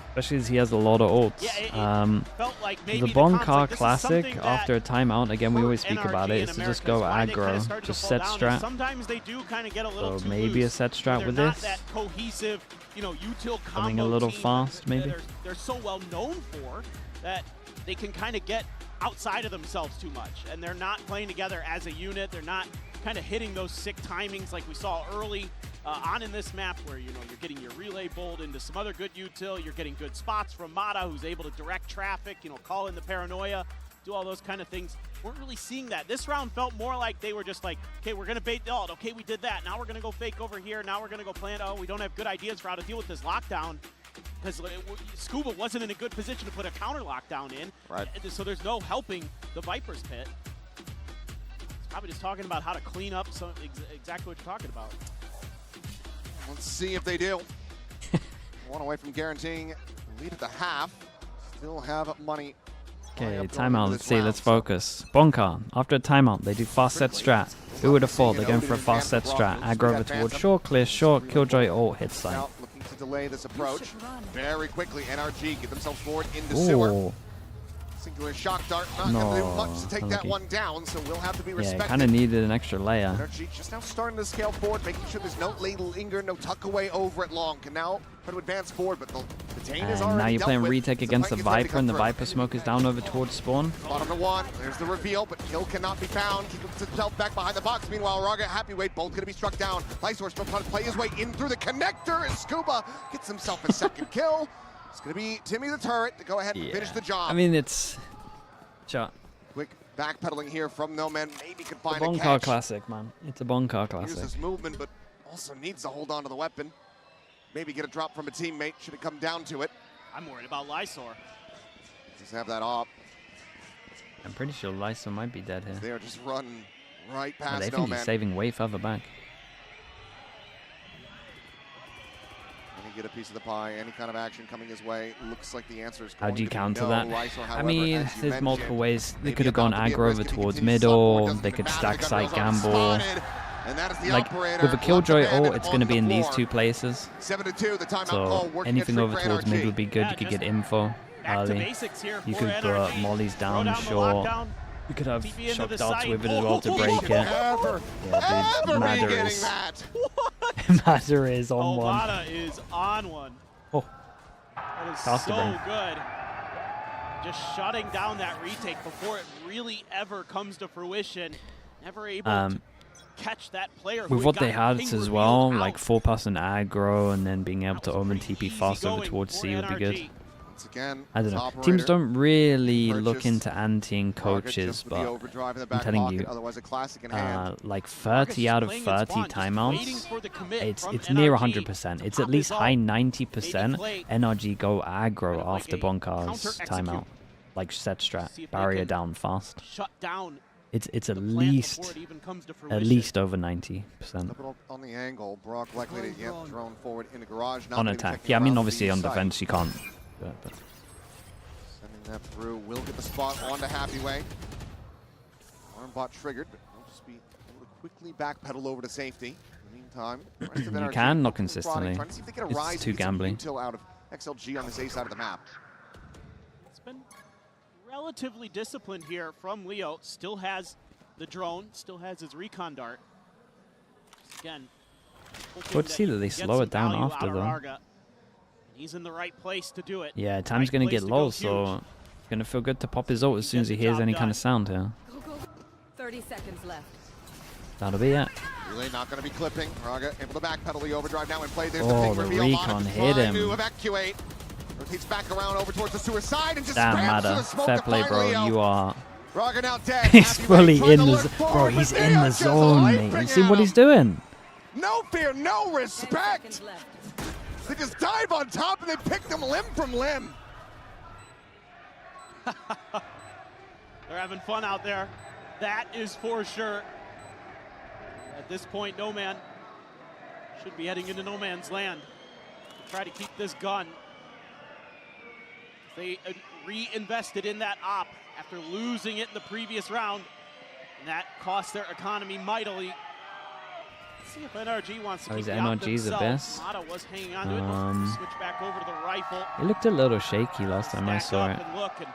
B: Especially as he has a lot of ults.
S: Yeah, it felt like maybe
B: the Bonkar Classic, after a timeout, again, we always speak about it, is to just go aggro, just set strat.
S: Sometimes they do kind of get a little
B: So maybe a set strat with this.
S: That cohesive, util
B: Coming a little fast, maybe.
S: They're so well known for that they can kind of get outside of themselves too much, and they're not playing together as a unit. They're not kind of hitting those sick timings like we saw early on in this map, where you're getting your relay bolt into some other good util. You're getting good spots from Mata, who's able to direct traffic, call in the paranoia, do all those kind of things. Weren't really seeing that. This round felt more like they were just like, okay, we're going to bait the ult. Okay, we did that. Now we're going to go fake over here. Now we're going to go plant. Oh, we don't have good ideas for how to deal with this lockdown. Because Scuba wasn't in a good position to put a counter lockdown in.
N: Right.
S: So there's no helping the Viper's pit. It's probably just talking about how to clean up exactly what you're talking about.
N: Let's see if they do. One away from guaranteeing lead at the half. Still have money.
B: Okay, timeout. Let's see. Let's focus. Bonkar, after a timeout, they do fast set strat. Who would have thought? They're going for a fast set strat. Aggro over towards short, clear short, Killjoy ult, hit side.
N: Looking to delay this approach very quickly. NRG get themselves forward into sewer. Singular shock dart, not going to do much to take that one down, so we'll have to be respected.
B: Yeah, kind of needed an extra layer.
N: NRG just now starting to scale forward, making sure there's no linger, no tuck away over it long. Can now try to advance forward, but the Detain is already
B: now you're playing
N: dealt with.
B: retake against the Viper, and the Viper smoke is down over towards spawn.
N: Bottom to one, there's the reveal, but kill cannot be found. He puts himself back behind the box. Meanwhile, Raga, Happy Way, both gonna be struck down. Lysor still trying to play his way in through the connector, and Scuba gets himself a second kill. It's gonna be Timmy the Turret to go ahead and finish the job.
B: I mean, it's... Sure.
N: Quick backpedaling here from No Man. Maybe could find
B: a
N: a
B: Bonkar
N: catch.
B: Classic, man. It's a Bonkar Classic.
N: Here's his movement, but also needs to hold on to the weapon. Maybe get a drop from a teammate should it come down to it.
S: I'm worried about Lysor.
N: Just have that op.
B: I'm pretty sure Lysor might be dead here.
N: They're just running right past
B: They
N: No
B: think
N: Man.
B: he's saving way further back.
N: Get a piece of the pie, any kind of action coming his way. Looks like the answer is
B: How do you counter that?
N: Lysor,
B: I
N: however,
B: mean,
N: as you
B: there's multiple
N: mentioned,
B: ways. They
N: maybe
B: could have gone
N: about to be at
B: aggro
N: risk
B: over
N: if he
B: towards
N: continues
B: middle.
N: support,
B: They could
N: doesn't
B: stack
N: matter,
B: site
N: the gun's
B: gamble.
N: spotted, and that is the
B: Like,
N: operator.
B: with a Killjoy
N: Left
B: ult,
N: abandoned
B: it's going to be
N: on
B: in
N: the
B: these
N: floor.
B: two places.
N: 7-2, the timeout
B: So
N: call, working
B: anything
N: a
B: over
N: trick for
B: towards
N: NRG.
B: mid would be good. You could get info early.
S: basics here
B: You
S: for
B: could put
S: NRG.
B: mollies
S: Throw
B: down
S: down the
B: short.
S: lockdown.
B: You could have
S: TP into
B: shock
S: the
B: darts
S: site.
B: with it as well to break it.
N: Ever
B: Madder
N: getting
B: is,
N: that?
B: Madder is on
S: Oh,
B: one.
S: Mata is on one.
B: Oh.
S: That is
B: Faster
S: so
B: burn.
S: good. Just shutting down that retake before it really ever comes to fruition. Never able to catch that player.
B: With what they had as well, like 4-person aggro and then being able to omen TP fast over towards C would be good.
N: Once again,
B: I don't know.
N: operator.
B: Teams don't really look
N: Purchase.
B: into anteing coaches,
N: Just with
B: but
N: the overdrive in the
B: I'm
N: back
B: telling
N: pocket,
B: you,
N: otherwise a classic in hand.
B: like 30 out of 30 timeouts, it's near 100%. It's at least high 90% NRG go aggro after Bonkar's timeout. Like set strat, barrier down fast.
S: Shut down
B: It's at least over 90%.
N: On the angle, Brock likely to get thrown forward in the garage.
B: On attack. Yeah, I mean, obviously on defense you can't. But.
N: Sending that through. Will get the spot on to Happyway. Armbot triggered, but will just be able to quickly backpedal over to safety. In the meantime,
B: you can not consistently.
N: Trying to see if they get a rise
B: It's too gambling.
N: Until out of XLG on this A side of the map.
S: It's been relatively disciplined here from Leo. Still has the drone, still has his recon dart. Again,
B: good to see that they slow it down after though.
S: He's in the right place to do it.
B: Yeah, time's gonna get low, so it's gonna feel good to pop his ult as soon as he hears any kind of sound here.
D: 30 seconds left.
B: That'll be it.
N: Relay not going to be clipping. Raga able to backpedal the overdrive now and play. There's
B: the
N: big reveal.
B: recon hit him.
N: To evacuate. Rotates back around over towards the suicide and just
B: Damn,
N: spams
B: Mada.
N: to the smoke.
B: Fair play, bro.
N: Leo.
B: You are.
N: Raga now dead.
B: He's fully in the bro. He's in the zone, mate. You see what he's doing?
N: No fear, no respect. They just dive on top and they pick them limb from limb.
S: They're having fun out there. That is for sure. At this point, No Man should be heading into No Man's Land to try to keep this gun. They reinvested in that op after losing it in the previous round, and that cost their economy mightily. Let's see if NRG wants to keep it out
B: NRG's the
S: themselves.
B: best.
S: Mata was hanging on to it. Switch back over to the rifle.
B: It looked a little shaky last time I saw it.
S: And look, and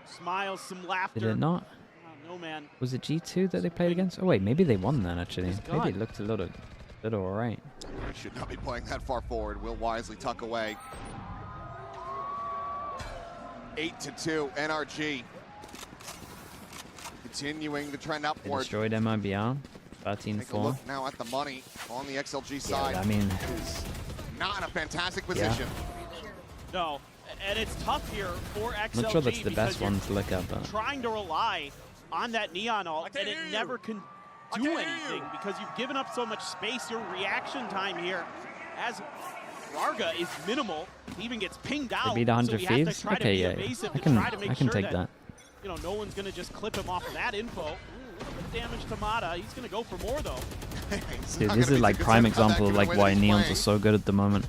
S: some smiles, some laughter.
B: Did it not?
S: No Man.
B: Was it G2 that they played against? Oh wait, maybe they won then actually. Maybe it looked a little alright.
N: Should not be playing that far forward. Will wisely tuck away. 8-2, NRG. Continuing the trend
B: They
N: upward.
B: destroyed MIBR.
N: Take a
B: 13-4.
N: look now at the money on the XLG side.
B: Yeah, I mean,
N: not in a fantastic position.
S: No, and it's tough here for XLG.
B: I'm not sure that's the best one to look at, but
S: trying to rely on that neon ult, and it never can do anything because you've given up so much space. Your reaction time here, as Varga, is minimal. He even gets pinged out.
B: They beat 100
S: so
B: Thieves? Okay, yeah. I can take that.
S: You know, no one's going to just clip him off of that info. Ooh, a little bit of damage to Mata. He's going to go for more, though.
B: Dude, this is like prime example of like why neons are so good at the moment.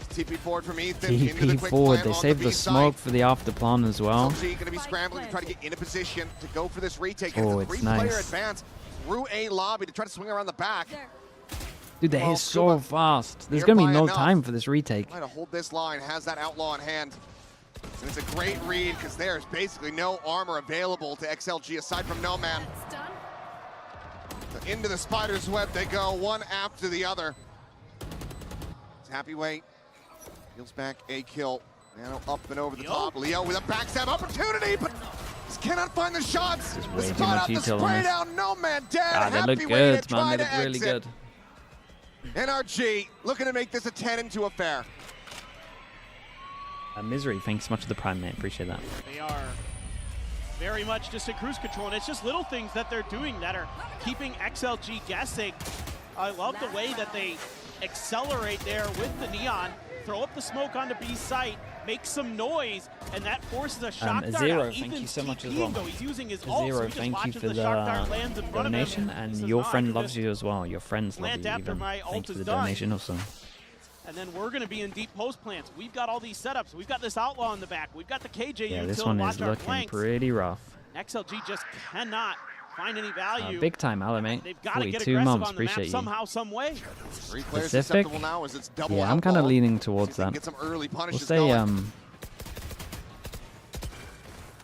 N: TP forward from Ethan.
B: TP forward. They saved the smoke for the after plan as well.
N: XLG going to be scrambling to try to get in a position to go for this retake.
B: Oh,
N: it's a
B: it's
N: three-player
B: nice.
N: advance through A lobby to try to swing around the back.
B: Dude, they hit so fast. There's going to be no time for this retake.
N: Trying to hold this line, has that outlaw in hand. And it's a great read because there's basically no armor available to XLG aside from No Man. So into the spider's web they go, one after the other. It's Happyway. Heals back a kill. Nano up and over the top. Leo with a backstab opportunity, but just cannot find the shots. The spot out, the spray down, No Man dead.
B: Ah, they look good, man. They look really good.
N: NRG looking to make this a 10 into affair.
B: Misery, thanks so much for the prime, mate. Appreciate that.
S: They are very much just in cruise control, and it's just little things that they're doing that are keeping XLG guessing. I love the way that they accelerate there with the neon, throw up the smoke onto B's site, make some noise, and that forces a shock dart
B: Zero,
S: out.
B: thank you so much as
S: TPing,
B: well.
S: though, he's using his ult, so
B: Zero,
S: he just
B: thank you
S: watches
B: for
S: the shock dart lands in
B: the
S: front of him.
B: donation,
S: He
B: and
S: says,
B: your
S: "No, I
B: friend
S: can
B: loves
S: just
B: you as well. Your friends love
S: plant
B: you
S: after
B: even.
S: my
B: Thank
S: ult
B: you for
S: is
B: the
S: done."
B: donation also.
S: And then we're going to be in deep post plants. We've got all these setups. We've got this outlaw in the back. We've got the KJ
B: Yeah, this
S: util
B: one
S: to
B: is
S: watch our
B: looking
S: flanks.
B: pretty rough.
S: XLG just cannot find any value.
B: Big time, Ally, mate.
S: They've got to get
B: 42
S: aggressive
B: months,
S: on the map
B: appreciate you.
S: somehow, some way.
N: Three players
B: Specific?
N: susceptible now as it's double
B: Yeah, I'm kind of
N: outlaw.
B: leaning towards
N: See if they
B: that.
N: can get some early
B: We'll
N: punishes
B: say,
N: going.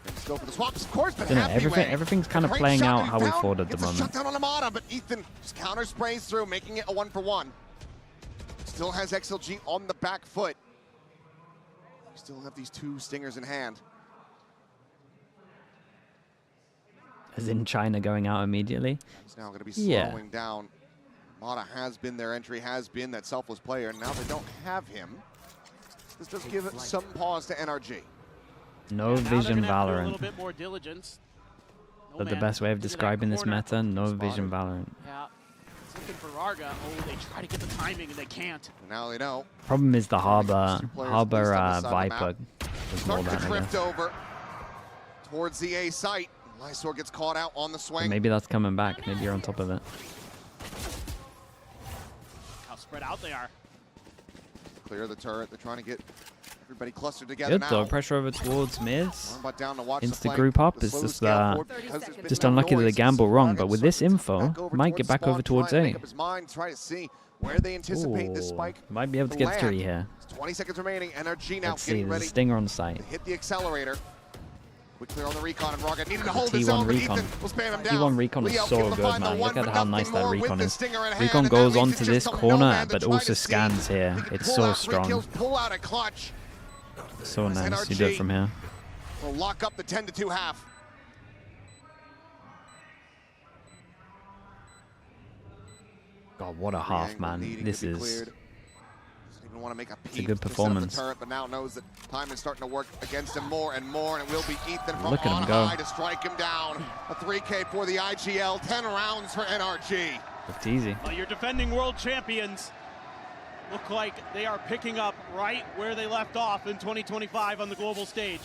N: Let's go for the swaps, of course, but
B: Dunno,
N: Happyway.
B: everything's kind of
N: Great
B: playing
N: shot
B: out how we
N: down,
B: thought at the
N: gets a
B: moment.
N: shutdown on Amada, but Ethan just counter sprays through, making it a 1-for-1. Still has XLG on the back foot. We still have these two stingers in hand.
B: As in China going out immediately.
N: It's now going to be slowing down. Mata has been their entry, has been that selfless player, and now they don't have him. This does give it some pause to NRG.
B: No vision
S: A
B: Valorant.
S: little bit more diligence. No
B: That's the
S: man
B: best way of
S: is in that
B: describing this
S: corner.
B: meta. No vision Valorant.
S: Yeah. It's looking for Varga. Oh, they try to get the timing and they can't.
N: And now they know.
B: Problem is the harbor
N: players at least on this side of the
B: Viper
N: map.
B: does more
N: Starting to
B: than I
N: drift
B: guess.
N: over towards the A site. Lysor gets caught out on the swing.
B: Maybe that's coming back. Maybe you're on top of it.
S: How spread out they are.
N: Clear the turret. They're trying to get everybody clustered together
B: Good
N: now.
B: though. Pressure over towards mids.
N: Down to watch
B: Insta
N: the
B: group up is just just unlucky that they gamble wrong. But with this info, might get back over towards A.
N: Try to see where they anticipate this spike.
B: Might be able to get 3 here.
N: 20 seconds remaining. NRG now
B: Let's see.
N: getting
B: There's
N: ready
B: a stinger on site.
N: to hit the accelerator. Quick clear on the recon, and Raga needed to hold
B: T1
N: his own, but
B: recon.
N: Ethan will spam him down.
B: T1 recon is
N: Leo
B: so
N: able to
B: good,
N: find the
B: man.
N: one,
B: Look at
N: but
B: how
N: nothing
B: nice that
N: more with
B: recon
N: the
B: is.
N: stinger in hand,
B: Recon
N: and that
B: goes
N: leaves
B: onto
N: it
B: this
N: just on
B: corner,
N: Nomad to
B: but
N: try
B: also
N: to see
B: scans here.
N: if he can
B: It's
N: pull
B: so
N: out 3
B: strong.
N: kills, pull out a clutch.
B: So nice. You do it from here.
N: Will lock up the 10-2 half.
B: God, what a half, man. This is...
N: Even want to make a
B: It's a good performance.
N: The turret, but now knows that time is starting to work against him more and more, and it will be Ethan from
B: Look at
N: on
B: him go.
N: high to strike him down. A 3K for the IGL, 10 rounds for NRG.
B: Looked easy.
S: Well, your defending world champions look like they are picking up right where they left off in 2025 on the global stage.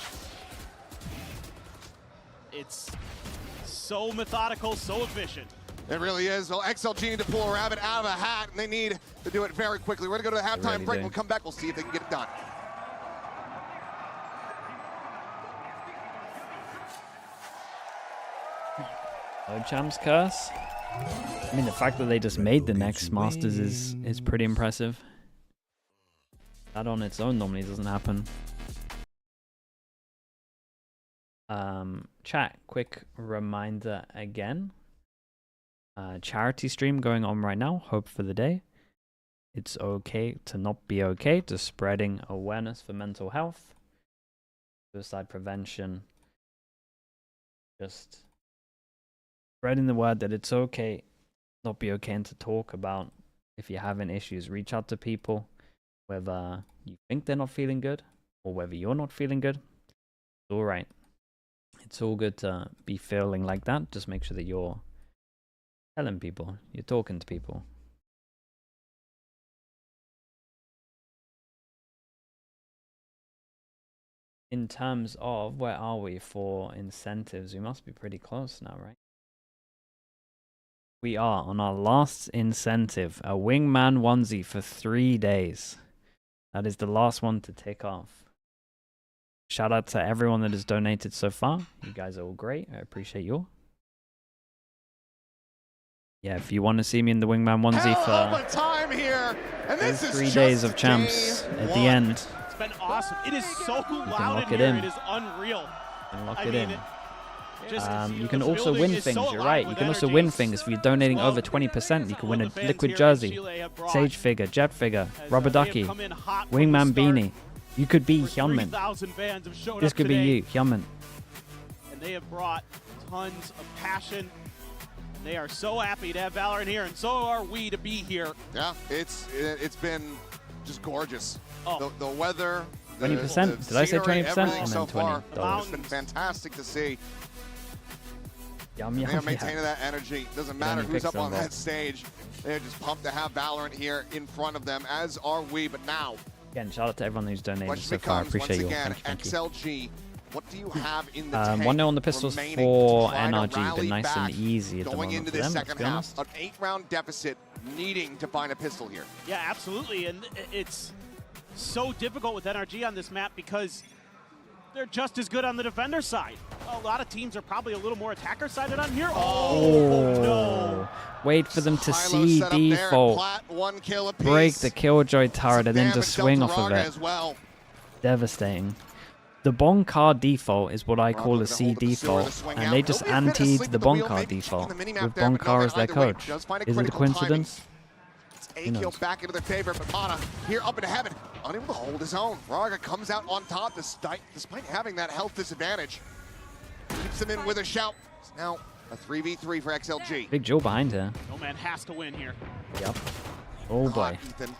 S: It's so methodical, so efficient.
N: It really is. Well, XLG need to pull a rabbit out of a hat, and they need to do it very quickly. We're going to go to the halftime
B: really
N: break.
B: do.
N: We'll come back. We'll see if they can get it done.
B: No Champs curse. I mean, the fact that they just made the next Masters is pretty impressive. That on its own normally doesn't happen. Chat, quick reminder again. Charity stream going on right now. Hope for the day. It's okay to not be okay. To spreading awareness for mental health, suicide prevention. Just spreading the word that it's okay, not be okay, and to talk about if you're having issues. Reach out to people, whether you think they're not feeling good or whether you're not feeling good. It's all right. It's all good to be feeling like that. Just make sure that you're telling people, you're talking to people. In terms of where are we for incentives, we must be pretty close now, right? We are on our last incentive, a wingman onesie for 3 days. That is the last one to tick off. Shout out to everyone that has donated so far. You guys are all great. I appreciate you all. Yeah, if you want to see me in the wingman onesie for
N: time here, and this
B: those
N: is
B: 3
N: just
B: days of champs at the end,
S: It's been awesome. It is so loud
B: lock
S: in
B: it
S: here.
B: in.
S: It is unreal.
B: and lock
S: I
B: it
S: mean,
B: in.
S: Just,
B: You can
S: the
B: also
S: building
B: win
S: is
B: things,
S: so
B: you're
S: alive
B: right. You
S: with
B: can also
S: energy.
B: win things. If you're donating over 20%, you can win a
S: fans
B: liquid
S: here in
B: jersey,
S: Chile have brought,
B: Sage figure, Jet figure, rubber
S: they have
B: ducky,
S: come in hot from
B: wingman
S: the start.
B: beanie. You could be Hyunmin.
S: 3,000 fans have showed
B: This
S: up
B: could be
S: today,
B: you, Hyunmin.
S: and they have brought tons of passion. They are so happy to have Valorant here, and so are we to be here.
N: Yeah, it's been just gorgeous.
S: Oh.
N: The weather,
B: 20%? Did I say 20%? I
N: everything
B: meant
N: so far.
B: $20.
N: It's been fantastic to see.
B: Yum,
N: They
B: yum,
N: are maintaining
B: yum.
N: that energy. Doesn't
B: Get on
N: matter
B: your
N: who's
B: picks
N: up on
B: on
N: that
B: that.
N: stage. They're just pumped to have Valorant here in front of them, as are we. But now,
B: Again, shout out to everyone who's donated
N: question
B: so far. I
N: becomes,
B: appreciate you
N: once
B: all.
N: again,
B: Thank you, thank you.
N: XLG, what do you have in the tank
B: 1-0 on the pistols
N: remaining
B: for
N: to try to
B: NRG.
N: rally
B: Been nice
N: back
B: and easy at the
N: going
B: moment
N: into
B: for
N: this
B: them, let's
N: second
B: be
N: half?
B: honest.
N: An 8-round deficit, needing to find a pistol here.
S: Yeah, absolutely, and it's so difficult with NRG on this map because they're just as good on the defender side. A lot of teams are probably a little more attacker-sided on here. Oh, no.
B: Wait for them to
N: Hilo
B: see
N: set up there,
B: default.
N: Plat, 1 kill apiece.
B: Break the Killjoy turret and then
N: Damage
B: just swing
N: dealt to
B: off of
N: Raga
B: it.
N: as well.
B: Devastating. The Boncar default is what I call a
N: Raga
B: C
N: hold up the sewer to
B: default,
N: swing
B: and
N: out.
B: they just
N: There'll be a bit of
B: antied
N: sleep
B: the
N: at the wheel,
B: Boncar
N: maybe
B: default
N: checking the minimap
B: with
N: there, but
B: Boncar
N: Nomad
B: as their
N: either way
B: coach.
N: does find a
B: Is it a
N: critical timing.
B: coincidence?
N: It's a kill back into their favor, but Mana here up into heaven, unable to hold his own. Raga comes out on top despite having that health disadvantage. Keeps him in with a shout. It's now a 3v3 for XLG.
B: Big Joe behind her.
S: No man has to win here.
B: Yep. Oh boy.
N: Ethan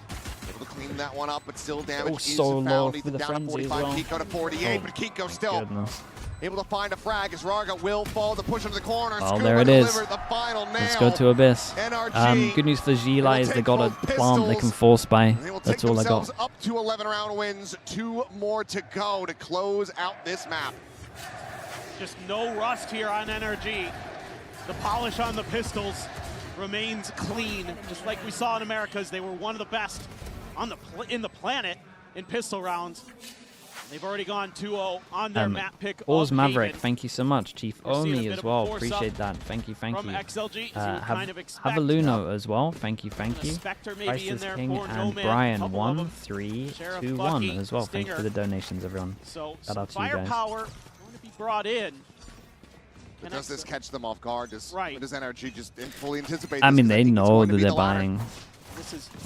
N: able to clean that one up, but still damage is
B: so low
N: found.
B: for
N: Ethan
B: the
N: down to
B: frenzy as
N: 45,
B: well.
N: Kiko to 48,
B: Oh,
N: but Kiko
B: my
N: still
B: goodness.
N: able to find a frag as Raga will fall the push into the corner.
B: Well,
N: Scuba
B: there it is.
N: delivered the final nail.
B: Let's go to Abyss.
N: NRG
B: Good news for Gila is they got a
N: take
B: plant they can
N: pistols.
B: force by.
N: They will take
B: That's all I got.
N: themselves up to 11 round wins. 2 more to go to close out this map.
S: Just no rust here on NRG. The polish on the pistols remains clean, just like we saw in Americas. They were one of the best on in the planet in pistol rounds. They've already gone 2-0 on their map pick.
B: Oz Maverick,
S: Haven.
B: thank you so much. Chief Omi as well, appreciate that. Thank you, thank you. Have a Luno as well, thank you, thank you. Priceless King and Brian 1321 as well. Thank you for the donations, everyone.
S: So
B: shout out to you guys.
S: Firepower going to be brought in.
N: But does this catch them off guard? Does NRG just fully anticipate?
B: I mean,
N: this?
B: they know that
N: be
B: they're
N: the ladder.
B: buying.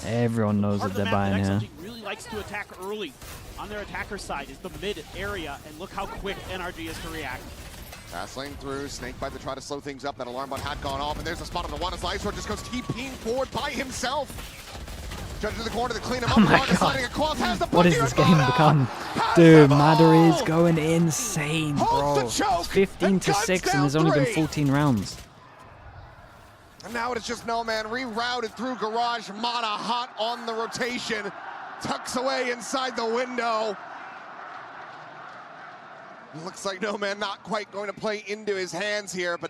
B: Everyone knows that they're buying here.
S: XLG really likes to attack early on their attacker side is the mid area, and look how quick NRG is to react.
N: Fast lane through, Snakebite to try to slow things up. That alarm bot had gone off, and there's a spot on the one as Lysor just goes TPing forward by himself. Judge to the corner to clean him up.
B: Oh my God.
N: Across, has the
B: What has this game become? Dude, Madder is going insane, bro.
N: the choke,
B: It's 15 to 6 and there's only been 14 rounds.
N: And now it is just No Man rerouted through Garage. Mata hot on the rotation. Tucks away inside the window. Looks like No Man not quite going to play into his hands here, but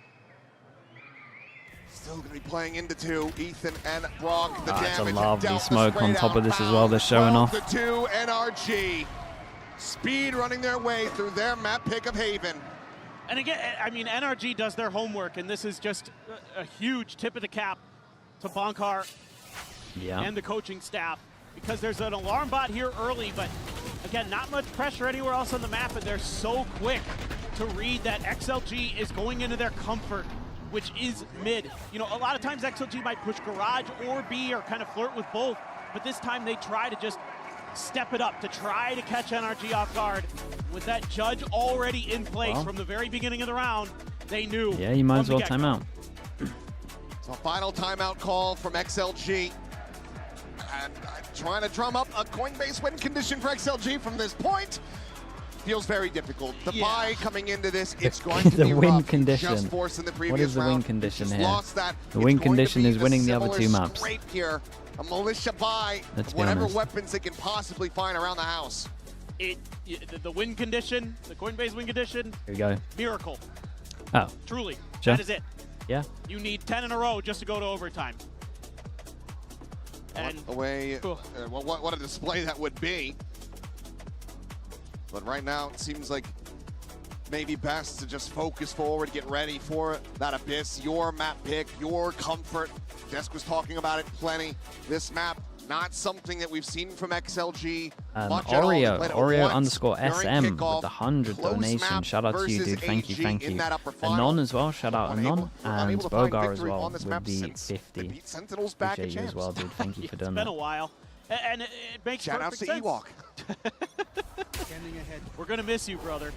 N: still going to be playing into two. Ethan and Brock, the
B: It's a
N: damage.
B: lovely smoke on top of this as well. They're showing off.
N: The two NRG. Speed running their way through their map pick of Haven.
S: And again, I mean, NRG does their homework, and this is just a huge tip of the cap to Bonkar and the coaching staff, because there's an alarm bot here early, but again, not much pressure anywhere else on the map, and they're so quick to read that XLG is going into their comfort, which is mid. You know, a lot of times XLG might push Garage or B or kind of flirt with both, but this time they try to just step it up to try to catch NRG off guard. With that Judge already in place from the very beginning of the round, they knew.
B: Yeah, you might as well time out.
N: So final timeout call from XLG. And trying to drum up a Coinbase win condition for XLG from this point. Feels very difficult. The buy coming into this, it's going to be
B: win
N: rough.
B: condition.
N: Just forced in the previous
B: What is the win
N: round.
B: condition here?
N: Lost that.
B: The win condition is winning the other two maps.
N: Scrape here. A militia buy
B: Let's
N: of
B: be
N: whatever
B: honest.
N: weapons they can possibly find around the house.
S: The win condition, the Coinbase win condition,
B: Here we go.
S: miracle.
B: Oh.
S: Truly,
B: Sure.
S: that is it.
B: Yeah.
S: You need 10 in a row just to go to overtime. And
N: what a display that would be. But right now, it seems like maybe best to just focus forward, get ready for that Abyss, your map pick, your comfort. Desk was talking about it plenty. This map, not something that we've seen from XLG much at all. They played it
B: Oreo
N: once
B: underscore
N: during
B: SM
N: kickoff.
B: with the 100
N: Close
B: donation.
N: map
B: Shout out to you,
N: versus
B: dude. Thank you,
N: AG
B: thank
N: in
B: you.
N: that upper final.
B: Anon as well. Shout out Anon. And
N: unable to find
B: Bogar as
N: victory
B: well
N: on this
B: with
N: map
B: the
N: since
B: 50.
N: beat Sentinels back
B: Appreciate
N: at
B: you as well, dude. Thank you for doing
S: it's
B: that.
S: been a while. And it makes
N: Shout out
S: perfect
N: to
S: sense.
N: Ewok.
S: We're going to miss you, brother.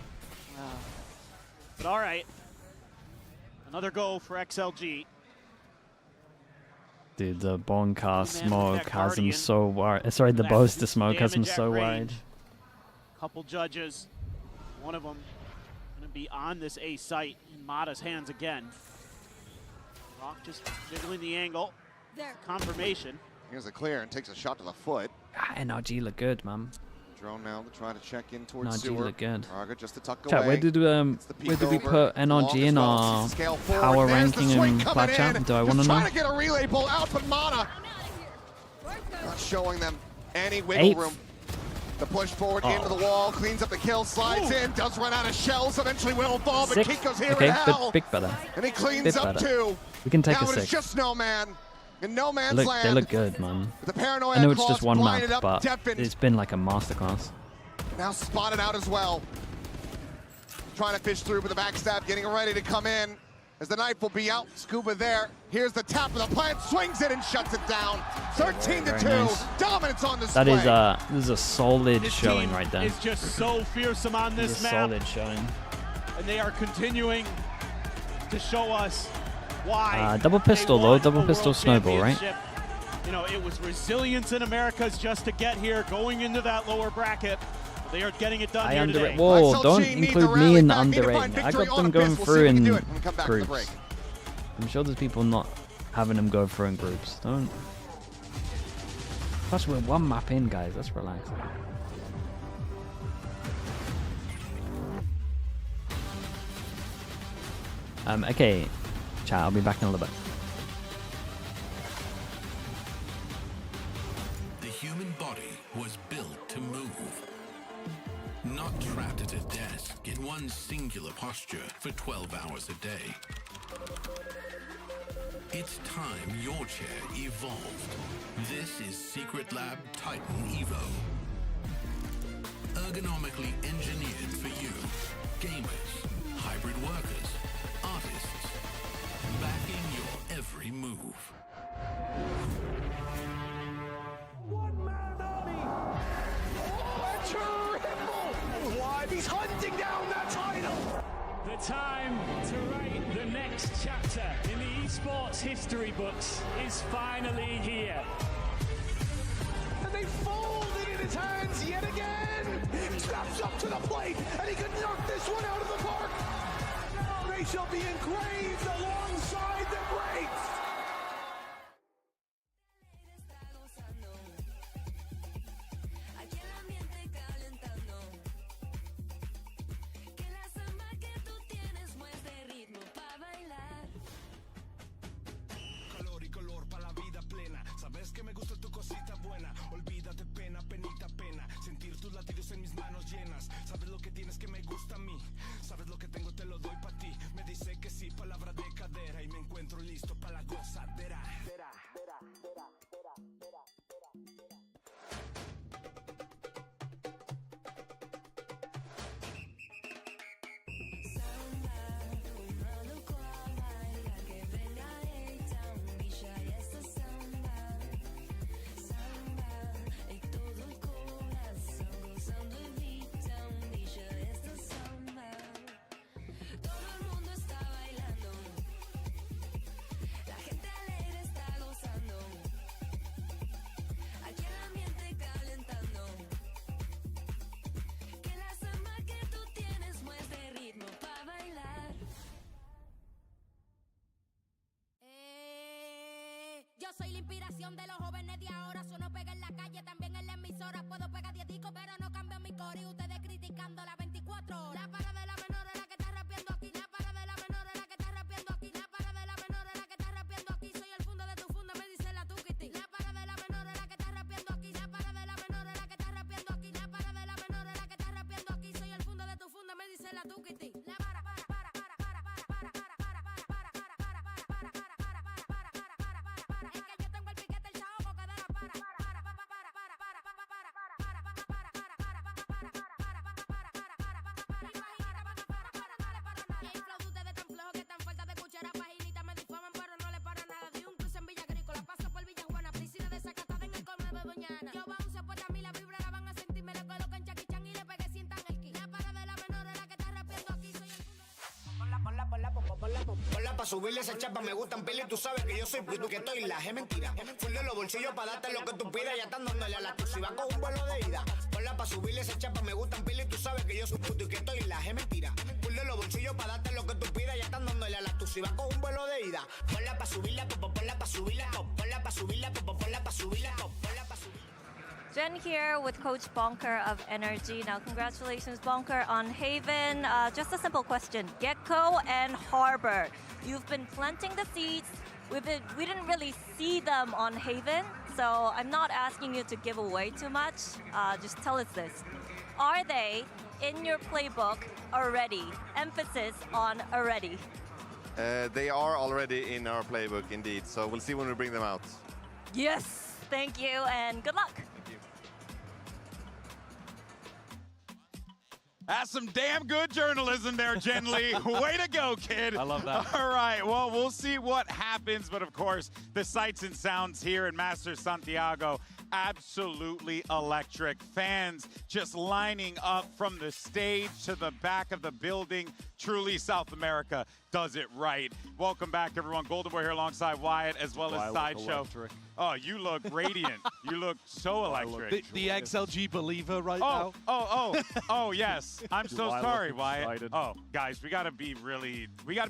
S: But all right. Another go for XLG.
B: Dude, the Bonkar smoke
S: that
B: has him
S: Guardian.
B: so worried. Sorry, the
S: That
B: Boaster smoke has him
S: damage at
B: so
S: range.
B: worried.
S: Couple judges. One of them going to be on this A site in Mata's hands again. Rock just jiggling the angle. Confirmation.
N: Here's a clear and takes a shot to the foot.
B: NRG look good, man.
N: Drone now to try to check in towards
B: NRG
N: Sewer.
B: look good.
N: Raga just to tuck
B: Chat,
N: away.
B: where did we put NRG in our power ranking and plat chat? Do I want to know?
N: Trying to get a relay pull out, but Mana not showing them any wiggle room. The push forward into the wall, cleans up the kill, slides in, does run out of shells, eventually will fall, but Kiko's here
B: Okay,
N: in hell.
B: bit better.
N: And he cleans
B: Bit
N: up
B: better.
N: two.
B: We can take
N: now
B: a
N: it's
B: 6.
N: just No Man. In No Man's
B: They
N: land.
B: look good, man.
N: The paranoia
B: I know it's
N: cross
B: just one map,
N: blinded up,
B: but
N: deafened.
B: it's been like a masterclass.
N: Now spotted out as well. Trying to fish through with the backstab, getting ready to come in. As the knife will be out, Scuba there. Here's the tap of the plant, swings it and shuts it down. 13-2,
B: Very nice.
N: dominance on display.
B: That is a solid
S: This
B: showing
S: team
B: right there.
S: is just so fearsome on
B: It's
S: this
B: a
S: map.
B: solid showing.
S: And they are continuing to show us why.
B: Double pistol
S: they
B: though,
S: won
B: double
S: a
B: pistol
S: world
B: snowball, right?
S: championship. You know, it was resilience in Americas just to get here, going into that lower bracket. They are getting it done here today.
B: Whoa, don't include me in the underrating. I got them going through in groups. I'm sure there's people not having them go through in groups. Don't. Plus, we're one map in, guys. Let's relax. Okay, chat, I'll be back in a little bit.
H: The human body was built to move. Not trapped at a desk in one singular posture for 12 hours a day. It's time your chair evolved. This is Secret Lab Titan Evo. Ergonomically engineered for you, gamers, hybrid workers, artists, backing your every move.
I: One man army! Oh, triple! Live, he's hunting down that title!
U: The time to write the next chapter in the esports history books is finally here.
I: And they fold it in his hands yet again! Steps up to the plate, and he could knock this one out of the park! Now they shall be engraved alongside the greats!
W: Yo soy la inspiración de los jóvenes de ahora. Sueno pega en la calle, también en la emisora. Puedo pegar 10 discos, pero no cambio mi core. Y ustedes criticando la 24 horas. La para de la menor es la que está rapeando aquí. La para de la menor es la que está rapeando aquí. La para de la menor es la que está rapeando aquí. Soy el funda de tu funda, me dice la Tukiti. La para de la menor es la que está rapeando aquí. La para de la menor es la que está rapeando aquí. La para de la menor es la que está rapeando aquí. Soy el funda de tu funda, me dice la Tukiti. La para.
T: Ponla pa' subirle esa chapa, me gustan pila y tú sabes que yo soy puto que estoy la es mentira. Full de los bolsillos pa' darte lo que tú pidas, ya están dándole a la tu si va con un vuelo de ida. Ponla pa' subirle esa chapa, me gustan pila y tú sabes que yo soy puto y que estoy la es mentira. Full de los bolsillos pa' darte lo que tú pidas, ya están dándole a la tu si va con un vuelo de ida. Ponla pa' subirla, ponla pa' subirla, ponla pa' subirla, ponla pa' subirla, ponla pa' subirla.
G: Jen here with Coach Bonker of NRG. Now, congratulations, Bonker, on Haven. Just a simple question. Gecko and Harbor, you've been planting the seeds. We didn't really see them on Haven, so I'm not asking you to give away too much. Just tell us this. Are they in your playbook already? Emphasis on already.
X: They are already in our playbook, indeed. So we'll see when we bring them out.
G: Yes, thank you, and good luck.
A: That's some damn good journalism there, Jen Lee. Way to go, kid.
E: I love that.
A: All right, well, we'll see what happens. But, of course, the sights and sounds here in Masters Santiago, absolutely electric. Fans just lining up from the stage to the back of the building. Truly, South America does it right. Welcome back, everyone. Golden Boy here alongside Wyatt, as well as Sideshow. Oh, you look radiant. You look so electric.
C: The XLG believer right
A: now. Oh, yes. I'm
C: Do
A: so
C: I
A: sorry,
C: look
A: Wyatt.
C: excited?
A: Oh, guys, we gotta be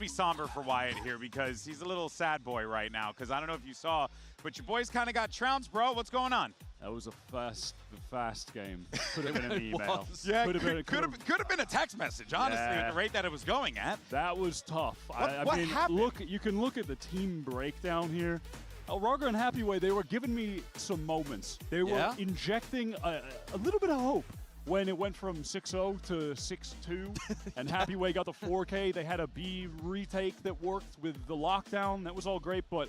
A: somber for Wyatt here because he's a little sad boy right now. Because I don't know if you saw, but your boys kind of got trounced, bro. What's going on?
E: That was a fast game. Could have been an email.
A: Yeah, could have been a text message, honestly, at the rate that it was going at.
E: That was tough. I mean,
A: happened?
E: you can look at the team breakdown here. Raga and Happyway, they were giving me some moments. They were injecting a little bit of hope when it went from 6-0 to 6-2, and Happyway got the 4K. They had a B retake that worked with the lockdown. That was all great, but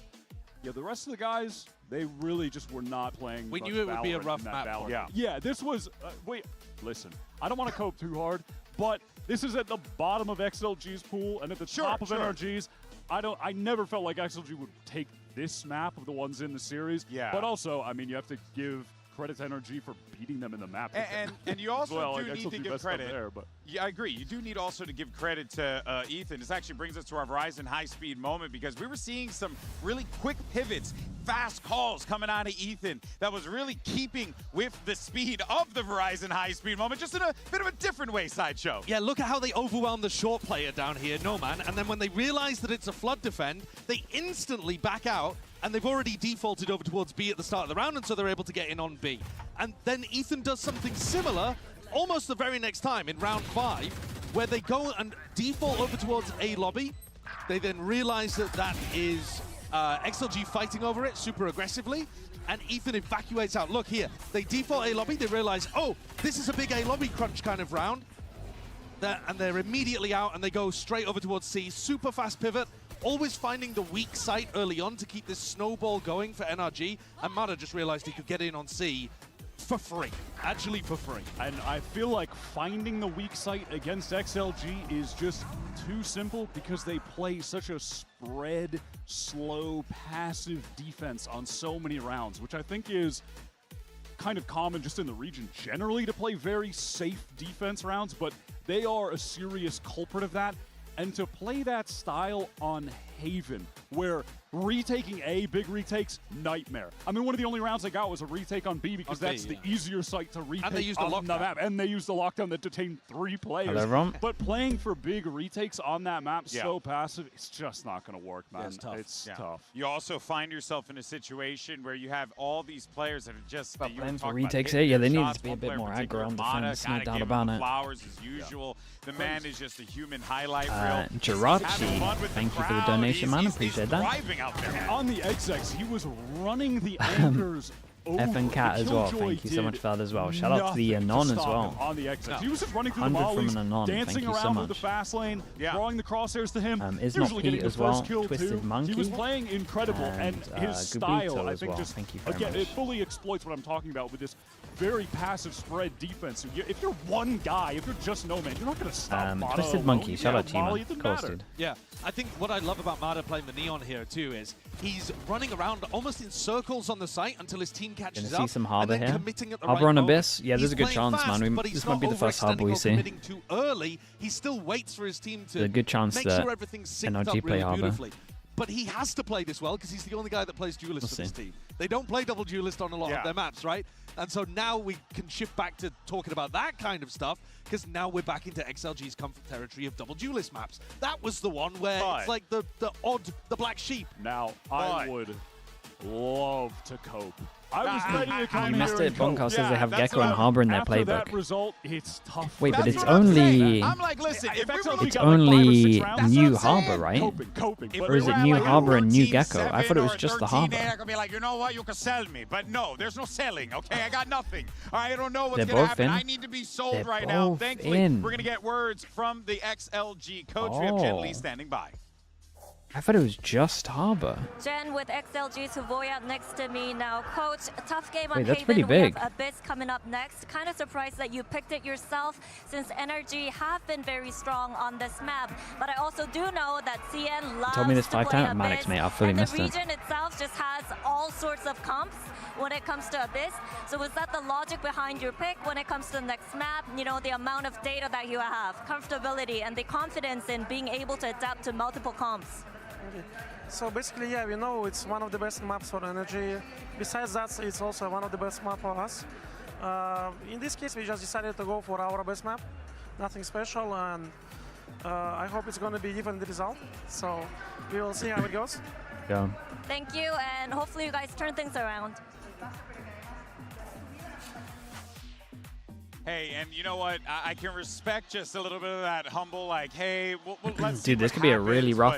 E: yeah, the rest of the guys, they really just were not playing.
C: We knew it would be a rough map.
E: Yeah, this was. Wait, listen. I don't want to cope too hard, but this is at the bottom of XLG's pool and at the top of NRG's. I never felt like XLG would take this map of the ones in the series.
A: Yeah.
E: But also, I mean, you have to give credit to NRG for beating them in the map.
A: And you also do need to
E: XLG
A: give credit.
E: there, but.
A: Yeah, I agree. You do need also to give credit to Ethan. This actually brings us to our Verizon high-speed moment because we were seeing some really quick pivots, fast calls coming out of Ethan that was really keeping with the speed of the Verizon high-speed moment, just in a bit of a different way, Sideshow.
C: Yeah, look at how they overwhelm the short player down here, No Man, and then when they realize that it's a flood defend, they instantly back out, and they've already defaulted over towards B at the start of the round, and so they're able to get in on B. And then Ethan does something similar almost the very next time in round 5, where they go and default over towards A lobby. They then realize that that is XLG fighting over it super aggressively, and Ethan evacuates out. Look here, they default A lobby, they realize, oh, this is a big A lobby crunch kind of round. And they're immediately out, and they go straight over towards C. Super fast pivot, always finding the weak site early on to keep this snowball going for NRG. And Mada just realized he could get in on C for free, actually for free.
E: And I feel like finding the weak site against XLG is just too simple because they play such a spread, slow, passive defense on so many rounds, which I think is kind of common just in the region generally to play very safe defense rounds, but they are a serious culprit of that. And to play that style on Haven, where retaking A, big retakes, nightmare. I mean, one of the only rounds I got was a retake on B because that's the easier site to retake.
C: And they used the lockdown.
E: Map. And they used the lockdown that detained 3 players.
B: Hello, Ron.
E: But playing for big retakes on that map so passive, it's just not going to work, man.
A: Yeah,
E: it's tough.
A: You also find yourself in a situation where you have all these players that are just
B: playing for retakes here. Yeah, they need to be a bit more aggro on defense, no doubt about it.
A: Flowers as usual. The man is just a human highlight reel.
B: Jirachi, thank you for the donation, man. Appreciate that.
A: Out there.
E: On the XX, he was running the anchors.
B: F and Cat as well. Thank you so much for that as well. Shout out to the Anon as well.
E: On the XX. He was just running through the mollies, dancing around with the fast lane, drawing the crosshairs to him.
B: Is not Pete as well. Twisted Monkey.
E: He was playing incredible, and his style, I think, just
B: again,
E: it fully exploits what I'm talking about with this very passive spread defense. If you're one guy, if you're just No Man, you're not going to stop Mada
B: Twisted
E: alone.
B: Monkey, shout out to you, man. Coasted.
C: Yeah, I think what I love about Mada playing the Neon here too is he's running around almost in circles on the site until his team catches up.
B: Gonna see some Harbor here.
C: Harbor
B: on Abyss. Yeah, there's a good chance,
C: fast,
B: man. This might be the first Harbor we see.
C: Too early. He still waits for his team to
B: there's a good chance
C: make
B: that
C: sure everything's synced
B: NRG
C: up
B: play
C: really
B: Harbor.
C: beautifully. But he has to play this well because he's the only guy that plays duelist for this team. They don't play double duelist on a lot of their maps, right? And so now we can shift back to talking about that kind of stuff because now we're back into XLG's comfort territory of double duelist maps. That was the one where it's like the black sheep.
E: Now, I would love to cope. I was ready to come
B: You missed it. Bonko says they have Gecko and
E: after
B: Harbor in their
E: After
B: playbook.
E: that result, it's tough.
B: Wait, but it's only...
A: I'm like, listen, if
B: It's only New Harbor, right? Or is it New Harbor and New Gecko? I thought it was just the Harbor.
A: They're gonna be like, you know what, you can sell me. But no, there's no selling, okay? I got nothing. I don't know what's
B: They're
A: going to
B: both
A: happen.
B: in.
A: I need to be sold
B: They're
A: right now.
B: both
A: Thankfully,
B: in.
A: we're going to get words from the XLG coach. We have Jen Lee standing by.
B: I thought it was just Harbor.
G: Jen with XLG Savoya next to me now. Coach, tough game on
B: Wait, that's
G: Haven.
B: pretty big.
G: We have Abyss coming up next. Kind of surprised that you picked it yourself since NRG have been very strong on this map. But I also do know that CN loves
B: Told me this
G: to
B: 5
G: play
B: times. Maddox,
G: Abyss,
B: mate, I fully
G: and
B: missed
G: the
B: it.
G: region itself just has all sorts of comps when it comes to Abyss. So was that the logic behind your pick when it comes to the next map? You know, the amount of data that you have, comfortability, and the confidence in being able to adapt to multiple comps.
M: So basically, yeah, we know it's one of the best maps for NRG. Besides that, it's also one of the best maps for us. In this case, we just decided to go for our best map. Nothing special, and I hope it's going to be even the result. So we will see how it goes.
B: Go.
G: Thank you, and hopefully you guys turn things around.
A: Hey, and you know what? I can respect just a little bit of that humble, like, hey, let's
B: Dude, this could be a really rough,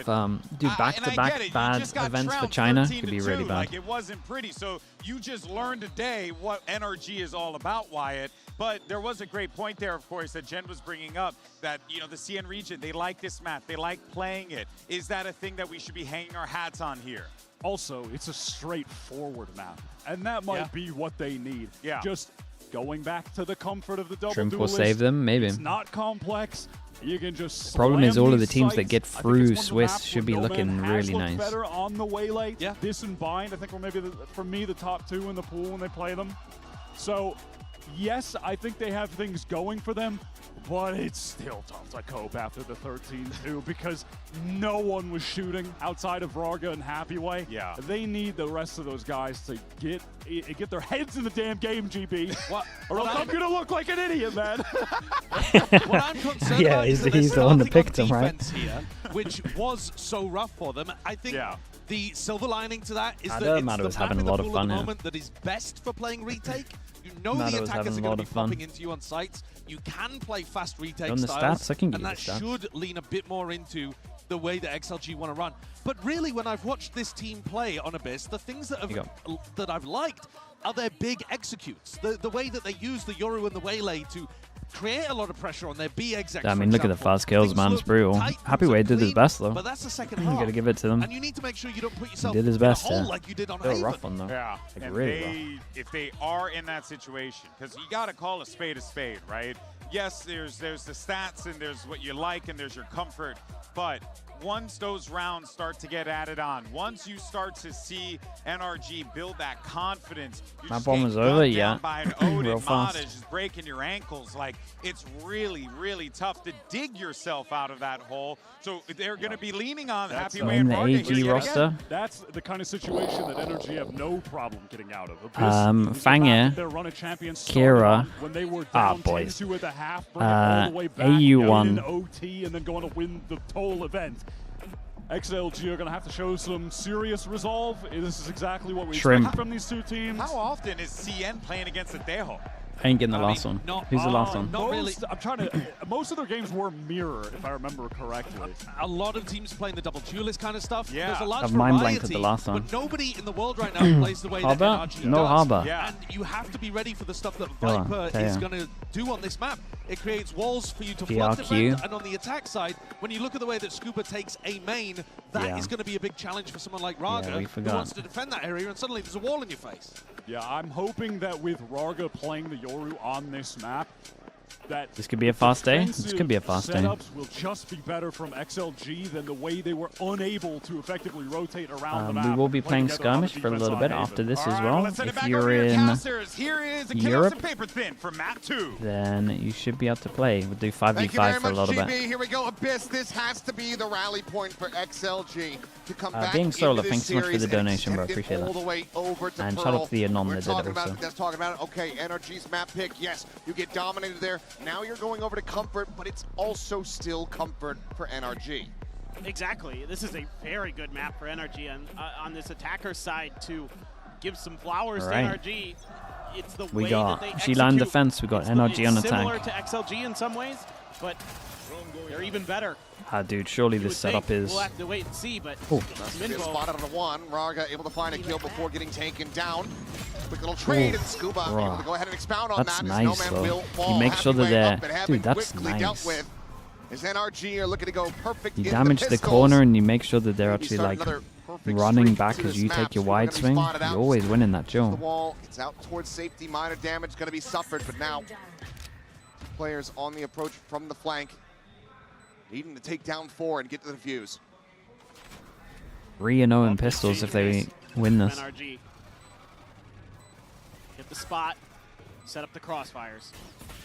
B: dude, back-to-back bad events for China could be really bad.
A: Like, it wasn't pretty, so you just learned today what NRG is all about, Wyatt. But there was a great point there, of course, that Jen was bringing up, that, you know, the CN region, they like this map, they like playing it. Is that a thing that we should be hanging our hats on here?
E: Also, it's a straightforward map, and that might be what they need.
A: Yeah.
E: Just going back to the comfort of the double
B: Shrimp will
E: duelist.
B: save them, maybe.
E: It's not complex. You can just
B: The problem is all of the
E: these
B: teams that
E: sites.
B: get
E: I think
B: through
E: it's one of the
B: Swiss
E: maps
B: should
E: where
B: be
E: No
B: looking
E: Man has
B: really
E: looked
B: nice.
E: better on the Waylay.
C: Yeah.
E: This and Bind, I think, were maybe, for me, the top two in the pool when they play them. So, yes, I think they have things going for them, but it's still tough to cope after the 13-2 because no one was shooting outside of Varga and Happyway.
A: Yeah.
E: They need the rest of those guys to get their heads in the damn game, GB.
C: What?
E: Or else I'm going to look like an idiot, man.
C: What I'm concerned
B: Yeah,
C: about is that
B: he's
C: they're
B: the one that
C: starting
B: picked
C: on
B: him, right?
C: defense here, which was so rough for them. I think the silver lining to that is that it's
B: Mado
C: the
B: was
C: map
B: having
C: in
B: a
C: the
B: lot of
C: pool at
B: fun
C: the
B: here.
C: moment that is best for playing retake. You know
B: Mado
C: the
B: was
C: attackers
B: having
C: are
B: a
C: going
B: lot
C: to be
B: of fun.
C: popping into you on sites. You can play fast retake
B: On the
C: styles,
B: stats, I can give
C: and
B: you
C: that
B: the stats.
C: should lean a bit more into the way that XLG want to run. But really, when I've watched this team play on Abyss, the things that I've liked are their big executes. The way that they use the Yoru and the Waylay to create a lot of pressure on their B execs.
B: I mean, look at the fast kills, man. It's brutal. Happyway did his best, though.
C: But that's the second
B: You
C: half.
B: gotta give it to them.
C: And you need to make sure you don't put
B: He
C: yourself
B: did his
C: in a
B: best,
C: hole
B: yeah.
C: like you did on
B: Still a
C: Haven.
B: rough one, though.
A: Yeah,
B: Like,
A: and
B: really rough.
A: if they are in that situation, because you got to call a spade, right? Yes, there's the stats and there's what you like and there's your comfort, but once those rounds start to get added on, once you start to see NRG build that confidence, you're
B: Map
A: just
B: one
A: getting
B: was
A: gunned
B: over,
A: down
B: yeah.
A: by an Odin,
B: Real fast.
A: Mada just breaking your ankles. Like, it's really, really tough to dig yourself out of that hole. So they're going to be leaning on Happyway
B: in
A: and
B: the
A: Varga
B: AG
A: here yet
B: roster.
A: again.
E: That's the kind of situation that NRG have no problem getting out of.
B: Fangir,
E: their run of champions
B: Kira,
E: started on when they were down
B: boys.
E: 10-2 at the half, bring it all the way back,
B: AU1.
E: win OT, and then going to win the total event. XLG are going to have to show some serious resolve. This is exactly what we expect from these two teams.
A: How often is CN playing against a Dejo?
B: I ain't getting the last one. Who's the last one?
C: Not really.
E: I'm trying to. Most of their games were mirror, if I remember correctly.
C: A lot of teams playing the double duelist kind of stuff.
A: Yeah.
C: There's a large
B: I've mind blanked
C: variety,
B: at the last one.
C: but nobody in the world right now plays the way that
B: Harbour?
C: NRG
B: No
C: does.
B: Harbour.
A: Yeah.
C: And you have to be ready for the stuff that
B: Go on,
C: Viper
B: tell
C: is
B: ya.
C: going to do on this map. It creates walls for you to flood
B: PRQ.
C: defend, and on the attack side, when you look at the way that Scuba takes a main, that is going to be a big challenge for someone like Raga,
B: we
C: who
B: forgot.
C: wants to defend that area, and suddenly there's a wall in your face.
E: Yeah, I'm hoping that with Raga playing the Yoru on this map, that
B: This could be a fast day. This could be a fast day.
E: setups will just be better from XLG than the way they were unable to effectively rotate around the map.
B: We will be playing
E: together on the
B: Skirmish for a
E: defense
B: little
E: on
B: bit
E: Haven.
B: after this
A: All
B: as
A: right,
B: well.
A: let's send it
B: If
A: back
B: you're
A: over to your
B: in
A: casters. Here is a
B: Europe,
A: and paper thin from map 2.
B: then you should be able to play. We'll do
N: Thank you very
B: 5v5 for a
N: much,
B: little
N: GB.
B: bit.
N: Here we go, Abyss. This has to be the rally point for XLG to come back
B: Being Solar,
N: into this
B: thanks so much for the
N: series
B: donation,
N: and
B: bro.
N: extend it
B: Appreciate
N: all
B: that.
N: the way over to
B: And
N: Pearl.
B: shout out to the Anon
N: We're
B: that did it
N: talking about
B: also.
N: it. That's talking about it. Okay, NRG's map pick. Yes, you get dominated there. Now you're going over to Comfort, but it's also still Comfort for NRG.
S: Exactly. This is a very good map for NRG on this attacker side to give some flowers
B: All right.
S: to NRG. It's the
B: We
S: way
B: got
S: that they
B: G-Line
S: execute.
B: defense, we got
S: It's
B: NRG on
S: it's similar
B: attack.
S: to XLG in some ways, but they're even better.
B: Dude, surely
S: You
B: this
S: would
B: setup
S: think.
B: is...
S: We'll have to wait and see, but
B: Ooh.
N: Gets spotted on the one. Raga able to find a kill before getting taken down. Quick little trade,
B: Ooh.
N: and Scuba
B: Raw.
N: able to go ahead and expound on
B: That's
N: that.
B: nice,
N: as No Man
B: though.
N: will
B: You
N: fall.
B: make sure that
N: Happyway
B: they're-
N: up and have
B: dude,
N: it
B: that's
N: quickly
B: nice.
N: dealt with. As NRG are looking to go perfect
B: You
N: in
B: damage
N: the
B: the
N: pistols.
B: corner and you make sure that they're
N: Maybe
B: actually
N: start
B: like
N: another perfect
B: running
N: streak
B: back
N: to
B: as
N: this
B: you
N: map.
B: take your
N: So we're
B: wide
N: gonna be
B: swing.
N: spotted
B: You're
N: out.
B: always winning that
N: The
B: duel.
N: wall, it's out towards safety. Minor damage going to be suffered, but now players on the approach from the flank needing to take down 4 and get to the defuse.
B: 3-0 in pistols if they win this.
S: NRG. Hit the spot, set up the crossfires.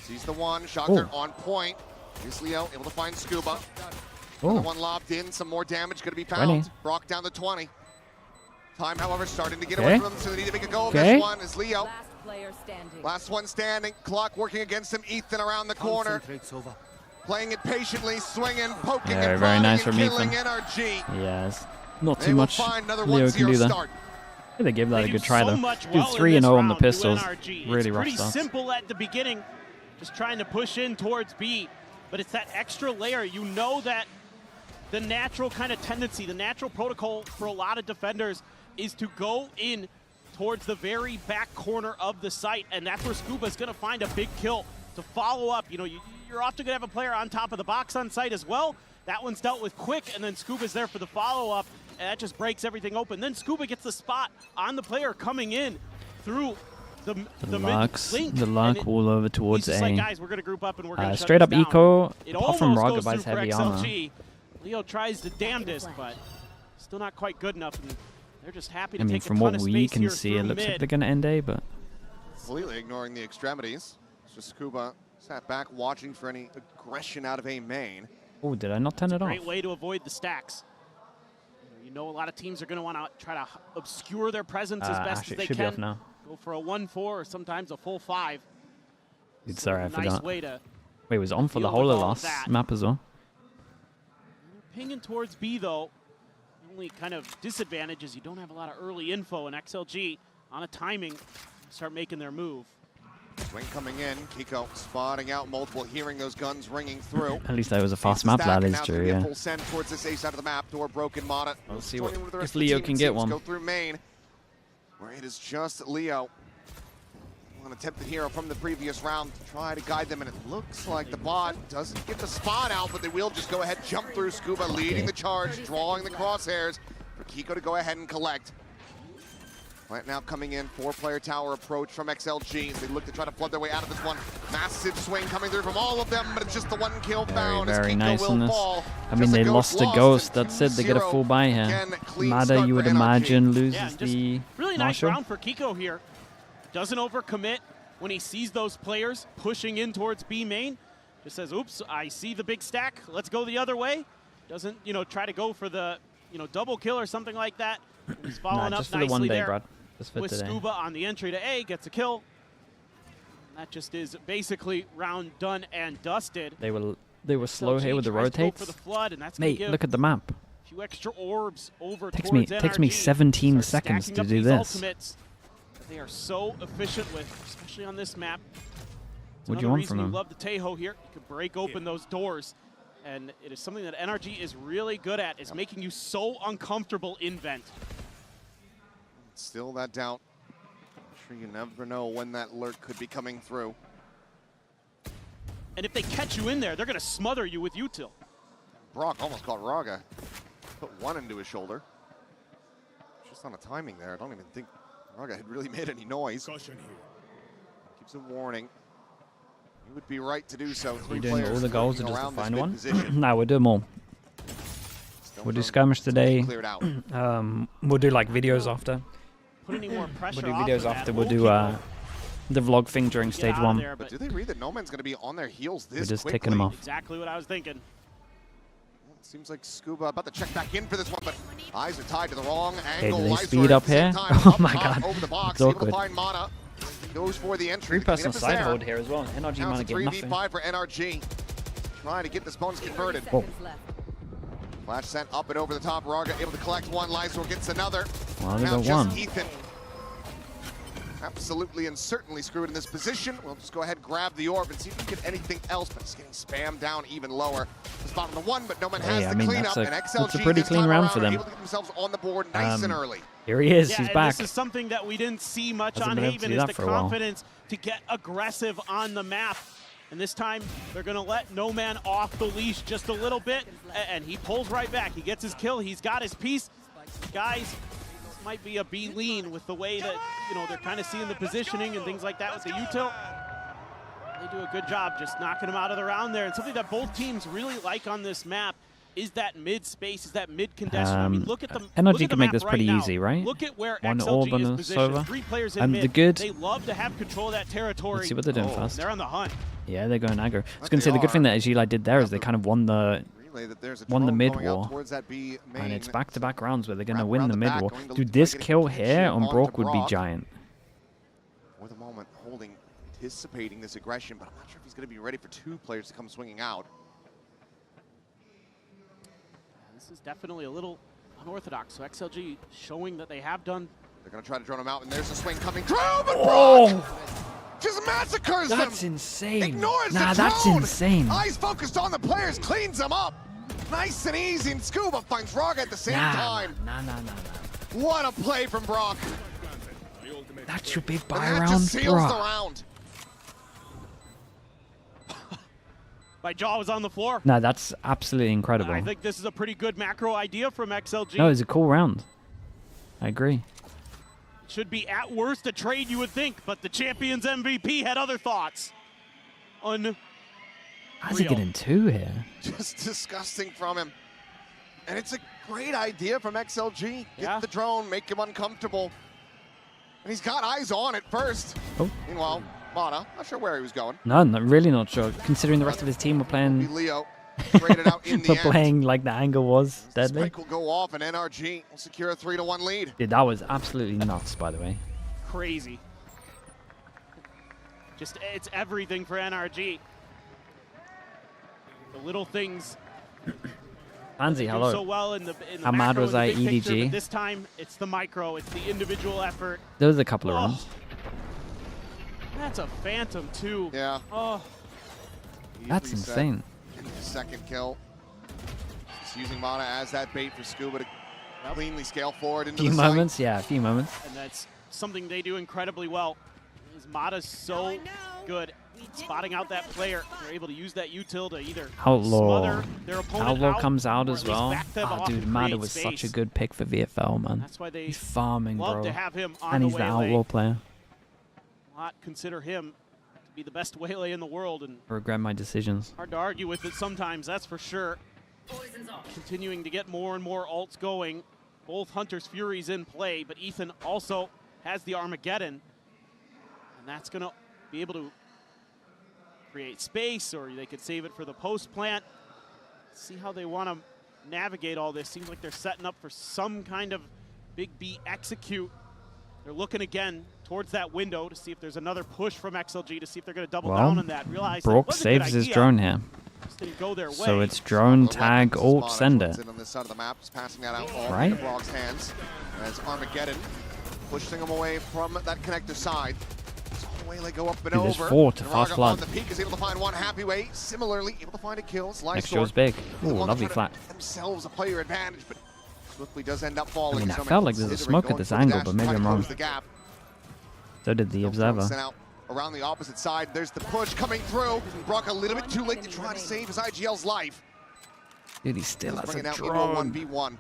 N: Sees the one, shot
B: Oh.
N: there on point. Here's Leo able to find Scuba. Another
B: Oh,
N: one lobbed in, some more damage going to be
B: 20.
N: found. Brock down to 20. Time, however, starting to get
B: Okay.
N: away from them, so they need to make a go of
B: Okay.
N: this one. Is Leo.
D: Last player standing.
N: Last one standing. Clock working against him. Ethan around the corner. Playing it patiently, swinging, poking,
B: Very,
N: and
B: very
N: prodding,
B: nice
N: and
B: from
N: killing
B: Ethan.
N: NRG.
B: yes. Not
N: They
B: too
N: will
B: much
N: find another
B: Leo can
N: 1-0
B: do there.
N: start.
B: Yeah, they gave that
S: They
B: a
S: do
B: good try
S: so
B: though.
S: much
B: Dude,
S: well in
B: 3-0
S: this
B: on the
S: round to
B: pistols.
S: NRG.
B: Really
S: it's
B: rough
S: pretty
B: start.
S: simple at the beginning, just trying to push in towards B. But it's that extra layer. You know that the natural kind of tendency, the natural protocol for a lot of defenders is to go in towards the very back corner of the site, and that's where Scuba's gonna find a big kill to follow up. You know, you're often gonna have a player on top of the box on site as well. That one's dealt with quick, and then Scuba's there for the follow-up, and that just breaks everything open. Then Scuba gets the spot on the player coming in through the
B: Luck all over towards A.
S: Like, guys, we're gonna group up and we're gonna
B: straight up
S: down.
B: eco,
S: It
B: apart from
S: almost
B: Raga
S: goes
B: buys
S: through for
B: heavy armor.
S: XLG. Leo tries the damnedest, but still not quite good enough. And they're just happy to
B: I mean,
S: take
B: from
S: a ton
B: what
S: of
B: we
S: space
B: can
S: here
B: see,
S: through
B: it looks
S: mid.
B: like they're going to end A, but...
N: Completely ignoring the extremities. It's just Scuba sat back watching for any aggression out of A main.
B: Oh, did I not turn it off?
S: Great way to avoid the stacks. You know a lot of teams are going to want to try to obscure their presence as best as they
B: should
S: can.
B: be off now.
S: Go for a 1-4 or sometimes a full 5.
B: Dude, sorry, I
S: Nice
B: forgot.
S: way to
B: Wait, it was on for the
S: deal
B: whole
S: with
B: of
S: all
B: last
S: that.
B: map as well.
S: Pinging towards B, though. The only kind of disadvantage is you don't have a lot of early info, and XLG on a timing start making their move.
N: Swing coming in, Kiko spotting out multiple, hearing those guns ringing through.
B: At least that was a fast map, that is true, yeah.
N: Full send towards this A side of the map, door broken, Mana.
B: We'll see
N: if
B: Leo can get one.
N: Go through main, where it is just Leo. An attempted hero from the previous round to try to guide them, and it looks like the bot doesn't get the spot out, but they will just go ahead, jump through. Scuba leading the charge, drawing the crosshairs for Kiko to go ahead and collect. Right now coming in, 4-player tower approach from XLG. They look to try to flood their way out of this one. Massive swing coming through from all of them, but it's just the one kill found.
B: Very
N: Kiko
B: nice
N: will
B: on this.
N: fall.
B: I mean, they lost the Ghost. That's it. They get a full buy here.
N: Again, clean
B: Mada,
N: start
B: you would
N: for NRG.
B: imagine, loses
S: Yeah, just
B: the
S: really nice
B: Marshall.
S: round for Kiko here. Doesn't overcommit when he sees those players pushing in towards B main. Just says, oops, I see the big stack. Let's go the other way. Doesn't, you know, try to go for the, you know, double kill or something like that. He's following
B: Just
S: up
B: for the one
S: nicely
B: day,
S: there
B: Brad. Just for
S: with
B: today.
S: Scuba on the entry to A, gets a kill. And that just is basically round done and dusted.
B: They were slow
S: XLG
B: here with the
S: tries to go
B: rotates.
S: for the flood, and that's gonna
B: Mate,
S: give
B: look at the map.
S: a few extra orbs over
B: Takes
S: towards
B: me
S: NRG.
B: 17
S: Start
B: seconds
S: stacking
B: to
S: up
B: do
S: these
B: this.
S: ultimates that they are so efficient with, especially on this map. It's
B: What do you
S: another
B: want
S: reason
B: from
S: you
B: him?
S: love the Tejo here. You can break open those doors, and it is something that NRG is really good at, is making you so uncomfortable in vent.
N: Still that doubt. I'm sure you never know when that lurk could be coming through.
S: And if they catch you in there, they're going to smother you with util.
N: Brock almost caught Raga. Put one into his shoulder. Just on a timing there. I don't even think Raga had really made any noise. Keeps him warning. He would be right to do so.
B: We're doing all the goals or just the
N: around this
B: final one?
N: mid-position.
B: No, we'll do more. We'll do skirmish today.
N: Cleared out.
B: We'll do like videos after.
S: Put any more pressure
B: We'll do
S: off
B: videos
S: of that.
B: after. We'll
S: We'll
B: do
S: keep
B: the vlog thing during
S: Get
B: stage
S: out of
B: 1.
S: there,
N: But do they read that No Man's going to be on their heels this
B: just
N: quickly?
B: ticking them off.
S: Exactly what I was thinking.
N: Seems like Scuba about to check back in for this one, but eyes are tied to the wrong angle.
B: do they
N: Lights
B: speed
N: are
B: up
N: at the same
B: here?
N: time.
B: Oh
N: Up
B: my
N: top,
B: God.
N: Over the box,
B: It's
N: able to
B: awkward.
N: find Mana. Goes for the entry.
B: 3-person
N: The
B: side
N: cleanup is
B: hold
N: there.
B: here as well. NRG
N: Now
B: might
N: it's a
B: get nothing.
N: 3v5 for NRG. Trying to get this bonus converted.
B: Oh.
N: Flash sent up and over the top. Raga able to collect one. Lysor gets another.
B: Well, they
N: Now
B: got
N: just
B: one.
N: Ethan. Absolutely and certainly screwed in this position. We'll just go ahead and grab the orb and see if we can get anything else, but it's getting spammed down even lower. The spot on the one, but No Man has
B: Hey, I
N: the
B: mean,
N: cleanup,
B: that's
N: and
B: a
N: XLG
B: pretty
N: this
B: clean
N: time
B: round
N: around
B: for
N: are
B: them.
N: able to get themselves on the board nice and early.
B: Here he is.
S: Yeah,
B: He's
S: and
B: back.
S: This is something that we didn't see much
B: Hasn't
S: on
B: been able to
S: Haven,
B: do
S: is
B: that
S: the
B: for a while.
S: confidence to get aggressive on the map. And this time, they're going to let No Man off the leash just a little bit, and he pulls right back. He gets his kill. He's got his piece. Guys, this might be a B lean with the way that, you know, they're kind of seeing the positioning and things like that with the util. They do a good job just knocking him out of the round there. And something that both teams really like on this map is that mid space, is that mid congestion. I mean, look at the
B: NRG
S: look at the
B: can make
S: map
B: this
S: right
B: pretty
S: now.
B: easy, right?
S: Look at where
B: One
S: XLG
B: orb on
S: is
B: the
S: positioned.
B: server.
S: 3 players in mid.
B: The good.
S: They love to have control of that territory.
B: Let's see what they're doing first.
S: They're on the hunt.
B: Yeah, they're going aggro. I was going to say the good thing that Agili did there is they kind of won the mid war, and it's back-to-back rounds where they're going to win the mid war. Dude, this kill here on Brock would be giant.
N: For the moment, holding, anticipating this aggression, but I'm not sure if he's going to be ready for 2 players to come swinging out.
S: This is definitely a little unorthodox. So XLG showing that they have done.
N: They're going to try to drone him out, and there's a swing coming through, but
B: Oh!
N: Brock just massacres them.
B: That's insane.
N: Ignores
B: nah,
N: the
B: that's
N: drone.
B: insane.
N: Eyes focused on the players, cleans them up. Nice and easy, and Scuba finds Raga at the same time.
B: Nah.
N: What a play from Brock.
B: That should be
N: And
B: by
N: that
B: round,
N: just seals
B: bro.
N: the round.
S: My jaw was on the floor.
B: No, that's absolutely incredible.
S: I think this is a pretty good macro idea from XLG.
B: No, it's a cool round. I agree.
S: Should be at worst a trade, you would think, but the Champions MVP had other thoughts.
B: How's he getting 2 here?
N: Just disgusting from him. And it's a great idea from XLG. Get the drone, make him uncomfortable. And he's got eyes on it first.
B: Oh.
N: Meanwhile, Mana, not sure where he was going.
B: No, really not sure. Considering the rest of his team were playing,
N: Leo traded out in the
B: were
N: end.
B: playing like the angle was deadly.
N: Spike will go off, and NRG will secure a 3-1 lead.
B: Dude, that was absolutely nuts, by the way.
S: Crazy. Just, it's everything for NRG. The little things
B: Pansy,
S: do
B: hello.
S: so well in the
B: How mad
S: macro,
B: was
S: in the
B: I,
S: big picture,
B: EDG?
S: but this time, it's the micro, it's the individual effort.
B: There was a couple of runs.
S: That's a phantom too.
N: Yeah.
S: Oh.
B: That's insane.
N: Second kill. Just using Mana as that bait for Scuba to cleanly scale forward into
B: Few
N: the
B: moments,
N: site.
B: yeah, a few moments.
S: And that's something they do incredibly well. Is Mata's so good spotting out that player. They're able to use that util to either
B: Outlaw.
S: smother their opponent
B: Outlaw
S: out,
B: comes out
S: or
B: as
S: at least
B: well.
S: back them
B: Oh,
S: off
B: dude,
S: and
B: Mata
S: create
B: was
S: space.
B: such a good pick for VFL, man.
S: That's why they
B: He's farming,
S: love
B: bro.
S: to have him on
B: And
S: the
B: he's the
S: Waylay.
B: Outlaw player.
S: A lot consider him to be the best Waylay in the world, and
B: I regret my decisions.
S: hard to argue with it sometimes, that's for sure. Continuing to get more and more ults going. Both Hunter's Furies in play, but Ethan also has the Armageddon. And that's going to be able to create space, or they could save it for the post plant. See how they want to navigate all this. Seems like they're setting up for some kind of big B execute. They're looking again towards that window to see if there's another push from XLG, to see if they're going to double down on that. Realize that it
B: Brock
S: was a good
B: saves his
S: idea.
B: drone here.
S: Just didn't go their
B: So
S: way.
B: it's drone, tag, ult, send it.
N: On this side of the map, just passing that out all
B: Right.
N: into Brock's hands. As Armageddon pushing him away from that connector side. So Waylay go up and
B: Dude, there's
N: over.
B: 4 to
N: And
B: fast
N: Raga
B: flood.
N: on the peak is able to find one happy way. Similarly, able to find a kill. Slice
B: Next show's big. Ooh, lovely flat.
N: Themselves a player advantage, but swiftly does end up
B: I
N: falling.
B: mean, I
N: Some
B: felt like there's a
N: considering
B: smoke at
N: going
B: this
N: for the
B: angle,
N: dash
B: but
N: to
B: maybe
N: try to
B: I'm wrong.
N: close the gap.
B: So did the
N: Drone
B: Observer.
N: sent out around the opposite side. There's the push coming through. Brock a little bit too late to try to save his IGL's life.
B: Dude, he still has
N: Bring
B: a
N: it out into a
B: drone.
N: 1v1.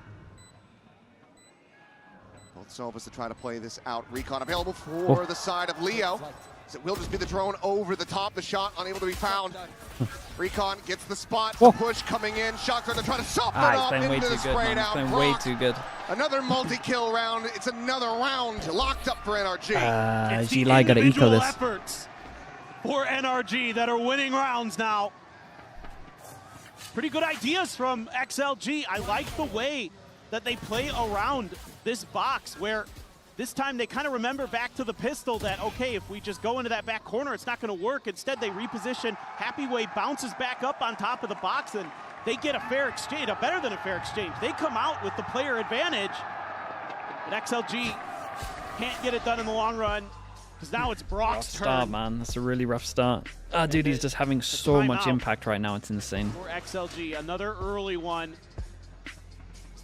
N: Both Sovas to try to play this out. Recon available for the side of Leo. As it will just be the drone over the top. The shot unable to be found. Recon gets the spot. The push coming in. Shocker to try to soften it
B: Ah,
N: up
B: he's playing way
N: into
B: too
N: the
B: good,
N: spray
B: man. He's
N: down.
B: playing way
N: Brock,
B: too good.
N: another multi-kill round. It's another round locked up for NRG.
S: It's the
B: G-Lai gotta eco
S: individual
B: this.
S: efforts for NRG that are winning rounds now. Pretty good ideas from XLG. I like the way that they play around this box, where this time they kind of remember back to the pistol that, okay, if we just go into that back corner, it's not going to work. Instead, they reposition. Happy Way bounces back up on top of the box, and they get a fair exchange, a better than a fair exchange. They come out with the player advantage, but XLG can't get it done in the long run, because now it's Brock's turn.
B: Start, man. That's a really rough start. Ah, dude, he's just having so much
S: timeout.
B: impact right now. It's insane.
S: For XLG, another early one.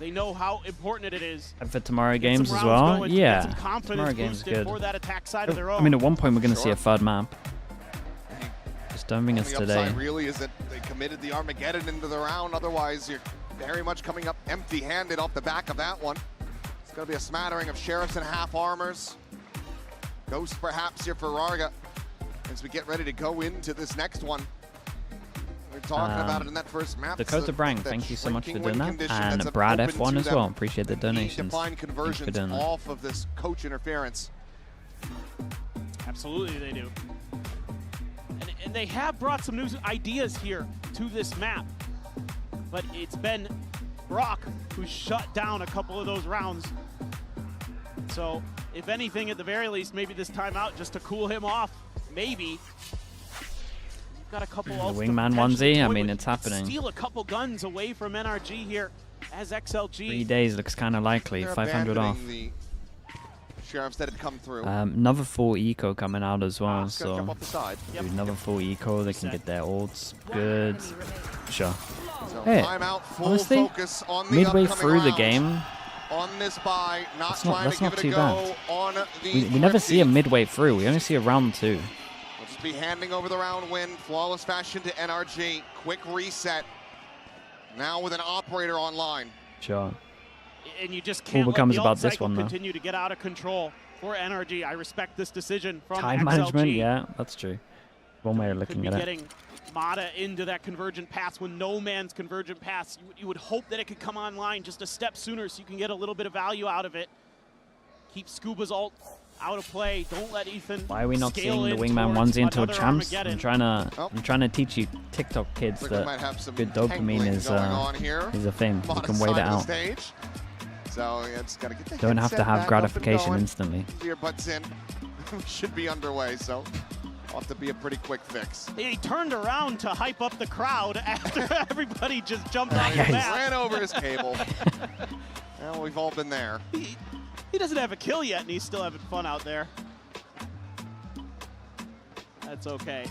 S: They know how important it is.
B: And for tomorrow
S: Get some
B: games as
S: rounds
B: well.
S: going, get
B: Yeah,
S: some confidence
B: tomorrow games is
S: boosted
B: good.
S: for that attack side of their own.
B: I mean, at one point we're going to see a third map. Just don't think it's
N: The
B: today.
N: upside really is that they committed the Armageddon into the round. Otherwise, you're very much coming up empty-handed off the back of that one. It's going to be a smattering of Sheriffs and half armors. Ghost perhaps here for Raga as we get ready to go into this next one. We're talking about it in that first map.
B: Dakota Brang, thank you so much for
N: shrinking
B: doing
N: win
B: that.
N: condition
B: And
N: that's
B: Brad
N: open
B: F1
N: to
B: as
N: them.
B: well. Appreciate the donations.
N: Define
B: Thanks for
N: conversions
B: doing that.
N: off of this coach interference.
S: Absolutely they do. And they have brought some new ideas here to this map. But it's been Brock who shut down a couple of those rounds. So, if anything, at the very least, maybe this timeout just to cool him off. Maybe. You've got a couple
B: The
S: ults to
B: wingman
S: potentially
B: onesie, I
S: toy
B: mean,
S: with.
B: it's happening.
S: Steal a couple guns away from NRG here as XLG.
B: 3 days looks kind of likely.
N: They're
B: 500 off.
N: abandoning the Sheriff instead had come through.
B: Another full eco coming out as well, so
N: jump off the side.
B: do another full eco. They can get their ults. Good. Sure.
N: So
B: Hey,
N: timeout, full
B: honestly,
N: focus on the
B: midway
N: upcoming
B: through the
N: round.
B: game,
N: On this buy, not
B: that's
N: trying to give it a
B: too
N: go
B: bad.
N: on the
B: We never see a midway through. We only see a round 2.
N: We'll just be handing over the round win. Flawless fashion to NRG. Quick reset. Now with an operator online.
B: Sure.
S: And you just can't let
B: becomes
S: the
B: about
S: alt
B: this
S: cycle
B: one, though.
S: continue to get out of control for NRG. I respect this decision from
B: Time
S: XLG.
B: management, yeah, that's true. One way of
S: Could
B: looking
S: be
B: at it.
S: getting Mata into that convergent pass when no man's convergent pass. You would hope that it could come online just a step sooner so you can get a little bit of value out of it. Keep Scuba's ult out of play. Don't let Ethan.
B: Why are we not
S: scale
B: seeing the
S: in
B: wingman
S: towards
B: onesie into a
S: another
B: champs?
S: Armageddon.
B: I'm trying to teach you TikTok kids
N: Looks like we
B: that
N: might have some
B: good dopamine
N: tangling
B: is
N: going on here.
B: a thing. You
N: Mata
B: can wait it
N: side of the
B: out.
N: stage. So yeah, just gotta get the
B: Don't have to
N: headset
B: have
N: back
B: gratification
N: up and going.
B: instantly.
N: Your butts in. We should be underway, so it'll have to be a pretty quick fix.
S: He turned around to hype up the crowd after everybody just jumped on the map.
N: Ran over his cable. Well, we've all been there.
S: He doesn't have a kill yet, and he's still having fun out there. That's okay.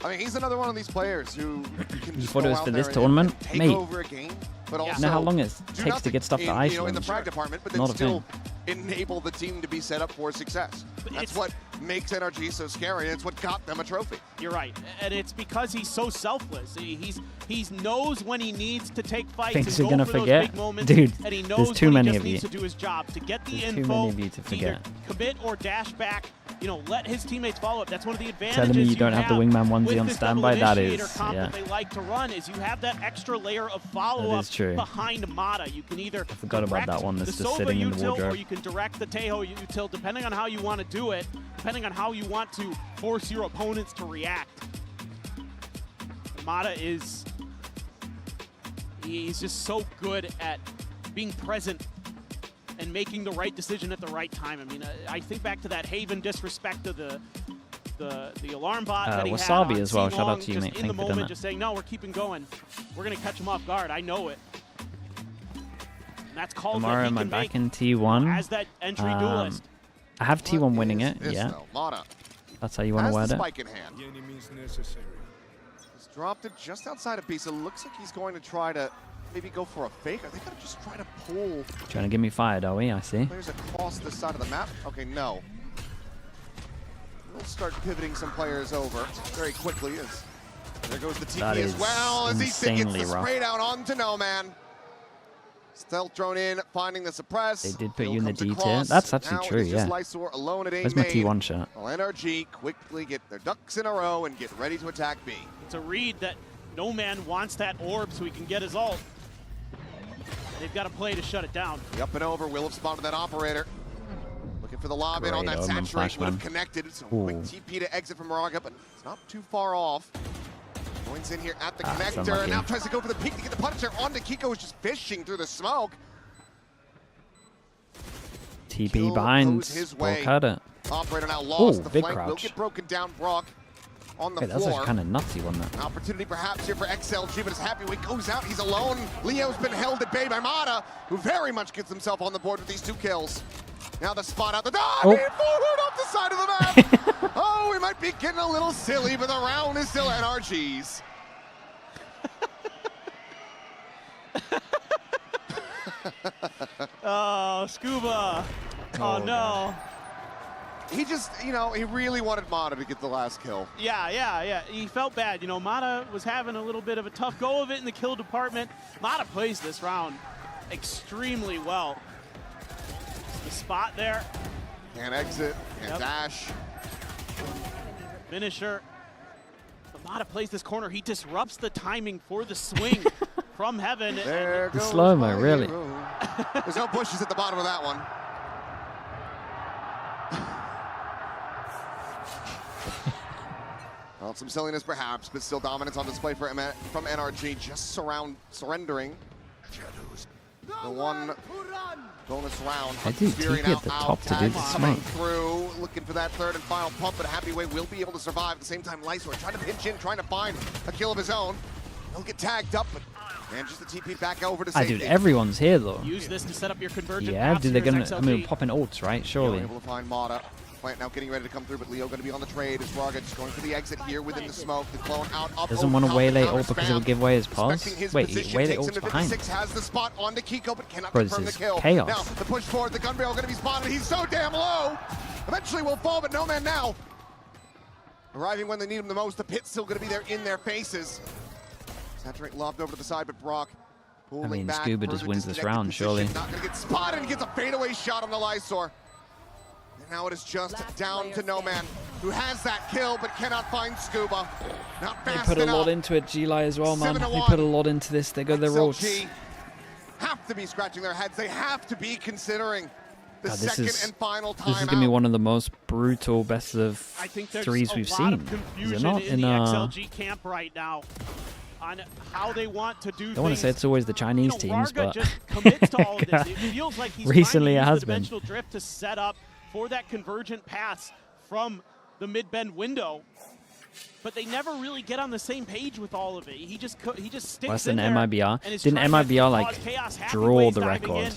N: I mean, he's another one of these players who can
B: You
N: just
B: thought
N: go
B: it was
N: out
B: for
N: there
B: this
N: and
B: tournament?
N: take
B: Mate.
N: over a game, but also
B: You know how long it
N: do
B: takes to get stuff
N: in,
B: to
N: in
B: Iceland?
N: the frag department, but then
B: Not a
N: still enable the team to be set up for success. That's what makes NRG so scary, and it's what got them a trophy.
S: You're right, and it's because he's so selfless. He knows when he needs to take fights
B: Things
S: and
B: you're
S: go
B: gonna
S: for
B: forget?
S: those big moments,
B: Dude,
S: and he
B: there's
S: knows
B: too
S: when
B: many
S: he just
B: of you.
S: needs to do his job to get the
B: There's too
S: info,
B: many of you to
S: either
B: forget.
S: commit or dash back. You know, let his teammates follow up. That's one of the advantages.
B: Telling me you don't have the wingman onesie
S: with
B: on
S: this
B: standby?
S: double
B: That
S: initiator
B: is,
S: comp
B: yeah.
S: that they like to run is you have that extra layer of follow-up
B: is true.
S: behind Mata. You can either
B: forgot about that one that's
S: the
B: just
S: Sova
B: sitting in the
S: util,
B: wardrobe.
S: or you can direct the Tejo util, depending on how you want to do it, depending on how you want to force your opponents to react. Mata he's just so good at being present and making the right decision at the right time. I mean, I think back to that Haven disrespect to the alarm bot that he had
B: Wasabi
S: on
B: as well. Shout out
S: Sealong,
B: to you,
S: just
B: mate.
S: in the
B: Thank you for doing
S: moment,
B: that.
S: just saying, no, we're keeping going. We're going to catch him off guard. I know it. And that's called
B: Tomorrow,
S: that he
B: am I
S: can
B: back
S: make
B: in T1?
S: as that entry duelist.
B: I have T1 winning it,
N: This,
B: yeah.
N: though? Mata
B: That's how you want to
N: has
B: word
N: the
B: it.
N: spike in hand. He's dropped it just outside of B, so it looks like he's going to try to maybe go for a fake. Are they going to just try to pull
B: Trying to get me fired, are we? I see.
N: players across the side of the map? Okay, no. We'll start pivoting some players over very quickly as there goes the TP
B: That
N: as
B: is
N: well as Ethan gets
B: insanely
N: the
B: rough.
N: spray down onto No Man. Stealth drone in, finding the suppress.
B: They did put
N: Hill
B: you in the
N: comes
B: D tier.
N: across.
B: That's actually
N: Now
B: true,
N: it's just
B: yeah.
N: Lysor alone at A
B: Where's my
N: main.
B: T1 shot?
N: Well, NRG quickly get their ducks in a row and get ready to attack B.
S: It's a read that No Man wants that orb so he can get his ult. They've got to play to shut it down.
N: The up and over will have spotted that operator. Looking for the lob in on
B: Great
N: that
B: omen,
N: saturation. Would have
B: Flashman.
N: connected. So
B: Ooh.
N: quick TP to exit from Raga, but it's not too far off. Points in here at the
B: That's
N: connector, and now
B: unlucky.
N: tries to go for the peek to get the Punisher onto Kiko, who's just fishing through the smoke.
B: TP
N: Kill
B: behind.
N: goes his
B: Brock
N: way.
B: had it.
N: Operator now lost.
B: Ooh,
N: The
B: big
N: flank will
B: crouch.
N: get broken down. Brock on the
B: Wait, that's
N: floor.
B: actually kind of nutsy, wasn't it?
N: An opportunity perhaps here for XLG, but as Happyway goes out, he's alone. Leo's been held at bay by Mata, who very much gets himself on the board with these 2 kills. Now the spot out the door,
B: Oh.
N: forward off the side of the map. Oh, we might be getting a little silly, but the round is still NRG's.
S: Oh, Scuba. Oh, no.
N: He just, you know, he really wanted Mata to get the last kill.
S: Yeah. He felt bad. You know, Mata was having a little bit of a tough go of it in the kill department. Mata plays this round extremely well. The spot there.
N: Can't exit, can't dash.
S: Finisher. But Mata plays this corner. He disrupts the timing for the swing from heaven.
N: There
B: The
N: goes
B: slow-mo,
N: my
B: really.
N: hero. There's no bushes at the bottom of that one. Well, some silliness perhaps, but still dominance on display from NRG, just surrendering. The one bonus round.
B: I do
N: Fury
B: TP
N: now
B: at the
N: out,
B: top to do
N: Tag
B: the
N: coming
B: smoke.
N: through, looking for that third and final pump, but Happyway will be able to survive. At the same time, Lysor trying to pinch in, trying to find a kill of his own. He'll get tagged up, but manages the TP back over to
B: Ah,
N: safety.
B: dude, everyone's here though.
S: Use this to set up your convergent.
B: Yeah,
S: paths
B: dude, they're
S: here
B: gonna.
S: as
B: I mean,
S: XLG.
B: popping ults, right? Surely.
N: Able to find Mata. Plant now getting ready to come through, but Leo going to be on the trade as Raga just going for the exit here within the smoke. The clone out up.
B: Doesn't want to waylay ult because it would give away his pause. Wait, waylay
N: ult's
B: ult's behind.
N: Has the spot onto Kiko, but cannot
B: Bro, this
N: confirm the
B: is
N: kill.
B: chaos.
N: Now the push forward, the gun barrel going to be spotted. He's so damn low. Eventually will fall, but no man now. Arriving when they need him the most. The pit's still going to be there in their faces. Saturate lobbed over to the side, but Brock pulling
B: I mean,
N: back,
B: Scuba just
N: further
B: wins this
N: disconnected
B: round,
N: position.
B: surely.
N: Not going to get spotted and gets a fadeaway shot on the Lysor. And now it is just down to No Man, who has that kill but cannot find Scuba. Not
B: They
N: fast
B: put a
N: enough.
B: lot into it, G-Lai as well, man. They
N: 7-1.
B: put a lot into this. They go their ults.
N: XLG have to be scratching their heads. They have to be considering the
B: God, this
N: second
B: is-
N: and final timeout.
B: This is gonna be one of the most brutal best of
S: I think there's
B: threes
S: a
B: we've
S: lot
B: seen.
S: of
B: Is
S: confusion
B: it not?
S: in the XLG camp right now on how they want to do
B: I don't want to say it's always the Chinese teams,
S: Raga
B: but
S: just commits to all of this. It feels like he's
B: recently
S: trying
B: it
S: to use
B: has
S: the
B: been.
S: dimensional drift to set up for that convergent pass from the mid-bend window. But they never really get on the same page with all of it. He just sticks
B: Worse
S: in
B: than
S: there
B: MIBR.
S: and is
B: Didn't
S: trying to
B: MIBR like
S: cause chaos. Happy
B: draw
S: Ways
B: the
S: diving
B: record?
S: in,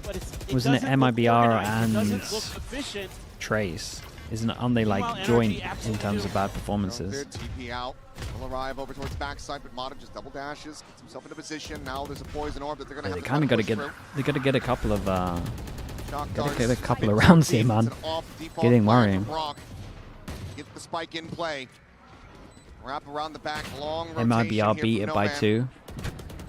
S: but
B: Wasn't it
S: doesn't look
B: MIBR
S: organized. It doesn't
B: and
S: look efficient.
B: Trace? Aren't they
S: Meanwhile,
B: like
S: NRG
B: joint in
S: absolutely
B: terms
S: do.
B: of bad performances?
N: TP out. Will arrive over towards backside, but Mata just double dashes, gets himself into position. Now there's a poison orb that they're going to
B: Yeah,
N: have
B: they
N: to
B: kind of got to
N: push
B: get.
N: through.
B: They got to get a couple of.
N: Shock
B: Got to
N: darts,
B: get a couple of
N: spike
B: rounds here,
N: deep,
B: man.
N: it's an off default
B: Getting
N: flag
B: worrying.
N: from Brock. Get the spike in play. Wrap around the back, long rotation
B: MIBR
N: here
B: beat
N: from
B: it
N: No
B: by
N: Man.
B: 2.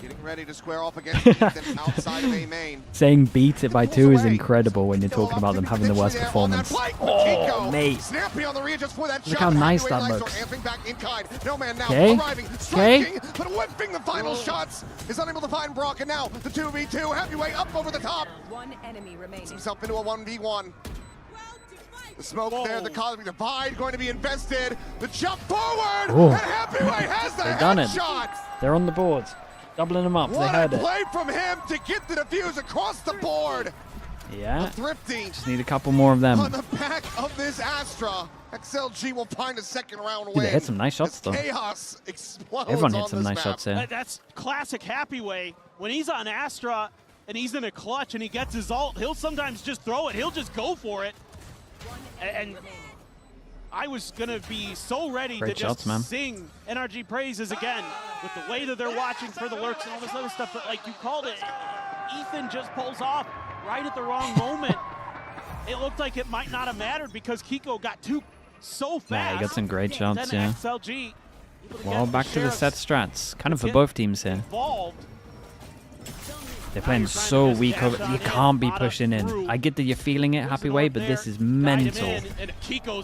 N: Getting ready to square off against Ethan outside of A main.
B: Saying beat it by 2 is incredible when you're talking about them having the worst performance. Oh, mate.
N: Snappy on the readjust for that
B: Look
N: shot.
B: how nice
N: Happy
B: that
N: Lysor
B: looks.
N: answering back in kind. No Man now
B: Okay.
N: arriving,
B: Okay.
N: striking, but whipping the final shots. Is unable to find Brock, and now the 2v2. Heavyweight up over the top.
F: One enemy remaining.
N: Gets himself into a 1v1. The smoke there, the cosmic divide going to be invested. The jump forward,
B: Oh.
N: and Happyway has the
B: They've done it.
N: headshot.
B: They're on the board. Doubling them up. They
N: What a
B: heard it.
N: play from him to get the defuse across the board.
B: Yeah.
N: Thrifty
B: Just need a couple more of them.
N: on the back of this Astra. XLG will find a second round
B: Dude,
N: win.
B: they hit some nice shots,
N: as
B: though.
N: Chaos explodes
B: Everyone
N: on
B: hit some
N: this
B: nice
N: map.
B: shots here.
S: That's classic Happy Way. When he's on Astra and he's in a clutch and he gets his ult, he'll sometimes just throw it. He'll just go for it. And I was going to be so ready
B: Great
S: to just
B: shots, man.
S: sing NRG praises again with the way that they're watching for the lurks and all this other stuff. But like you called it, Ethan just pulls off right at the wrong moment. It looked like it might not have mattered because Kiko got two so fast.
B: Yeah, he got some great shots,
S: Then
B: yeah.
S: XLG able to
B: Well,
S: get
B: back to the set
S: Sheriff's
B: strats. Kind of for
S: get
B: both teams here.
S: involved.
B: They're playing so weak over. You can't be pushing in. I get that you're feeling it, Happy Way, but this is mental.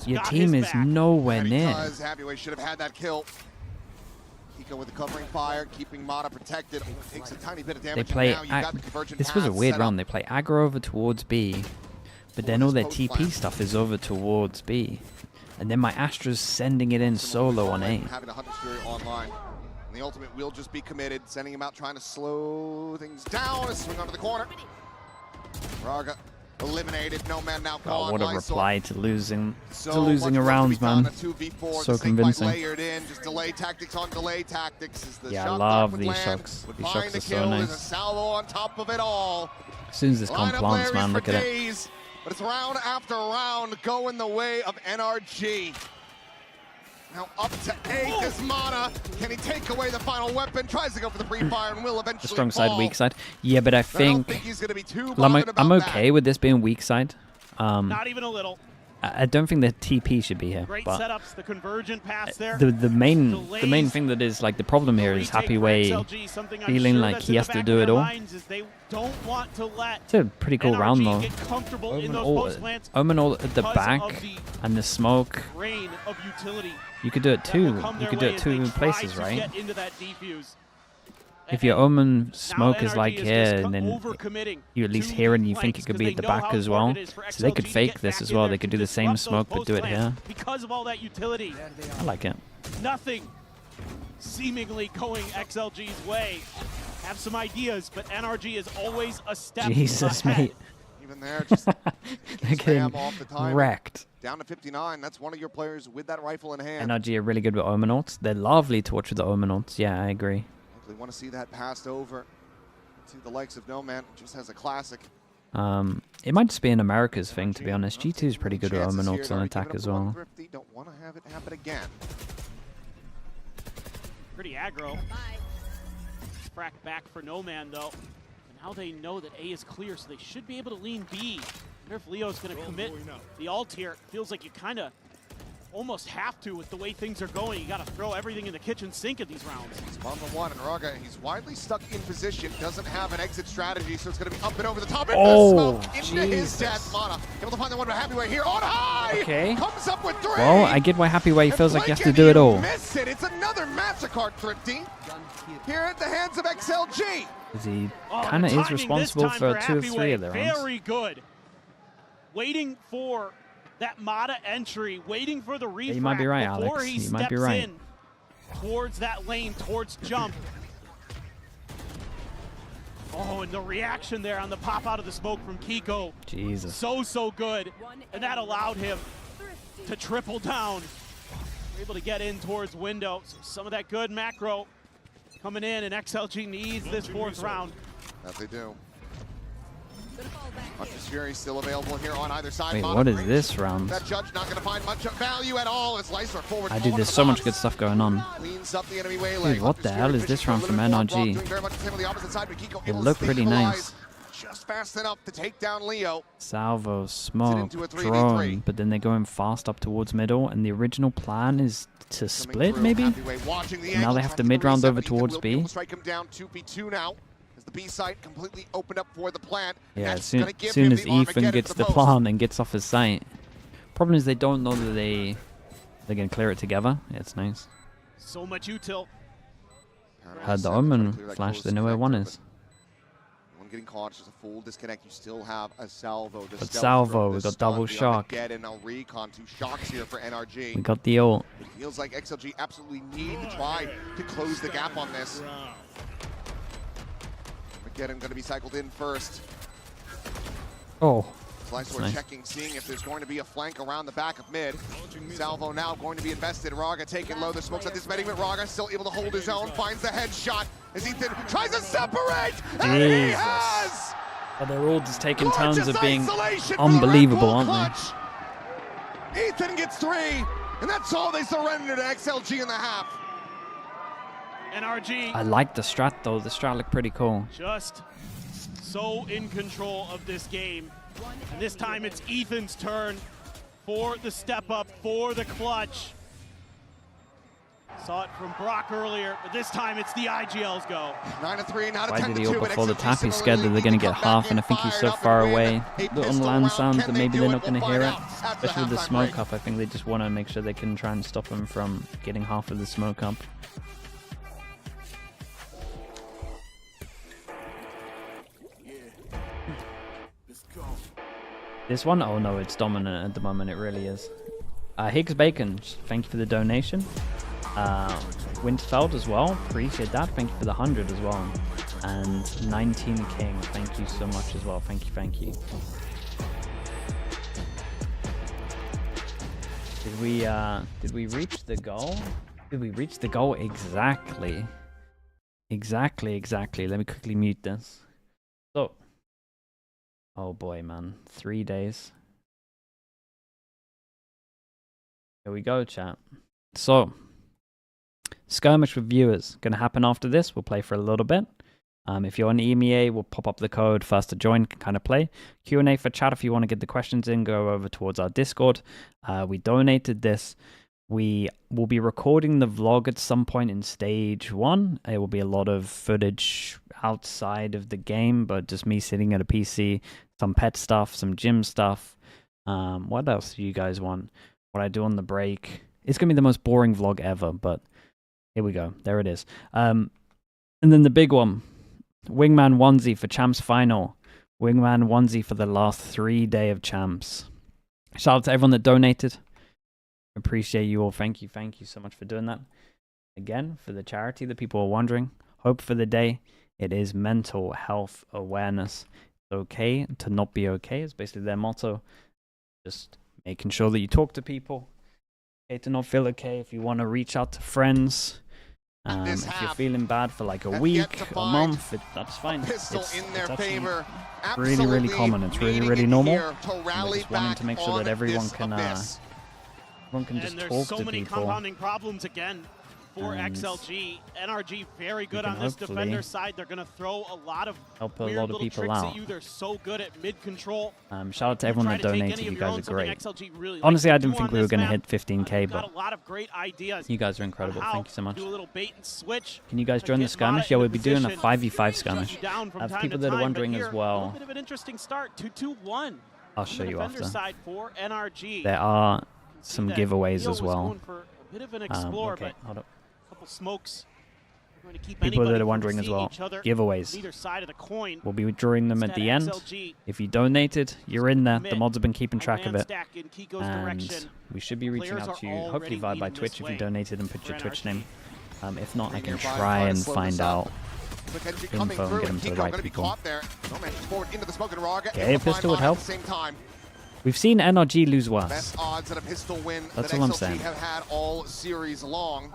B: Your team is nowhere
N: He
B: near.
N: does. Happyway should have had that kill. Kiko with the covering fire, keeping Mata protected. Takes a tiny bit of
B: They
N: damage.
B: play.
N: and now you got the convergent
B: This was a
N: path
B: weird
N: set
B: round.
N: up.
B: They play aggro over towards B, but then all their TP stuff is over towards B, and then my Astra's sending it in solo on A.
N: Having a Hunter's Fury online. And the ultimate will just be committed, sending him out, trying to slow things down. A swing onto the corner. Raga eliminated. No man now
B: God,
N: gone.
B: what a
N: Lysor.
B: reply to losing
N: So
B: to losing
N: much
B: a
N: work to
B: round,
N: be done.
B: man.
N: A 2v4.
B: So
N: the snake bite
B: convincing.
N: layered in. Just delay tactics on delay tactics. As the
B: Yeah, I
N: shot
B: love
N: would
B: these
N: land,
B: shocks.
N: would
B: These
N: find
B: shocks
N: the
B: are so
N: kill. There's a
B: nice.
N: salvo on top of it all.
B: As soon as this comp
N: Lineup
B: plants,
N: varies
B: man,
N: for
B: look at it.
N: days, but it's round after round going the way of NRG. Now up to 8 is Mana. Can he take away the final weapon? Tries to go for the pre-fire and will eventually
B: The strong
N: fall.
B: side, weak side. Yeah, but I
N: I don't
B: think
N: think he's going to be too
B: well,
N: bothered about
B: I'm
N: that.
B: okay with this being weak side.
S: Not even a little.
B: I don't think the TP should be here,
S: Great
B: but
S: setups, the convergent pass there.
B: the main thing that is like the problem here is Happy Way feeling like he has to do it all.
S: They don't want to let
B: It's a pretty cool round though.
S: get comfortable in
B: Omen
S: those
B: all,
S: post-plants
B: Omen all at the
S: because
B: back
S: of the
B: and the smoke.
S: rain of utility.
B: You could do it
S: that will
B: two.
S: come
B: You
S: their
B: could do
S: way
B: it
S: as
B: two
S: they try
B: places,
S: to
B: right?
S: get into that defuse.
B: If your Omen smoke is
S: NRG
B: like
S: is
B: here,
S: just
B: and then
S: overcommitting
B: you at least
S: to
B: here and you
S: the
B: think it could
S: flanks
B: be at the
S: because they know
B: back
S: how
B: as well,
S: important it is for
B: so they could
S: XLG to
B: fake
S: get
B: this
S: back
B: as
S: in
B: well.
S: there
B: They could
S: to
B: do the same
S: disrupt
B: smoke
S: those
B: but do it here.
S: post-plants because of all that utility.
B: I like it.
S: Nothing seemingly going XLG's way. Have some ideas, but NRG is always a step
B: Jesus,
S: ahead.
B: mate.
N: He Even there, just
B: they're getting
N: off the time.
B: wrecked.
N: Down to 59. That's one of your players with that rifle in hand.
B: NRG are really good with Omenauts. They're lovely to watch with the Omenauts. Yeah, I agree.
N: We want to see that passed over to the likes of No Man. Just has a classic.
B: It might just be an America's thing, to be honest. G2 is pretty good with Omenauts on attack as well.
N: Don't want to have it happen again.
S: Pretty aggro. Frack back for No Man, though. And now they know that A is clear, so they should be able to lean B. I wonder if Leo's going to commit the ult here. Feels like you kind of almost have to with the way things are going. You got to throw everything in the kitchen sink in these rounds.
N: It's 1-1, and Raga, he's widely stuck in position, doesn't have an exit strategy, so it's going to be up and over the top. Into the smoke, into his dad's mana. Able to find the one with Happyway here on high.
B: Okay.
N: Comes up with 3.
B: Well, I get why Happyway feels like he has to do it all.
N: Miss it. It's another Mastercard Thrifty here at the hands of XLG.
B: Because he kind of is responsible for 2 of 3 of their rounds.
S: Very good. Waiting for that Mata entry, waiting for the refract
B: you might be right,
S: before
B: Alex.
S: he
B: You might be
S: steps
B: right.
S: in towards that lane, towards jump. Oh, and the reaction there on the pop out of the smoke from Kiko.
B: Jesus.
S: So good. And that allowed him to triple down. Able to get in towards window. So some of that good macro coming in, and XLG needs this 4th round.
N: That they do. Hunter's Fury still available here on either side.
B: Wait, what is this round?
N: That Judge not going to find much value at all as Lycer forward.
B: I do. There's so much good stuff going on.
N: Cleans up the enemy waylay.
B: Dude, what the hell is this round from NRG? It looked pretty nice.
N: Just fast enough to take down Leo.
B: Salvo, smoke, drone, but then they're going fast up towards middle, and the original plan is to split, maybe? And now they have to mid-round over towards B.
N: Strike him down 2v2 now. The B site completely opened up for the plant.
B: Yeah, as soon as Ethan gets the plant and gets off his site. Problem is they don't know that they're going to clear it together. Yeah, it's nice.
S: So much util.
B: Heard the Omen flash, they know where 1 is.
N: One getting caught, it's just a full disconnect. You still have a Salvo.
B: But Salvo, we got double shock.
N: Get in a recon, 2 shocks here for NRG.
B: We got the ult.
N: It feels like XLG absolutely need to try to close the gap on this. Again, going to be cycled in first.
B: Oh.
N: Slicer
B: nice.
N: checking, seeing if there's going to be a flank around the back of mid. Salvo now going to be invested. Raga taking low. The smokes at this betting, but Raga still able to hold his own. Finds the headshot as Ethan tries to separate. And he has!
B: But they're all just taking turns of being unbelievable, aren't
N: they? Ethan gets 3, and that's all they surrender to XLG in the half.
S: NRG.
B: I like the strat though. The strat looked pretty cool.
S: Just so in control of this game. And this time it's Ethan's turn for the step up, for the clutch. Saw it from Brock earlier, but this time it's the IGL's go.
N: 9-3, not a 10-2.
B: Why did he ult before the tap? He's scared that they're going to get half, and I think he's so far away on land sounds that maybe they're not going to hear it. Especially with the smoke up, I think they just want to make sure they can try and stop him from getting half of the smoke up. This one? Oh no, it's dominant at the moment, it really is. Higgs Bacon, thank you for the donation. Winterfeld as well, appreciate that, thank you for the 100 as well. And 19 King, thank you so much as well, thank you. Did we reach the goal? Did we reach the goal? Exactly. Exactly. Let me quickly mute this. So. Oh boy, man. 3 days. Here we go, chat. So. Skirmish with viewers. Going to happen after this. We'll play for a little bit. If you're on EMEA, we'll pop up the code first to join, can kind of play. Q&A for chat. If you want to get the questions in, go over towards our Discord. We donated this. We will be recording the vlog at some point in stage 1. It will be a lot of footage outside of the game, but just me sitting at a PC, some pet stuff, some gym stuff. What else do you guys want? What I do on the break. It's going to be the most boring vlog ever, but here we go. There it is. And then the big one. Wingman onesie for Champs Final. Wingman onesie for the last 3 day of Champs. Shout out to everyone that donated. Appreciate you all. Thank you so much for doing that. Again, for the charity that people are wondering. Hope for the day. It is mental health awareness. okay to not be okay is basically their motto. Just making sure that you talk to people. Okay to not feel okay. If you want to reach out to friends, if you're feeling bad for like a week, a month, that's fine. It's actually really, really common. It's really, really normal. And we're just wanting to make sure that everyone can just talk to people.
S: And there's so many compounding problems again for XLG. NRG very good on this defender side. They're going to throw a lot of weird little tricks at you. They're so good at mid control.
B: Shout out to everyone that donated. You guys are great. Honestly, I didn't think we were going to hit 15k, but
S: a lot of great ideas.
B: You guys are incredible. Thank you so much.
S: Do a little bait and switch.
B: Can you guys join the skirmish? Yeah, we'll be doing a 5v5 skirmish. For people that are wondering as well,
S: a bit of an interesting start. 2-2-1.
B: I'll show you after.
S: Side for NRG.
B: There are some giveaways as well.
S: A bit of an explore,
B: okay, hold up.
S: Couple smokes.
B: People that are wondering as well, giveaways.
S: Either side of the coin.
B: We'll be drawing them at the end. If you donated, you're in there. The mods have been keeping track of it. And we should be reaching out to you, hopefully via Twitch if you donated and put your Twitch name. If not, I can try and find out info and get them to the right people. Okay, a pistol would help. We've seen NRG lose worse.
N: Best odds at a pistol win
B: That's
N: that
B: all I'm
N: XLG
B: saying.
N: have had all series long.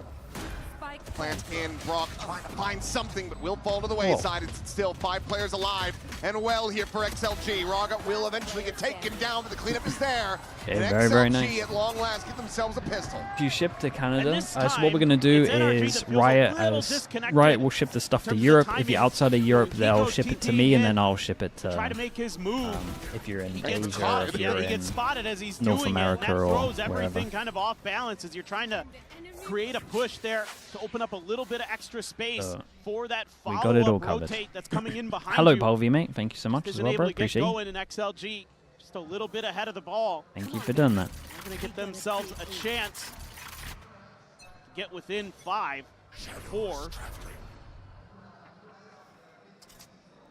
N: Plant in, Brock trying to find something, but will fall to the wayside. It's still 5 players alive and well here for XLG. Raga will eventually get taken down, but the cleanup is there.
B: Okay,
N: and
B: very,
N: XLG
B: very nice.
N: at long last get themselves a pistol.
B: If you ship to Canada, so what we're going to do is Riot will ship the stuff to Europe. If you're outside of Europe, they'll ship it to me, and then I'll ship it to if you're in Asia, if you're in North America or wherever.
S: Kind of off balance as you're trying to create a push there to open up a little bit of extra space for that follow-up rotate that's coming in behind
B: Hello,
S: you.
B: Palvi, mate. Thank you so much as well, bro. Appreciate it.
S: In XLG, just a little bit ahead of the ball.
B: Thank you for doing that.
S: They're going to get themselves a chance to get within 5, 4.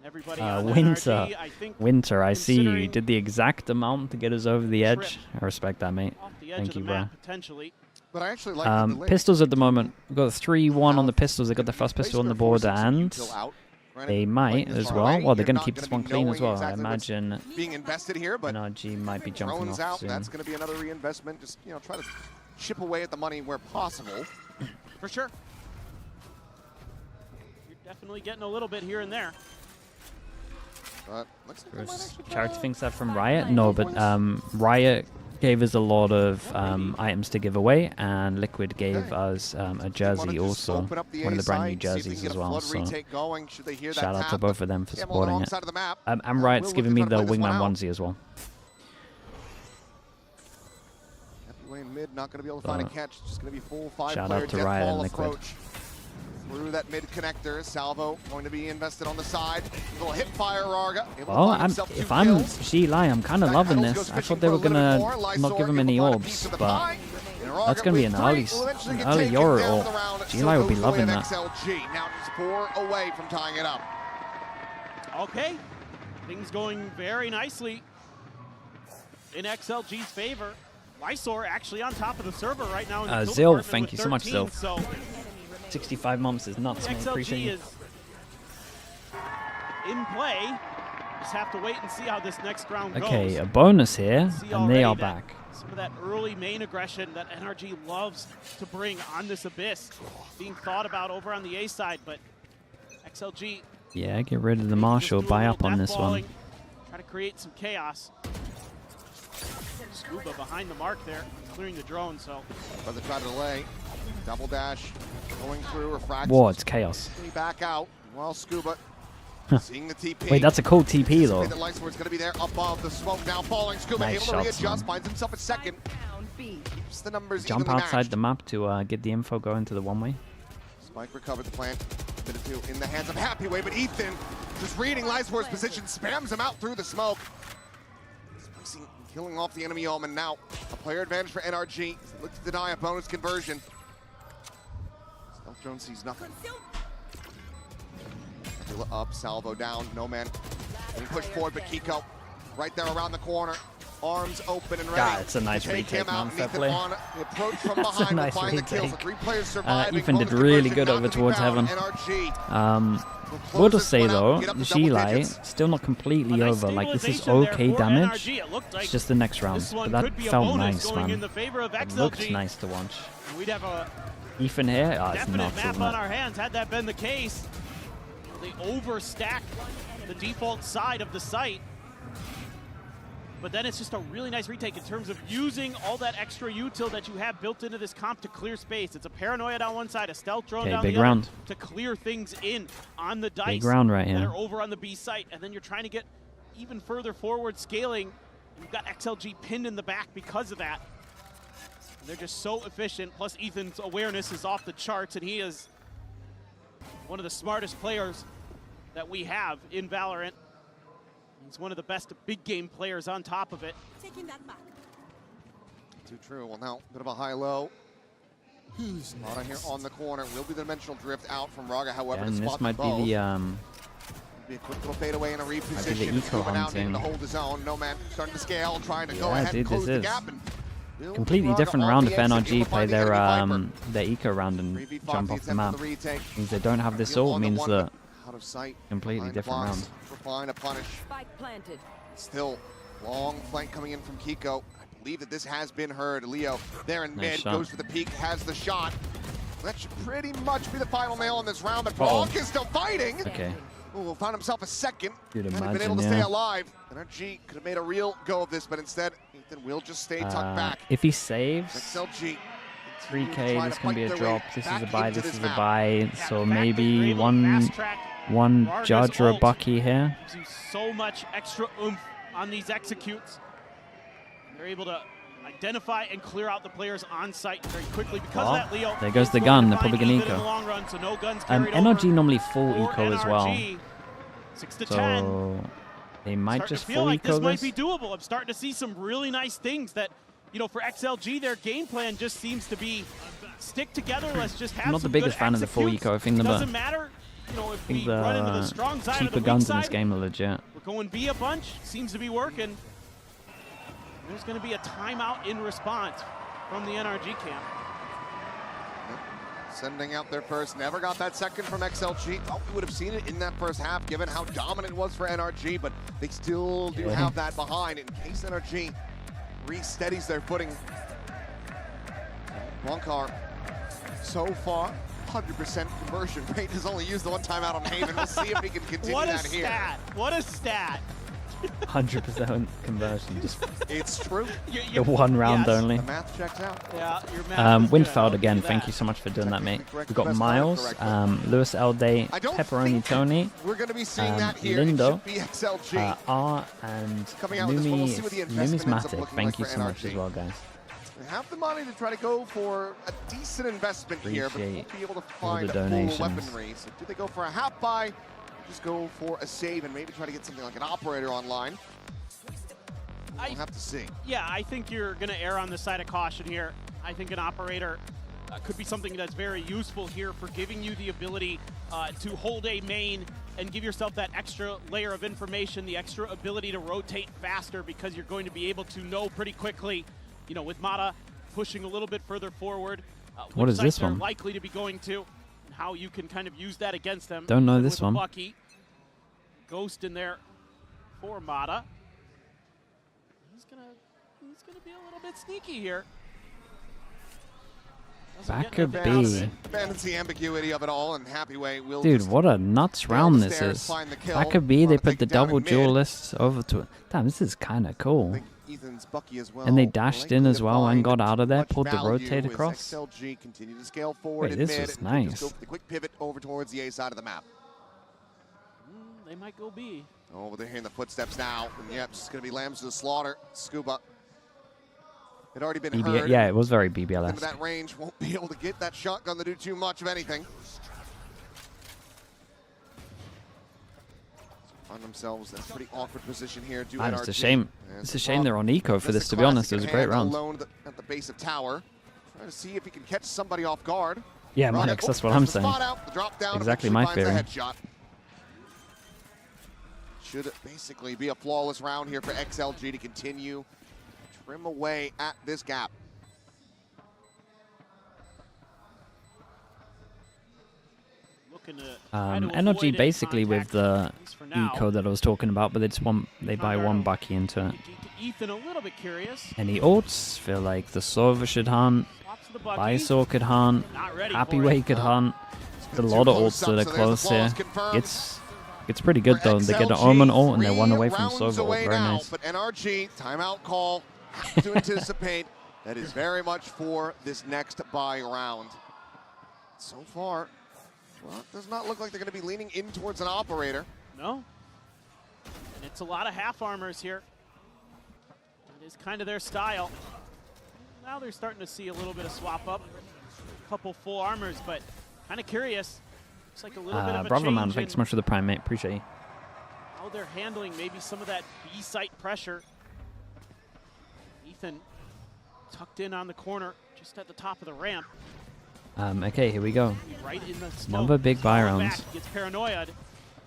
S: Everybody
B: Winter,
S: NRG, I think
B: Winter, I see you. You did the exact amount to get us over the edge. I respect that, mate. Thank you, bro.
N: But I actually like
B: pistols at the moment. We've got 3-1 on the pistols. They got the first pistol on the board, and they might as well. Well, they're going to keep this one clean as well. I imagine
N: being invested here, but
B: NRG might be jumping off
N: out.
B: soon.
N: That's going to be another reinvestment. Just try to chip away at the money where possible.
S: For sure. You're definitely getting a little bit here and there.
N: Looks like
B: Charity thinks that from Riot? No, but Riot gave us a lot of items to give away, and Liquid gave us a jersey also, one of the brand new jerseys as well. So shout out to both of them for supporting it. And Riot's giving me the Wingman onesie as well.
N: Mid, not going to be able to find a catch. Just going to be full 5-player
B: shout out to Riot and Liquid.
N: Approach. Through that mid connector, Salvo going to be invested on the side. A little hip fire, Arga.
B: Well, if I'm G-Lai, I'm kind of loving this. I thought they were going to not give him any orbs, but that's going to be an early Yoru orb. G-Lai will be loving that.
N: Now just 4 away from tying it up.
S: Okay, things going very nicely in XLG's favor. Lysor actually on top of the server right now. In the
B: Zil, thank you so much,
S: 13,
B: Zil.
S: So
B: 65 months is nuts, man. Appreciate
S: XLG
B: it.
S: is in play. Just have to wait and see how this next round goes.
B: Okay, a bonus here, and they are back.
S: Some of that early main aggression that NRG loves to bring on this Abyss being thought about over on the A side, but XLG.
B: Yeah, get rid of the Marshal, buy up on this one.
S: Try to create some chaos. Scuba behind the mark there, clearing the drone, so.
N: But they try to delay. Double dash, going through, refraction.
B: Whoa, it's chaos.
N: Back out, while Scuba seeing the TP.
B: Wait, that's a cool TP though.
N: The Light's going to be there above the smoke now falling. Scuba
B: Nice
N: able to
B: shots,
N: readjust,
B: man.
N: finds himself at second. Keeps the numbers
B: Jump
N: evenly
B: outside
N: matched.
B: the map to get the info going to the one-way.
N: Spike recovered the plant. Bit of 2 in the hands of Happyway, but Ethan, just reading Lysor's position, spams him out through the smoke. Spicing, killing off the enemy Omen. Now, a player advantage for NRG. Look to deny a bonus conversion. Stealth drone sees nothing. Up, Salvo down, no man. And he pushed forward, but Kiko right there around the corner. Arms open and ready.
B: God, it's a nice
N: to take
B: retake,
N: him out.
B: man. Fair play.
N: The approach from
B: It's a
N: behind
B: nice
N: will find the kills.
B: retake.
N: The 3 players surviving.
B: Ethan did
N: Bonus
B: really
N: conversion
B: good
N: not
B: over
N: to be
B: towards
N: found.
B: heaven.
N: NRG
B: We'll just say though, G-Lai still not completely over. Like, this is okay damage. It's just the next round. But that felt nice, man. It looked nice to watch.
S: We'd have a
B: Ethan here, oh, it's
S: definite
B: nuts,
S: map
B: isn't
S: on
B: it?
S: our hands. Had that been the case, they overstack the default side of the site. But then it's just a really nice retake in terms of using all that extra util that you have built into this comp to clear space. It's a paranoia down one side, a stealth drone down the other to clear things in on the dice
B: big round right
S: that
B: here.
S: are over on the B site. And then you're trying to get even further forward scaling. And you've got XLG pinned in the back because of that. And they're just so efficient. Plus Ethan's awareness is off the charts, and he is one of the smartest players that we have in Valorant. He's one of the best big game players on top of it.
D: Taking that back.
N: Too true. Well, now, a bit of a high-low. Mata here on the corner. Will be the dimensional drift out from Raga, however,
B: And
N: to
B: this
N: spot
B: might
N: them both.
B: be the
N: Be a quick little fade away and a reposition.
B: might be the eco
N: Moving out,
B: hunting.
N: needing to hold his own. No man starting to scale, trying to go
B: Yeah,
N: ahead
B: dude,
N: and close
B: this
N: the
B: is
N: gap. And
B: completely different round if NRG play their eco round and
N: 3v5
B: jump
N: the
B: off the
N: attempt
B: map.
N: on the retake.
B: Means they don't have this ult, means that
N: out of sight.
B: completely
N: Behind the
B: different
N: blocks.
B: round.
N: Refine a punish.
D: Spike planted.
N: Still, long flank coming in from Kiko. I believe that this has been heard. Leo there in
B: Nice
N: mid,
B: shot.
N: goes for the peak, has the shot. That should pretty much be the final nail in this round, but Bronk is still fighting.
B: Okay.
N: Ooh, found himself a second.
B: You'd
N: Hadn't been
B: imagine,
N: able to stay
B: yeah.
N: alive. NRG could have made a real go of this, but instead, Ethan will just stay tucked back.
B: If he saves,
N: XLG
B: 3K, this can be a drop. This is a buy, this is a
N: map.
B: buy. So maybe one judge or a Bucky here.
S: Gives you so much extra oomph on these executes. They're able to identify and clear out the players on site very quickly because of that. Leo.
B: There goes the
S: is
B: gun.
S: going
B: They're
S: to
B: probably
S: find
B: gonna
S: Ethan in
B: eco.
S: the long run, so no guns carried
B: NRG
S: over
B: normally full
S: for
B: eco as well.
S: NRG. 6 to 10.
B: So they might
S: Starting
B: just
S: to feel
B: full
S: like
B: eco
S: this might
B: this.
S: be doable. I'm starting to see some really nice things that, you know, for XLG, their game plan just seems to be stick together. Let's just have
B: I'm not the
S: some
B: biggest
S: good
B: fan of the full
S: executes.
B: eco. I think
S: Doesn't matter, you know, if we run into the strong side or the
B: cheaper
S: weak
B: guns in
S: side.
B: this game are legit.
S: We're going B a bunch. Seems to be working. There's going to be a timeout in response from the NRG camp.
N: Sending out their first, never got that second from XLG. Thought we would have seen it in that first half, given how dominant it was for NRG, but they still do have that behind in case NRG re-steadies their footing. Wonkar, so far, 100% conversion rate, has only used the one time out on Haven. We'll see if he can continue
S: What a
N: that here.
S: stat! What a stat!
B: 100% conversion. Just
N: It's true.
B: the one round
S: yes.
B: only.
N: The math checks out.
S: Yeah, your math is
B: Windfeld
S: gonna
B: again,
S: help you
B: thank
S: that.
B: you so much for doing that, mate.
N: Correct
B: We've
N: the
B: got
N: best
B: Miles,
N: correctly.
B: Lewis Elday,
N: I don't
B: Pepperoni
N: think
B: Tony,
N: we're going to be seeing that here. It
B: Lindo,
N: should be XLG.
B: R, and
N: Coming out with this one, we'll see what the investment ends up
B: Numismatic.
N: looking
B: Thank
N: like
B: you
N: for
B: so much
N: NRG.
B: as well, guys.
N: They have the money to try to go for a decent investment here, but won't
B: Appreciate
N: be able to
B: all
N: find
B: the
N: full
B: donations.
N: weaponry. So do they go for a half buy, or just go for a save and maybe try to get something like an operator online? We'll have to see.
S: Yeah, I think you're going to err on the side of caution here. I think an operator could be something that's very useful here for giving you the ability to hold a main and give yourself that extra layer of information, the extra ability to rotate faster because you're going to be able to know pretty quickly, you know, with Mata pushing a little bit further forward.
B: What is this
S: they're
B: one?
S: likely to be going to, and how you can kind of use that against them.
B: Don't know
S: With
B: this
S: a
B: one.
S: Bucky. Ghost in there for Mata. He's gonna be a little bit sneaky here.
B: Back a B.
N: Fantasy ambiguity of it all, and Happy Way will.
B: Dude,
N: just
B: what a nuts round this
N: stairs,
B: is.
N: find the kill.
B: Back a B, they
N: Wanna
B: put
N: take
B: the
N: it down
B: double
N: in mid.
B: duelists over to it. Damn, this is kind of cool.
N: Ethan's Bucky as well.
B: And they dashed in
N: likely
B: as
N: to
B: well and
N: find
B: got out of there,
N: much
B: pulled the
N: value
B: rotate
N: as
B: across.
N: XLG continue to scale forward
B: Wait,
N: in
B: this
N: mid
B: was
N: and
B: nice.
N: just go for the quick pivot over towards the A side of the map.
S: They might go B.
N: Oh, but they're hearing the footsteps now. And yep, it's going to be Lambs to the slaughter. Scuba. It already been heard.
B: Yeah, it was very
N: Into
B: BBLS.
N: that range, won't be able to get that shotgun to do too much of anything. Find themselves in a pretty awkward position here. Do
B: Man, it's a
N: NRG.
B: shame.
N: And
B: It's a shame they're on eco for
N: Mr.
B: this, to be honest. It
N: Classic
B: was a great
N: in hand,
B: round.
N: alone at the base of tower. Trying to see if he can catch somebody off guard.
B: Yeah,
N: Raga-
B: Manix, that's
N: oh,
B: what I'm
N: there's the
B: saying.
N: spot out, the drop down,
B: Exactly
N: eventually
B: my
N: finds
B: theory.
N: the headshot. Should basically be a flawless round here for XLG to continue to trim away at this gap.
B: NRG basically with the eco that I was talking about, but they buy one Bucky into it.
S: Ethan a little bit curious.
B: Any ults? Feel like the Sova should hunt, Bisaur could hunt, Happy Way could hunt. There's a lot of ults that are close here. It's pretty good though. They get an Omen ult and they're one away from Sova ult. Very nice.
N: But NRG, timeout call to anticipate. That is very much for this next buy round. So far, well, it does not look like they're going to be leaning in towards an operator.
S: No. And it's a lot of half armors here. It is kind of their style. Now they're starting to see a little bit of swap up. A couple full armors, but kind of curious. Looks like a little bit of a
B: Bravo
S: change
B: man, thanks so much for the prime, mate. Appreciate you.
S: How they're handling maybe some of that B site pressure. Ethan tucked in on the corner, just at the top of the ramp.
B: Okay, here we go.
S: Right in the
B: Another big buy rounds.
S: Gets paranoid.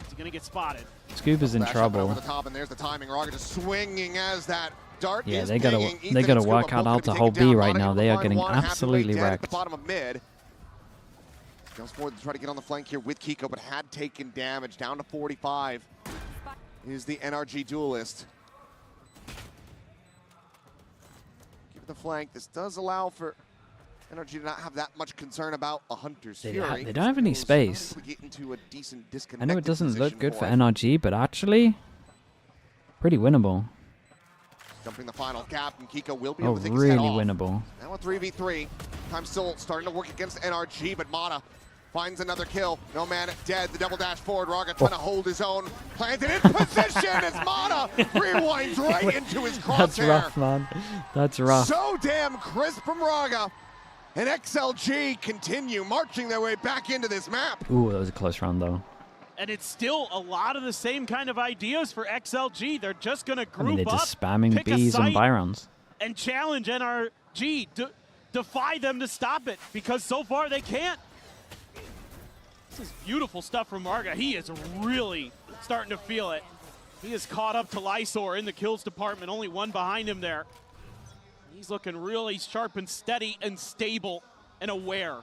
S: He's going to get spotted.
B: Scuba's in trouble.
N: Over the top, and there's the timing. Rocket just swinging as that dart is
B: they gotta
N: pinging.
B: they gotta
N: Ethan
B: work
N: and
B: out how
N: Scuba
B: to
N: both
B: hold
N: gonna take
B: B
N: it
B: right
N: down.
B: now.
N: Mono
B: They are
N: line
B: getting
N: one, Happy Way
B: absolutely
N: dead at
B: wrecked.
N: the bottom of mid. Jumps forward to try to get on the flank here with Kiko, but had taken damage. Down to 45 is the NRG duelist. Give it the flank. This does allow for NRG to not have that much concern about a Hunter's Fury.
B: They don't have any space.
N: Get into a decent
B: I know it doesn't look good for
N: it.
B: NRG, but actually, pretty winnable.
N: Jumping the final gap, and Kiko will be
B: Oh,
N: able to take his head
B: really
N: off.
B: winnable.
N: Now a 3v3. Time still starting to work against NRG, but Mata finds another kill. No man dead. The double dash forward. Raga trying to hold his own. Planted in position as Mata rewinds right into his crosshair.
B: That's rough, man. That's rough.
N: So damn crisp from Raga. And XLG continue marching their way back into this map.
B: Ooh, that was a close round, though.
S: And it's still a lot of the same kind of ideas for XLG. They're just going to group
B: I mean, they're
S: up,
B: just spamming
S: pick a
B: Bs and
S: site,
B: buy rounds.
S: and challenge NRG. Defy them to stop it, because so far they can't. This is beautiful stuff from Marga. He is really starting to feel it. He is caught up to Lysor in the kills department, only one behind him there. He's looking really sharp and steady and stable and aware.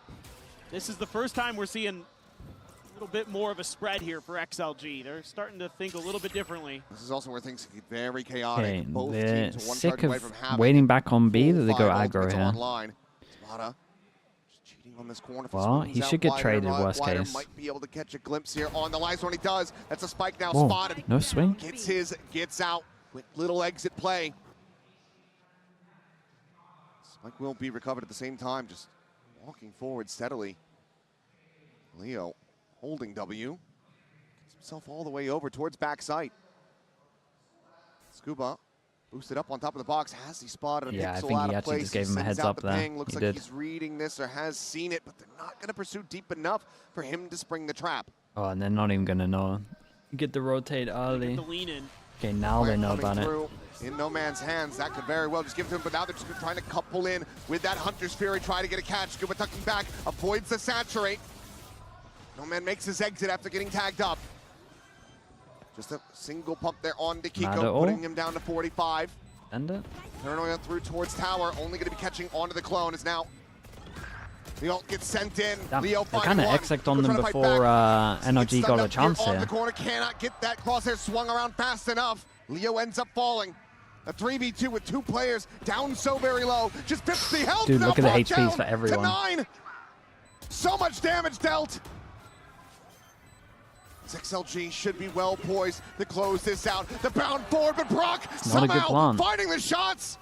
S: This is the first time we're seeing a little bit more of a spread here for XLG. They're starting to think a little bit differently.
N: This is also where things get very chaotic.
B: Okay,
N: Both
B: they're
N: teams are one
B: sick
N: target away
B: of
N: from having
B: waiting back on B
N: full
B: that they go
N: 5
B: aggro
N: ultimates
B: here.
N: online. Mata just cheating on this corner. If
B: Well,
N: swings
B: he
N: out
B: should get
N: wider,
B: traded, worst
N: wider
B: case.
N: might be able to catch a glimpse here on the Lysor, and he does. That's a spike now.
B: Whoa,
N: Spotted.
B: no swing?
N: Gets his, gets out. Quick little exit play. Spike will be recovered at the same time, just walking forward steadily. Leo holding W. Gets himself all the way over towards backside. Scuba boosted up on top of the box. Has he spotted a
B: Yeah, I
N: pixel
B: think
N: out
B: he
N: of
B: actually
N: place?
B: just gave him a
N: Sends
B: heads
N: out
B: up
N: the
B: there.
N: ping. Looks
B: He
N: like
B: did.
N: he's reading this or has seen it, but they're not going to pursue deep enough for him to spring the trap.
B: Oh, and they're not even going to know. Get the rotate early.
S: The lean in.
B: Okay, now they know about it.
N: Through in no man's hands. That could very well just give it to him, but now they're just trying to couple in with that Hunter's Fury, try to get a catch. Scuba tucking back, avoids the saturate. No man makes his exit after getting tagged up. Just a single pump there on Kiko, putting him down to 45.
B: End it.
N: Paranoia through towards tower, only going to be catching onto the clone. Is now the ult gets sent in.
B: Damn,
N: Leo
B: they kind of
N: one.
B: exec on
N: They're
B: them
N: trying to fight
B: before
N: back.
B: NRG
N: Gets
B: got
N: stunned
B: a
N: up
B: chance
N: On
B: here.
N: the corner, cannot get that crosshair swung around fast enough. Leo ends up falling. A 3v2 with 2 players down so very low. Just 50 health.
B: Dude,
N: now
B: look at the
N: brought
B: HPs
N: down
B: for everyone.
N: To 9. So much damage dealt. XLG should be well poised to close this out. The bound forward, but Brock
B: Not a good
N: somehow
B: plan.
N: finding the shots.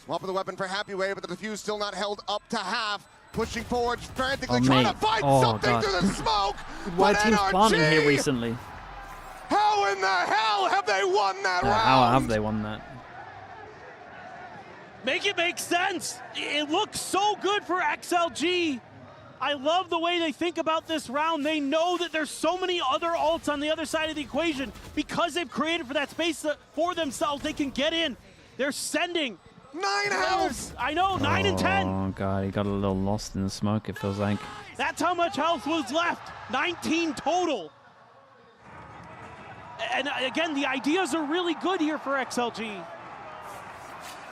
N: Swap of the weapon for Happy Way, but the defuse still not held up to half. Pushing forward, frantically trying to find something through the smoke.
B: Why
N: But
B: teams planting here
N: NRG,
B: recently?
N: how in the hell have they won that round?
B: How have they won that?
S: Make it make sense. It looks so good for XLG. I love the way they think about this round. They know that there's so many other ults on the other side of the equation. Because they've created for that space for themselves, they can get in. They're sending
N: 9 health.
S: I know, 9 and 10.
B: Oh, God, he got a little lost in the smoke, it feels like.
S: That's how much health was left. 19 total. And again, the ideas are really good here for XLG.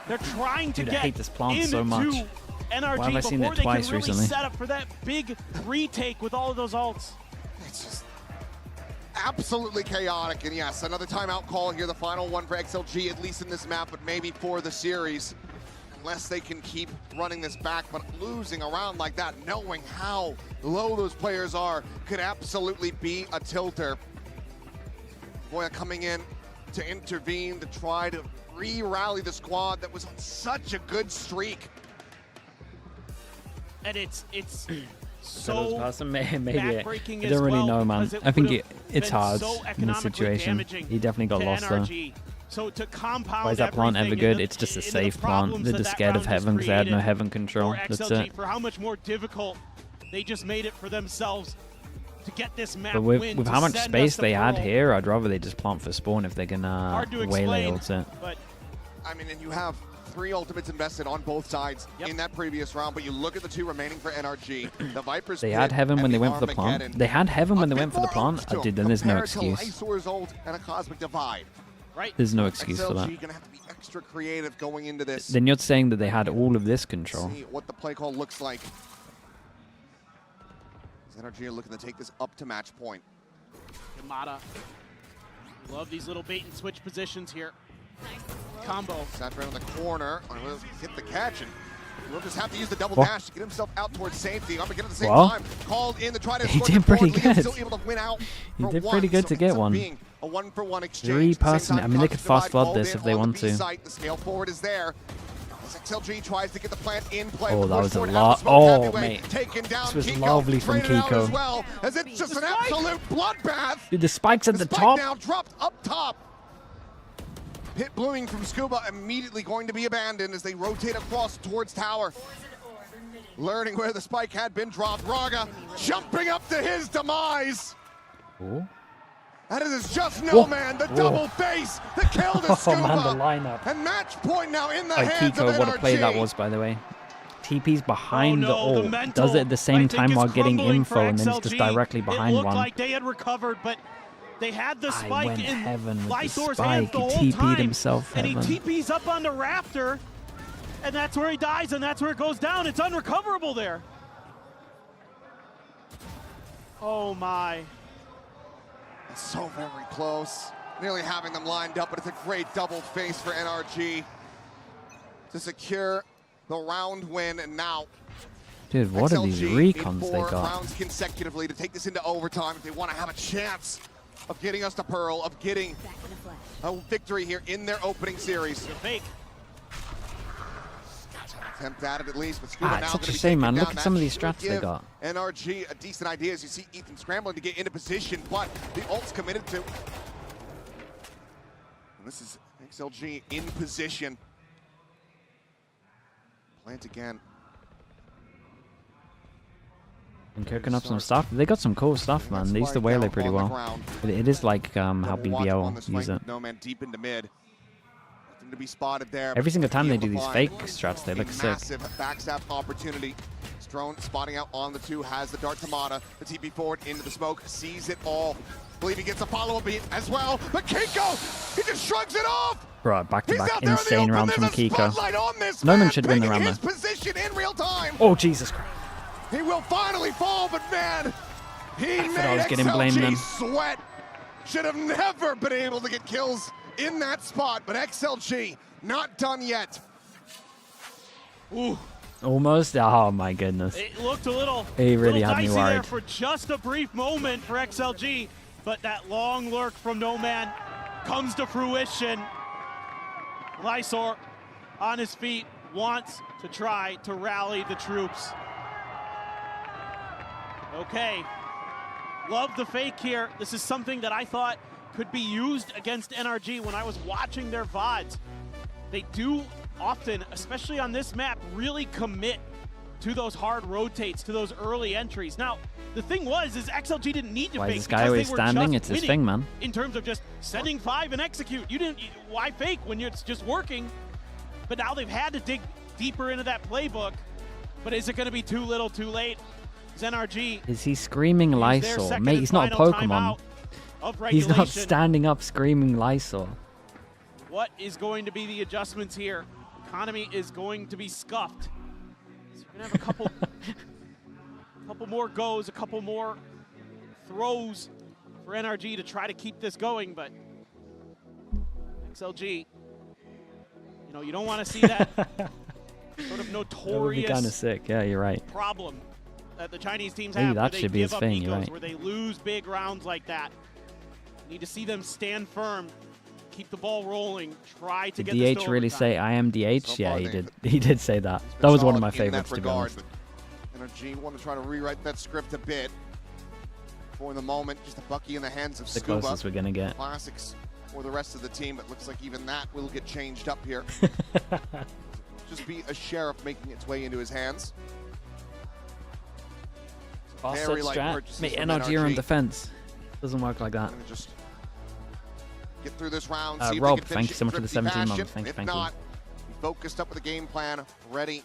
S: They're trying to
B: Dude, I
S: get
B: hate this plant
S: into
B: so much.
S: NRG
B: Why have I seen
S: before
B: it
S: they
B: twice
S: can really
B: recently?
S: set up for that big retake with all of those ults.
N: It's just absolutely chaotic. And yes, another timeout call here, the final one for XLG, at least in this map, but maybe for the series. Unless they can keep running this back, but losing a round like that, knowing how low those players are, could absolutely be a tilter. Boya coming in to intervene, to try to re-rally the squad that was on such a good streak.
S: And it's
B: So
S: so
B: maybe I
S: backbreaking
B: don't
S: as
B: really
S: well
B: know, man.
S: because it
B: I think
S: would've
B: it's
S: been
B: hard
S: so
B: in this
S: economically
B: situation.
S: damaging
B: He definitely got
S: to
B: lost though.
S: NRG. So to compound
B: Why is that plant ever
S: everything
B: good?
S: into-
B: It's just a
S: into the
B: safe plant.
S: problems
B: They're
S: that
B: just
S: that
B: scared of
S: round has
B: heaven because they had no
S: created
B: heaven control.
S: for
B: That's
S: XLG,
B: it.
S: for how much more difficult they just made it for themselves to get this map
B: But
S: win,
B: with
S: to
B: how much
S: send
B: space
S: us to
B: they had
S: Pearl.
B: here, I'd rather they just plant for spawn if they can
S: Hard to
B: waylay
S: explain,
B: ult it.
S: but
N: I mean, and you have 3 ultimates invested on both sides in that previous round, but you look at the 2 remaining for NRG. The Vipers
B: They
N: split
B: had heaven
N: and
B: when
N: the
B: they went for the plant.
N: Armageddon.
B: They had heaven when
N: A
B: they
N: bit
B: went for the
N: more
B: plant.
N: ults to
B: Dude, then there's no
N: compared to
B: excuse.
N: Lysor's ult and a Cosmic Divide.
S: Right.
B: There's no excuse for that.
N: XLG gonna have to be extra creative going into this.
B: Then you're saying that they had all of this control.
N: See what the play call looks like. NRG are looking to take this up to match point.
S: Yamada. Love these little bait and switch positions here. Combo.
N: Saturated on the corner. Will hit the catch, and we'll just have to use the double
B: What?
N: dash to get himself out towards safety. Armageddon at the same
B: Well,
N: time. Called in to try to
B: he
N: escort
B: did
N: the forward
B: pretty
N: lead,
B: good.
N: Still able to win out
B: He
N: for
B: did
N: one,
B: pretty good
N: so
B: to
N: it
B: get
N: ends up
B: one.
N: being a 1-for-1 exchange.
B: Three
N: At the same
B: person.
N: time,
B: I mean, they could
N: Cosmic
B: fast
N: Divide
B: flood this
N: called
B: if they
N: in on
B: want
N: the B
B: to.
N: site. The scale forward is there. As XLG tries to get the plant in play.
B: Oh, that
N: Push
B: was a
N: forward,
B: lot.
N: out the smoke,
B: Oh,
N: Heavyweight
B: mate.
N: taken down.
B: This was
N: Kiko,
B: lovely from
N: traded out
B: Kiko.
N: as well, as it's just an absolute bloodbath.
B: Dude, the spike's at the
N: Spike
B: top.
N: now dropped up top. Pit blooming from Scuba immediately going to be abandoned as they rotate across towards tower. Learning where the spike had been dropped. Raga jumping up to his demise.
B: Oh.
N: And it is just No
B: Whoa.
N: Man, the
B: Whoa.
N: double face that killed his
B: Oh
N: Scuba.
B: man, the lineup.
N: And match point now in the
B: Oh,
N: hands
B: Kiko,
N: of
B: what a play that
N: NRG.
B: was, by the way. TP's behind
S: Oh,
B: the
S: no, the
B: ult.
S: mental,
B: Does it at the
S: I
B: same
S: think,
B: time
S: is
B: while getting
S: crumbling
B: info,
S: for
B: and then it's just
S: XLG.
B: directly behind
S: it looked
B: one.
S: like they had recovered, but they had the
B: I
S: spike
B: went
S: in
B: heaven with the
S: Lysor's
B: spike.
S: hands the
B: He
S: whole
B: TP'd
S: time.
B: himself
S: and he
B: heaven.
S: TP's up on the rafter, and that's where he dies, and that's where it goes down. It's unrecoverable there. Oh my.
N: It's so very close. Nearly having them lined up, but it's a great double face for NRG to secure the round win. And now
B: Dude, what are these
N: XLG need
B: recons they
N: 4
B: got?
N: rounds consecutively to take this into overtime if they want to have a chance of getting us to Pearl, of getting a victory here in their opening series.
S: Fake.
N: Attempt at it at least, but Scuba
B: Ah,
N: now
B: it's
N: going
B: such
N: to
B: a
N: be
B: shame,
N: taken
B: man. Look
N: down.
B: at some of
N: That
B: these
N: should
B: strats they
N: give
B: got.
N: NRG a decent idea as you see Ethan scrambling to get into position, but the ult's committed to. And this is XLG in position. Plant again.
B: And cooking up some stuff. They got some cool stuff, man. They used to waylay pretty well. It is like how BBL use it.
N: No Man deep into mid. Nothing to be spotted there.
B: Every single time they do these
N: Find
B: fake strats, they
N: a
B: look sick.
N: massive backstab opportunity. Strone spotting out on the 2, has the dart to Mata. The TP forward into the smoke, sees it all. Believe he gets a follow-up beat as well. But Kiko, he just shrugs it off.
B: Bro, back-to-back
N: He's out there in the
B: insane
N: open.
B: rounds from
N: There's a
B: Kiko.
N: spotlight on this
B: No man
N: man,
B: should have been
N: taking
B: around
N: his
B: there.
N: position in real time.
B: Oh, Jesus Christ.
N: He will finally fall, but man, he
B: I
N: made
B: thought I was getting blamed
N: XLG
B: then.
N: sweat. Should have never been able to get kills in that spot, but XLG not done yet.
S: Ooh.
B: Almost? Oh, my goodness.
S: It looked a little,
B: He really
S: little
B: had me
S: dicey there
B: worried.
S: for just a brief moment for XLG, but that long lurk from No Man comes to fruition. Lysor on his feet wants to try to rally the troops. Okay, love the fake here. This is something that I thought could be used against NRG when I was watching their VODs. They do often, especially on this map, really commit to those hard rotates, to those early entries. Now, the thing was, is XLG didn't need to
B: Why is
S: fake
B: this guy
S: because
B: always
S: they were
B: standing?
S: just
B: It's his
S: winning
B: thing, man.
S: in terms of just sending 5 and execute. Why fake when it's just working? But now they've had to dig deeper into that playbook. But is it going to be too little, too late? Is NRG
B: Is he screaming
S: their
B: Lysol?
S: second
B: Mate,
S: and
B: he's not a
S: final
B: Pokemon.
S: timeout of
B: He's not
S: regulation?
B: standing up screaming Lysol.
S: What is going to be the adjustments here? Economy is going to be scuffed. So we're going to have a couple more goes, a couple more throws for NRG to try to keep this going, but XLG, you know, you don't want to see that sort of notorious
B: that would be kind of sick. Yeah, you're right.
S: problem that the Chinese teams
B: Maybe
S: have,
B: that
S: where they
B: should be
S: give
B: his
S: up
B: thing,
S: ecos,
B: you're right.
S: where they lose big rounds like that. You need to see them stand firm, keep the ball rolling, try to
B: Did
S: get this
B: DH
S: to
B: really
S: overtime.
B: say I am DH?
N: So
B: yeah,
N: far,
B: he
N: they've-
B: did. He did say that.
N: He's been
B: That was one
N: solid
B: of my
N: in that
B: favorites, to be
N: regard,
B: honest.
N: but NRG want to try to rewrite that script a bit. For the moment, just a Bucky in the hands of
B: The
N: Scuba.
B: closest we're gonna get.
N: Classics for the rest of the team, but looks like even that will get changed up here. Just be a sheriff making its way into his hands.
B: Offset
N: Very light
B: strat.
N: purchases
B: Make
N: from
B: NRG on
N: NRG.
B: defense. Doesn't work like that.
N: Gonna just get through this round.
B: Uh,
N: see if
B: Rob,
N: they can
B: thank
N: finish
B: you
N: it
B: so
N: in
B: much for the
N: thrifty
B: 17
N: fashion.
B: months. Thank you,
N: If
B: thank you.
N: not, be focused up with a game plan, ready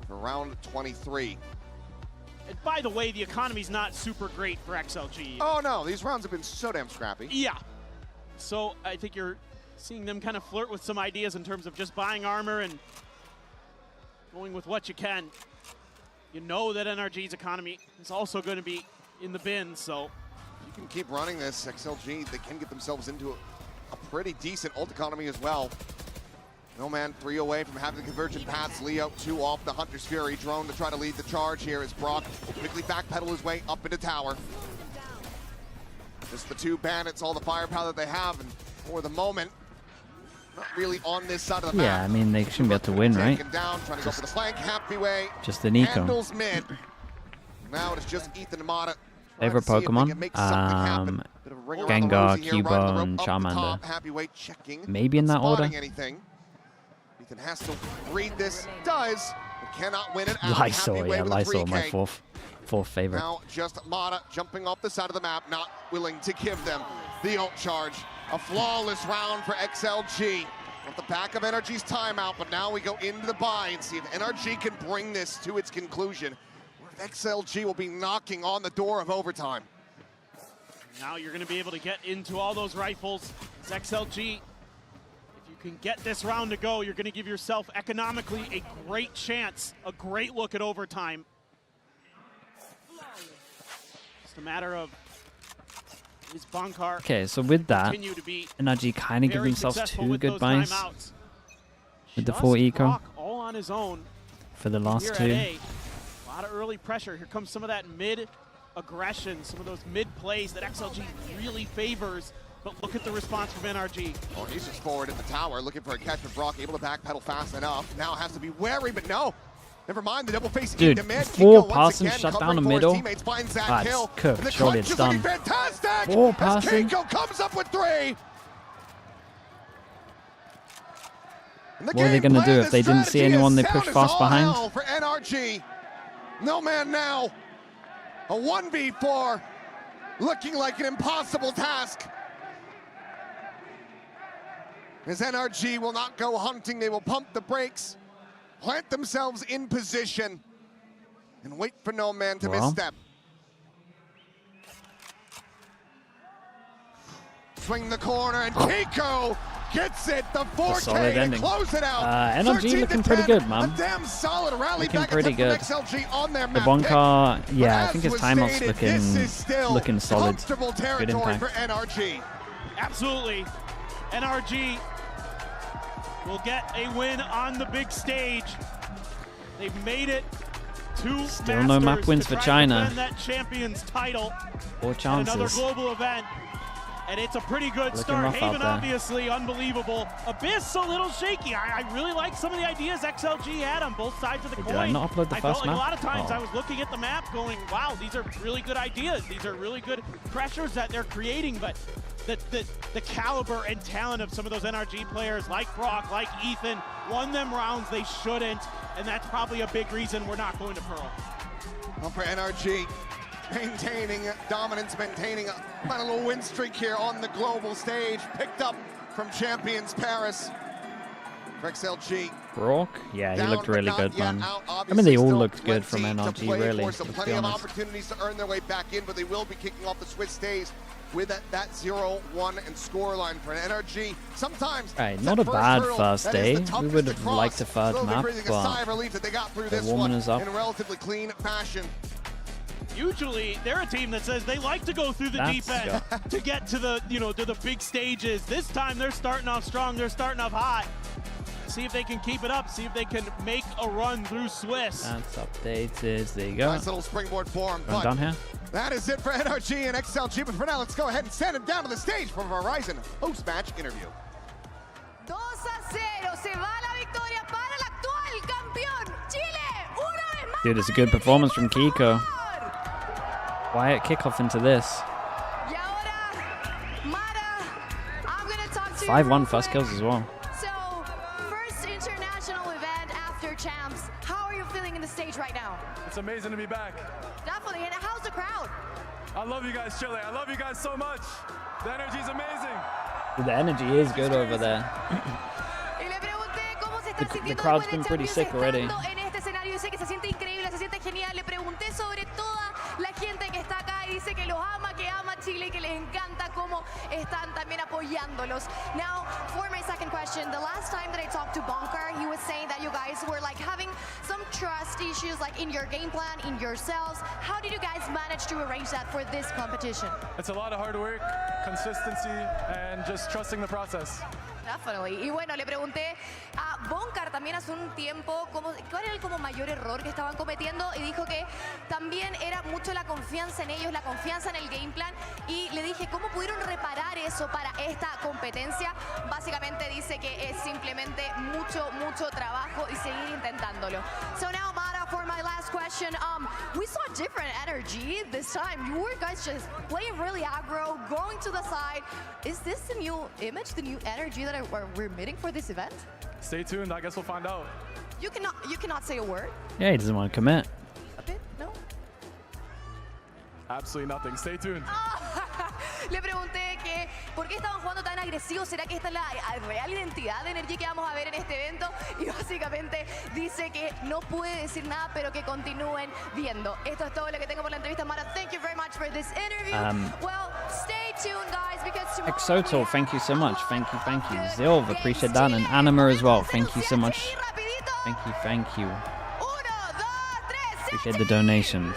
N: for round 23.
S: And by the way, the economy's not super great for XLG.
N: Oh no, these rounds have been so damn scrappy.
S: Yeah. So I think you're seeing them kind of flirt with some ideas in terms of just buying armor and going with what you can. You know that NRG's economy is also going to be in the bin, so
N: You can keep running this, XLG, they can get themselves into a pretty decent ult economy as well. No man 3 away from having the convergent paths. Leo 2 off the Hunter's Fury. Drone to try to lead the charge here as Brock will quickly backpedal his way up into tower. Just the 2 bandits, all the firepower that they have, and for the moment, not really on this side of the
B: Yeah,
N: map.
B: I mean, they shouldn't be able to win, right?
N: Taken down, trying to go for the flank. Happy way.
B: Just an eco.
N: Handles mid. Now it's just Ethan and Mata.
B: Favorite Pokemon? Gengar, Cuba, and Charmander. Maybe in that order.
N: Anything. Ethan has to read this. Does. But cannot win it out.
B: Lysol,
N: Happy way
B: yeah,
N: with a
B: Lysol, my
N: 3K.
B: fourth favorite.
N: Now just Mata jumping off the side of the map, not willing to give them the ult charge. A flawless round for XLG. Off the back of NRG's timeout, but now we go into the buy and see if NRG can bring this to its conclusion. Or if XLG will be knocking on the door of overtime.
S: now you're going to be able to get into all those rifles. It's XLG. If you can get this round to go, you're going to give yourself economically a great chance, a great look at overtime. Just a matter of is Bankar
B: Okay, so with that,
S: continue to be
B: NRG kind of give
S: very
B: themselves
S: successful
B: 2
S: with
B: good
S: those
B: buys
S: timeouts.
B: with the
S: Just
B: 4 eco
S: Brock all on his own
B: for the last
S: here
B: 2.
S: at A. A lot of early pressure. Here comes some of that mid aggression, some of those mid plays that XLG really favors. But look at the response from NRG.
N: Oh, he's just forward at the tower, looking for a catch with Brock, able to backpedal fast enough. Now has to be wary, but no. Never mind, the double face
B: Dude,
N: into mid.
B: 4
N: Kiko once
B: passing
N: again
B: shut down
N: covering
B: the
N: for his
B: middle.
N: teammates, finds that
B: Ah,
N: kill.
B: it's cooked.
N: And the
B: Surely
N: clutch
B: it's
N: is looking
B: done.
N: fantastic.
B: 4
N: As
B: passing.
N: Kiko comes up with 3. And the
B: What are they
N: game
B: gonna
N: plan,
B: do if
N: the
B: they didn't see
N: strategy
B: anyone
N: is
B: they
N: sound
B: push
N: as
B: fast
N: all
B: behind?
N: hell for NRG. No man now. A 1v4 looking like an impossible task. As NRG will not go hunting, they will pump the brakes, plant themselves in position, and wait for no man to misstep. Swing the corner, and Kiko gets it, the 4K
B: solid
N: to
B: ending.
N: close it out.
B: NRG
N: 13
B: looking
N: to
B: pretty
N: 10,
B: good, man.
N: A damn solid rally
B: Looking
N: back
B: pretty
N: attempt from
B: good.
N: XLG on their
B: The
N: map
B: Boncar,
N: pick.
B: yeah,
N: But
B: I think
N: as
B: his
N: was
B: timeout's
N: stated, this is still
B: looking solid.
N: comfortable
B: Good
N: territory
B: impact.
N: for NRG.
S: Absolutely. NRG will get a win on the big stage. They've made it to
B: Still no map
S: Masters
B: wins
S: to
B: for
S: try
B: China.
S: To defend that champions title.
B: 4
S: at another
B: chances.
S: global event. And it's a pretty good
B: Looking
S: start.
B: rough out
S: Haven,
B: there.
S: obviously, unbelievable. Abyss, a little shaky. I really like some of the ideas XLG had on both sides of the
B: Did
S: coin.
B: I not upload the
S: I
B: first
S: felt like
B: map?
S: a lot of times
B: Oh.
S: I was looking at the map going, wow, these are really good ideas. These are really good pressures that they're creating. But the caliber and talent of some of those NRG players like Brock, like Ethan, won them rounds they shouldn't. And that's probably a big reason we're not going to Pearl.
N: Well, for NRG, maintaining dominance, maintaining a final little win streak here on the global stage, picked up from Champions Paris. For XLG,
B: Brock? Yeah, he
N: down
B: looked
N: but
B: really
N: not
B: good,
N: yet
B: man.
N: out.
B: I
N: Obviously
B: mean, they all
N: still
B: looked good from
N: plenty to
B: NRG,
N: play
B: really,
N: for, so
B: let's be
N: plenty of
B: honest.
N: opportunities to earn their way back in, but they will be kicking off the Swiss stage with that 0-1 and scoreline for an NRG. Sometimes,
B: right, not a bad first day. We would have liked a third map, but the warming is up.
N: In a relatively clean fashion.
S: Usually, they're a team that says they like to go through the deep end to get to the, to the big stages. This time, they're starting off strong. They're starting off hot. See if they can keep it up. See if they can make a run through Swiss.
B: That's updated. There you go.
N: Nice little springboard for him.
B: Done here.
N: That is it for NRG and XLG. But for now, let's go ahead and send him down to the stage for Verizon post-match interview.
D: 2-0, se va la victoria para el actual campeón, Chile, una vez más.
B: Dude, it's a good performance from Kiko. Quiet kickoff into this. 5-1 first kills as well.
D: So, first international event after champs. How are you feeling in the stage right now?
F: It's amazing to be back.
D: Definitely, and how's the crowd?
F: I love you guys, Chile. I love you guys so much. The energy is amazing.
B: The energy is good over there. The crowd's been pretty sick already.
D: Dice que los ama, que ama Chile, que les encanta cómo están también apoyándolos. Now, for my second question, the last time that I talked to Bunker, he was saying that you guys were like having some trust issues like in your game plan, in yourselves. How did you guys manage to arrange that for this competition?
F: It's a lot of hard work, consistency, and just trusting the process.
D: Definitely. Y bueno, le pregunté a Bunker también hace un tiempo cuál era el como mayor error que estaban cometiendo y dijo que también era mucho la confianza en ellos, la confianza en el game plan y le dije cómo pudieron reparar eso para esta competencia. Básicamente dice que es simplemente mucho trabajo y seguir intentándolo. So now, Mara, for my last question, we saw different energy this time. You were guys just playing really aggro, going to the side. Is this the new image, the new energy that we're meeting for this event?
F: Stay tuned. I guess we'll find out.
D: You cannot say a word?
B: Yeah, he doesn't want to commit.
D: A bit? No?
F: Absolutely nothing. Stay tuned.
D: Le pregunté que por qué estaban jugando tan agresivos. ¿Será que esta es la real identidad de NRG que vamos a ver en este evento? Y básicamente dice que no puede decir nada, pero que continúen viendo. Esto es todo lo que tengo por la entrevista, Mara. Thank you very much for this interview. Well, stay tuned, guys, because tomorrow...
B: Exotal, thank you so much. Thank you. Zilv, appreciate that. And Anima as well. Thank you so much. Thank you. Appreciate the donations.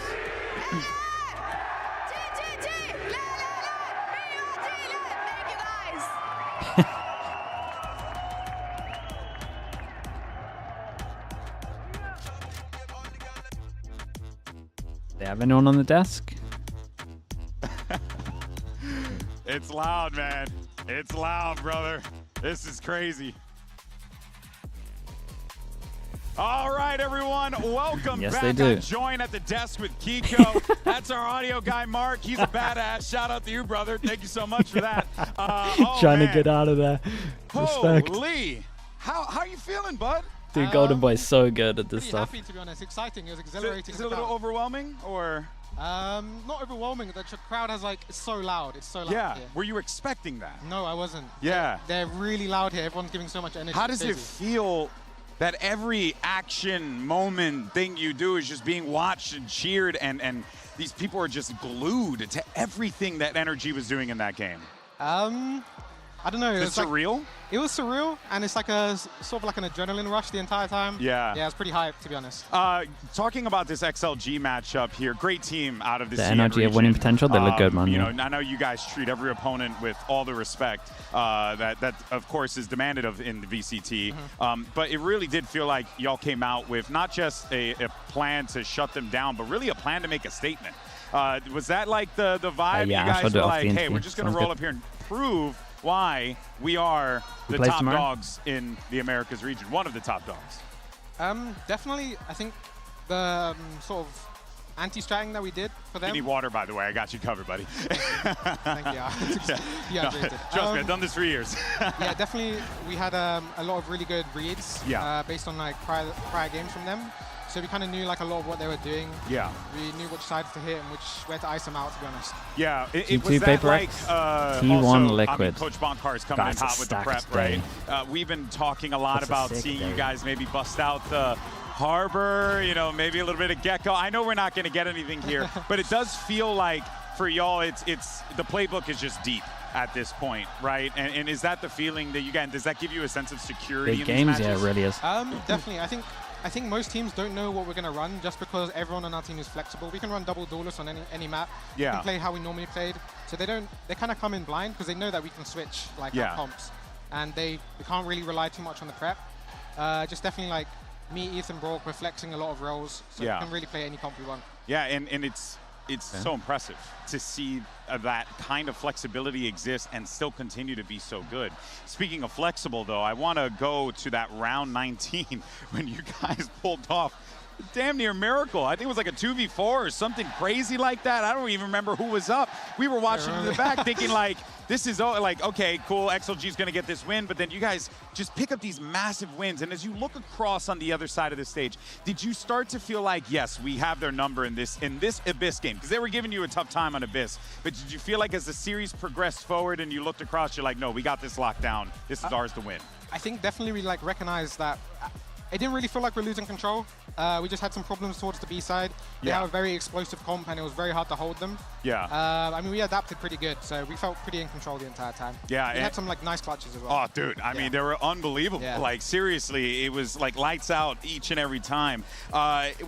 B: They have anyone on the desk?
A: It's loud, man. It's loud, brother. This is crazy. All right, everyone. Welcome
B: yes,
A: back.
B: They do.
A: I'm joined at the desk with Kiko. That's our audio guy, Mark. He's a badass. Shout out to you, brother. Thank you so much for that.
B: Trying to get out of there. Respect.
A: Holy. How are you feeling, bud?
B: Dude, Golden Boy's so good at this stuff.
O: Happy, to be honest. Exciting. It was exhilarating.
A: Is it a little overwhelming, or?
O: Not overwhelming. The crowd has it's so loud. It's so loud.
A: Yeah.
O: Here.
A: Were you expecting that?
O: No, I wasn't.
A: Yeah.
O: They're really loud here. Everyone's giving so much energy.
A: How does it feel that every action moment thing you do is just being watched and cheered, and these people are just glued to everything that NRG was doing in that game?
O: I don't know.
A: It's surreal?
O: It was surreal, and it's like a sort of like an adrenaline rush the entire time.
A: Yeah.
O: Yeah, it's pretty hyped, to be honest.
A: Talking about this XLG matchup here, great team out of the
B: NRG have winning potential. They look good, man.
A: You know, I know you guys treat every opponent with all the respect that of course is demanded of in the VCT. But it really did feel like y'all came out with not just a plan to shut them down, but really a plan to make a statement. Was that like the vibe?
B: Yeah,
A: you guys were like, hey, we're
B: interview.
A: just going to roll up here and prove why we are the top dogs in the Americas region, one of the top dogs.
O: Definitely, I think the sort of anti-stratting that we did for them.
A: You need water, by the way. I got you covered, buddy.
O: Thank you. Yeah,
A: trust me, I've done this for years.
O: Yeah, definitely. We had a lot of really good reads based on prior games from them. So we kind of knew a lot of what they were doing.
A: Yeah.
O: We knew which sides to hit and where to ice them out, to be honest.
A: Yeah.
B: It was that like
A: T1
B: also, Liquid.
A: I mean, Coach Boncar is coming in hot with the prep, right? We've been talking a lot about seeing you guys maybe bust out the Harbor, maybe a little bit of Gecko. I know we're not going to get anything here, but it does feel like for y'all, it's the playbook is just deep at this point, right? And is that the feeling that you get? Does that give you a sense of security
B: Big
A: in
B: games,
A: these matches?
B: yeah, it really is.
O: Definitely. I think most teams don't know what we're going to run just because everyone on our team is flexible. We can run double duelist on any map.
A: Yeah.
O: We can play how we normally played. So they kind of come in blind because they know that we can switch like our comps. And they can't really rely too much on the prep. Just definitely like me, Ethan, Brock, we're flexing a lot of roles. So we can really play any comp we want.
A: Yeah, and it's so impressive to see that kind of flexibility exist and still continue to be so good. Speaking of flexible, though, I want to go to that round 19 when you guys pulled off damn near miracle. I think it was like a 2v4 or something crazy like that. I don't even remember who was up. We were watching in the back thinking like, this is like, okay, cool, XLG's going to get this win, but then you guys just pick up these massive wins. And as you look across on the other side of the stage, did you start to feel like, yes, we have their number in this Abyss game? Because they were giving you a tough time on Abyss, but did you feel like as the series progressed forward and you looked across, you're like, no, we got this locked down. This is ours to win.
O: I think definitely we like recognize that it didn't really feel like we're losing control. We just had some problems towards the B side. They have a very explosive comp, and it was very hard to hold them.
A: Yeah.
O: I mean, we adapted pretty good, so we felt pretty in control the entire time.
A: Yeah.
O: We had some like nice clutches as well.
A: Oh, dude. I mean, they were unbelievable.
O: Yeah.
A: Like, seriously, it was like lights out each and every time.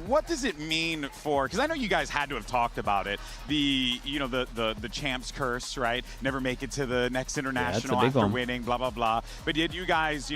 A: What does it mean for? Because I know you guys had to have talked about it. The champs curse, right? Never make it to the next international after winning. Blah blah blah. But yet you guys,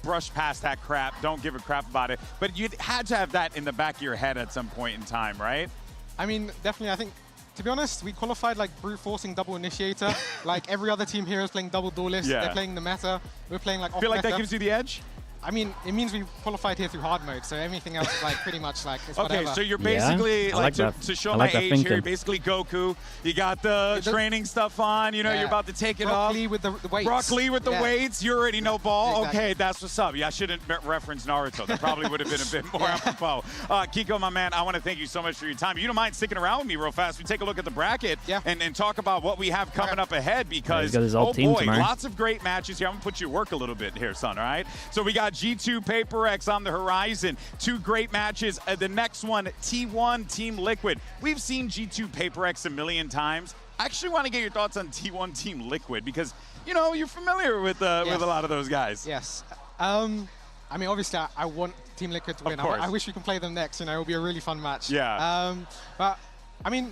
A: brush past that crap, don't give a crap about it. But you had to have that in the back of your head at some point in time, right?
O: I mean, definitely. I think, to be honest, we qualified like brute forcing double initiator. Like every other team here is playing double duelist. They're playing the meta. We're playing like off
A: feel like
O: meta.
A: That gives you the edge?
O: I mean, it means we qualified here through hard mode, so everything else is like pretty much like it's whatever.
A: Okay, so you're basically to show my age here, you're basically Goku. You got the training stuff on, you're about to take it off.
O: Brock Lee with the weights.
A: Brock Lee with the weights, you already know ball.
O: Exactly.
A: Okay, that's what's up. Yeah, I shouldn't reference Naruto. That probably would have been a bit more apropos. Kiko, my man, I want to thank you so much for your time. You don't mind sticking around with me real fast? We take a look at the bracket and talk about what we have coming up ahead because, oh boy, lots of great matches here. I'm going to put you to work a little bit here, son, all right? So we got G2 Paper X on the horizon. Two great matches. The next one, T1 Team Liquid. We've seen G2 Paper X a million times. I actually want to get your thoughts on T1 Team Liquid because, you're familiar with a lot of those guys.
O: Yes. I mean, obviously, I want Team Liquid to win. I wish we can play them next. It will be a really fun match.
A: Yeah.
O: But, I mean,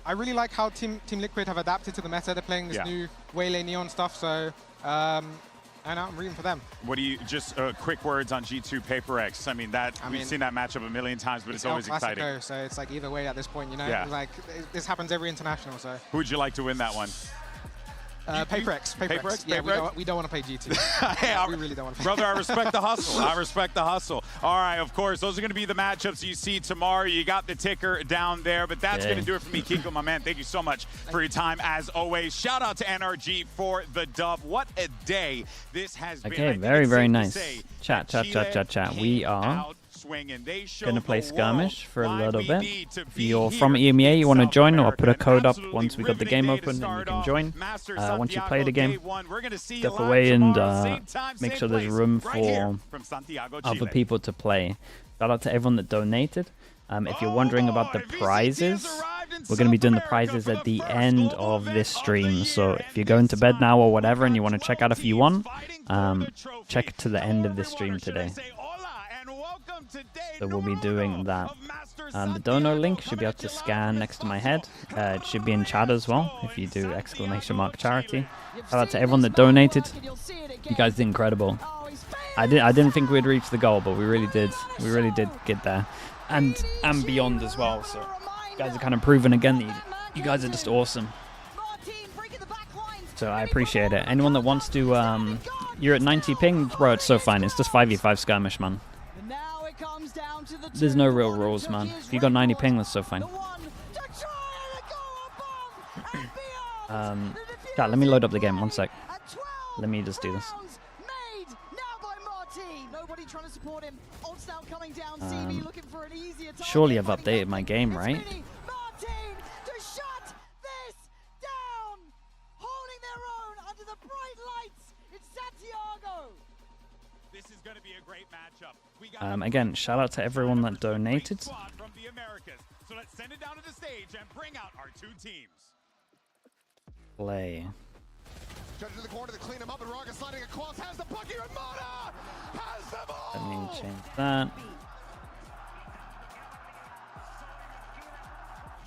O: I really like how Team Liquid have adapted to the meta. They're playing this new Waylay Neon stuff, so... and I'm rooting for them.
A: What do you, just quick words on G2 Paper X? I mean, we've seen that matchup a million times, but it's always exciting.
O: So it's like either way at this point,
A: Yeah.
O: Like this happens every international, so.
A: Who would you like to win that one?
O: Paper X. Yeah, we don't want to play G2.
A: Hey,
O: we really don't want to play.
A: Brother, I respect the hustle. I respect the hustle. All right, of course, those are going to be the matchups you see tomorrow. You got the ticker down there, but that's going to do it for me, Kiko, my man. Thank you so much for your time, as always. Shout out to NRG for the dub. What a day this has been.
B: Okay, very, very nice. Chat. We are going to play Skirmish for a little bit. If you're from EMEA, you want to join, or I'll put a code up once we got the game open and you can join. Once you play the game, step away and make sure there's room for other people to play. Shout out to everyone that donated. If you're wondering about the prizes, we're going to be doing the prizes at the end of this stream. So if you're going to bed now or whatever and you want to check out if you won, check to the end of this stream today. So we'll be doing that. The donor link should be able to scan next to my head. It should be in chat as well if you do !charity. Shout out to everyone that donated. You guys did incredible. I didn't think we'd reach the goal, but we really did. We really did get there, and beyond as well. So you guys are kind of proving again that you guys are just awesome. So I appreciate it. Anyone that wants to, you're at 90 ping, bro. It's so fine. It's just 5v5 skirmish, man. There's no real rules, man. If you got 90 ping, that's so fine. God, let me load up the game. 1 sec. Let me just do this. Surely I've updated my game, right?
A: This is going to be a great matchup.
B: Again, shout out to everyone that donated.
A: From the Americas. So let's send it down to the stage and bring out our two teams.
B: Play.
N: Judge in the corner to clean him up, and Raga sliding across, has the puck here, and Mona has them all!
B: Let me change that.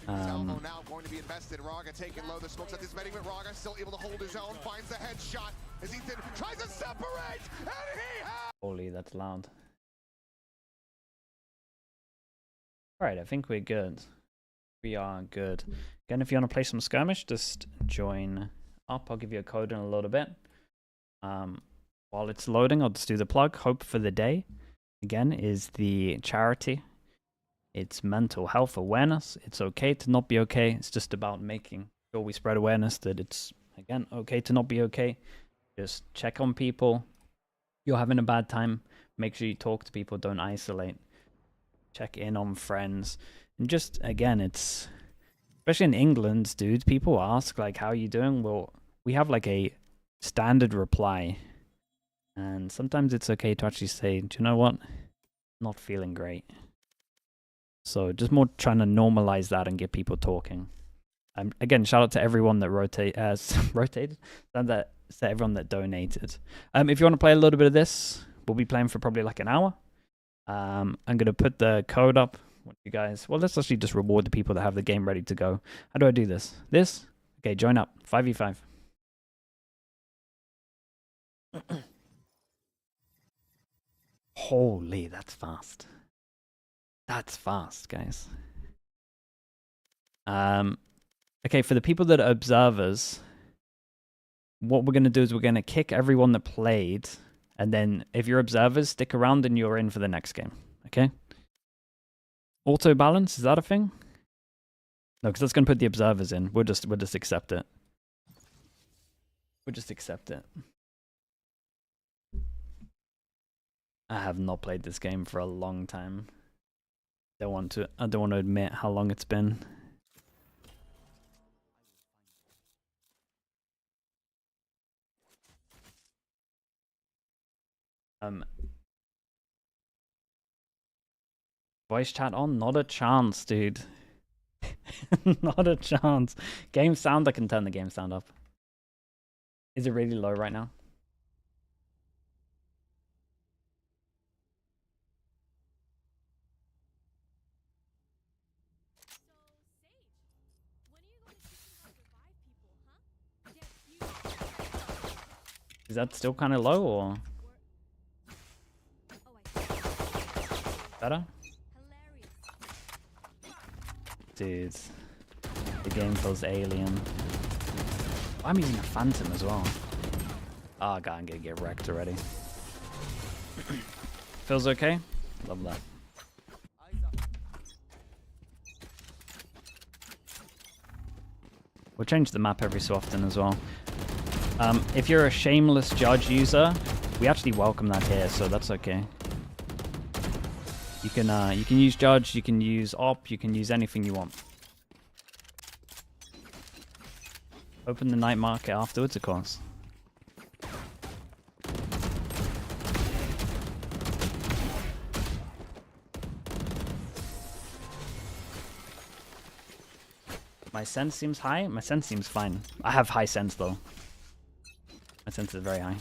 N: Salvo now going to be invested. Raga taking low. The smokes at this betting, but Raga still able to hold his own. Finds the headshot as Ethan tries to separate, and he has.
B: Holy, that's loud. Alright, I think we're good. We are good. Again, if you want to play some skirmish, just join up. I'll give you a code in a little bit. While it's loading, I'll just do the plug. Hope for the Day, again, is the charity. It's mental health awareness. It's okay to not be okay. It's just about making sure we spread awareness that it's, again, okay to not be okay. Just check on people. You're having a bad time. Make sure you talk to people. Don't isolate. Check in on friends. And just, again, it's, especially in England, dude, people ask, like, how are you doing? Well, we have, like, a standard reply. And sometimes it's okay to actually say, do you know what? Not feeling great. So just more trying to normalize that and get people talking. Again, shout out to everyone that rotated, to everyone that donated. If you want to play a little bit of this, we'll be playing for probably like an hour. I'm going to put the code up. What you guys? Well, let's actually just reward the people that have the game ready to go. How do I do this? This? Okay, join up. 5v5. Holy, that's fast. That's fast, guys. Okay, for the people that are observers, what we're going to do is we're going to kick everyone that played, and then if you're observers, stick around and you're in for the next game. Okay? Auto balance, is that a thing? No, because that's going to put the observers in. We'll just accept it. We'll just accept it. I have not played this game for a long time. I don't want to admit how long it's been. Voice chat on? Not a chance, dude. Not a chance. Game sound, I can turn the game sound up. Is it really low right now? Is that still kind of low, or better? Dude, the game feels alien. I'm using a Phantom as well. Oh god, I'm gonna get wrecked already. Feels okay? Love that. We'll change the map every so often as well. If you're a shameless judge user, we actually welcome that here, so that's okay. You can use judge, you can use op, you can use anything you want. Open the night market afterwards, of course. My sense seems high? My sense seems fine. I have high sense though. My sense is very high.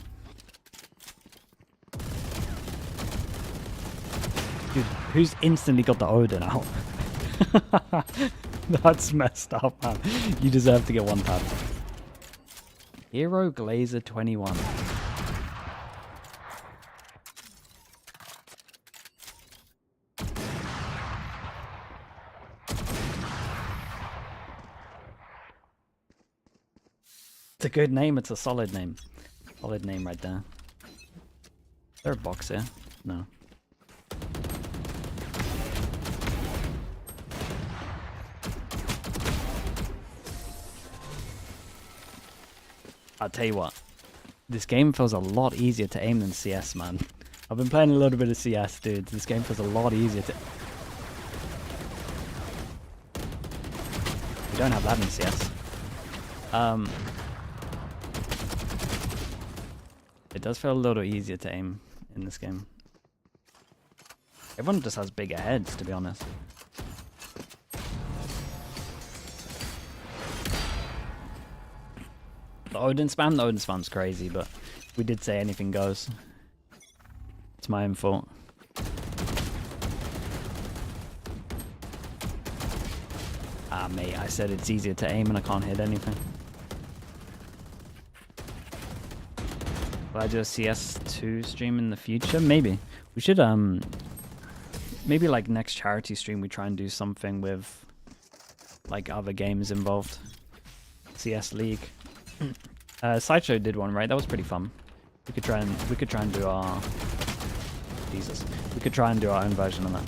B: Dude, who's instantly got the Odin out? That's messed up, man. You deserve to get one tap. Hero Glazer 21. It's a good name, it's a solid name. Solid name right there. Is there a box here? No. I'll tell you what, this game feels a lot easier to aim than CS, man. I've been playing a little bit of CS, dude. This game feels a lot easier to... We don't have that in CS. It does feel a little easier to aim in this game. Everyone just has bigger heads, to be honest. The Odin spam's crazy, but we did say anything goes. It's my own fault. Ah, mate, I said it's easier to aim and I can't hit anything. Will I do a CS2 stream in the future? Maybe. We should, maybe like next charity stream we try and do something with like other games involved. CS League. Sideshow did one, right? That was pretty fun. We could try and do our Jesus. We could try and do our own version of that.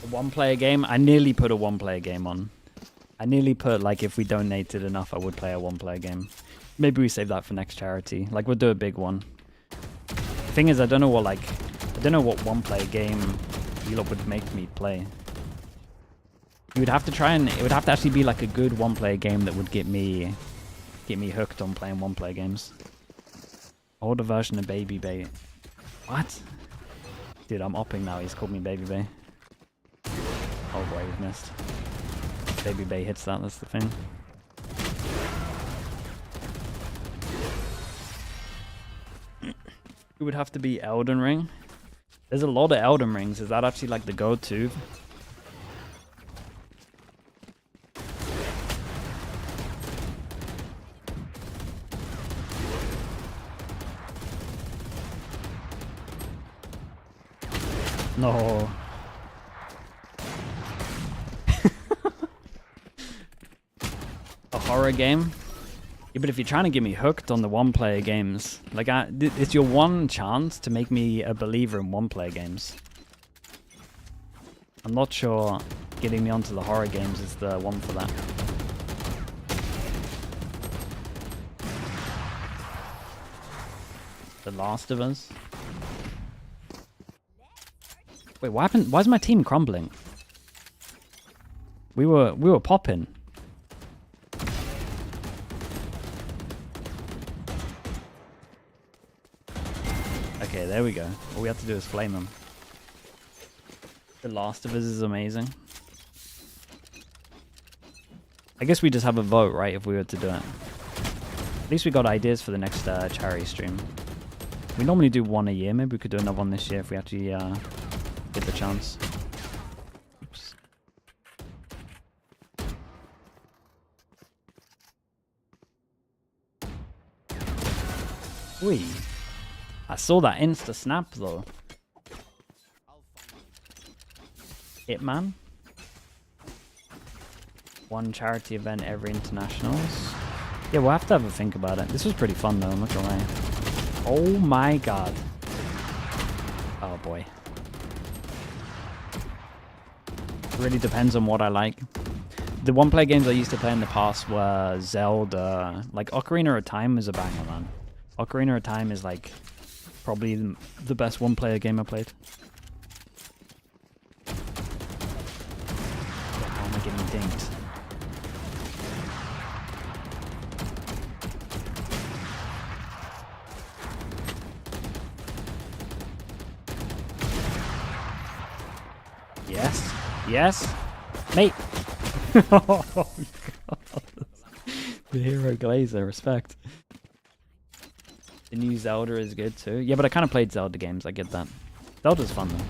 B: A one-player game? I nearly put a one-player game on. I nearly put, like, if we donated enough, I would play a one-player game. Maybe we save that for next charity. Like, we'll do a big one. The thing is, I don't know what one-player game you lot would make me play. You would have to try and, it would have to actually be like a good one-player game that would get me hooked on playing one-player games. Older version of Baby Bay. What? Dude, I'm opping now. He's called me Baby Bay. Oh boy, he's missed. Baby Bay hits that, that's the thing. It would have to be Elden Ring. There's a lot of Elden Rings. Is that actually like the go-to? No. A horror game? Yeah, but if you're trying to get me hooked on the one-player games, like it's your one chance to make me a believer in one-player games. I'm not sure getting me onto the horror games is the one for that. The Last of Us. Wait, what happened? Why is my team crumbling? We were popping. Okay, there we go. All we have to do is flame them. The Last of Us is amazing. I guess we just have a vote, right, if we were to do it. At least we got ideas for the next charity stream. We normally do one a year. Maybe we could do another one this year if we actually get the chance. Oops. Wee. I saw that insta snap though. Hitman. One charity event every internationals. Yeah, we'll have to have a think about it. This was pretty fun though, I'm not gonna lie. Oh my god. Oh boy. It really depends on what I like. The one-player games I used to play in the past were Zelda. Like Ocarina of Time is a banger, man. Ocarina of Time is like probably the best one-player game I played. How am I getting dinked? Yes. Yes. Mate. Oh, God. The hero Glazer, respect. The new Zelda is good too. Yeah, but I kind of played Zelda games. I get that. Zelda's fun though.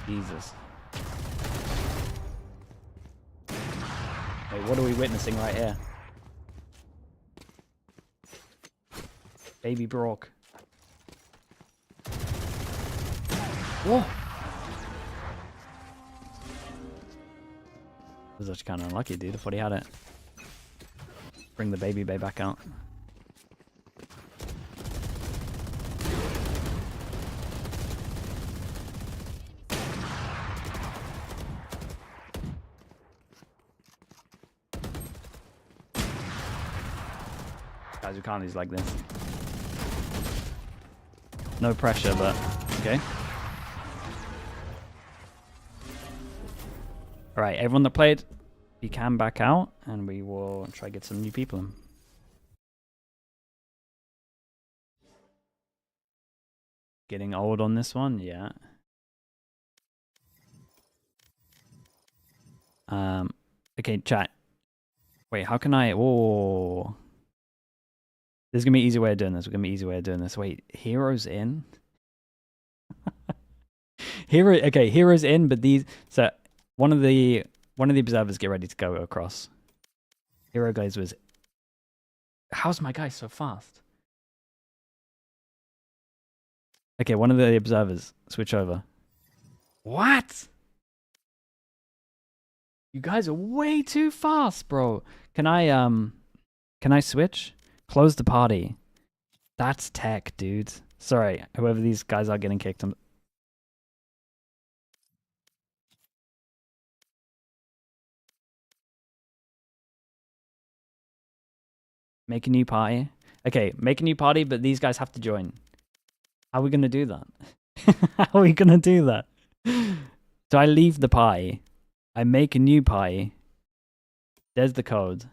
B: Jesus. Wait, what are we witnessing right here? Baby Brock. Whoa! Was actually kind of unlucky, dude. I thought he had it. Bring the Baby Bay back out. Guys, we can't lose like this. No pressure, but okay. Alright, everyone that played, you can back out, and we will try to get some new people in. Getting old on this one, yeah. Okay, chat. Wait, how can I... Oh. There's going to be an easy way of doing this. We're going to be an easy way of doing this. Wait, heroes in? Okay, heroes in, but these... So, one of the observers get ready to go across. Hero guys was... How's my guy so fast? Okay, one of the observers. Switch over. What? You guys are way too fast, bro. Can I switch? Close the party. That's tech, dude. Sorry, whoever these guys are getting kicked. Make a new party. Okay, make a new party, but these guys have to join. How are we gonna do that? How are we gonna do that? So I leave the party. I make a new party. There's the code.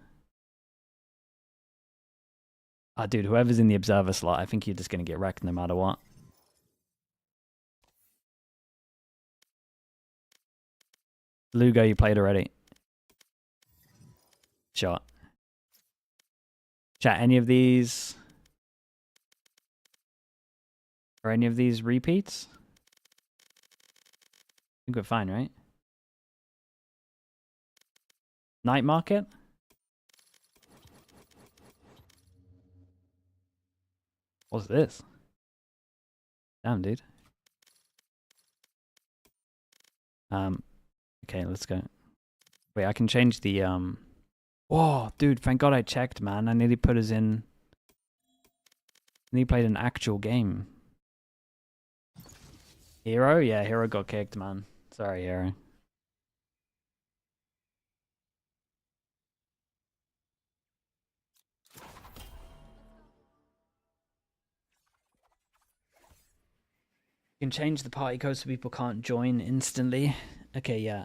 B: Ah, dude, whoever's in the observer slot, I think you're just gonna get wrecked no matter what. Lugo, you played already. Shot. Chat, any of these... Are any of these repeats? I think we're fine, right? Night market? What's this? Damn, dude. Okay, let's go. Wait, I can change the Whoa, dude, thank God I checked, man. I nearly put us in. And he played an actual game. Hero? Yeah, Hero got kicked, man. Sorry, Hero. You can change the party code so people can't join instantly. Okay, yeah.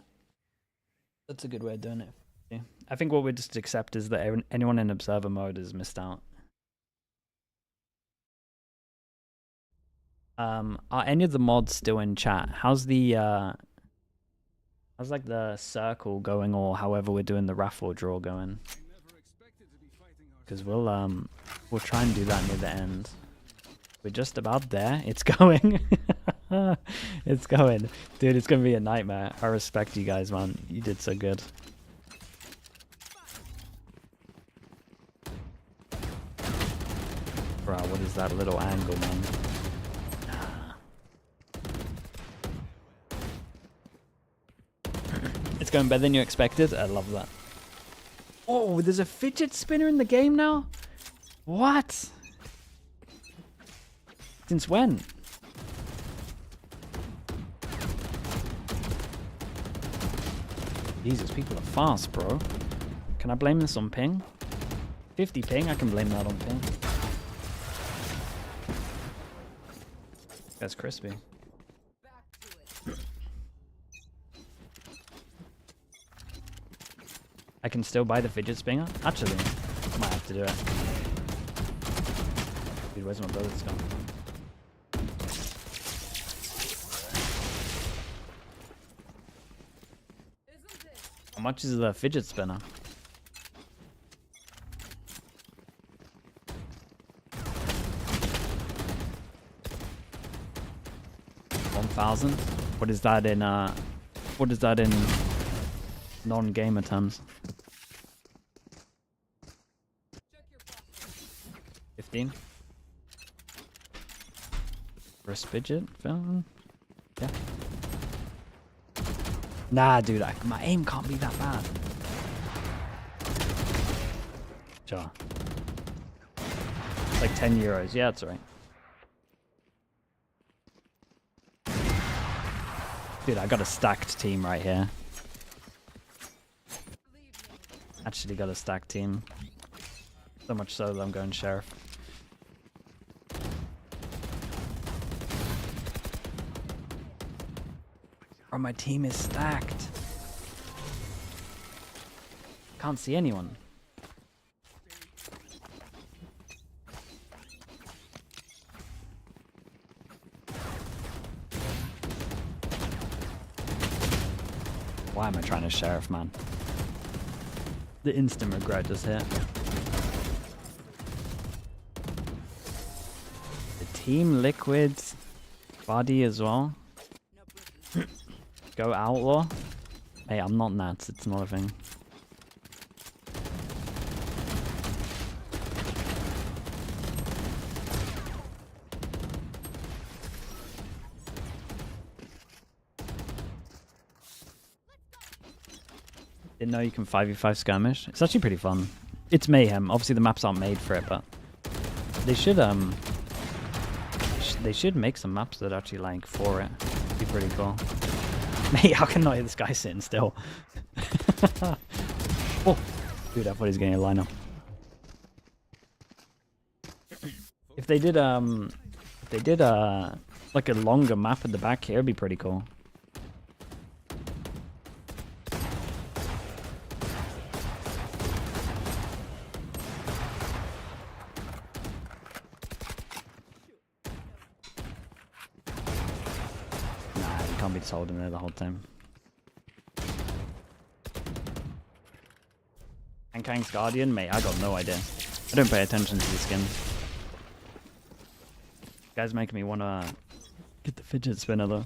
B: That's a good way of doing it. Yeah. I think what we just accept is that anyone in observer mode is missed out. Are any of the mods still in chat? How's the how's like the circle going, or however we're doing the raffle draw going? Because we'll try and do that near the end. We're just about there. It's going. It's going. Dude, it's gonna be a nightmare. I respect you guys, man. You did so good. Bro, what is that little angle, man? It's going better than you expected. I love that. Oh, there's a fidget spinner in the game now? What? Since when? Jesus, people are fast, bro. Can I blame this on ping? 50 ping? I can blame that on ping. That's crispy. I can still buy the fidget spinner? Actually, I might have to do it. Dude, where's my bullets gone? How much is the fidget spinner? $1,000? What is that in non-gamer terms? 15? For a fidget phone? Yeah. Nah, dude, my aim can't be that bad. Sure. It's like 10 euros. Yeah, that's right. Dude, I got a stacked team right here. Actually got a stacked team. So much so that I'm going sheriff. Oh, my team is stacked. Can't see anyone. Why am I trying to sheriff, man? The instant regret just hit. The Team Liquid's body as well. Go Outlaw. Hey, I'm not nuts. It's not a thing. Didn't know you can 5v5 skirmish. It's actually pretty fun. It's mayhem. Obviously the maps aren't made for it, but they should make some maps that actually like for it. It'd be pretty cool. Mate, how can I hear this guy sitting still? Oh, dude, I thought he was getting a lineup. If they did like a longer map at the back here, it'd be pretty cool. Can't be just holding there the whole time. And Kang's Guardian? Mate, I got no idea. I don't pay attention to the skin. This guy's making me wanna get the fidget spinner though.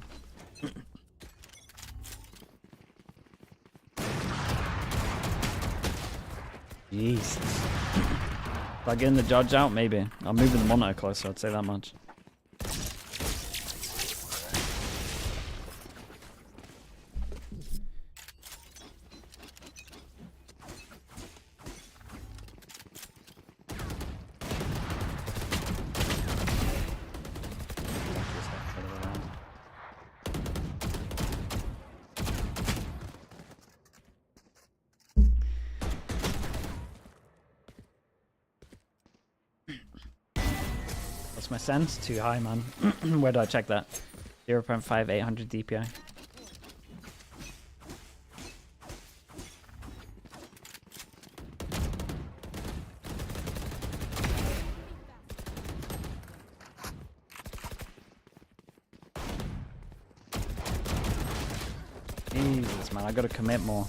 B: Jesus. If I get the judge out, maybe. I'm moving the monitor closer, I'd say that much. My sense too high, man. Where do I check that? 0.5 800 DPI. Jesus, man, I gotta commit more.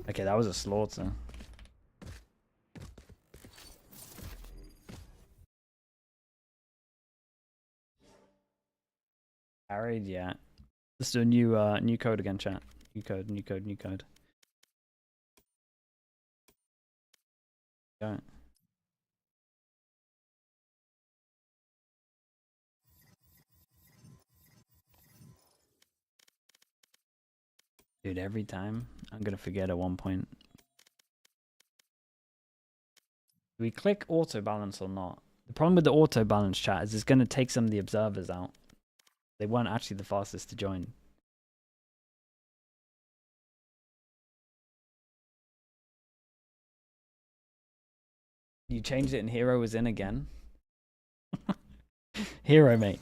B: Okay, that was a slaughter. Carried, yeah. Let's do a new code again, chat. New code. Go. Dude, every time I'm gonna forget at one point. Do we click auto balance or not? The problem with the auto balance, chat, is it's gonna take some of the observers out. They weren't actually the fastest to join. You changed it and Hero was in again? Hero, mate.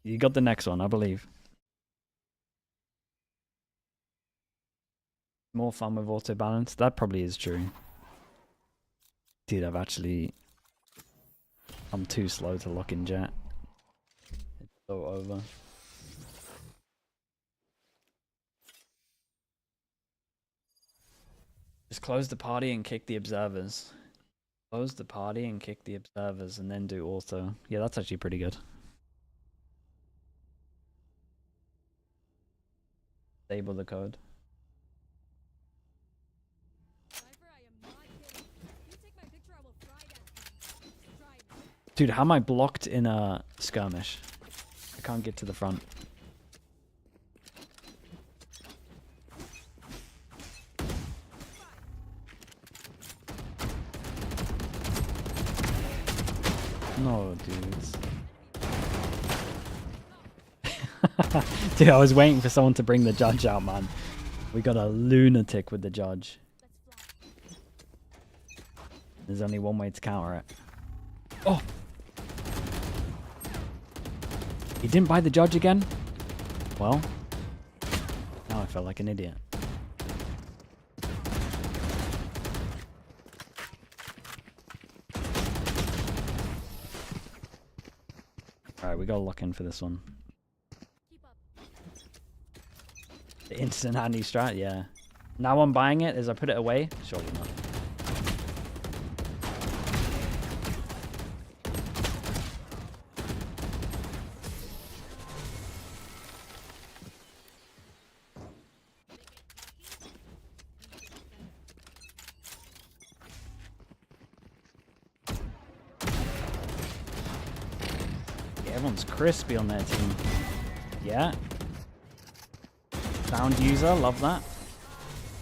B: You got the next one, I believe. More fun with auto balance? That probably is true. Dude, I'm too slow to lock in jet. So over. Just close the party and kick the observers. Close the party and kick the observers and then do auto. Yeah, that's actually pretty good. Disable the code. Dude, how am I blocked in a skirmish? I can't get to the front. No, dudes. Dude, I was waiting for someone to bring the judge out, man. We got a lunatic with the judge. There's only one way to counter it. Oh! He didn't buy the judge again? Well, now I felt like an idiot. Alright, we gotta lock in for this one. Instant handy strat, yeah. Now I'm buying it as I put it away? Surely not. Yeah, everyone's crispy on their team. Yeah. Sound user, love that.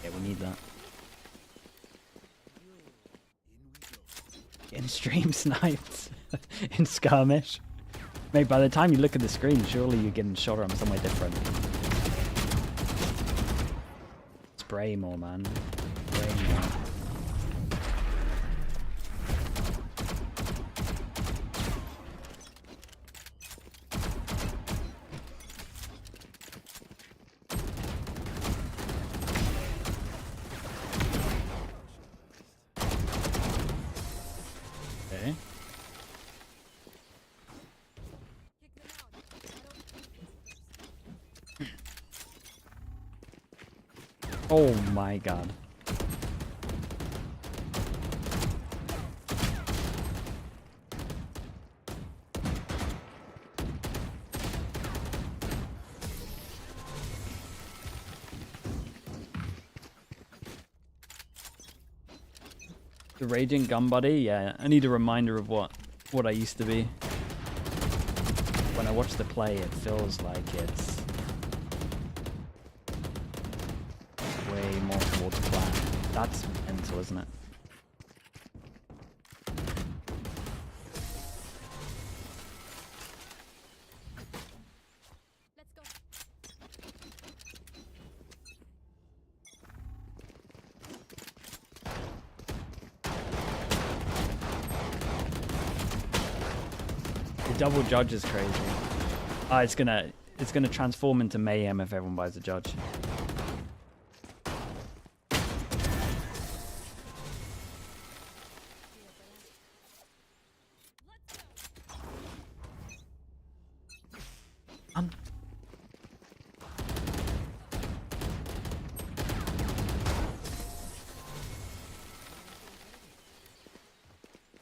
B: Yeah, we need that. Getting stream sniped in Skirmish. Mate, by the time you look at the screen, surely you're getting shot on somewhere different. Spray more, man. Spray more. Okay. Oh my god. The Raging Gun Buddy? Yeah, I need a reminder of what I used to be. When I watch the play, it feels like it's way more towards plan. That's mental, isn't it? The double judge is crazy. Ah, it's gonna transform into mayhem if everyone buys a judge.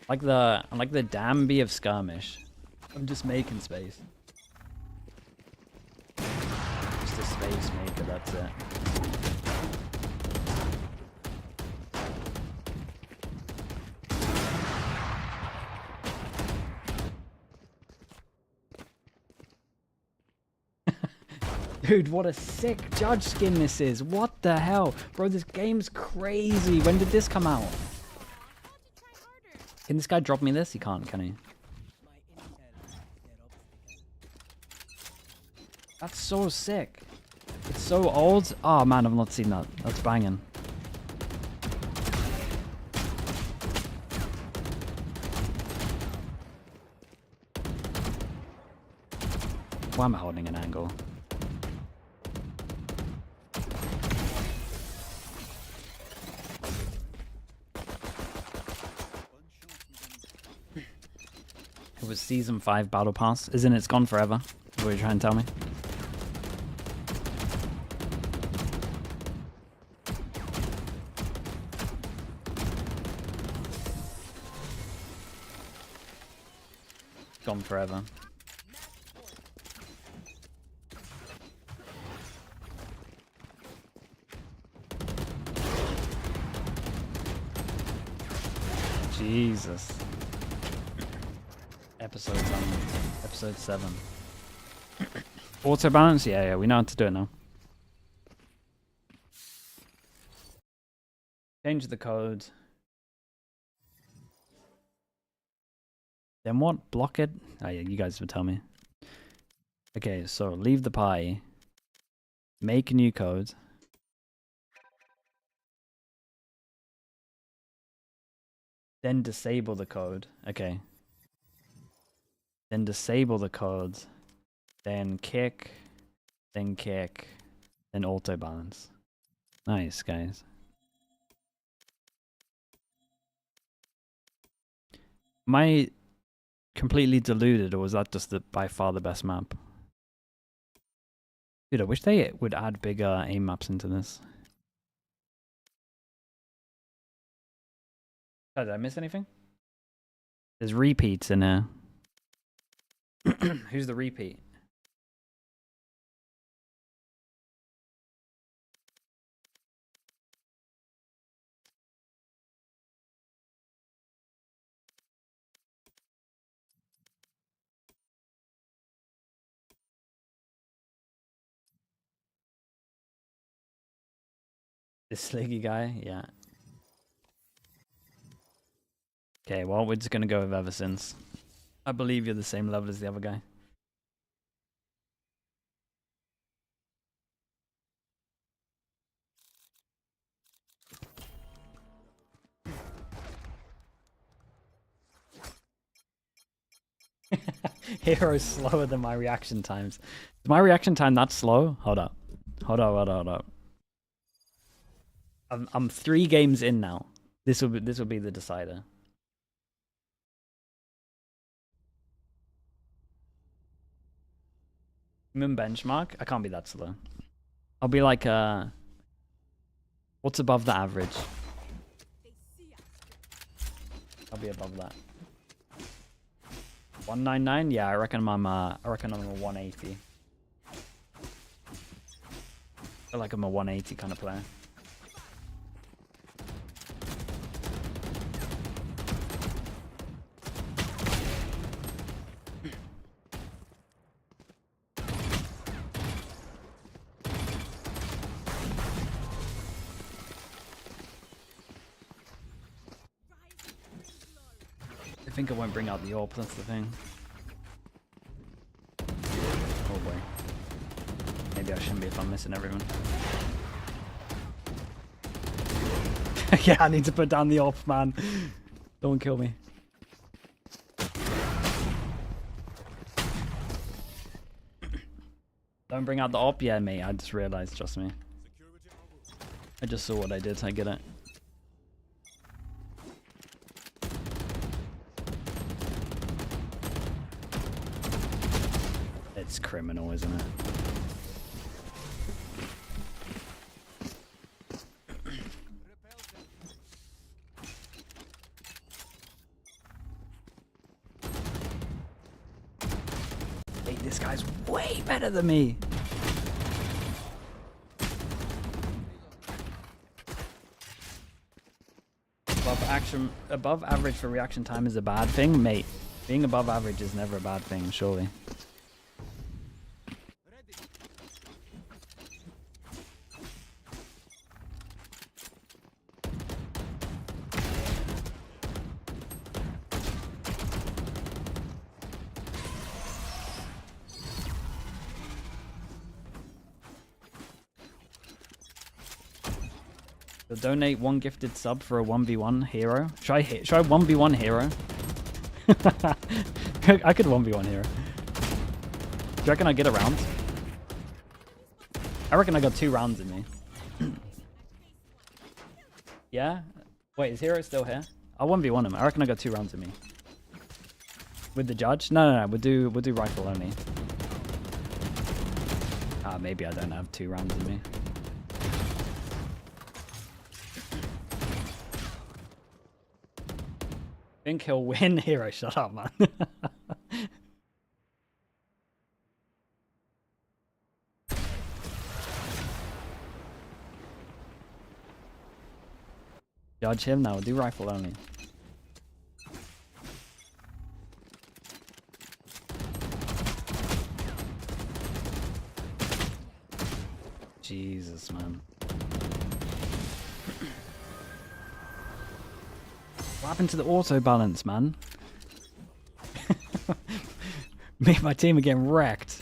B: I like the Danby of Skirmish. I'm just making space. Just a space maker, that's it. Dude, what a sick judge skin this is. What the hell? Bro, this game's crazy. When did this come out? Can this guy drop me this? He can't, can he? That's so sick. It's so old. Oh man, I've not seen that. That's banging. Why am I holding an angle? It was Season 5 Battle Pass. Isn't it? It's gone forever. What are you trying to tell me? Gone forever. Jesus. Episode 7. Auto balance? Yeah, we know how to do it now. Change the code. Then what? Block it? Oh yeah, you guys would tell me. Okay, so leave the pie. Make a new code. Then disable the code. Okay. Then disable the code. Then kick. Then kick. Then auto balance. Nice, guys. Am I completely deluded, or was that just by far the best map? Dude, I wish they would add bigger aim maps into this. Oh, did I miss anything? There's repeats in there. Who's the repeat? This Sliggy guy? Yeah. Okay, well, we're just gonna go with ever since. I believe you're the same level as the other guy. Hero's slower than my reaction times. Is my reaction time that slow? Hold up. Hold up. I'm 3 games in now. This will be the decider. Human benchmark? I can't be that slow. I'll be like what's above the average? I'll be above that. 199? Yeah, I reckon I'm a 180. I feel like I'm a 180 kind of player. I think I won't bring out the AWP, that's the thing. Oh boy. Maybe I shouldn't be if I'm missing everyone. Yeah, I need to put down the AWP, man. Don't kill me. Don't bring out the AWP? Yeah, mate, I just realized, trust me. I just saw what I did, I get it. It's criminal, isn't it? Hey, this guy's way better than me. Above average for reaction time is a bad thing, mate. Being above average is never a bad thing, surely. So donate 1 gifted sub for a 1v1 hero. Should I 1v1 hero? I could 1v1 hero. Do you reckon I get a round? I reckon I got 2 rounds in me. Yeah? Wait, is hero still here? I'll 1v1 him. I reckon I got 2 rounds in me. With the judge? No. We'll do rifle only. Ah, maybe I don't have 2 rounds in me. Think he'll win hero. Shut up, man. Judge him now. We'll do rifle only. Jesus, man. What happened to the auto balance, man? Me and my team are getting wrecked.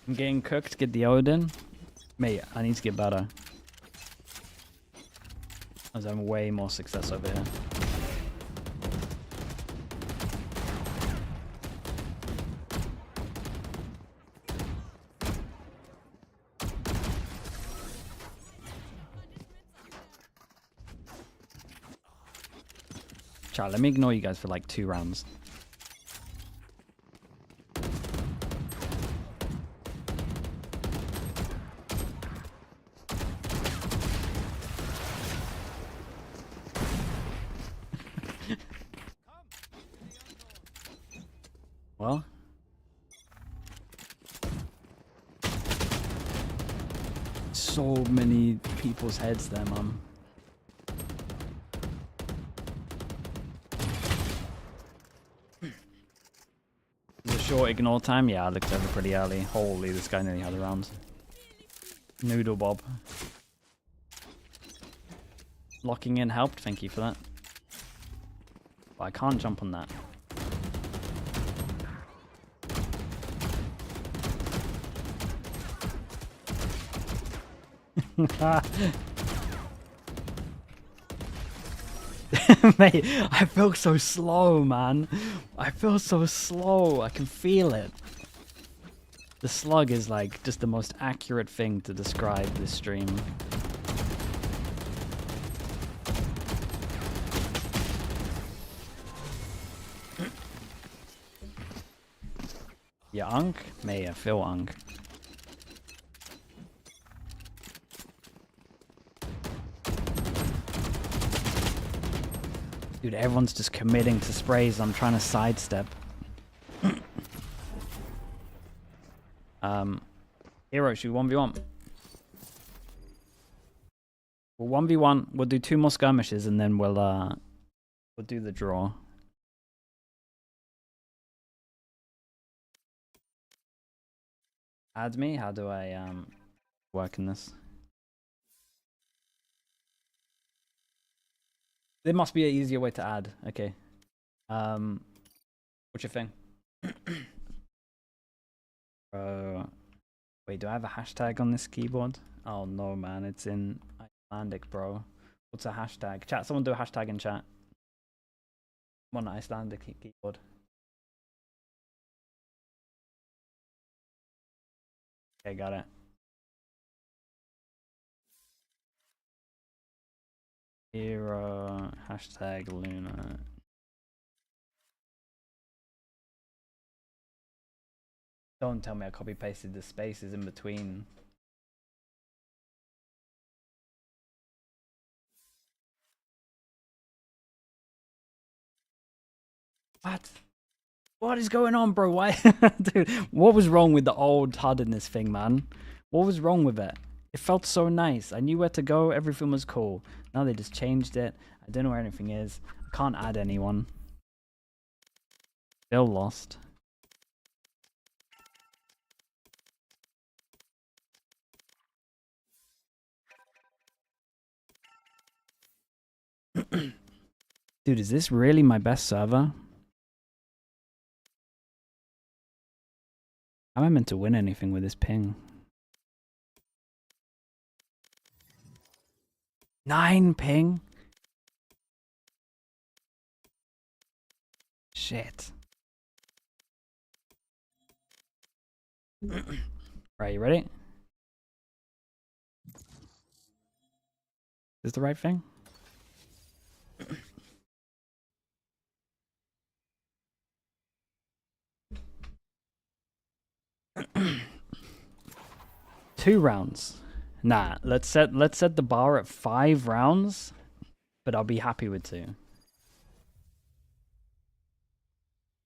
B: I'm getting cooked, get the Odin. Mate, I need to get better. I was having way more success over here. Chat, let me ignore you guys for like 2 rounds. Well, so many people's heads there, man. The short ignore time, yeah, I looked over pretty early. Holy, this guy nearly had a round. Noodle Bob. Locking in helped, thank you for that. But I can't jump on that. Mate, I feel so slow, man. I feel so slow. I can feel it. The slug is like just the most accurate thing to describe this stream. Ja, Ank? Nee, veel Ank. Dude, everyone's just committing to sprays. I'm trying to sidestep. Hero, should we 1v1? We'll 1v1. We'll do 2 more skirmishes and then we'll do the draw. Add me? How do I work in this? There must be an easier way to add. Okay. What's your thing? Wait, do I have a hashtag on this keyboard? Oh no, man, it's in Icelandic, bro. What's a hashtag? Chat, someone do a hashtag in chat. I'm on Icelandic keyboard. Okay, got it. Hero, hashtag Luna. Don't tell me I copy pasted the spaces in between. What? What is going on, bro? Why? Dude, what was wrong with the old HUD in this thing, man? What was wrong with it? It felt so nice. I knew where to go. Everything was cool. Now they just changed it. I don't know where anything is. I can't add anyone. Still lost. Dude, is this really my best server? How am I meant to win anything with this ping? 9 ping? Shit. Right, you ready? Is this the right thing? Two rounds. Nah, let's set the bar at 5 rounds, but I'll be happy with 2.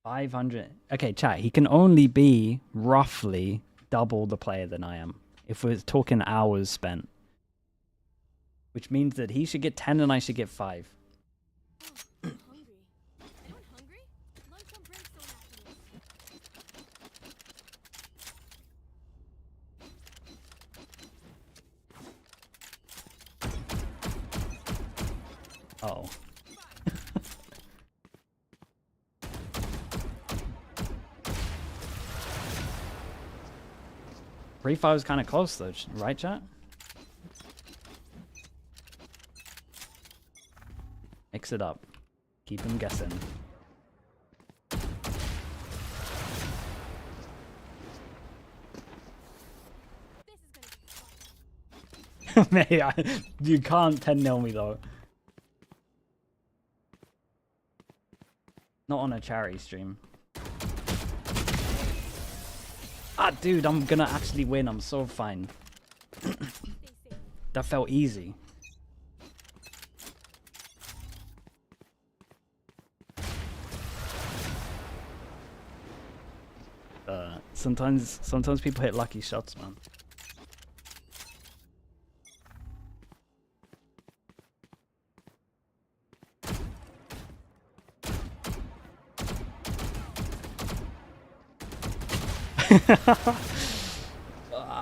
B: 500. Okay, chat, he can only be roughly double the player than I am. If we're talking hours spent. Which means that he should get 10 and I should get 5. Oh. Pre-fire was kind of close though, right, chat? Mix it up. Keep him guessing. Mate, you can't 10-0 me though. Not on a charity stream. Ah, dude, I'm gonna actually win. I'm so fine. That felt easy. Sometimes people hit lucky shots, man.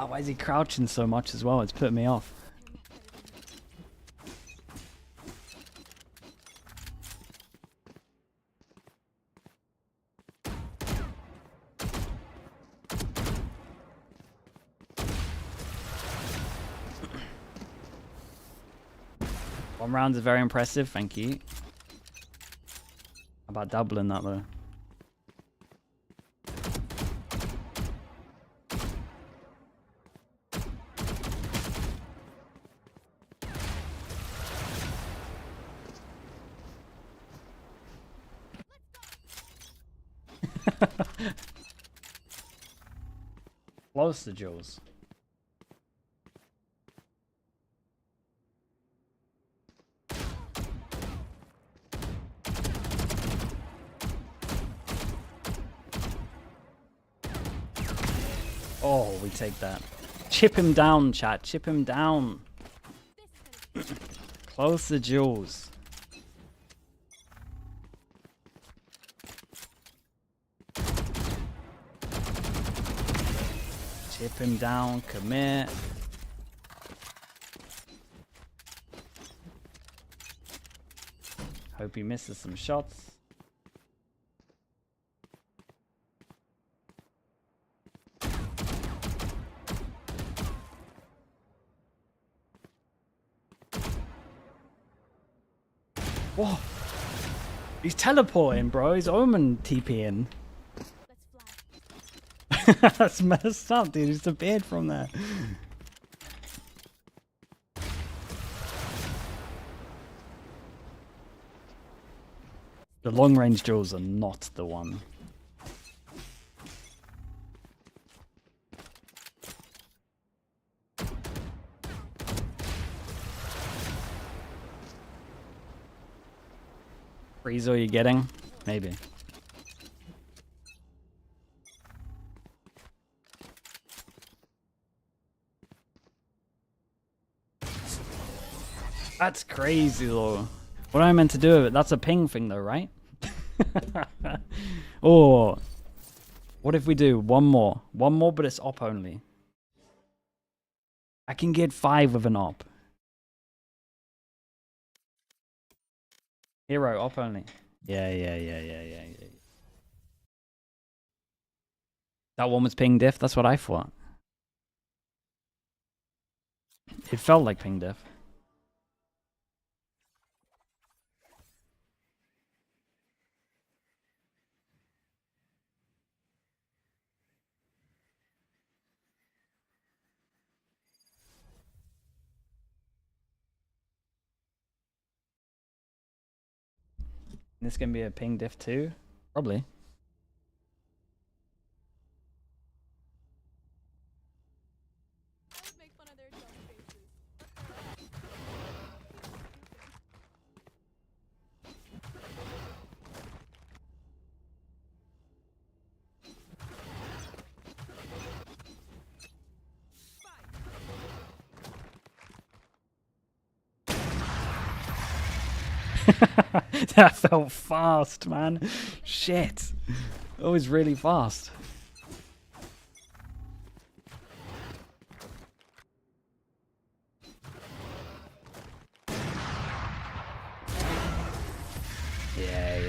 B: Why is he crouching so much as well? It's putting me off. One round is very impressive, thank you. How about doubling that though? Close to Jules. Oh, we take that. Chip him down, chat. Chip him down. Close to Jules. Chip him down, commit. Hope he misses some shots. Whoa. He's teleporting, bro. He's Omen TPing. That's messed up, dude. He disappeared from there. The long range duels are not the one. Freeze are you getting? Maybe. That's crazy though. What am I meant to do with it? That's a ping thing though, right? Oh. What if we do one more? One more, but it's op only. I can get 5 with an op. Hero, op only. Yeah. That one was ping diff? That's what I thought. It felt like ping diff. This can be a ping diff too? Probably. That felt fast, man. Shit. That was really fast. Yeah.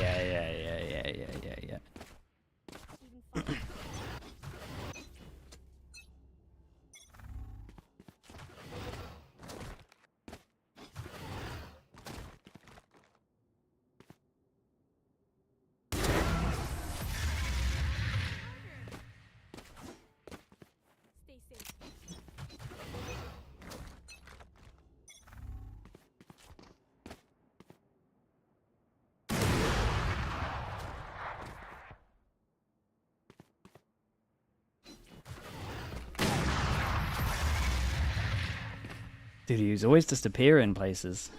B: Dude, he's always disappearing places.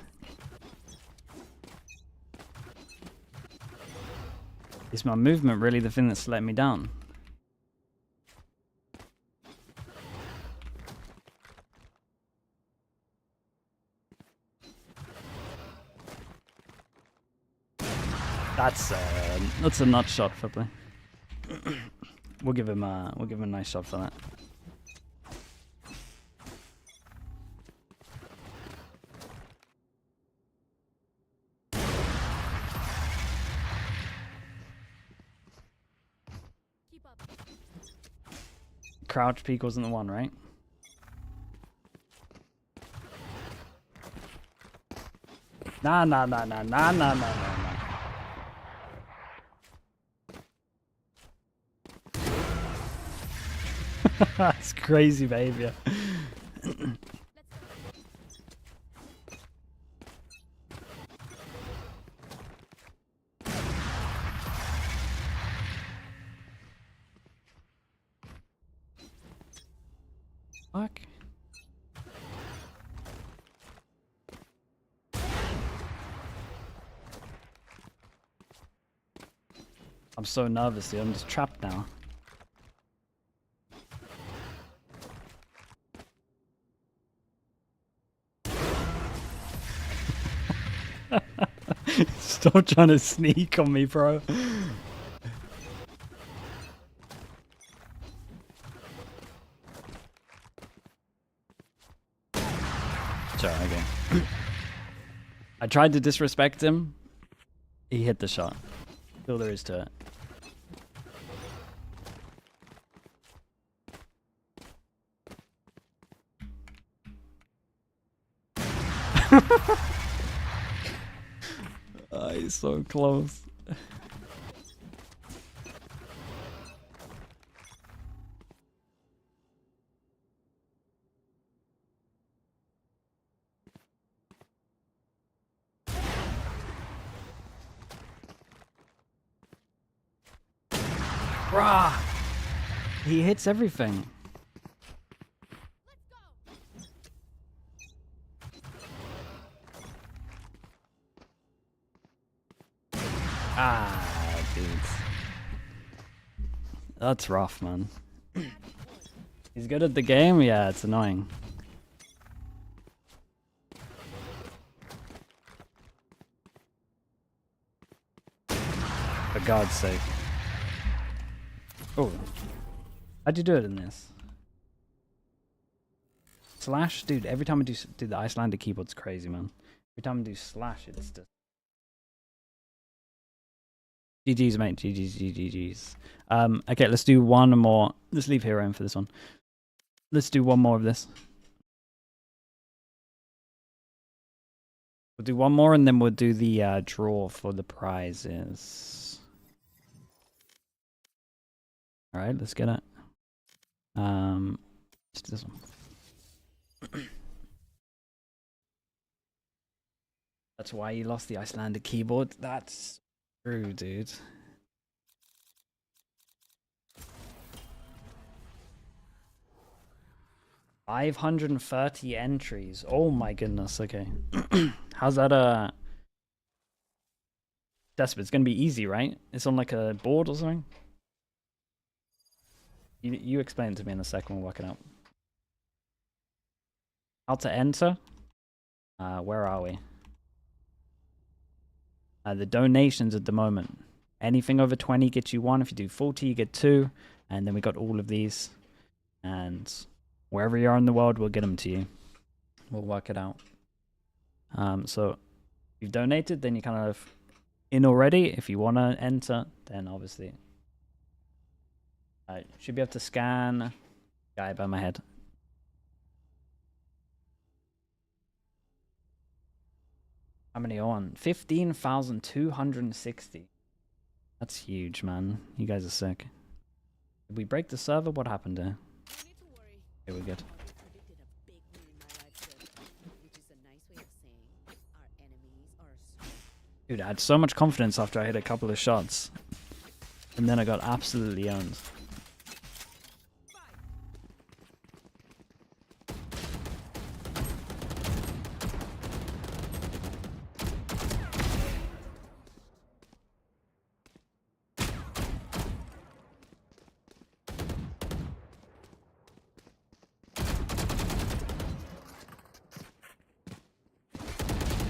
B: Is my movement really the thing that's letting me down? That's a nut shot for play. We'll give him a nice shot for that. Crouch peek wasn't the one, right? Nah. That's crazy behavior. Fuck. I'm so nervous, dude. I'm just trapped now. Stop trying to sneak on me, bro. Sorry, okay. I tried to disrespect him. He hit the shot. That's all there is to it. Oh, he's so close. Bruh! He hits everything. Ah, dude. That's rough, man. He's good at the game? Yeah, it's annoying. For God's sake. Oh. How'd you do it in this? Slash? Dude, every time I do the Icelandic keyboard, it's crazy, man. Every time I do slash, it's just... GG's, mate. GG's. Okay, let's do one more. Let's leave Hero in for this one. Let's do one more of this. We'll do one more and then we'll do the draw for the prizes. Alright, let's get it. Let's do this one. That's why you lost the Icelandic keyboard. That's true, dude. $530 entries. Oh my goodness. Okay. How's that? Desperate. It's gonna be easy, right? It's on like a board or something. You explain it to me in a second. We'll work it out. How to enter? Where are we? The donations at the moment. Anything over 20 gets you 1. If you do 40, you get 2. And then we got all of these. And wherever you are in the world, we'll get them to you. We'll work it out. So if you've donated, then you're kind of in already. If you want to enter, then obviously should be able to scan. Guy by my head. How many are on? 15,260. That's huge, man. You guys are sick. Did we break the server? What happened there? Okay, we're good. Dude, I had so much confidence after I hit a couple of shots. And then I got absolutely owned.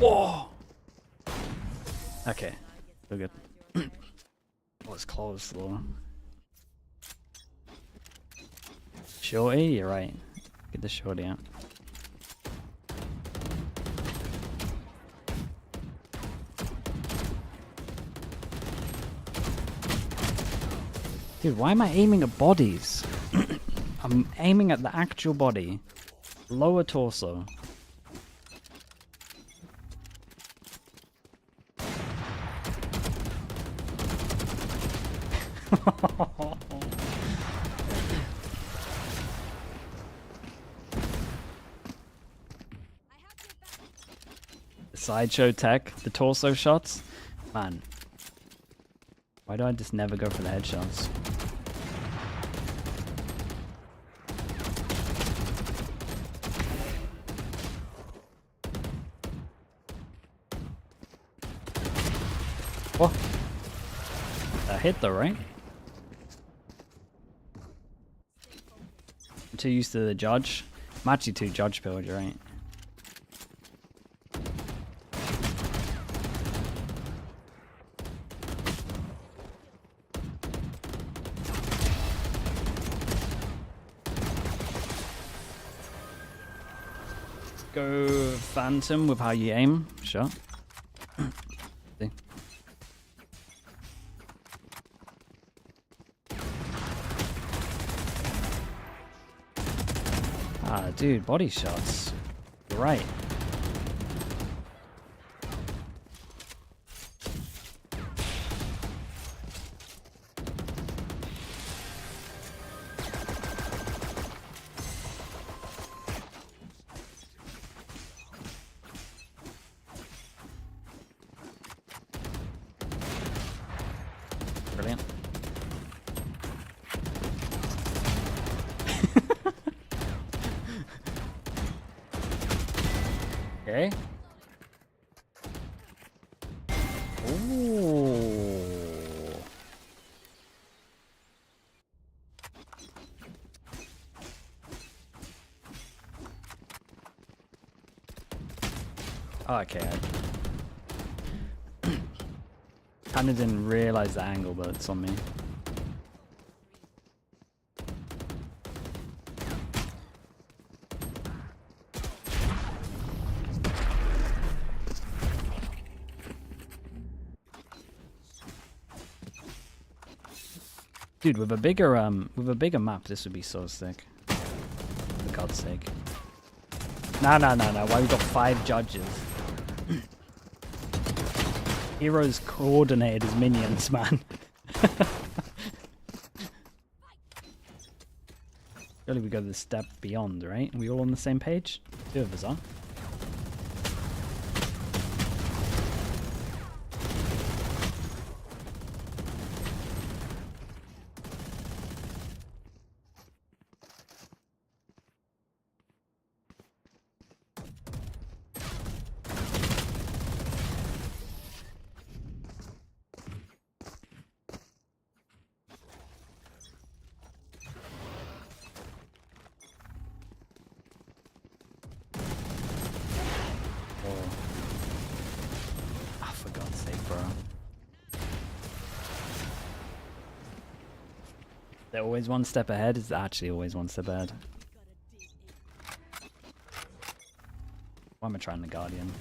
B: Whoa! Okay, we're good. Was close though. Shorty, you're right. Get the shorty out. Dude, why am I aiming at bodies? I'm aiming at the actual body. Lower torso. Sideshow tech, the torso shots. Man. Why do I just never go for the headshots? What? That hit though, right? I'm too used to the judge. I'm actually too judge build, you're right. Go Phantom with how you aim, sure. See. Ah, dude, body shots. You're right. Brilliant. Okay. Ooh. Oh, okay. Kinda didn't realize the angle, but it's on me. Dude, with a bigger map, this would be so sick. For God's sake. No. Why we got 5 judges? Heroes coordinated his minions, man. Surely we go the step beyond, right? Are we all on the same page? 2 of us are. They're always one step ahead. It's actually always one step ahead. Why am I trying the Guardian?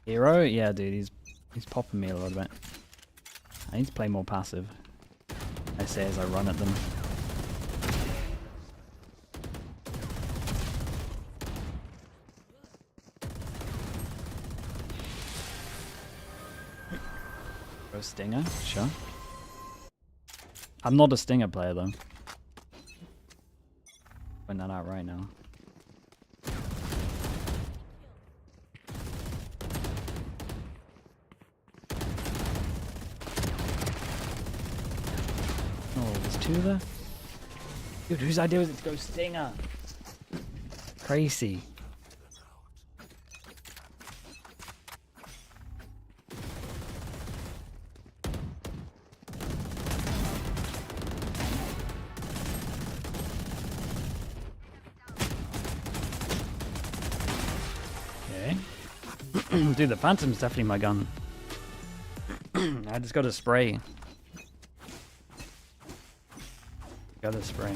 B: Hero? Yeah, dude, he's popping me a little bit. I need to play more passive. I say as I run at them. Go Stinger, sure. I'm not a Stinger player though. Find that out right now. 2 there? Dude, whose idea was it to go Stinger? Crazy. Okay. Dude, the Phantom's definitely my gun. I just got a spray. Got a spray.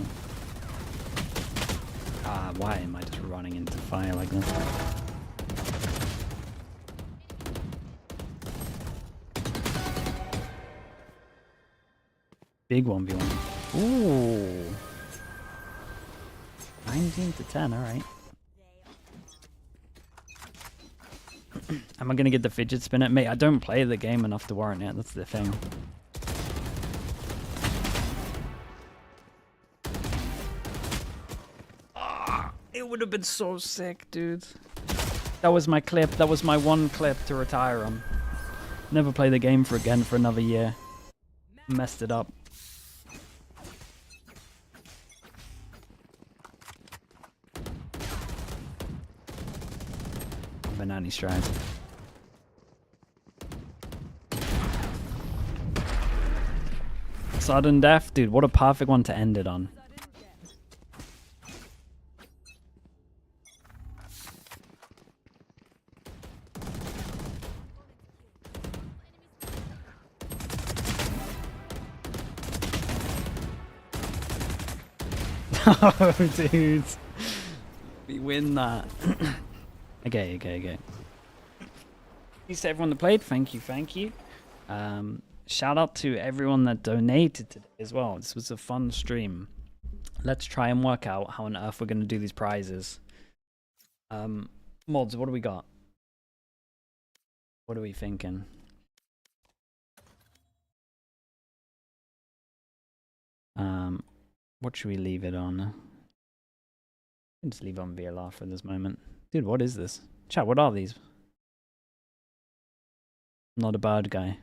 B: Ah, why am I just running into fire like this? Big 1v1. Ooh. 19-10, alright. Am I gonna get the fidget spinner? Mate, I don't play the game enough to warrant it, that's the thing. It would have been so sick, dude. That was my clip. That was my one clip to retire on. Never play the game again for another year. Messed it up. Banana strides. Sudden death, dude. What a perfect one to end it on. Oh, dude. We win that. Okay. Thanks to everyone that played. Thank you. Shout out to everyone that donated today as well. This was a fun stream. Let's try and work out how on earth we're going to do these prizes. Mods, what do we got? What are we thinking? What should we leave it on? Just leave on VLR for this moment. Dude, what is this? Chat, what are these? I'm not a bird guy.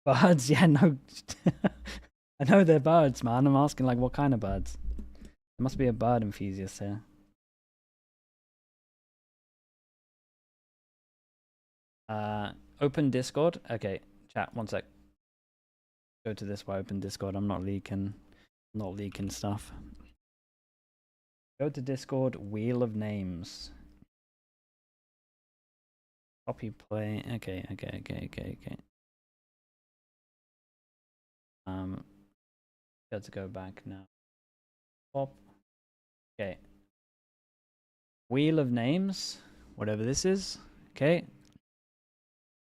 B: Birds? Yeah, no. I know they're birds, man. I'm asking, like, what kind of birds? There must be a bird enthusiast here. Open Discord. Okay, chat, one sec. Go to this while I open Discord. I'm not leaking stuff. Go to Discord, Wheel of Names. Copy play. Okay. Got to go back now. Pop. Okay. Wheel of Names. Whatever this is. Okay.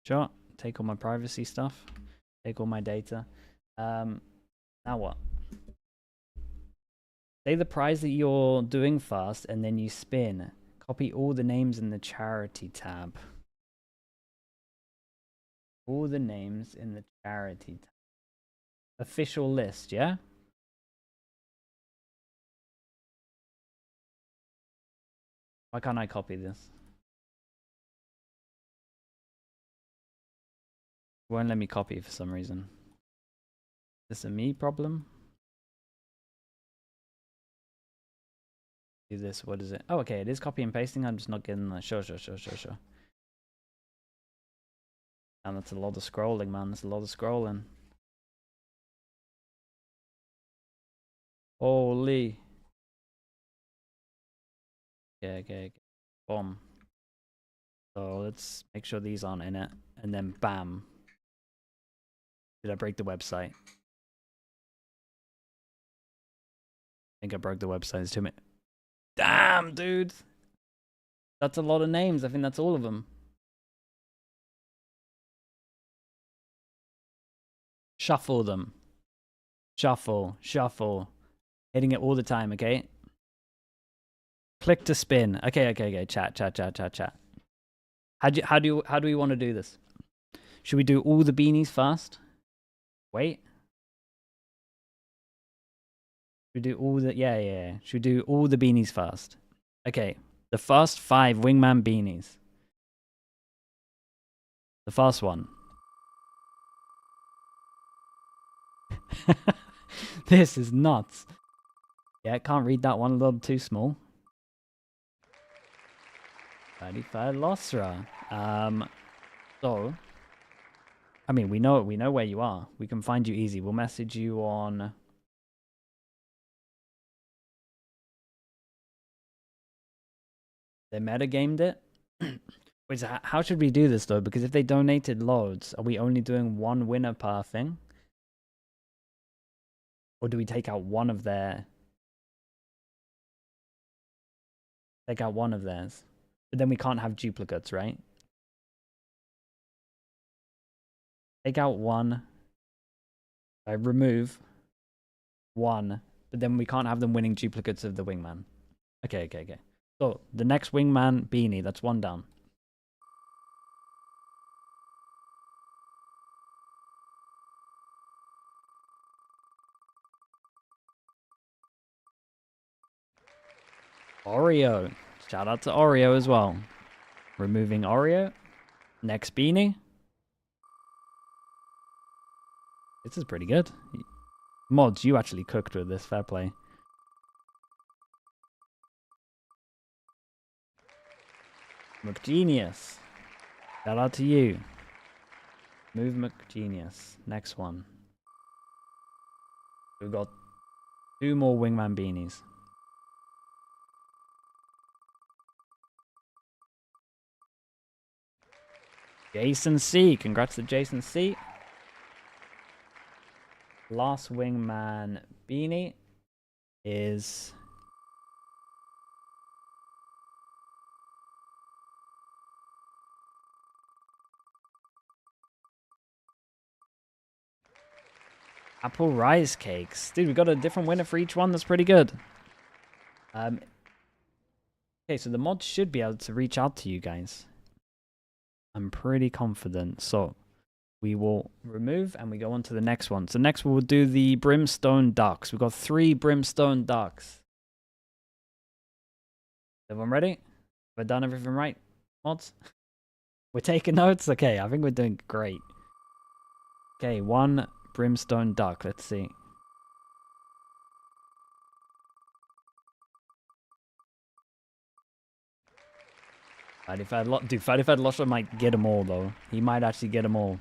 B: Sure. Take all my privacy stuff. Take all my data. Now what? Say the prize that you're doing first, and then you spin. Copy all the names in the charity tab. All the names in the charity tab. Official list, yeah? Why can't I copy this? Won't let me copy for some reason. Is this a me problem? Do this, what is it? Oh, okay, it is copy and pasting. I'm just not getting that. Sure. And that's a lot of scrolling, man. That's a lot of scrolling. Holy. Okay. Boom. So let's make sure these aren't in it. And then bam. Did I break the website? I think I broke the website. It's too many. Damn, dude. That's a lot of names. I think that's all of them. Shuffle them. Shuffle. Hitting it all the time, okay? Click to spin. Okay. Chat. How do we want to do this? Should we do all the beanies first? Wait. Should we do all the... Yeah. Should we do all the beanies first? Okay. The first 5 wingman beanies. The first one. This is nuts. Yeah, can't read that one, a little too small. 35 Losra. So, I mean, we know where you are. We can find you easy. We'll message you on. They metagamed it. Wait, so how should we do this though? Because if they donated loads, are we only doing one winner per thing? Or do we take out one of their? Take out one of theirs, but then we can't have duplicates, right? Take out one. Remove one, but then we can't have them winning duplicates of the wingman. Okay. So the next wingman beanie, that's one down. Oreo. Shout out to Oreo as well. Removing Oreo. Next beanie. This is pretty good. Mods, you actually cooked with this. Fair play. McGenius. Shout out to you. Move McGenius. Next one. We've got 2 more wingman beanies. Jason C. Congrats to Jason C. Last wingman beanie is Apple Rice Cakes. Dude, we got a different winner for each one. That's pretty good. Okay, so the mods should be able to reach out to you guys. I'm pretty confident. So we will remove and we go on to the next one. So next we'll do the Brimstone Ducks. We've got 3 Brimstone Ducks. Everyone ready? Have I done everything right, mods? We're taking notes? Okay, I think we're doing great. Okay, 1 Brimstone Duck. Let's see. Dude, Fighty Losher might get them all, though. He might actually get them all.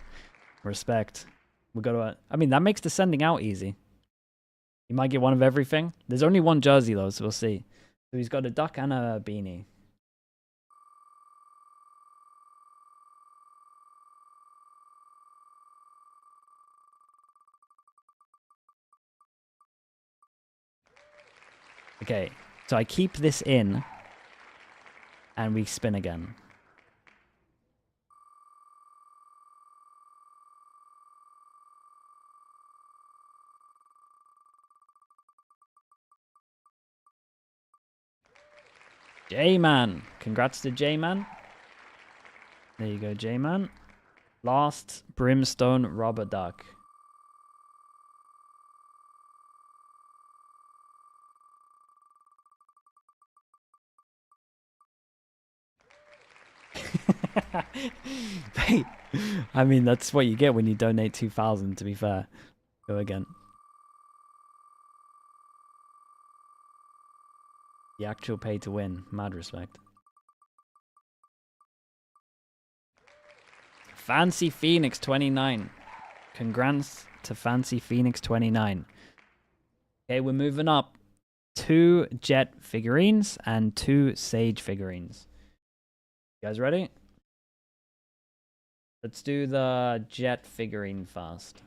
B: Respect. We got to. I mean, that makes the sending out easy. He might get one of everything. There's only 1 jersey, though, so we'll see. So he's got a duck and a beanie. Okay, so I keep this in. And we spin again. J-Man. Congrats to J-Man. There you go, J-Man. Last Brimstone Rubber Duck. I mean, that's what you get when you donate 2,000, to be fair. Go again. The actual pay to win. Mad respect. Fancy Phoenix 29. Congrats to Fancy Phoenix 29. Okay, we're moving up. 2 Jet figurines and 2 Sage figurines. You guys ready? Let's do the Jet figurine first.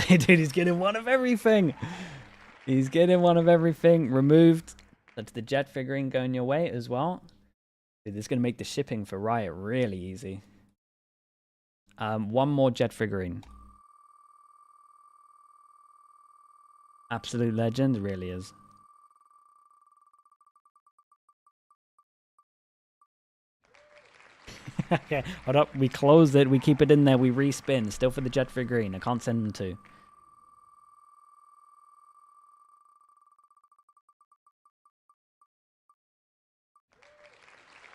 B: Dude, he's getting one of everything. He's getting one of everything. Removed. That's the Jet figurine going your way as well. Dude, this is going to make the shipping for Riot really easy. 1 more Jet figurine. Absolute legend, really is. Okay, hold up. We close it. We keep it in there. We respin. Still for the Jet figurine. I can't send them to.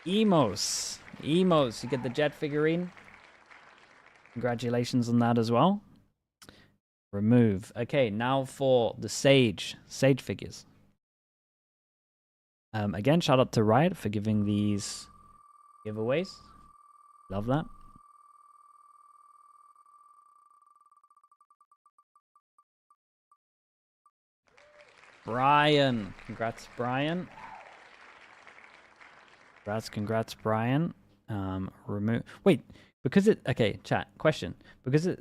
B: Emos. Emos. You get the Jet figurine. Congratulations on that as well. Remove. Okay, now for the Sage. Sage figures. Again, shout out to Riot for giving these giveaways. Love that. Brian. Congrats, Brian. Congrats, Brian. Remove. Wait, because it. Okay, chat. Question. Because it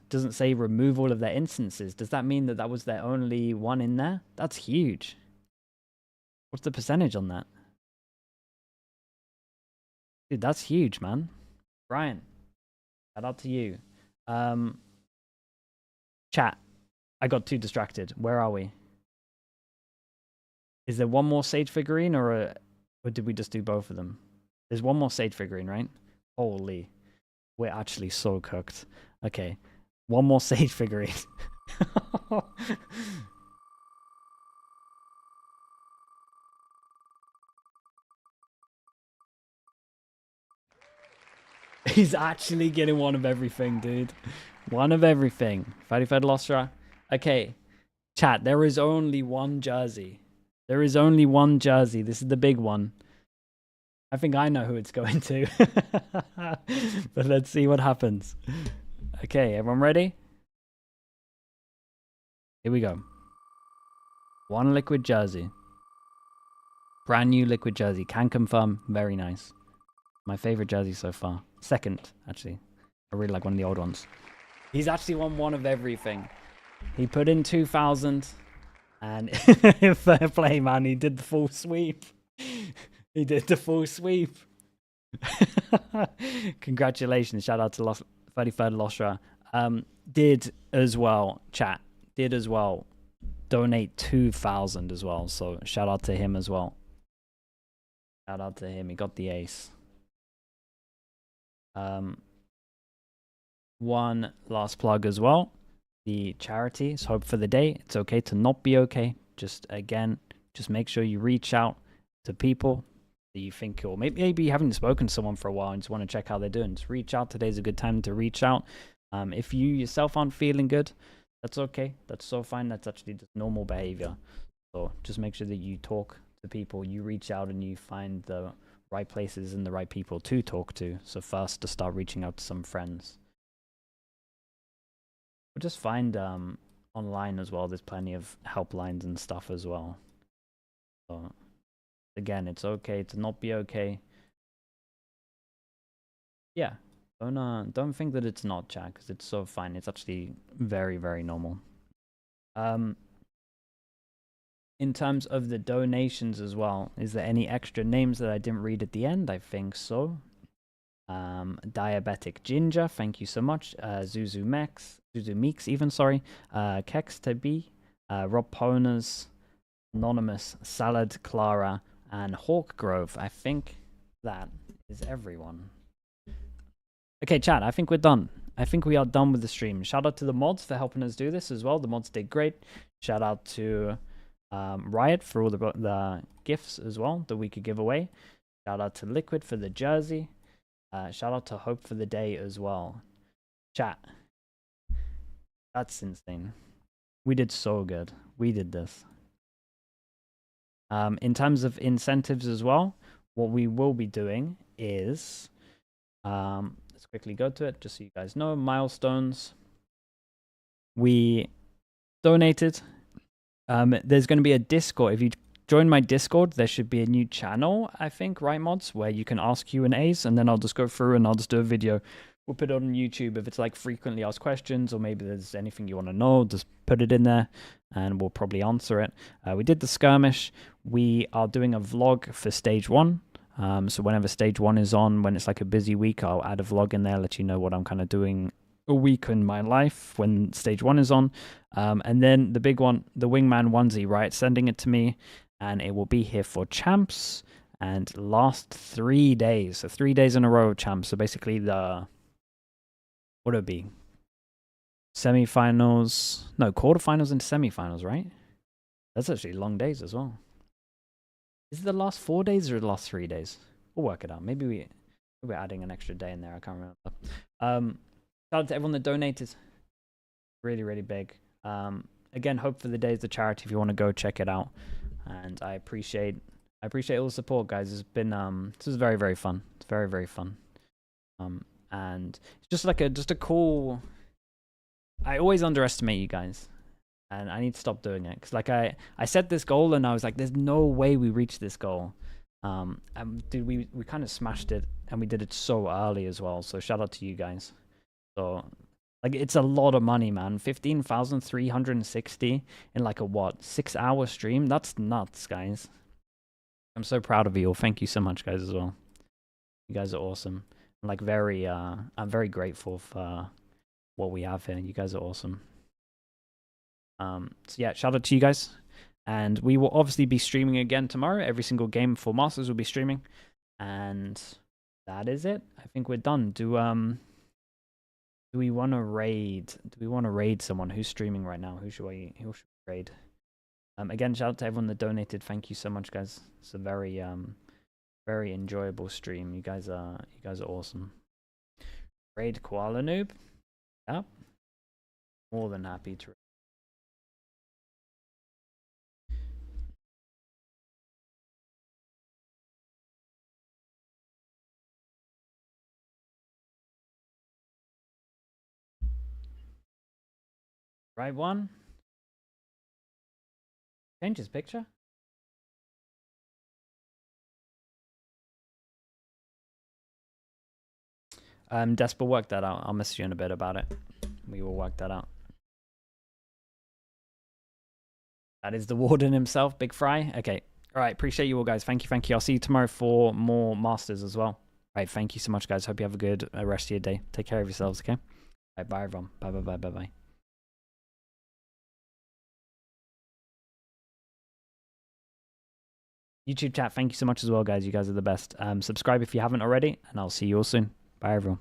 B: doesn't say remove all of their instances. Does that mean that was their only one in there? That's huge. What's the percentage on that? Dude, that's huge, man. Brian, shout out to you. Chat. I got too distracted. Where are we? Is there one more Sage figurine or did we just do both of them? There's one more Sage figurine, right? Holy. We're actually so cooked. Okay. One more Sage figurine. He's actually getting one of everything, dude. One of everything. Fatty Lostra. Okay. Chat, there is only one jersey. There is only one jersey. This is the big one. I think I know who it's going to. But let's see what happens. Okay, everyone ready? Here we go. One liquid jersey. Brand new liquid jersey. Can confirm. Very nice. My favorite jersey so far. Second, actually. I really like one of the old ones. He's actually won one of everything. He put in 2,000. And fair play, man. He did the full sweep. He did the full sweep. Congratulations. Shout out to 33rd Lostra. Did as well, chat. Did as well. Donate 2,000 as well. So shout out to him as well. Shout out to him. He got the ace. One last plug as well. The charity is Hope for the Day. It's okay to not be okay. Just make sure you reach out to people that you think, or maybe you haven't spoken to someone for a while and just want to check how they're doing. Just reach out. Today's a good time to reach out. If you yourself aren't feeling good, that's okay. That's so fine. That's actually just normal behavior. So just make sure that you talk to people, you reach out, and you find the right places and the right people to talk to. So first, to start reaching out to some friends. Or just find online as well. There's plenty of helplines and stuff as well. So again, it's okay to not be okay. Yeah, don't think that it's not, chat, because it's so fine. It's actually very, very normal. In terms of the donations as well, is there any extra names that I didn't read at the end? I think so. Diabetic Ginger, thank you so much. Zuzu Meeks, even, sorry. Kex Tabi, Rob Poners, Anonymous, Salad Clara, and Hawk Grove. I think that is everyone. Okay, chat, I think we're done. I think we are done with the stream. Shout out to the mods for helping us do this as well. The mods did great. Shout out to Riot for all the gifts as well that we could give away. Shout out to Liquid for the jersey. Shout out to Hope for the Day as well. Chat. That's insane. We did so good. We did this. In terms of incentives as well, what we will be doing is, let's quickly go to it just so you guys know. Milestones. We donated. There's going to be a Discord. If you join my Discord, there should be a new channel, I think, right, mods, where you can ask Q&As, and then I'll just go through and I'll just do a video. We'll put it on YouTube. If it's like frequently asked questions, or maybe there's anything you want to know, just put it in there and we'll probably answer it. We did the skirmish. We are doing a vlog for stage 1. So whenever stage 1 is on, when it's like a busy week, I'll add a vlog in there, let you know what I'm kind of doing a week in my life when stage 1 is on. And then the big one, the Wingman onesie, right? Sending it to me, and it will be here for champs and last 3 days. So 3 days in a row of champs. So basically the, what would it be? Semi-finals, no, quarterfinals and semi-finals, right? That's actually long days as well. Is it the last 4 days or the last 3 days? we'll work it out. Maybe we're adding an extra day in there. I can't remember. Shout out to everyone that donated. Really, really big. Again, Hope for the Day is the charity if you want to go check it out. And I appreciate all the support, guys. It's been this is very, very fun. It's very, very fun. And it's just like a cool. I always underestimate you guys, and I need to stop doing it because like I set this goal and I was like, there's no way we reach this goal. And dude, we kind of smashed it, and we did it so early as well. So shout out to you guys. So like it's a lot of money, man. 15,360 in like a 6-hour stream. That's nuts, guys. I'm so proud of you all. Thank you so much, guys, as well. You guys are awesome. I'm like I'm very grateful for what we have here. You guys are awesome. So yeah, shout out to you guys. And we will obviously be streaming again tomorrow. Every single game for Masters will be streaming. And that is it. I think we're done. Do we want to raid? Do we want to raid someone? Who's streaming right now? Who should we raid? Again, shout out to everyone that donated. Thank you so much, guys. It's a very very enjoyable stream. You guys are awesome. Raid Koala Noob. Yep. More than happy to. Right one. Change his picture. Despa, work that out. I'll message you in a bit about it. We will work that out. That is the Warden himself, Big Fry. Okay. All right. Appreciate you all, guys. Thank you. Thank you. I'll see you tomorrow for more Masters as well. All right. Thank you so much, guys. Hope you have a good rest of your day. Take care of yourselves, okay? All right. Bye, everyone. Bye, bye, bye, bye, bye. YouTube chat, thank you so much as well, guys. You guys are the best. Subscribe if you haven't already, and I'll see you all soon. Bye, everyone.